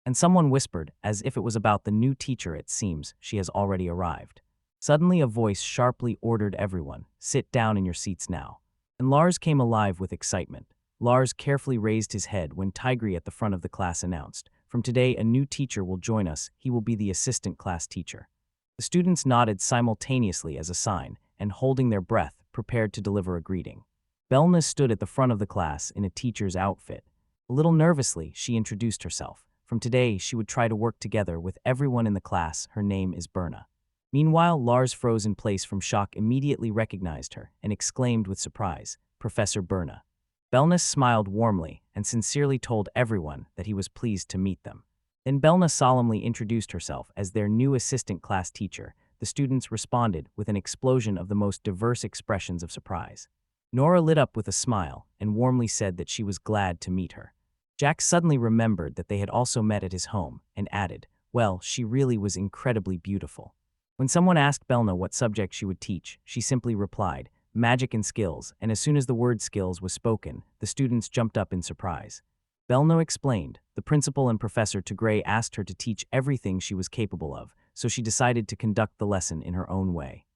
And someone whispered, as if it was about the new teacher, "It seems she has already arrived." Suddenly a voice sharply ordered everyone, "Sit down in your seats now." And Lars came alive with excitement. Lars carefully raised his head when Tigray at the front of the class announced, "From today a new teacher will join us. He will be the assistant class teacher." The students nodded simultaneously as a sign, and holding their breath, prepared to deliver a greeting. Berna stood at the front of the class in a teacher's outfit. A little nervously, she introduced herself. From today, she would try to work together with everyone in the class. Her name is Berna. Meanwhile, Lars froze in place from shock, immediately recognized her, and exclaimed with surprise, "Professor Berna." Berna smiled warmly and sincerely told everyone that he was pleased to meet them. Then Berna solemnly introduced herself as their new assistant class teacher. The students responded with an explosion of the most diverse expressions of surprise. Nora lit up with a smile and warmly said that she was glad to meet her. Jack suddenly remembered that they had also met at his home and added, "Well, she really was incredibly beautiful." When someone asked Berna what subject she would teach, she simply replied, "Magic and skills," and as soon as the word skills was spoken, the students jumped up in surprise. Berna explained, the principal and Professor Tigray asked her to teach everything she was capable of, so she decided to conduct the lesson in her own way.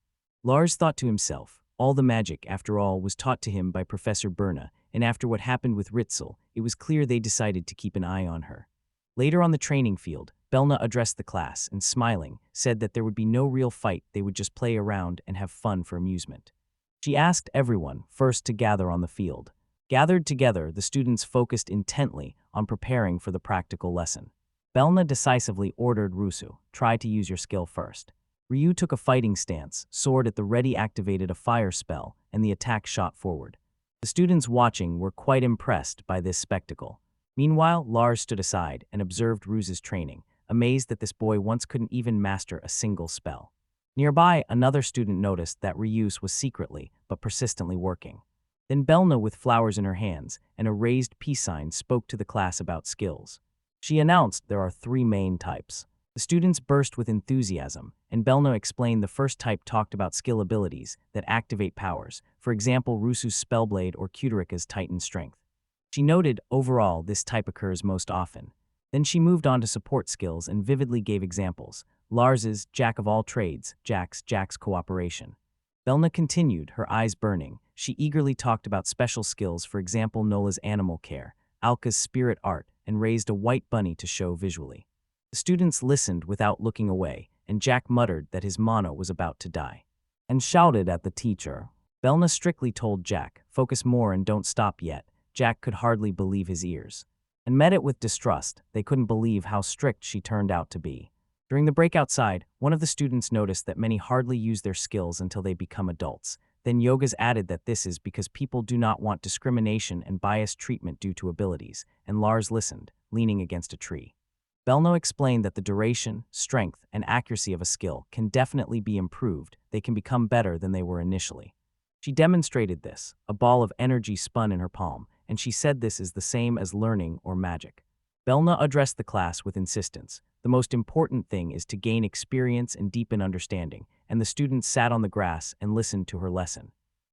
Lars thought to himself, All the magic, after all, was taught to him by Professor Berna, and after what happened with Ritzell, it was clear they decided to keep an eye on her. Later on the training field, Berna addressed the class and, smiling, said that there would be no real fight, they would just play around and have fun for amusement. She asked everyone first to gather on the field. Gathered together, the students focused intently on preparing for the practical lesson. Berna decisively ordered Rusu, try to use your skill first. Ryu took a fighting stance, sword at the ready activated a fire spell, and the attack shot forward. The students watching were quite impressed by this spectacle. Meanwhile, Lars stood aside and observed Ruse's training, amazed that this boy once couldn't even master a single spell. Nearby, another student noticed that Ryus was secretly but persistently working. Then Berna, with flowers in her hands and a raised peace sign, spoke to the class about skills. She announced there are 3 main types. The students burst with enthusiasm, and Berna explained the first type talked about skill abilities that activate powers, for example Rusu's Spellblade or Kutarika's Titan Strength. She noted, overall, this type occurs most often. Then she moved on to support skills and vividly gave examples. Lars's Jack of all trades, Jack's cooperation. Berna continued, her eyes burning. She eagerly talked about special skills, for example Nola's animal care, Alka's spirit art, and raised a white bunny to show visually. The students listened without looking away, and Jack muttered that his mono was about to die, and shouted at the teacher. Berna strictly told Jack, focus more and don't stop yet. Jack could hardly believe his ears, and met it with distrust. They couldn't believe how strict she turned out to be. During the break outside, one of the students noticed that many hardly use their skills until they become adults. Then Yogas added that this is because people do not want discrimination and biased treatment due to abilities, and Lars listened, leaning against a tree. Berna explained that the duration, strength, and accuracy of a skill can definitely be improved. They can become better than they were initially. She demonstrated this. A ball of energy spun in her palm, and she said this is the same as learning or magic. Berna addressed the class with insistence. The most important thing is to gain experience and deepen understanding, and the students sat on the grass and listened to her lesson.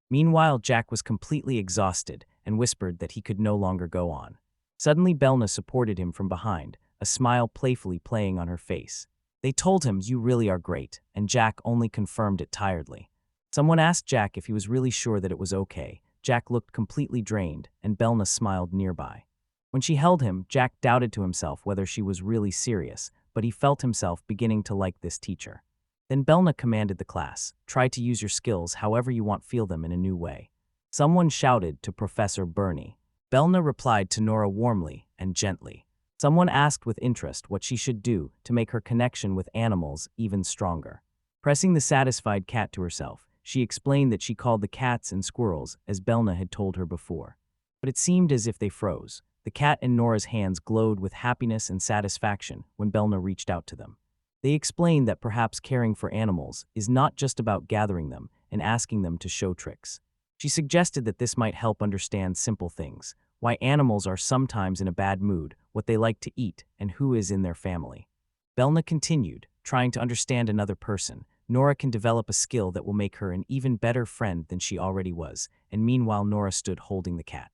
Meanwhile, Jack was completely exhausted and whispered that he could no longer go on. Suddenly, Berna supported him from behind, a smile playfully playing on her face. They told him, "You really are great," and Jack only confirmed it tiredly. Someone asked Jack if he was really sure that it was okay. Jack looked completely drained, and Berna smiled nearby. When she held him, Jack doubted to himself whether she was really serious, but he felt himself beginning to like this teacher. Then Berna commanded the class, try to use your skills however you want, feel them in a new way. Someone shouted to Professor Bernie. Berna replied to Nora warmly and gently. Someone asked with interest what she should do to make her connection with animals even stronger. Pressing the satisfied cat to herself, she explained that she called the cats and squirrels as Berna had told her before. But it seemed as if they froze. The cat in Nora's hands glowed with happiness and satisfaction when Berna reached out to them. They explained that perhaps caring for animals is not just about gathering them and asking them to show tricks. She suggested that this might help understand simple things, why animals are sometimes in a bad mood, what they like to eat, and who is in their family. Berna continued, trying to understand another person. Nora can develop a skill that will make her an even better friend than she already was, and meanwhile Nora stood holding the cat.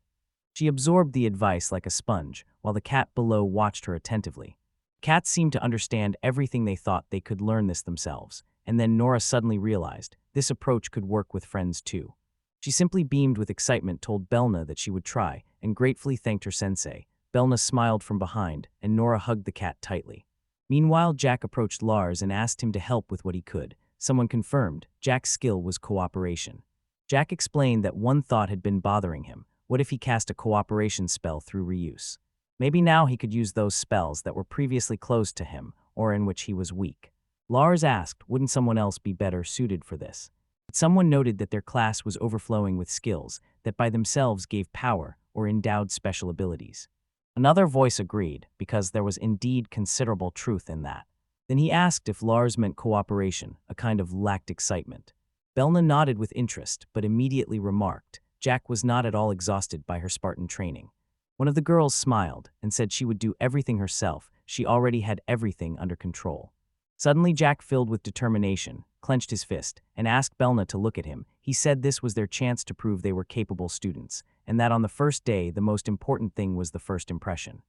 She absorbed the advice like a sponge, while the cat below watched her attentively. Cats seemed to understand everything. They thought they could learn this themselves, and then Nora suddenly realized this approach could work with friends too. She simply beamed with excitement, told Berna that she would try, and gratefully thanked her sensei. Berna smiled from behind, and Nora hugged the cat tightly. Meanwhile, Jack approached Lars and asked him to help with what he could. Someone confirmed Jack's skill was cooperation. Jack explained that one thought had been bothering him. What if he cast a cooperation spell through reuse? Maybe now he could use those spells that were previously closed to him, or in which he was weak. Lars asked, wouldn't someone else be better suited for this? But someone noted that their class was overflowing with skills that by themselves gave power or endowed special abilities. Another voice agreed, because there was indeed considerable truth in that. Then he asked if Lars meant cooperation, a kind of lacked excitement. Berna nodded with interest, but immediately remarked, Jack was not at all exhausted by her Spartan training. One of the girls smiled and said she would do everything herself. She already had everything under control. Suddenly Jack, filled with determination, clenched his fist and asked Berna to look at him. He said this was their chance to prove they were capable students, and that on the first day the most important thing was the first impression.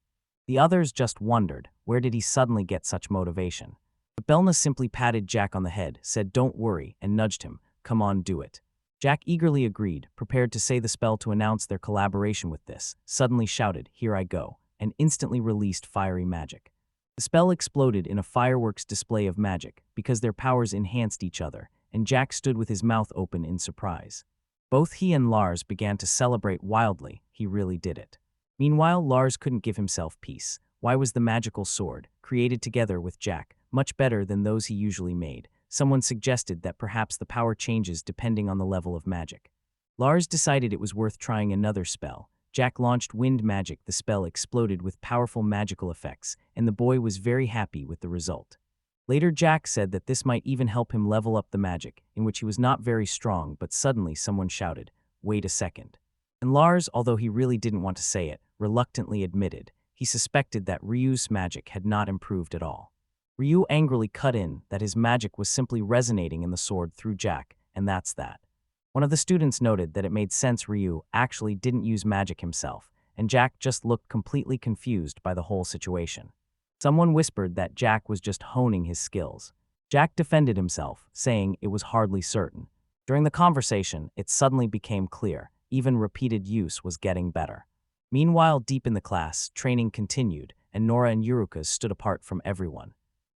The others just wondered, where did he suddenly get such motivation? But Berna simply patted Jack on the head, said don't worry, and nudged him, come on, do it. Jack eagerly agreed, prepared to say the spell to announce their collaboration with this, suddenly shouted, "Here I go," and instantly released fiery magic. The spell exploded in a fireworks display of magic because their powers enhanced each other, and Jack stood with his mouth open in surprise. Both he and Lars began to celebrate wildly. He really did it. Meanwhile, Lars couldn't give himself peace. Why was the magical sword, created together with Jack, much better than those he usually made? Someone suggested that perhaps the power changes depending on the level of magic. Lars decided it was worth trying another spell. Jack launched wind magic. The spell exploded with powerful magical effects, and the boy was very happy with the result. Later, Jack said that this might even help him level up the magic, in which he was not very strong, but suddenly someone shouted, "Wait a second." And Lars, although he really didn't want to say it, reluctantly admitted he suspected that Ryu's magic had not improved at all. Ryu angrily cut in that his magic was simply resonating in the sword through Jack, and that's that. One of the students noted that it made sense Ryu actually didn't use magic himself, and Jack just looked completely confused by the whole situation. Someone whispered that Jack was just honing his skills. Jack defended himself, saying it was hardly certain. During the conversation, it suddenly became clear, even repeated use was getting better. Meanwhile, deep in the class, training continued, and Nora and Yuruka stood apart from everyone.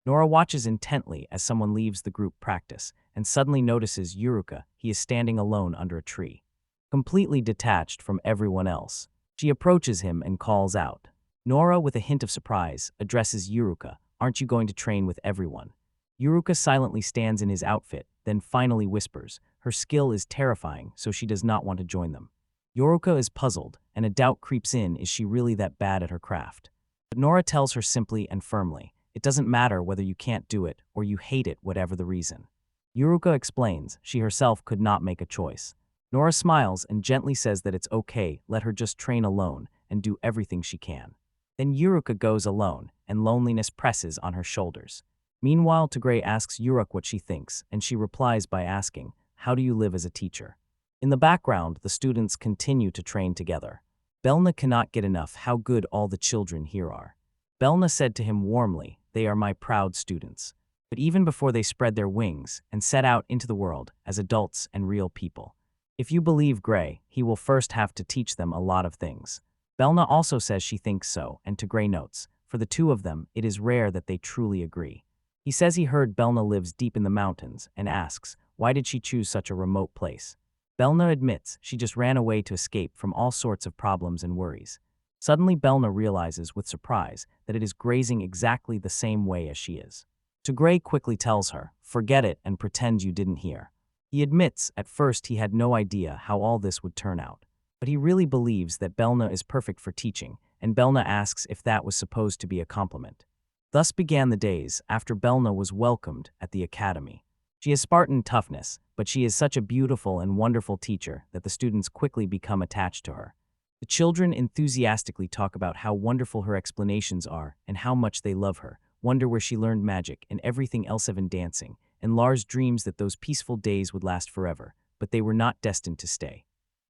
Nora watches intently as someone leaves the group practice, and suddenly notices Yuruka. He is standing alone under a tree, completely detached from everyone else. She approaches him and calls out. Nora, with a hint of surprise, addresses Yuruka, "Aren't you going to train with everyone?" Yuruka silently stands in his outfit, then finally whispers. Her skill is terrifying, so she does not want to join them. Yuruka is puzzled, and a doubt creeps in, is she really that bad at her craft? But Nora tells her simply and firmly, it doesn't matter whether you can't do it or you hate it, whatever the reason. Yuruka explains she herself could not make a choice. Nora smiles and gently says that it's okay, let her just train alone and do everything she can. Then Yuruka goes alone, and loneliness presses on her shoulders. Meanwhile, Tigray asks Yuruka what she thinks, and she replies by asking, "How do you live as a teacher?" In the background, the students continue to train together. Berna cannot get enough how good all the children here are. Berna said to him warmly, "They are my proud students." But even before they spread their wings and set out into the world as adults and real people, if you believe Gray, he will first have to teach them a lot of things. Berna also says she thinks so, and Tigray notes, for the two of them, it is rare that they truly agree. He says he heard Berna lives deep in the mountains and asks, why did she choose such a remote place? Berna admits she just ran away to escape from all sorts of problems and worries. Suddenly Berna realizes with surprise that it is grazing exactly the same way as she is. Tigray quickly tells her, forget it and pretend you didn't hear. He admits at first he had no idea how all this would turn out, but he really believes that Berna is perfect for teaching, and Berna asks if that was supposed to be a compliment. Thus began the days after Berna was welcomed at the academy. She has Spartan toughness, but she is such a beautiful and wonderful teacher that the students quickly become attached to her. The children enthusiastically talk about how wonderful her explanations are and how much they love her, wonder where she learned magic and everything else, even dancing, and Lars dreams that those peaceful days would last forever, but they were not destined to stay.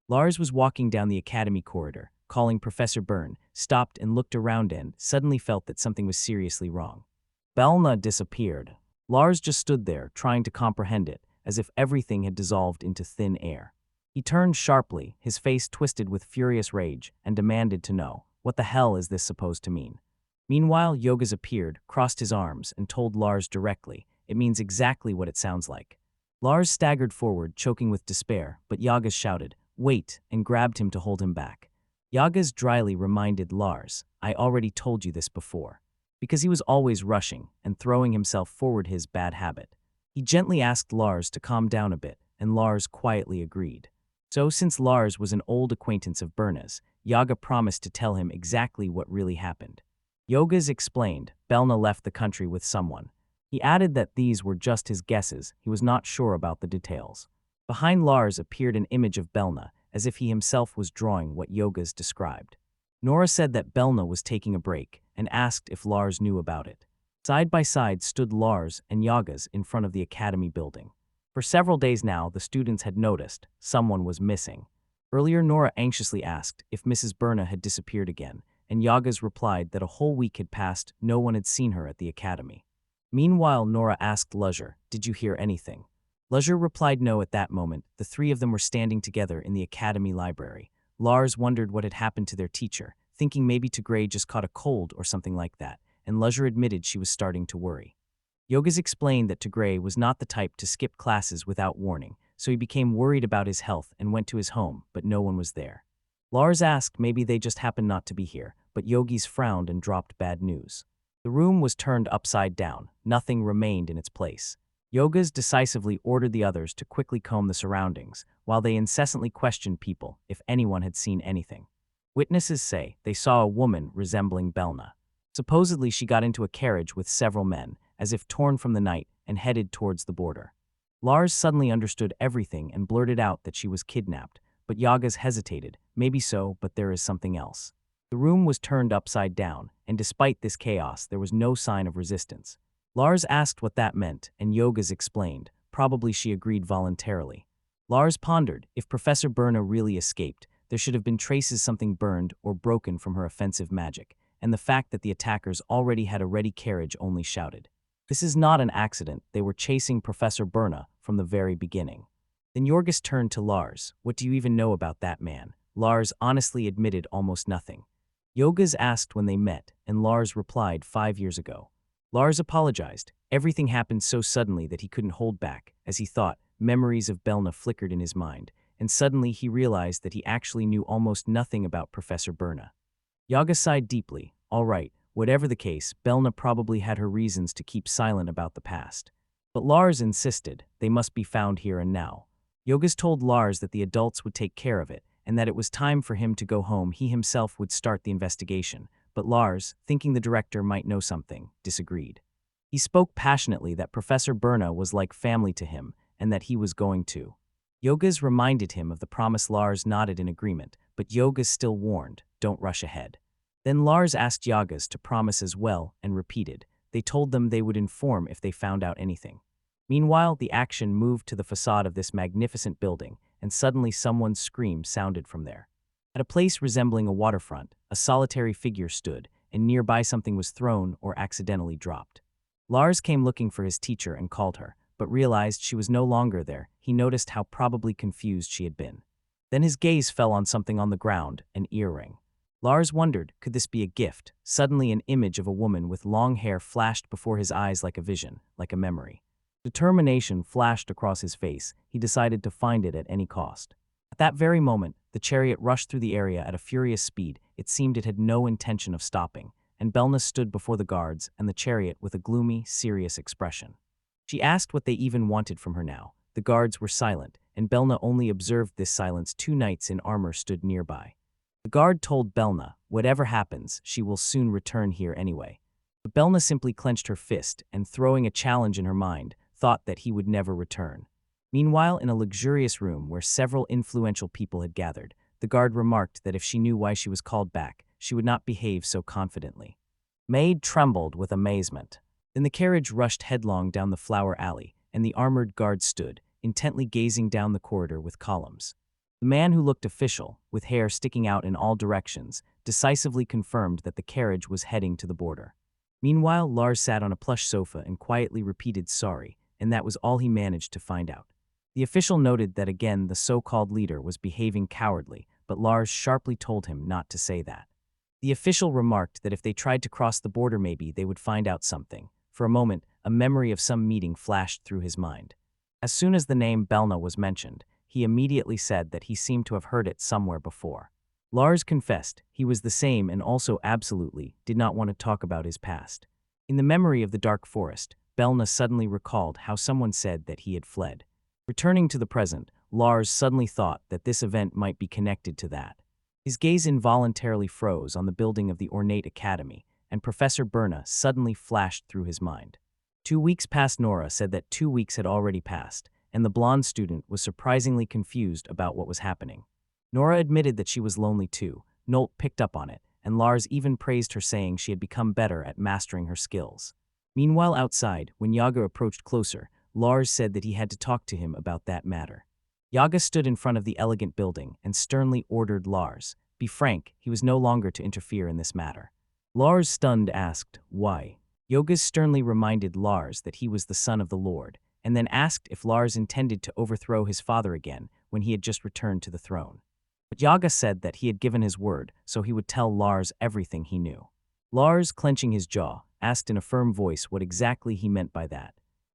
Lars was walking down the academy corridor, calling Professor Berna, stopped and looked around and suddenly felt that something was seriously wrong. Berna disappeared. Lars just stood there, trying to comprehend it, as if everything had dissolved into thin air. He turned sharply, his face twisted with furious rage, and demanded to know, what the hell is this supposed to mean? Meanwhile, Yogas appeared, crossed his arms, and told Lars directly, it means exactly what it sounds like. Lars staggered forward, choking with despair, but Yogas shouted, wait, and grabbed him to hold him back. Yogas dryly reminded Lars, I already told you this before. Because he was always rushing and throwing himself forward, his bad habit. He gently asked Lars to calm down a bit, and Lars quietly agreed. So since Lars was an old acquaintance of Berna's, Yaga promised to tell him exactly what really happened. Yogas explained, Berna left the country with someone. He added that these were just his guesses, he was not sure about the details. Behind Lars appeared an image of Berna, as if he himself was drawing what Yogas described. Nora said that Berna was taking a break, and asked if Lars knew about it. Side by side stood Lars and Yogas in front of the academy building. For several days now, the students had noticed someone was missing. Earlier, Nora anxiously asked if Mrs. Berna had disappeared again, and Yogas replied that a whole week had passed, no one had seen her at the academy. Meanwhile, Nora asked Luzher, did you hear anything? Lars replied no at that moment. The three of them were standing together in the academy library. Lars wondered what had happened to their teacher, thinking maybe Tigray just caught a cold or something like that, and Lars admitted she was starting to worry. Yogas explained that Tigray was not the type to skip classes without warning, so he became worried about his health and went to his home, but no one was there. Lars asked maybe they just happened not to be here, but Yogis frowned and dropped bad news. The room was turned upside down. Nothing remained in its place. Yogas decisively ordered the others to quickly comb the surroundings, while they incessantly questioned people if anyone had seen anything. Witnesses say they saw a woman resembling Berna. Supposedly she got into a carriage with several men, as if torn from the night, and headed towards the border. Lars suddenly understood everything and blurted out that she was kidnapped, but Yogas hesitated. Maybe so, but there is something else. The room was turned upside down, and despite this chaos, there was no sign of resistance. Lars asked what that meant, and Yogas explained. Probably she agreed voluntarily. Lars pondered, if Professor Berna really escaped, there should have been traces something burned or broken from her offensive magic, and the fact that the attackers already had a ready carriage only shouted. This is not an accident. They were chasing Professor Berna from the very beginning. Then Yorgis turned to Lars. What do you even know about that man? Lars honestly admitted almost nothing. Yogas asked when they met, and Lars replied 5 years ago. Lars apologized. Everything happened so suddenly that he couldn't hold back. As he thought, memories of Berna flickered in his mind, and suddenly he realized that he actually knew almost nothing about Professor Berna. Yogas sighed deeply. All right, whatever the case, Berna probably had her reasons to keep silent about the past. But Lars insisted they must be found here and now. Yogas told Lars that the adults would take care of it, and that it was time for him to go home. He himself would start the investigation. But Lars, thinking the director might know something, disagreed. He spoke passionately that Professor Berna was like family to him, and that he was going to. Yogas reminded him of the promise. Lars nodded in agreement, but Yogas still warned, don't rush ahead. Then Lars asked Yogas to promise as well, and repeated. They told them they would inform if they found out anything. Meanwhile, the action moved to the facade of this magnificent building, and suddenly someone's scream sounded from there. At a place resembling a waterfront, a solitary figure stood, and nearby something was thrown or accidentally dropped. Lars came looking for his teacher and called her, but realized she was no longer there. He noticed how probably confused she had been. Then his gaze fell on something on the ground, an earring. Lars wondered, could this be a gift? Suddenly an image of a woman with long hair flashed before his eyes like a vision, like a memory. Determination flashed across his face. He decided to find it at any cost. At that very moment, the chariot rushed through the area at a furious speed. It seemed it had no intention of stopping, and Berna stood before the guards and the chariot with a gloomy, serious expression. She asked what they even wanted from her now. The guards were silent, and Berna only observed this silence. 2 knights in armor stood nearby. The guard told Berna, whatever happens, she will soon return here anyway. But Berna simply clenched her fist and, throwing a challenge in her mind, thought that he would never return. Meanwhile, in a luxurious room where several influential people had gathered, the guard remarked that if she knew why she was called back, she would not behave so confidently. Maid trembled with amazement. Then the carriage rushed headlong down the flower alley, and the armored guard stood, intently gazing down the corridor with columns. The man, who looked official, with hair sticking out in all directions, decisively confirmed that the carriage was heading to the border. Meanwhile, Lars sat on a plush sofa and quietly repeated sorry, and that was all he managed to find out. The official noted that again the so-called leader was behaving cowardly, but Lars sharply told him not to say that. The official remarked that if they tried to cross the border, maybe they would find out something. For a moment, a memory of some meeting flashed through his mind. As soon as the name Berna was mentioned, he immediately said that he seemed to have heard it somewhere before. Lars confessed he was the same and also absolutely did not want to talk about his past. In the memory of the dark forest, Berna suddenly recalled how someone said that he had fled. Returning to the present, Lars suddenly thought that this event might be connected to that. His gaze involuntarily froze on the building of the ornate academy, and Professor Berna suddenly flashed through his mind. 2 weeks passed. Nora said that 2 weeks had already passed, and the blonde student was surprisingly confused about what was happening. Nora admitted that she was lonely too. Nolt picked up on it, and Lars even praised her, saying she had become better at mastering her skills. Meanwhile, outside, when Yaga approached closer, Lars said that he had to talk to him about that matter. Yaga stood in front of the elegant building and sternly ordered Lars, be frank, he was no longer to interfere in this matter. Lars, stunned, asked, why? Yogas sternly reminded Lars that he was the son of the Lord, and then asked if Lars intended to overthrow his father again when he had just returned to the throne. But Yaga said that he had given his word, so he would tell Lars everything he knew. Lars, clenching his jaw, asked in a firm voice what exactly he meant by that.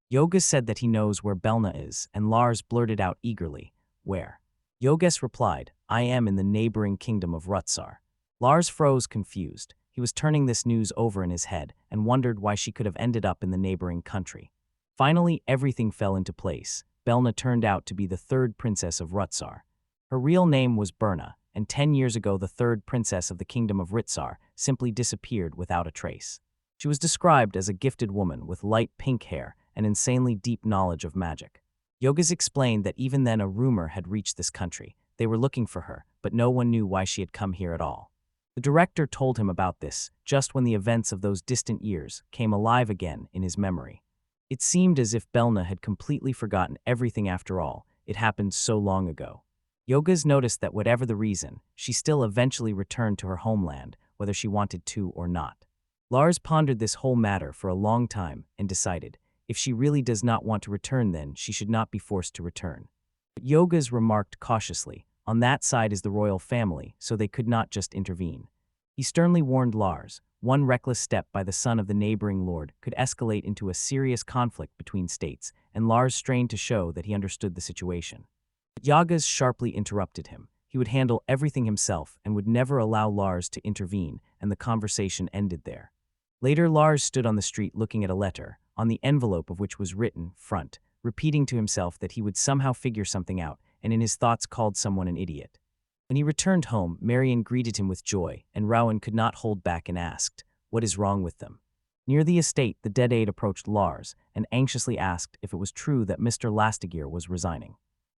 Yoga said that he knows where Berna is, and Lars blurted out eagerly, "Where?" Yogesh replied, "I am in the neighboring kingdom of Rutsar." Lars froze, confused. He was turning this news over in his head and wondered why she could have ended up in the neighboring country. Finally, everything fell into place. Berna turned out to be the third princess of Rutsar. Her real name was Berna, and 10 years ago the third princess of the kingdom of Ritzell simply disappeared without a trace. She was described as a gifted woman with light pink hair and insanely deep knowledge of magic. Yogesh explained that even then a rumor had reached this country. They were looking for her, but no one knew why she had come here at all. The director told him about this just when the events of those distant years came alive again in his memory. It seemed as if Berna had completely forgotten everything after all. It happened so long ago. Yogesh noticed that whatever the reason, she still eventually returned to her homeland, whether she wanted to or not. Lars pondered this whole matter for a long time and decided, if she really does not want to return, then she should not be forced to return. But Yogesh remarked cautiously, on that side is the royal family, so they could not just intervene. He sternly warned Lars, one reckless step by the son of the neighboring lord could escalate into a serious conflict between states, and Lars strained to show that he understood the situation. But Yogesh sharply interrupted him. He would handle everything himself and would never allow Lars to intervene, and the conversation ended there. Later, Lars stood on the street looking at a letter, on the envelope of which was written, "Front," repeating to himself that he would somehow figure something out, and in his thoughts called someone an idiot. When he returned home, Marion greeted him with joy, and Rowan could not hold back and asked, "What is wrong with them?" Near the estate, the dead aide approached Lars and anxiously asked if it was true that Mr. Lastigier was resigning.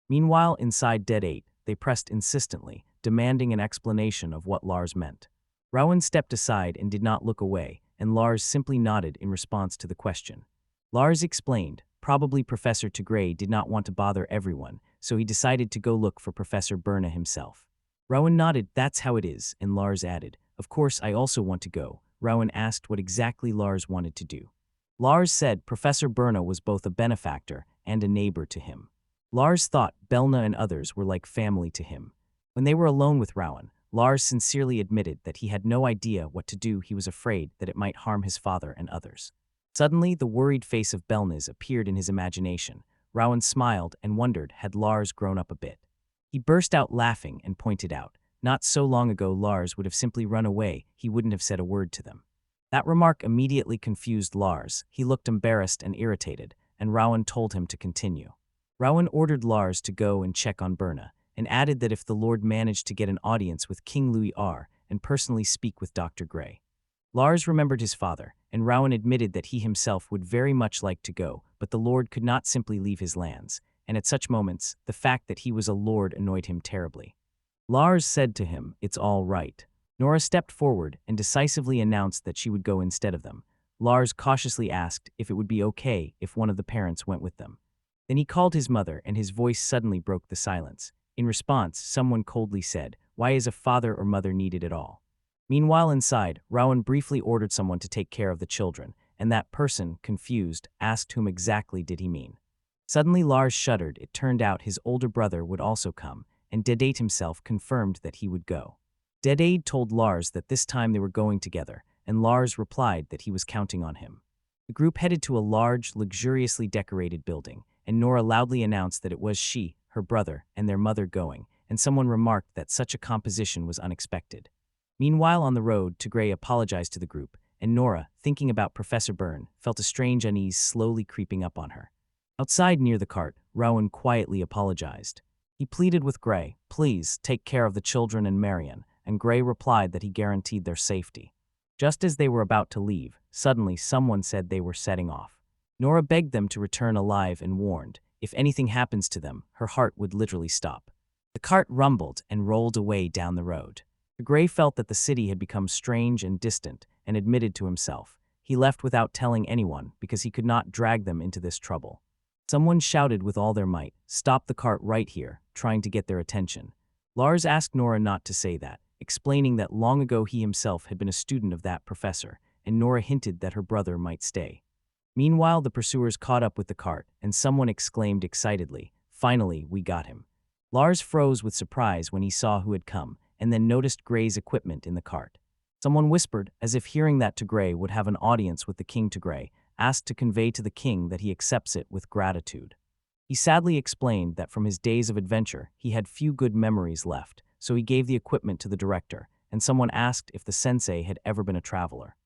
Meanwhile, inside Dead 8, they pressed insistently, demanding an explanation of what Lars meant. Rowan stepped aside and did not look away, and Lars simply nodded in response to the question. Lars explained, probably Professor Tigray did not want to bother everyone, so he decided to go look for Professor Berna himself. Rowan nodded, "That's how it is," and Lars added, "Of course I also want to go." Rowan asked what exactly Lars wanted to do. Lars said Professor Berna was both a benefactor and a neighbor to him. Lars thought Berna and others were like family to him. When they were alone with Rowan, Lars sincerely admitted that he had no idea what to do. He was afraid that it might harm his father and others. Suddenly, the worried face of Berna's appeared in his imagination. Rowan smiled and wondered, had Lars grown up a bit? He burst out laughing and pointed out, not so long ago Lars would have simply run away, he wouldn't have said a word to them. That remark immediately confused Lars. He looked embarrassed and irritated, and Rowan told him to continue. Rowan ordered Lars to go and check on Berna, and added that if the Lord managed to get an audience with King Louis R and personally speak with Dr. Gray. Lars remembered his father, and Rowan admitted that he himself would very much like to go, but the Lord could not simply leave his lands, and at such moments, the fact that he was a lord annoyed him terribly. Lars said to him, "It's all right." Nora stepped forward and decisively announced that she would go instead of them. Lars cautiously asked if it would be okay if one of the parents went with them. Then he called his mother, and his voice suddenly broke the silence. In response, someone coldly said, "Why is a father or mother needed at all?" Meanwhile, inside, Rowan briefly ordered someone to take care of the children, and that person, confused, asked whom exactly did he mean. Suddenly Lars shuddered. It turned out his older brother would also come, and Dedade himself confirmed that he would go. Dedade told Lars that this time they were going together, and Lars replied that he was counting on him. The group headed to a large, luxuriously decorated building, and Nora loudly announced that it was she, her brother, and their mother going, and someone remarked that such a composition was unexpected. Meanwhile, on the road, Tigray apologized to the group, and Nora, thinking about Professor Byrne, felt a strange unease slowly creeping up on her. Outside near the cart, Rowan quietly apologized. He pleaded with Gray, "Please, take care of the children and Marion," and Gray replied that he guaranteed their safety. Just as they were about to leave, suddenly someone said they were setting off. Nora begged them to return alive and warned, if anything happens to them, her heart would literally stop. The cart rumbled and rolled away down the road. Gray felt that the city had become strange and distant, and admitted to himself, he left without telling anyone because he could not drag them into this trouble. Someone shouted with all their might, "Stop the cart right here," trying to get their attention. Lars asked Nora not to say that, explaining that long ago he himself had been a student of that professor, and Nora hinted that her brother might stay. Meanwhile, the pursuers caught up with the cart, and someone exclaimed excitedly, "Finally, we got him." Lars froze with surprise when he saw who had come, and then noticed Gray's equipment in the cart. Someone whispered, as if hearing that Gray would have an audience with the king. Gray asked to convey to the king that he accepts it with gratitude. He sadly explained that from his days of adventure, he had few good memories left, so he gave the equipment to the director, and someone asked if the sensei had ever been a traveler.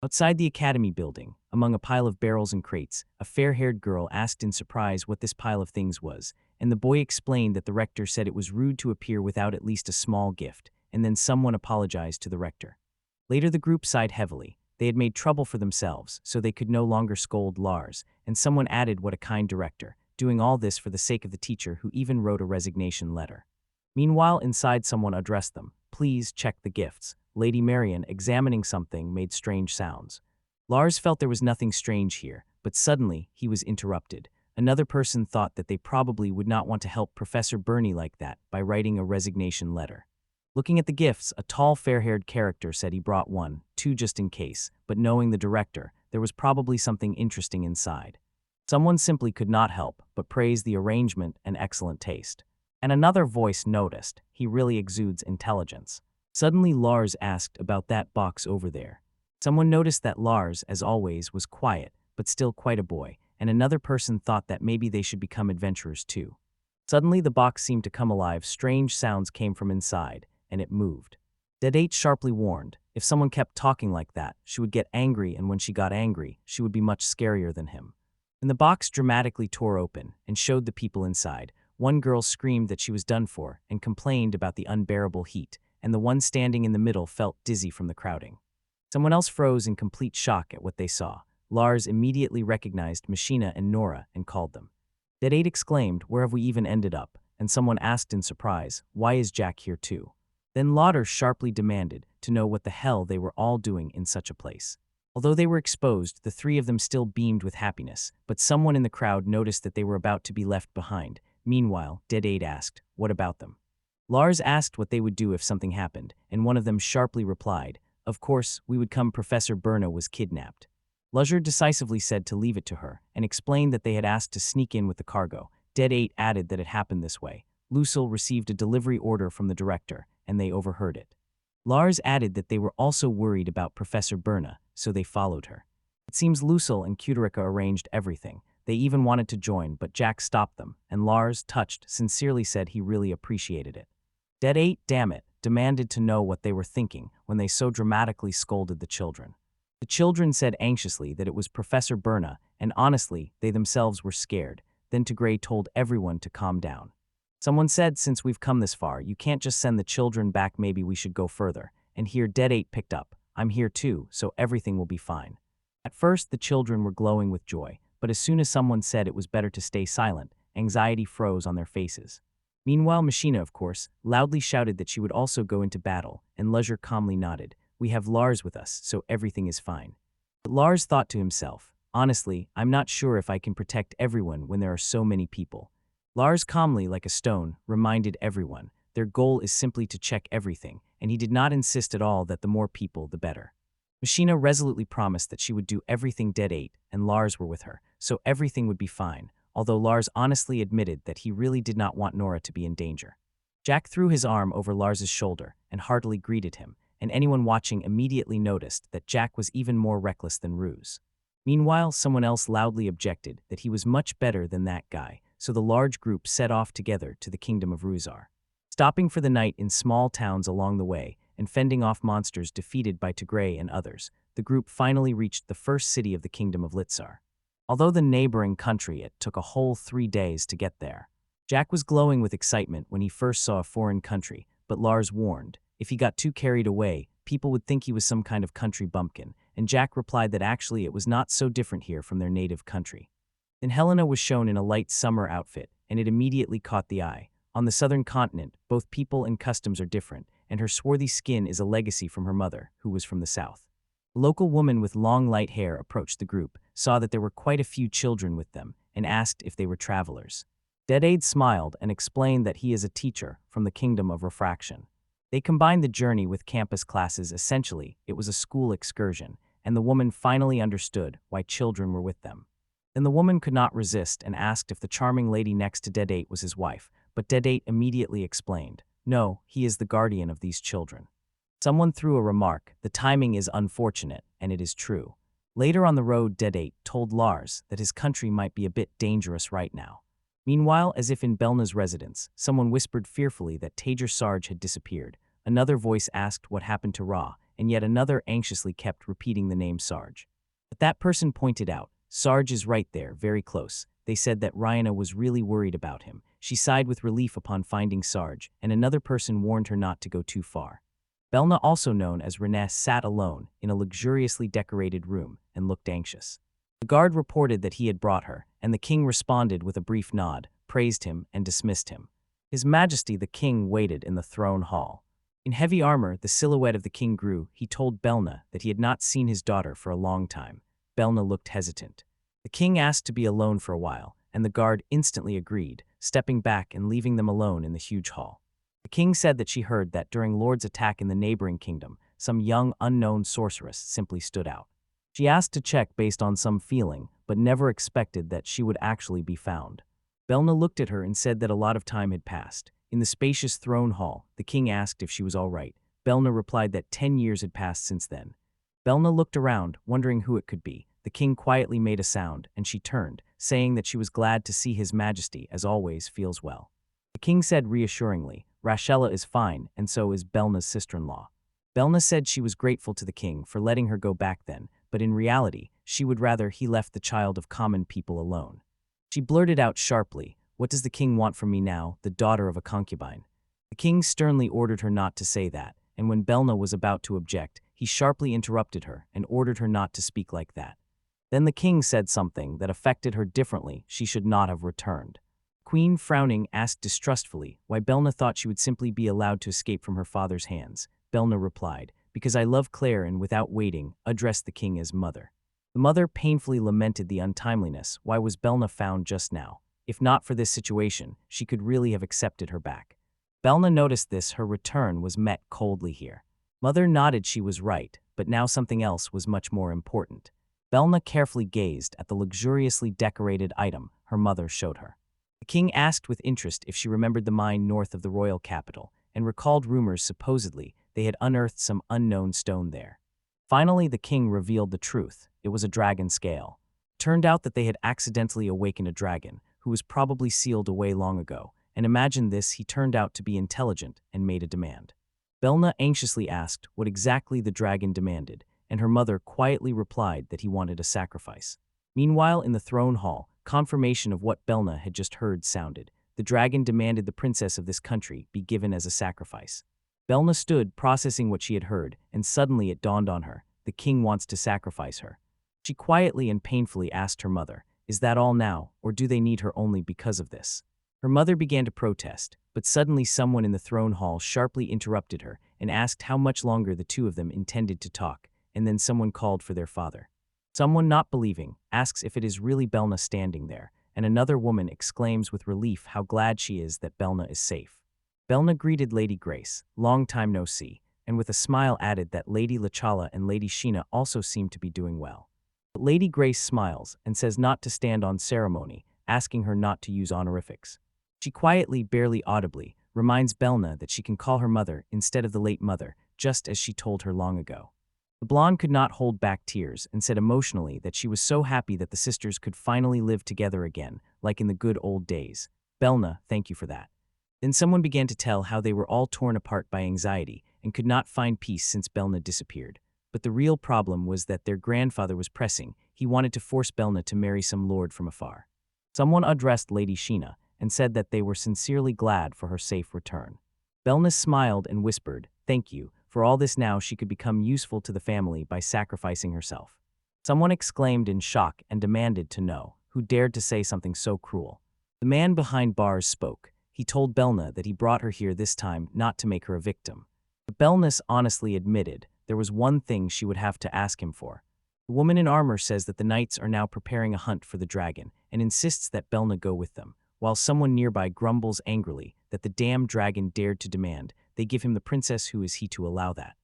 Outside the academy building, among a pile of barrels and crates, a fair-haired girl asked in surprise what this pile of things was, and the boy explained that the rector said it was rude to appear without at least a small gift, and then someone apologized to the rector. Later the group sighed heavily. They had made trouble for themselves, so they could no longer scold Lars, and someone added, "What a kind director, doing all this for the sake of the teacher who even wrote a resignation letter." Meanwhile, inside someone addressed them, "Please check the gifts." Lady Marian, examining something, made strange sounds. Lars felt there was nothing strange here, but suddenly he was interrupted. Another person thought that they probably would not want to help Professor Bernie like that by writing a resignation letter. Looking at the gifts, a tall, fair-haired character said he brought two just in case, but knowing the director, there was probably something interesting inside. Someone simply could not help but praise the arrangement and excellent taste. And another voice noticed, "He really exudes intelligence." Suddenly Lars asked about that box over there. Someone noticed that Lars, as always, was quiet, but still quite a boy, and another person thought that maybe they should become adventurers too. Suddenly the box seemed to come alive. Strange sounds came from inside, and it moved. Dead sharply warned, if someone kept talking like that, she would get angry, and when she got angry, she would be much scarier than him. Then the box dramatically tore open and showed the people inside. One girl screamed that she was done for and complained about the unbearable heat, and the one standing in the middle felt dizzy from the crowding. Someone else froze in complete shock at what they saw. Lars immediately recognized Machina and Nora and called them. Dead exclaimed, "Where have we even ended up?" And someone asked in surprise, "Why is Jack here too?" Then Lars sharply demanded to know what the hell they were all doing in such a place. Although they were exposed, the three of them still beamed with happiness, but someone in the crowd noticed that they were about to be left behind. Meanwhile, Dead asked, "What about them?" Lars asked what they would do if something happened, and one of them sharply replied, "Of course, we would come. Professor Berna was kidnapped." Lars decisively said to leave it to her, and explained that they had asked to sneak in with the cargo. Dead added that it happened this way. Ritzell received a delivery order from the director, and they overheard it. Lars added that they were also worried about Professor Berna, so they followed her. It seems Ritzell and Kutarika arranged everything. They even wanted to join, but Jack stopped them, and Lars, touched, sincerely said he really appreciated it. Dead damn it, demanded to know what they were thinking when they so dramatically scolded the children. The children said anxiously that it was Professor Berna, and honestly, they themselves were scared. Then Gray told everyone to calm down. Someone said, "Since we've come this far, you can't just send the children back. Maybe we should go further." And here Dead picked up, "I'm here too, so everything will be fine." At first, the children were glowing with joy, but as soon as someone said it was better to stay silent, anxiety froze on their faces. Meanwhile, Machina, of course, loudly shouted that she would also go into battle, and Lars calmly nodded. "We have Lars with us, so everything is fine." But Lars thought to himself, "Honestly, I'm not sure if I can protect everyone when there are so many people." Lars calmly, like a stone, reminded everyone, their goal is simply to check everything, and he did not insist at all that the more people, the better. Machina resolutely promised that she would do everything. Dead and Lars were with her, so everything would be fine, although Lars honestly admitted that he really did not want Nora to be in danger. Jack threw his arm over Lars's shoulder and heartily greeted him, and anyone watching immediately noticed that Jack was even more reckless than Ruse. Meanwhile, someone else loudly objected that he was much better than that guy, so the large group set off together to the kingdom of Rutsar. Stopping for the night in small towns along the way and fending off monsters defeated by Gray and others, the group finally reached the first city of the kingdom of Rutsar. Although the neighboring country, it took a whole 3 days to get there. Jack was glowing with excitement when he first saw a foreign country, but Lars warned, if he got too carried away, people would think he was some kind of country bumpkin, and Jack replied that actually it was not so different here from their native country. Then Helena was shown in a light summer outfit, and it immediately caught the eye. On the southern continent, both people and customs are different, and her swarthy skin is a legacy from her mother, who was from the south. A local woman with long light hair approached the group, saw that there were quite a few children with them, and asked if they were travelers. Dead smiled and explained that he is a teacher from the kingdom of refraction. They combined the journey with campus classes. Essentially, it was a school excursion, and the woman finally understood why children were with them. Then the woman could not resist and asked if the charming lady next to Dead 8 was his wife, but Dead 8 immediately explained, "No, he is the guardian of these children." Someone threw a remark, "The timing is unfortunate," and it is true. Later on the road, Dead 8 told Lars that his country might be a bit dangerous right now. Meanwhile, as if in Berna's residence, someone whispered fearfully that Tajer Sarge had disappeared. Another voice asked what happened to Ra, and yet another anxiously kept repeating the name Sarge. But that person pointed out, "Sarge is right there, very close." They said that Rihanna was really worried about him. She sighed with relief upon finding Sarge, and another person warned her not to go too far. Berna, also known as Renée, sat alone in a luxuriously decorated room and looked anxious. The guard reported that he had brought her, and the king responded with a brief nod, praised him, and dismissed him. His Majesty the King waited in the throne hall. In heavy armor, the silhouette of the king grew. He told Berna that he had not seen his daughter for a long time. Berna looked hesitant. The king asked to be alone for a while, and the guard instantly agreed, stepping back and leaving them alone in the huge hall. The king said that she heard that during Lord's attack in the neighboring kingdom, some young, unknown sorceress simply stood out. She asked to check based on some feeling, but never expected that she would actually be found. Berna looked at her and said that a lot of time had passed. In the spacious throne hall, the king asked if she was all right. Berna replied that 10 years had passed since then. Berna looked around, wondering who it could be. The king quietly made a sound, and she turned, saying that she was glad to see His Majesty, as always, feels well. The king said reassuringly, "Rachella is fine, and so is Berna's sister-in-law." Berna said she was grateful to the king for letting her go back then, but in reality, she would rather he left the child of common people alone. She blurted out sharply, "What does the king want from me now, the daughter of a concubine?" The king sternly ordered her not to say that, and when Berna was about to object, he sharply interrupted her and ordered her not to speak like that. Then the king said something that affected her differently. She should not have returned. Queen, frowning, asked distrustfully why Berna thought she would simply be allowed to escape from her father's hands. Berna replied, "Because I love Claire," and without waiting, addressed the king as mother. The mother painfully lamented the untimeliness. Why was Berna found just now? If not for this situation, she could really have accepted her back. Berna noticed this. Her return was met coldly here. Mother nodded. She was right, but now something else was much more important. Berna carefully gazed at the luxuriously decorated item her mother showed her. The king asked with interest if she remembered the mine north of the royal capital, and recalled rumors supposedly they had unearthed some unknown stone there. Finally, the king revealed the truth. It was a dragon scale. Turned out that they had accidentally awakened a dragon, who was probably sealed away long ago, and imagine this, he turned out to be intelligent and made a demand. Berna anxiously asked what exactly the dragon demanded, and her mother quietly replied that he wanted a sacrifice. Meanwhile, in the throne hall, confirmation of what Berna had just heard sounded. The dragon demanded the princess of this country be given as a sacrifice. Berna stood, processing what she had heard, and suddenly it dawned on her. The king wants to sacrifice her. She quietly and painfully asked her mother, "Is that all now, or do they need her only because of this?" Her mother began to protest, but suddenly someone in the throne hall sharply interrupted her and asked how much longer the two of them intended to talk, and then someone called for their father. Someone, not believing, asks if it is really Berna standing there, and another woman exclaims with relief how glad she is that Berna is safe. Berna greeted Lady Grace, "Long time no see," and with a smile added that Lady Lachala and Lady Sheena also seemed to be doing well. But Lady Grace smiles and says not to stand on ceremony, asking her not to use honorifics. She quietly, barely audibly, reminds Berna that she can call her mother instead of the late mother, just as she told her long ago. The blonde could not hold back tears and said emotionally that she was so happy that the sisters could finally live together again, like in the good old days. "Berna, thank you for that." Then someone began to tell how they were all torn apart by anxiety and could not find peace since Berna disappeared. But the real problem was that their grandfather was pressing. He wanted to force Berna to marry some lord from afar. Someone addressed Lady Sheena and said that they were sincerely glad for her safe return. Berna smiled and whispered, "Thank you. For all this now she could become useful to the family by sacrificing herself." Someone exclaimed in shock and demanded to know who dared to say something so cruel. The man behind bars spoke. He told Berna that he brought her here this time not to make her a victim. But Berna honestly admitted there was one thing she would have to ask him for. The woman in armor says that the knights are now preparing a hunt for the dragon and insists that Berna go with them, while someone nearby grumbles angrily that the damned dragon dared to demand they give him the princess. Who is he to allow that?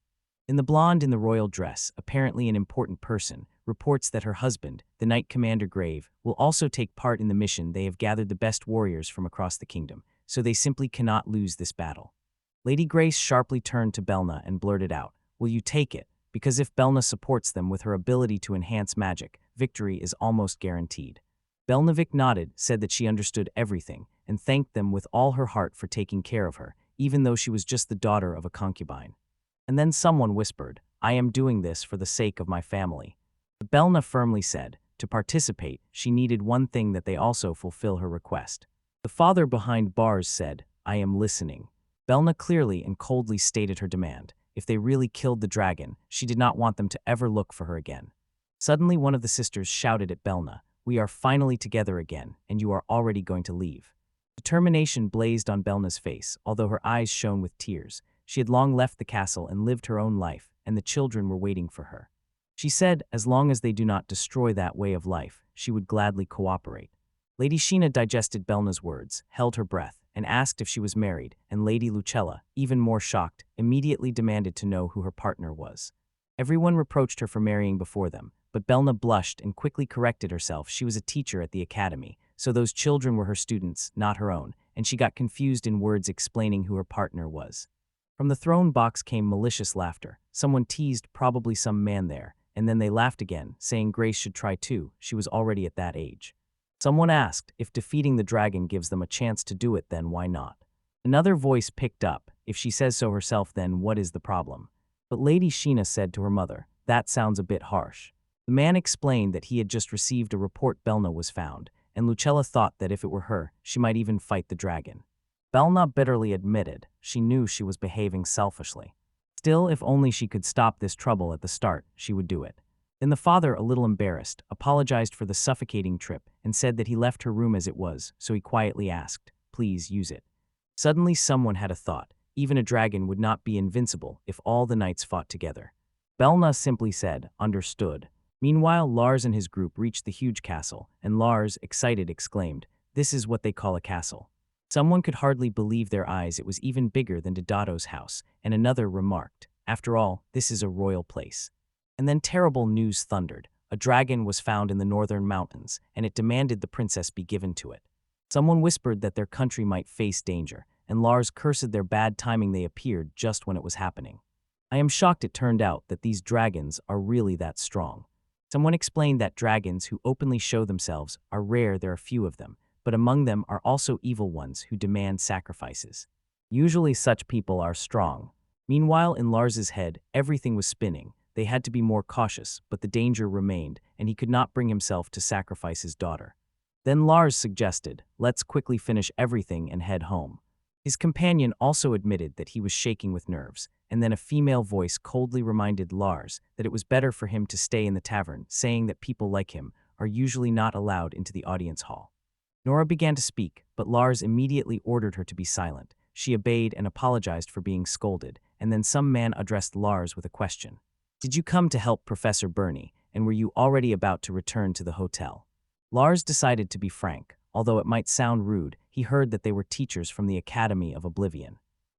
In the blonde in the royal dress, apparently an important person, reports that her husband, the Knight Commander Grave, will also take part in the mission. They have gathered the best warriors from across the kingdom, so they simply cannot lose this battle. Lady Grace sharply turned to Berna and blurted out, "Will you take it? Because if Berna supports them with her ability to enhance magic, victory is almost guaranteed." Belnavic nodded, said that she understood everything, and thanked them with all her heart for taking care of her, even though she was just the daughter of a concubine. And then someone whispered, "I am doing this for the sake of my family." Berna firmly said, to participate, she needed one thing, that they also fulfill her request. The father behind bars said, "I am listening." Berna clearly and coldly stated her demand. If they really killed the dragon, she did not want them to ever look for her again. Suddenly one of the sisters shouted at Berna, "We are finally together again, and you are already going to leave." Determination blazed on Berna's face, although her eyes shone with tears. She had long left the castle and lived her own life, and the children were waiting for her. She said, as long as they do not destroy that way of life, she would gladly cooperate. Lady Sheena digested Berna's words, held her breath, and asked if she was married, and Lady Lucella, even more shocked, immediately demanded to know who her partner was. Everyone reproached her for marrying before them, but Berna blushed and quickly corrected herself. She was a teacher at the academy, so those children were her students, not her own, and she got confused in words explaining who her partner was. From the throne box came malicious laughter. Someone teased probably some man there, and then they laughed again, saying Grace should try too. She was already at that age. Someone asked, if defeating the dragon gives them a chance to do it, then why not? Another voice picked up, if she says so herself, then what is the problem? But Lady Sheena said to her mother, that sounds a bit harsh. The man explained that he had just received a report Berna was found, and Lucella thought that if it were her, she might even fight the dragon. Berna bitterly admitted she knew she was behaving selfishly. Still, if only she could stop this trouble at the start, she would do it. Then the father, a little embarrassed, apologized for the suffocating trip and said that he left her room as it was, so he quietly asked, "Please use it." Suddenly someone had a thought. Even a dragon would not be invincible if all the knights fought together. Berna simply said, "Understood." Meanwhile, Lars and his group reached the huge castle, and Lars, excited, exclaimed, "This is what they call a castle." Someone could hardly believe their eyes. It was even bigger than Dodato's house, and another remarked, "After all, this is a royal place." And then terrible news thundered. A dragon was found in the northern mountains, and it demanded the princess be given to it. Someone whispered that their country might face danger, and Lars cursed their bad timing. They appeared just when it was happening. I am shocked it turned out that these dragons are really that strong. Someone explained that dragons who openly show themselves are rare. There are few of them, but among them are also evil ones who demand sacrifices. Usually such people are strong. Meanwhile, in Lars's head, everything was spinning. They had to be more cautious, but the danger remained, and he could not bring himself to sacrifice his daughter. Then Lars suggested, "Let's quickly finish everything and head home." His companion also admitted that he was shaking with nerves, and then a female voice coldly reminded Lars that it was better for him to stay in the tavern, saying that people like him are usually not allowed into the audience hall. Nora began to speak, but Lars immediately ordered her to be silent. She obeyed and apologized for being scolded, and then some man addressed Lars with a question. "Did you come to help Professor Berna, and were you already about to return to the hotel?" Lars decided to be frank. Although it might sound rude, he heard that they were teachers from the Academy of Oblivion.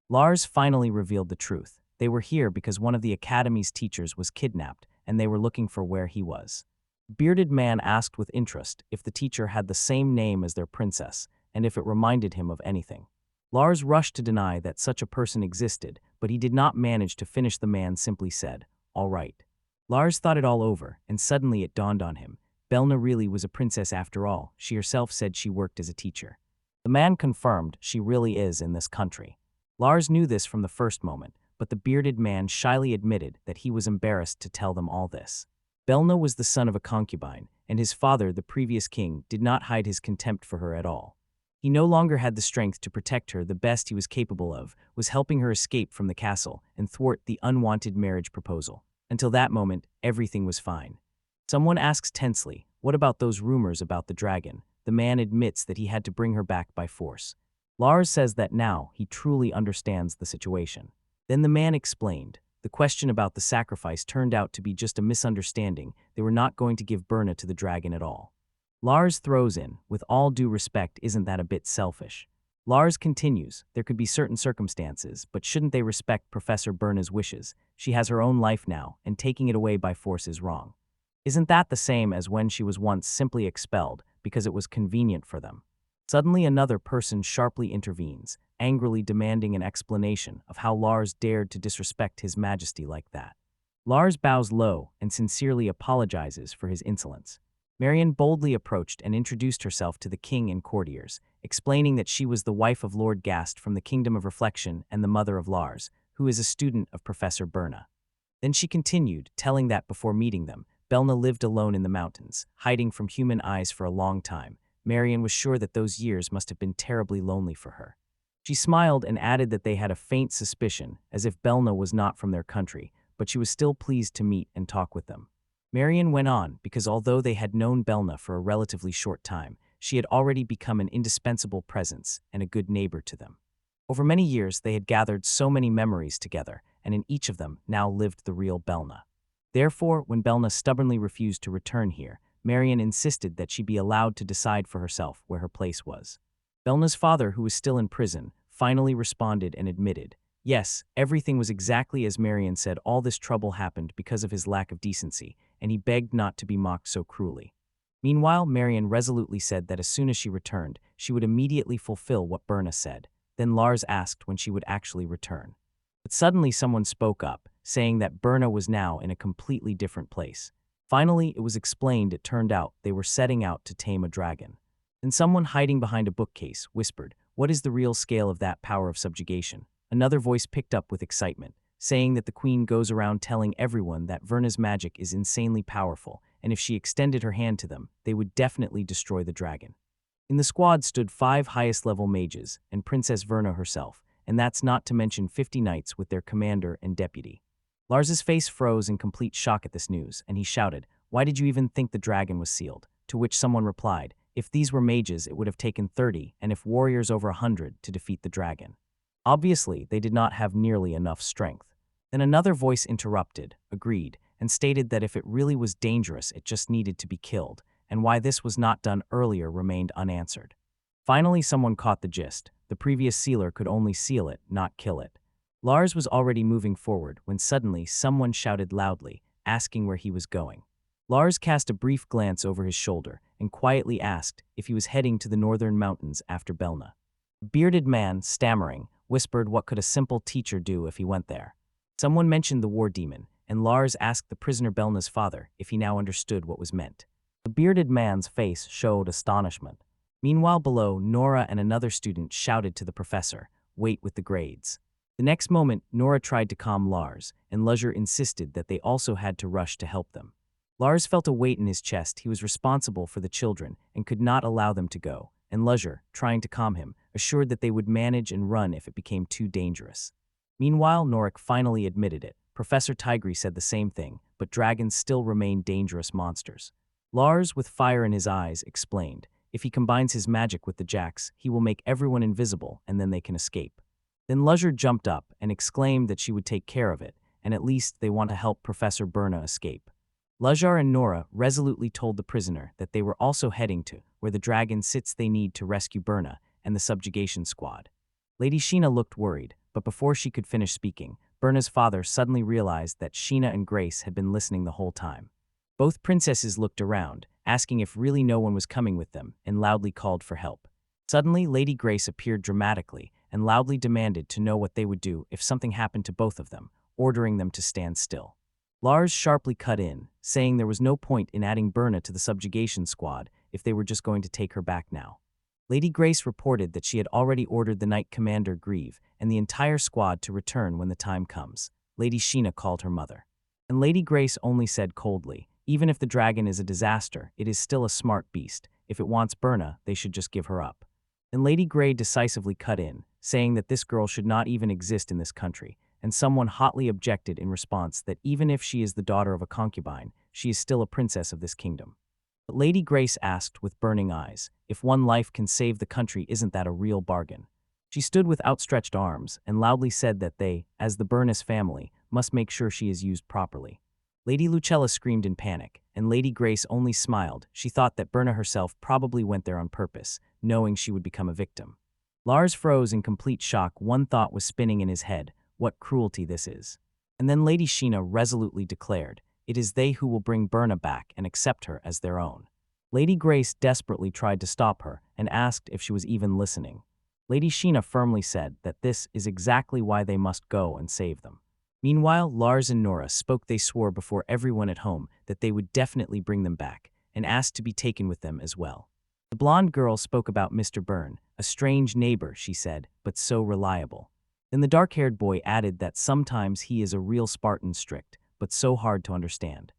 Lars finally revealed the truth. They were here because one of the Academy's teachers was kidnapped, and they were looking for where he was. The bearded man asked with interest if the teacher had the same name as their princess, and if it reminded him of anything. Lars rushed to deny that such a person existed, but he did not manage to finish. The man simply said, "All right." Lars thought it all over, and suddenly it dawned on him. Berna really was a princess after all. She herself said she worked as a teacher. The man confirmed she really is in this country. Lars knew this from the first moment, but the bearded man shyly admitted that he was embarrassed to tell them all this. Berna was the son of a concubine, and his father, the previous king, did not hide his contempt for her at all. He no longer had the strength to protect her. The best he was capable of was helping her escape from the castle and thwart the unwanted marriage proposal. Until that moment, everything was fine. Someone asks tensely, "What about those rumors about the dragon?" The man admits that he had to bring her back by force. Lars says that now he truly understands the situation. Then the man explained. The question about the sacrifice turned out to be just a misunderstanding. They were not going to give Berna to the dragon at all. Lars throws in, "With all due respect, isn't that a bit selfish?" Lars continues, there could be certain circumstances, but shouldn't they respect Professor Berna's wishes? She has her own life now, and taking it away by force is wrong. Isn't that the same as when she was once simply expelled because it was convenient for them? Suddenly another person sharply intervenes, angrily demanding an explanation of how Lars dared to disrespect His Majesty like that. Lars bows low and sincerely apologizes for his insolence. Marion boldly approached and introduced herself to the king and courtiers, explaining that she was the wife of Lord Gast from the Kingdom of Reflection and the mother of Lars, who is a student of Professor Berna. Then she continued, telling that before meeting them, Berna lived alone in the mountains, hiding from human eyes for a long time. Marion was sure that those years must have been terribly lonely for her. She smiled and added that they had a faint suspicion, as if Berna was not from their country, but she was still pleased to meet and talk with them. Marion went on because although they had known Berna for a relatively short time, she had already become an indispensable presence and a good neighbor to them. Over many years, they had gathered so many memories together, and in each of them now lived the real Berna. Therefore, when Berna stubbornly refused to return here, Marion insisted that she be allowed to decide for herself where her place was. Berna's father, who was still in prison, finally responded and admitted, yes, everything was exactly as Marion said. All this trouble happened because of his lack of decency, and he begged not to be mocked so cruelly. Meanwhile, Marion resolutely said that as soon as she returned, she would immediately fulfill what Berna said. Then Lars asked when she would actually return. But suddenly someone spoke up, saying that Berna was now in a completely different place. Finally, it was explained it turned out they were setting out to tame a dragon. Then someone hiding behind a bookcase whispered, what is the real scale of that power of subjugation? Another voice picked up with excitement, saying that the queen goes around telling everyone that Verna's magic is insanely powerful, and if she extended her hand to them, they would definitely destroy the dragon. In the squad stood 5 highest-level mages and Princess Verna herself, and that's not to mention 50 knights with their commander and deputy. Lars's face froze in complete shock at this news, and he shouted, why did you even think the dragon was sealed? To which someone replied, if these were mages, it would have taken 30, and if warriors over 100 to defeat the dragon. Obviously, they did not have nearly enough strength. Then another voice interrupted, agreed, and stated that if it really was dangerous, it just needed to be killed, and why this was not done earlier remained unanswered. Finally, someone caught the gist. The previous sealer could only seal it, not kill it. Lars was already moving forward when suddenly someone shouted loudly, asking where he was going. Lars cast a brief glance over his shoulder and quietly asked if he was heading to the northern mountains after Berna. A bearded man, stammering, whispered what could a simple teacher do if he went there. Someone mentioned the war demon, and Lars asked the prisoner Berna's father if he now understood what was meant. The bearded man's face showed astonishment. Meanwhile below, Nora and another student shouted to the professor, wait with the grades. The next moment, Nora tried to calm Lars, and Lars insisted that they also had to rush to help them. Lars felt a weight in his chest. He was responsible for the children and could not allow them to go, and Lars, trying to calm him, assured that they would manage and run if it became too dangerous. Meanwhile, Norik finally admitted it. Professor Tigri said the same thing, but dragons still remain dangerous monsters. Lars, with fire in his eyes, explained, if he combines his magic with the jacks, he will make everyone invisible and then they can escape. Then Lars jumped up and exclaimed that she would take care of it, and at least they want to help Professor Berna escape. Lars and Nora resolutely told the prisoner that they were also heading to where the dragon sits. They need to rescue Berna and the subjugation squad. Lady Sheena looked worried, but before she could finish speaking, Berna's father suddenly realized that Sheena and Grace had been listening the whole time. Both princesses looked around, asking if really no one was coming with them, and loudly called for help. Suddenly, Lady Grace appeared dramatically and loudly demanded to know what they would do if something happened to both of them, ordering them to stand still. Lars sharply cut in, saying there was no point in adding Berna to the subjugation squad if they were just going to take her back now. Lady Grace reported that she had already ordered the Knight Commander Grieve and the entire squad to return when the time comes. Lady Sheena called her mother. And Lady Grace only said coldly, even if the dragon is a disaster, it is still a smart beast. If it wants Berna, they should just give her up. And Lady Grey decisively cut in, saying that this girl should not even exist in this country, and someone hotly objected in response that even if she is the daughter of a concubine, she is still a princess of this kingdom. But Lady Grace asked with burning eyes, if one life can save the country, isn't that a real bargain? She stood with outstretched arms and loudly said that they, as the Berna's family, must make sure she is used properly. Lady Lucella screamed in panic, and Lady Grace only smiled. She thought that Berna herself probably went there on purpose, knowing she would become a victim. Lars froze in complete shock. One thought was spinning in his head: what cruelty this is. And then Lady Sheena resolutely declared, "It is they who will bring Berna back and accept her as their own." Lady Grace desperately tried to stop her and asked if she was even listening. Lady Sheena firmly said that this is exactly why they must go and save them. Meanwhile, Lars and Nora spoke. They swore before everyone at home that they would definitely bring them back, and asked to be taken with them as well. The blonde girl spoke about Mr. Byrne, a strange neighbor, she said, but so reliable. Then the dark-haired boy added that sometimes he is a real Spartan, strict, but so hard to understand.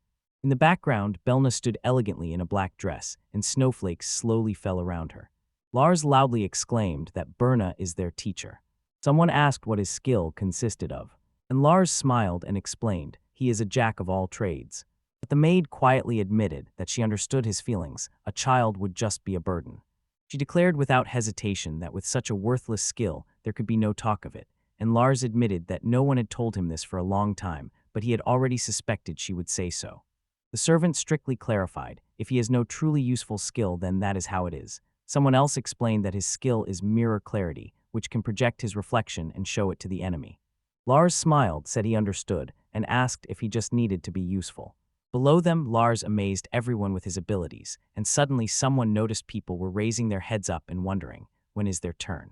In the background, Berna stood elegantly in a black dress, and snowflakes slowly fell around her. Lars loudly exclaimed that Berna is their teacher. Someone asked what his skill consisted of, and Lars smiled and explained he is a jack of all trades. But the maid quietly admitted that she understood his feelings. A child would just be a burden. She declared without hesitation that with such a worthless skill, there could be no talk of it, and Lars admitted that no one had told him this for a long time, but he had already suspected she would say so. The servant strictly clarified, if he has no truly useful skill, then that is how it is. Someone else explained that his skill is mirror clarity, which can project his reflection and show it to the enemy. Lars smiled, said he understood, and asked if he just needed to be useful. Below them, Lars amazed everyone with his abilities, and suddenly someone noticed people were raising their heads up and wondering, when is their turn?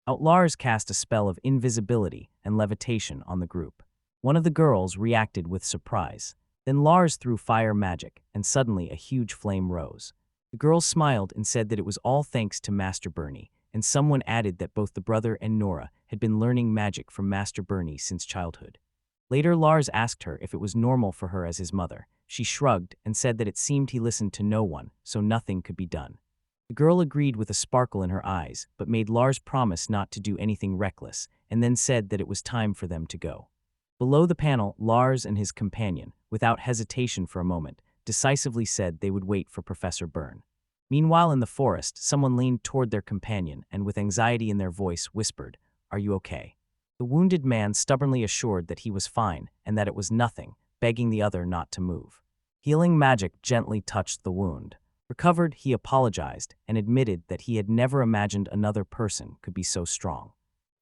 Lars cast a spell of invisibility and levitation on the group. One of the girls reacted with surprise. Then Lars threw fire magic, and suddenly a huge flame rose. The girl smiled and said that it was all thanks to Master Bernie, and someone added that both the brother and Nora had been learning magic from Master Bernie since childhood. Later, Lars asked her if it was normal for her as his mother. She shrugged and said that it seemed he listened to no one, so nothing could be done. The girl agreed with a sparkle in her eyes, but made Lars promise not to do anything reckless, and then said that it was time for them to go. Below the panel, Lars and his companion, without hesitation for a moment, decisively said they would wait for Professor Byrne. Meanwhile, in the forest, someone leaned toward their companion and with anxiety in their voice whispered, "Are you okay?" The wounded man stubbornly assured that he was fine and that it was nothing, begging the other not to move. Healing magic gently touched the wound. Recovered, he apologized and admitted that he had never imagined another person could be so strong.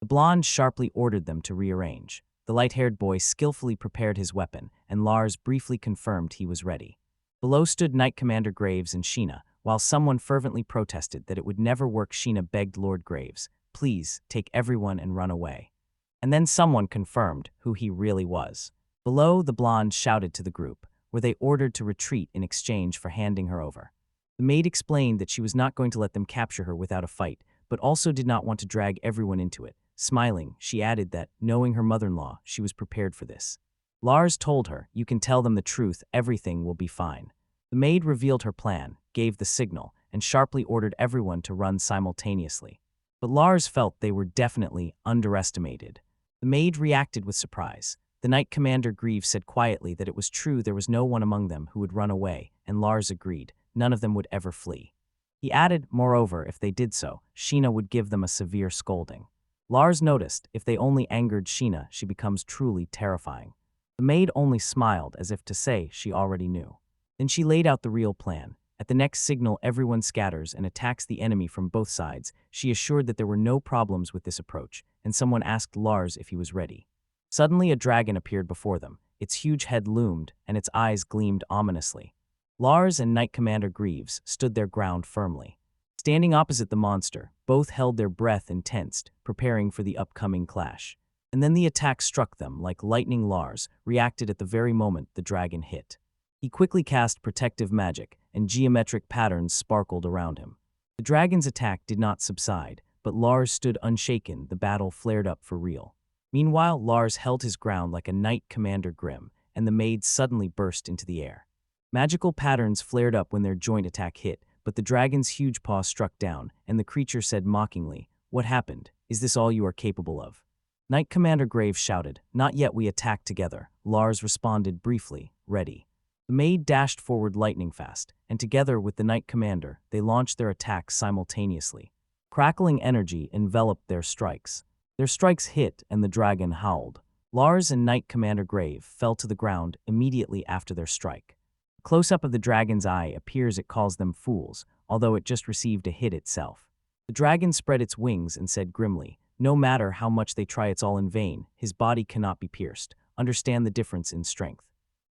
The blonde sharply ordered them to rearrange. The light-haired boy skillfully prepared his weapon, and Lars briefly confirmed he was ready. Below stood Knight Commander Graves and Sheena, while someone fervently protested that it would never work. Sheena begged Lord Graves, "Please, take everyone and run away." And then someone confirmed who he really was. Below, the blonde shouted to the group, where they ordered to retreat in exchange for handing her over. The maid explained that she was not going to let them capture her without a fight, but also did not want to drag everyone into it. Smiling, she added that, knowing her mother-in-law, she was prepared for this. Lars told her, "You can tell them the truth, everything will be fine." The maid revealed her plan, gave the signal, and sharply ordered everyone to run simultaneously. But Lars felt they were definitely underestimated. The maid reacted with surprise. The Knight Commander Greaves said quietly that it was true there was no one among them who would run away, and Lars agreed, none of them would ever flee. He added, moreover, if they did so, Sheena would give them a severe scolding. Lars noticed, if they only angered Sheena, she becomes truly terrifying. The maid only smiled as if to say she already knew. Then she laid out the real plan. At the next signal, everyone scatters and attacks the enemy from both sides. She assured that there were no problems with this approach, and someone asked Lars if he was ready. Suddenly, a dragon appeared before them. Its huge head loomed, and its eyes gleamed ominously. Lars and Knight Commander Greaves stood their ground firmly. Standing opposite the monster, both held their breath and tensed, preparing for the upcoming clash. And then the attack struck them like lightning. Lars reacted at the very moment the dragon hit. He quickly cast protective magic, and geometric patterns sparkled around him. The dragon's attack did not subside, but Lars stood unshaken. The battle flared up for real. Meanwhile, Lars held his ground like a Knight Commander Grim, and the maid suddenly burst into the air. Magical patterns flared up when their joint attack hit, but the dragon's huge paw struck down, and the creature said mockingly, "What happened? Is this all you are capable of?" Knight Commander Graves shouted, "Not yet, we attack together." Lars responded briefly, "Ready." The maid dashed forward lightning fast, and together with the Knight Commander, they launched their attacks simultaneously. Crackling energy enveloped their strikes. Their strikes hit, and the dragon howled. Lars and Knight Commander Grave fell to the ground immediately after their strike. A close-up of the dragon's eye appears. It calls them fools, although it just received a hit itself. The dragon spread its wings and said grimly, "No matter how much they try, it's all in vain. His body cannot be pierced. Understand the difference in strength."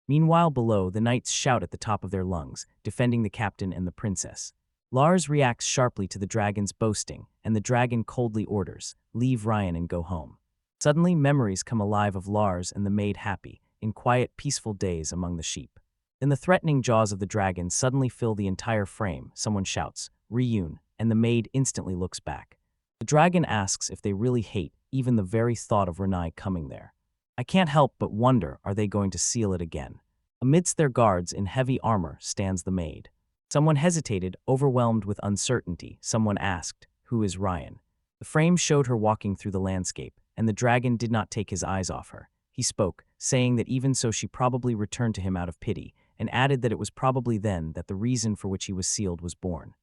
Meanwhile, below, the knights shout at the top of their lungs, defending the captain and the princess. Lars reacts sharply to the dragon's boasting, and the dragon coldly orders, "Leave Ryan and go home." Suddenly, memories come alive of Lars and the maid happy, in quiet, peaceful days among the sheep. Then the threatening jaws of the dragon suddenly fill the entire frame. Someone shouts, "Ryun," and the maid instantly looks back. The dragon asks if they really hate even the very thought of Renai coming there. I can't help but wonder, are they going to seal it again? Amidst their guards in heavy armor stands the maid. Someone hesitated, overwhelmed with uncertainty. Someone asked, "Who is Ryan?" The frame showed her walking through the landscape, and the dragon did not take his eyes off her. He spoke, saying that even so she probably returned to him out of pity, and added that it was probably then that the reason for which he was sealed was born.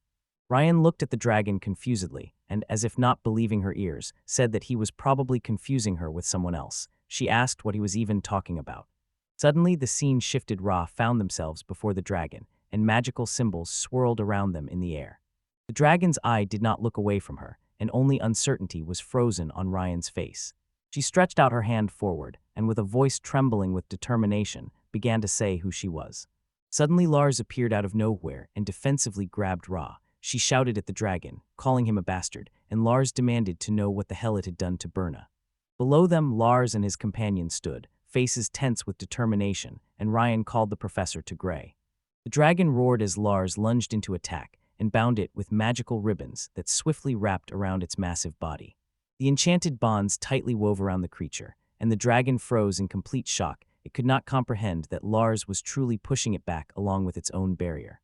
Ryan looked at the dragon confusedly, and, as if not believing her ears, said that he was probably confusing her with someone else. She asked what he was even talking about. Suddenly, the scene shifted. Ra found themselves before the dragon, and magical symbols swirled around them in the air. The dragon's eye did not look away from her, and only uncertainty was frozen on Ryan's face. She stretched out her hand forward, and with a voice trembling with determination, began to say who she was. Suddenly, Lars appeared out of nowhere and defensively grabbed Ra. She shouted at the dragon, calling him a bastard, and Lars demanded to know what the hell it had done to Berna. Below them, Lars and his companion stood, faces tense with determination, and Ryan called the professor to Gray. The dragon roared as Lars lunged into attack and bound it with magical ribbons that swiftly wrapped around its massive body. The enchanted bonds tightly wove around the creature, and the dragon froze in complete shock. It could not comprehend that Lars was truly pushing it back along with its own barrier.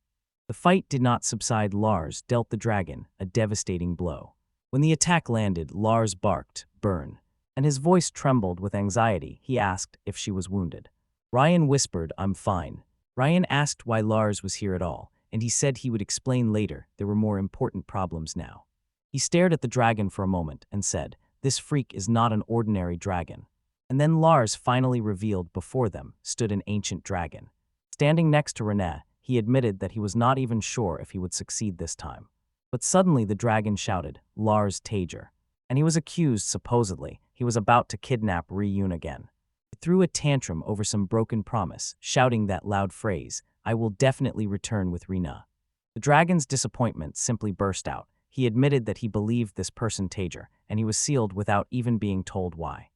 The fight did not subside. Lars dealt the dragon a devastating blow. When the attack landed, Lars barked, "Burn," and his voice trembled with anxiety. He asked if she was wounded. Ryan whispered, "I'm fine." Ryan asked why Lars was here at all, and he said he would explain later. There were more important problems now. He stared at the dragon for a moment and said, "This freak is not an ordinary dragon." And then Lars finally revealed before them stood an ancient dragon. Standing next to Nenah, he admitted that he was not even sure if he would succeed this time. But suddenly the dragon shouted, "Lars Tager." And he was accused, supposedly. He was about to kidnap Ryun again. He threw a tantrum over some broken promise, shouting that loud phrase, "I will definitely return with Nenah." The dragon's disappointment simply burst out. He admitted that he believed this person Tager, and he was sealed without even being told why.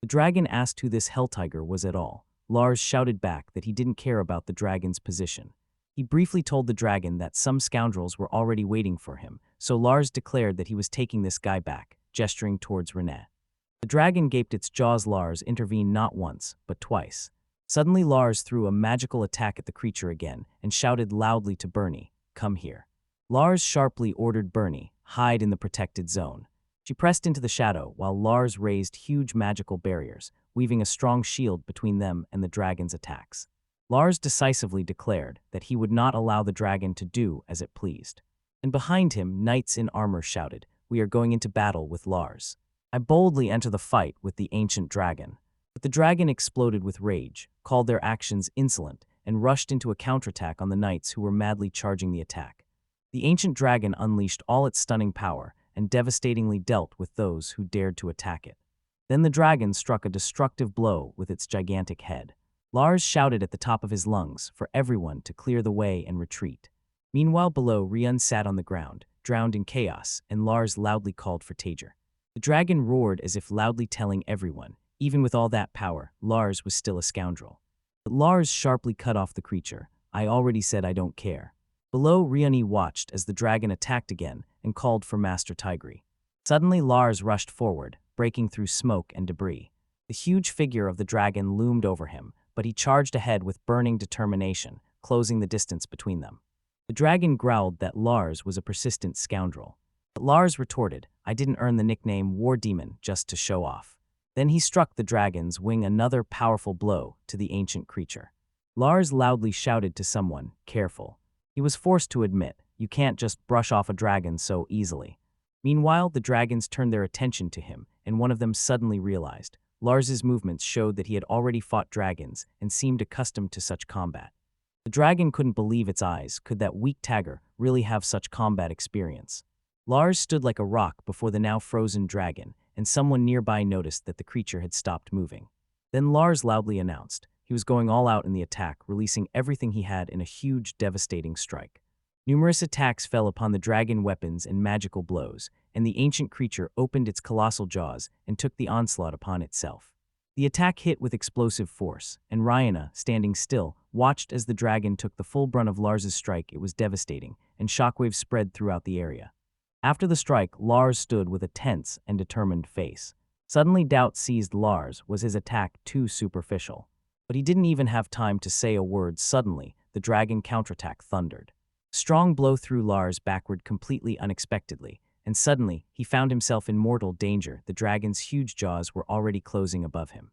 The dragon asked who this hell tiger was at all. Lars shouted back that he didn't care about the dragon's position. He briefly told the dragon that some scoundrels were already waiting for him, so Lars declared that he was taking this guy back, gesturing towards Nenah. The dragon gaped its jaws. Lars intervened not once, but twice. Suddenly Lars threw a magical attack at the creature again and shouted loudly to Bernie, "Come here." Lars sharply ordered Bernie, "Hide in the protected zone." She pressed into the shadow while Lars raised huge magical barriers, weaving a strong shield between them and the dragon's attacks. Lars decisively declared that he would not allow the dragon to do as it pleased. And behind him, knights in armor shouted, "We are going into battle with Lars. I boldly enter the fight with the ancient dragon." But the dragon exploded with rage, called their actions insolent, and rushed into a counterattack on the knights who were madly charging the attack. The ancient dragon unleashed all its stunning power and devastatingly dealt with those who dared to attack it. Then the dragon struck a destructive blow with its gigantic head. Lars shouted at the top of his lungs for everyone to clear the way and retreat. Meanwhile, below, Ryun sat on the ground, drowned in chaos, and Lars loudly called for Tager. The dragon roared as if loudly telling everyone, even with all that power, Lars was still a scoundrel. But Lars sharply cut off the creature. "I already said I don't care." Below, Ryuni watched as the dragon attacked again and called for Master Tigri. Suddenly, Lars rushed forward, breaking through smoke and debris. The huge figure of the dragon loomed over him, but he charged ahead with burning determination, closing the distance between them. The dragon growled that Lars was a persistent scoundrel. But Lars retorted, "I didn't earn the nickname War Demon just to show off." Then he struck the dragon's wing another powerful blow to the ancient creature. Lars loudly shouted to someone, "Careful." He was forced to admit, you can't just brush off a dragon so easily. Meanwhile, the dragons turned their attention to him, and one of them suddenly realized. Lars's movements showed that he had already fought dragons and seemed accustomed to such combat. The dragon couldn't believe its eyes. Could that weak tagger really have such combat experience? Lars stood like a rock before the now frozen dragon, and someone nearby noticed that the creature had stopped moving. Then Lars loudly announced he was going all out in the attack, releasing everything he had in a huge, devastating strike. Numerous attacks fell upon the dragon, weapons and magical blows, and the ancient creature opened its colossal jaws and took the onslaught upon itself. The attack hit with explosive force, and Ryanna, standing still, watched as the dragon took the full brunt of Lars's strike. It was devastating, and shockwaves spread throughout the area. After the strike, Lars stood with a tense and determined face. Suddenly doubt seized Lars. Was his attack too superficial? But he didn't even have time to say a word. Suddenly, the dragon counterattack thundered. A strong blow threw Lars backward completely unexpectedly, and suddenly he found himself in mortal danger. The dragon's huge jaws were already closing above him.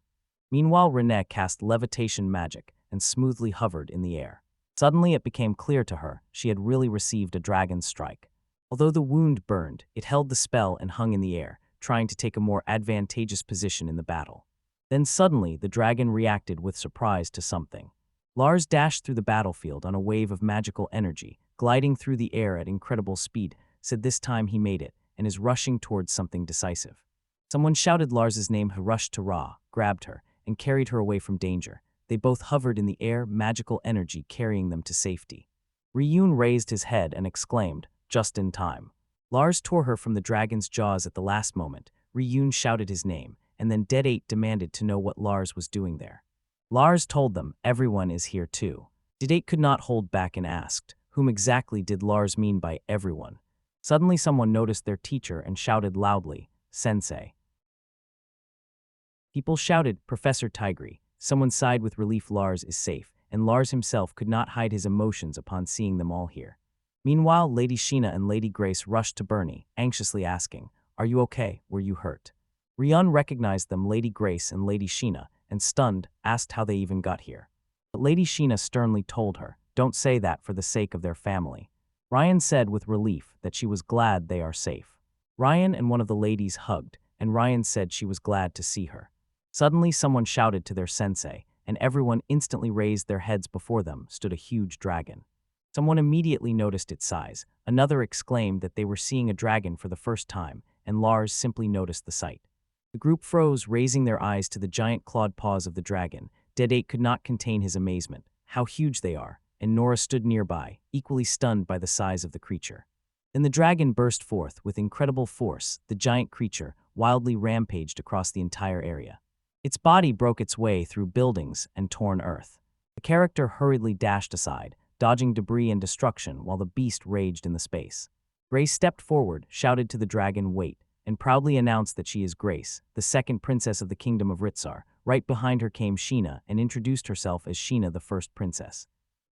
Meanwhile, Nenah cast levitation magic and smoothly hovered in the air. Suddenly it became clear to her she had really received a dragon's strike. Although the wound burned, it held the spell and hung in the air, trying to take a more advantageous position in the battle. Then suddenly the dragon reacted with surprise to something. Lars dashed through the battlefield on a wave of magical energy, gliding through the air at incredible speed. Said this time he made it, and is rushing towards something decisive. Someone shouted Lars's name. He rushed to Ra, grabbed her, and carried her away from danger. They both hovered in the air, magical energy carrying them to safety. Ryu raised his head and exclaimed, just in time. Lars tore her from the dragon's jaws at the last moment. Ryu shouted his name, and then Dead 8 demanded to know what Lars was doing there. Lars told them, everyone is here too. Dead 8 could not hold back and asked, whom exactly did Lars mean by everyone? Suddenly someone noticed their teacher and shouted loudly, Sensei. People shouted, Professor Tigri. Someone sighed with relief. Lars is safe, and Lars himself could not hide his emotions upon seeing them all here. Meanwhile, Lady Sheena and Lady Grace rushed to Bernie, anxiously asking, are you okay? Were you hurt? Ryan recognized them, Lady Grace and Lady Sheena, and stunned, asked how they even got here. But Lady Sheena sternly told her, don't say that for the sake of their family. Ryan said with relief that she was glad they are safe. Ryan and one of the ladies hugged, and Ryan said she was glad to see her. Suddenly someone shouted to their sensei, and everyone instantly raised their heads. Before them stood a huge dragon. Someone immediately noticed its size. Another exclaimed that they were seeing a dragon for the first time, and Lars simply noticed the sight. The group froze, raising their eyes to the giant clawed paws of the dragon. Dead 8 could not contain his amazement. How huge they are, and Nora stood nearby, equally stunned by the size of the creature. Then the dragon burst forth with incredible force. The giant creature wildly rampaged across the entire area. Its body broke its way through buildings and torn earth. The character hurriedly dashed aside, dodging debris and destruction while the beast raged in the space. Grace stepped forward, shouted to the dragon, wait, and proudly announced that she is Grace, the second princess of the kingdom of Rutsar. Right behind her came Sheena and introduced herself as Sheena, the first princess.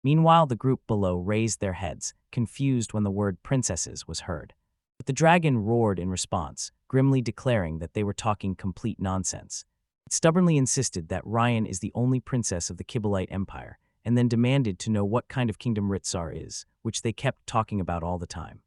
Meanwhile, the group below raised their heads, confused when the word princesses was heard. But the dragon roared in response, grimly declaring that they were talking complete nonsense. It stubbornly insisted that Ryan is the only princess of the Kibbolite Empire, and then demanded to know what kind of kingdom Ritzell is, which they kept talking about all the time.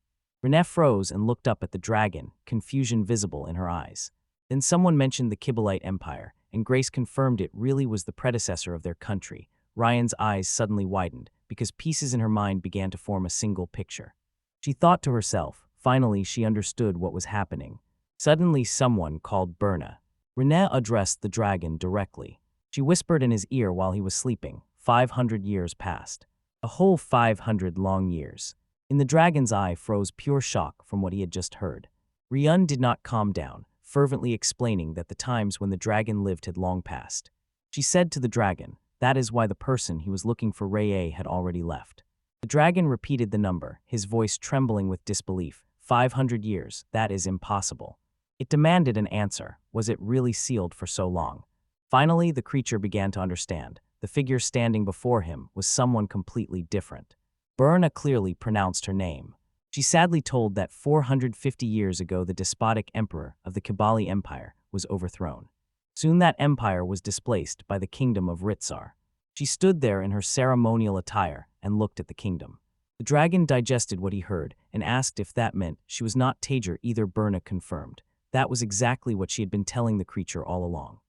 Nenah froze and looked up at the dragon, confusion visible in her eyes. Then someone mentioned the Kibbolite Empire, and Grace confirmed it really was the predecessor of their country. Ryan's eyes suddenly widened, because pieces in her mind began to form a single picture. She thought to herself, finally she understood what was happening. Suddenly someone called Berna. Nenah addressed the dragon directly. She whispered in his ear while he was sleeping. 500 years passed. A whole 500 long years. In the dragon's eye froze pure shock from what he had just heard. Ryan did not calm down, fervently explaining that the times when the dragon lived had long passed. She said to the dragon, that is why the person he was looking for Ray had already left. The dragon repeated the number, his voice trembling with disbelief. 500 years, that is impossible. It demanded an answer. Was it really sealed for so long? Finally, the creature began to understand. The figure standing before him was someone completely different. Berna clearly pronounced her name. She sadly told that 450 years ago the despotic emperor of the Kibali Empire was overthrown. Soon that empire was displaced by the kingdom of Rutsar. She stood there in her ceremonial attire and looked at the kingdom. The dragon digested what he heard and asked if that meant she was not Tager either. Berna confirmed. That was exactly what she had been telling the creature all along.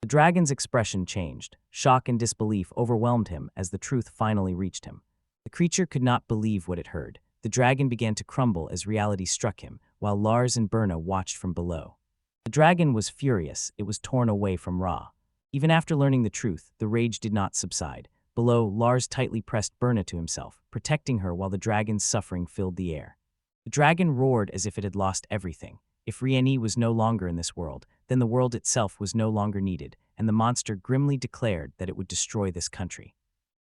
The dragon's expression changed. Shock and disbelief overwhelmed him as the truth finally reached him. The creature could not believe what it heard. the dragon began to crumble as reality struck him, while Lars and Berna watched from below. The dragon was furious. It was torn away from Ra. Even after learning the truth, the rage did not subside. Below, Lars tightly pressed Berna to himself, protecting her while the dragon's suffering filled the air. The dragon roared as if it had lost everything. If Rieni was no longer in this world, then the world itself was no longer needed, and the monster grimly declared that it would destroy this country.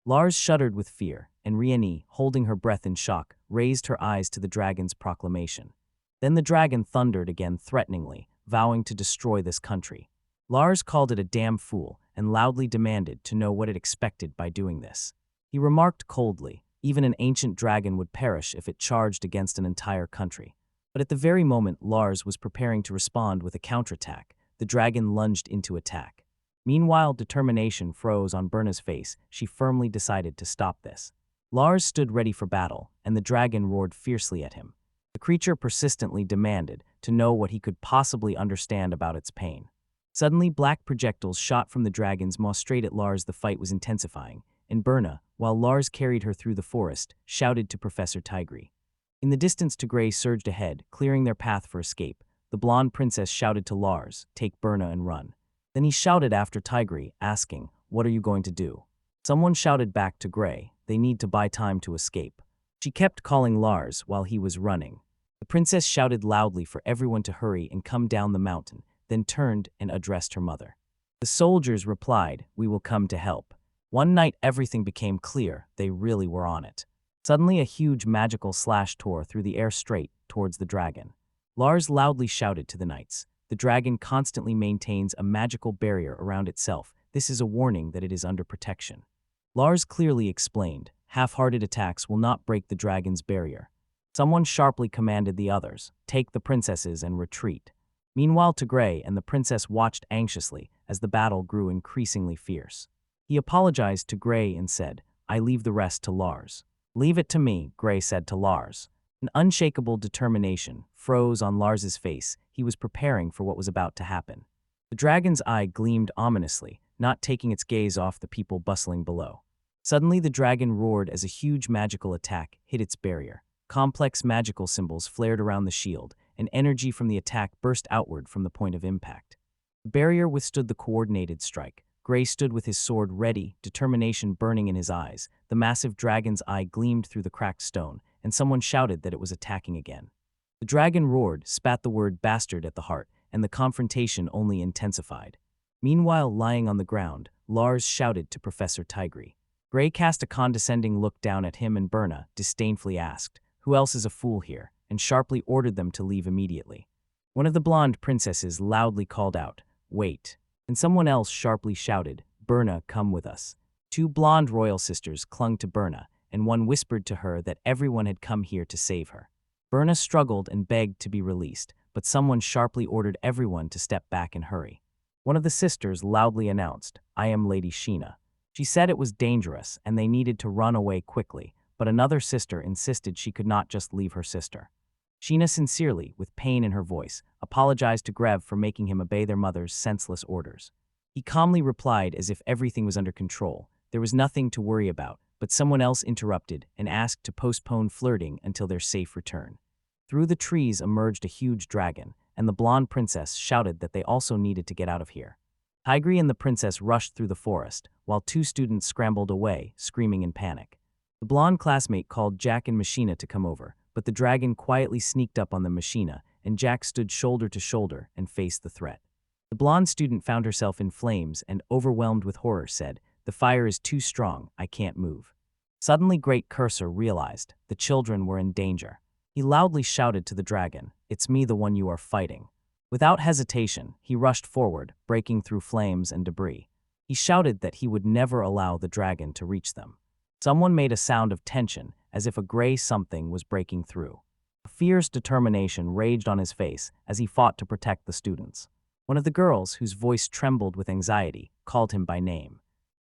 Lars shuddered with fear, and Rieni, holding her breath in shock, raised her eyes to the dragon's proclamation. Then the dragon thundered again threateningly, vowing to destroy this country. Lars called it a damn fool and loudly demanded to know what it expected by doing this. He remarked coldly, even an ancient dragon would perish if it charged against an entire country. But at the very moment Lars was preparing to respond with a counterattack, the dragon lunged into attack. Meanwhile, determination froze on Berna's face. She firmly decided to stop this. Lars stood ready for battle, and the dragon roared fiercely at him. The creature persistently demanded to know what he could possibly understand about its pain. Suddenly, black projectiles shot from the dragon's maw straight at Lars. The fight was intensifying, and Berna, while Lars carried her through the forest, shouted to Professor Tigri. In the distance, Tigray surged ahead, clearing their path for escape. The blonde princess shouted to Lars, "Take Berna and run." Then he shouted after Tigri, asking, "What are you going to do?" Someone shouted back to Gray, "They need to buy time to escape." She kept calling Lars while he was running. The princess shouted loudly for everyone to hurry and come down the mountain, then turned and addressed her mother. The soldiers replied, "We will come to help." One night everything became clear. They really were on it. Suddenly a huge magical slash tore through the air straight towards the dragon. Lars loudly shouted to the knights, "The dragon constantly maintains a magical barrier around itself. This is a warning that it is under protection." Lars clearly explained, "Half-hearted attacks will not break the dragon's barrier." Someone sharply commanded the others, "Take the princesses and retreat." Meanwhile, Tigray and the princess watched anxiously as the battle grew increasingly fierce. He apologized to Gray and said, "I leave the rest to Lars." "Leave it to me," Gray said to Lars. An unshakable determination froze on Lars's face. He was preparing for what was about to happen. The dragon's eye gleamed ominously, not taking its gaze off the people bustling below. Suddenly the dragon roared as a huge magical attack hit its barrier. Complex magical symbols flared around the shield, and energy from the attack burst outward from the point of impact. The barrier withstood the coordinated strike. Gray stood with his sword ready, determination burning in his eyes. The massive dragon's eye gleamed through the cracked stone, and someone shouted that it was attacking again. The dragon roared, spat the word bastard at the heart, and the confrontation only intensified. Meanwhile, lying on the ground, Lars shouted to Professor Tigri. Gray cast a condescending look down at him, and Berna disdainfully asked, "Who else is a fool here?" and sharply ordered them to leave immediately. One of the blonde princesses loudly called out, "Wait," and someone else sharply shouted, "Berna, come with us." Two blonde royal sisters clung to Berna, and one whispered to her that everyone had come here to save her. Berna struggled and begged to be released, but someone sharply ordered everyone to step back and hurry. One of the sisters loudly announced, "I am Lady Sheena." She said it was dangerous and they needed to run away quickly, but another sister insisted she could not just leave her sister. Sheena sincerely, with pain in her voice, apologized to Grev for making him obey their mother's senseless orders. He calmly replied as if everything was under control. There was nothing to worry about, but someone else interrupted and asked to postpone flirting until their safe return. Through the trees emerged a huge dragon, and the blonde princess shouted that they also needed to get out of here. Tigri and the princess rushed through the forest, while two students scrambled away, screaming in panic. The blonde classmate called Jack and Machina to come over, but the dragon quietly sneaked up on the Machina, and Jack stood shoulder to shoulder and faced the threat. The blonde student found herself in flames and, overwhelmed with horror, said, "The fire is too strong, I can't move." Suddenly Great Cursor realized the children were in danger. He loudly shouted to the dragon, "It's me, the one you are fighting." Without hesitation, he rushed forward, breaking through flames and debris. He shouted that he would never allow the dragon to reach them. Someone made a sound of tension, as if a gray something was breaking through. A fierce determination raged on his face as he fought to protect the students. One of the girls, whose voice trembled with anxiety, called him by name.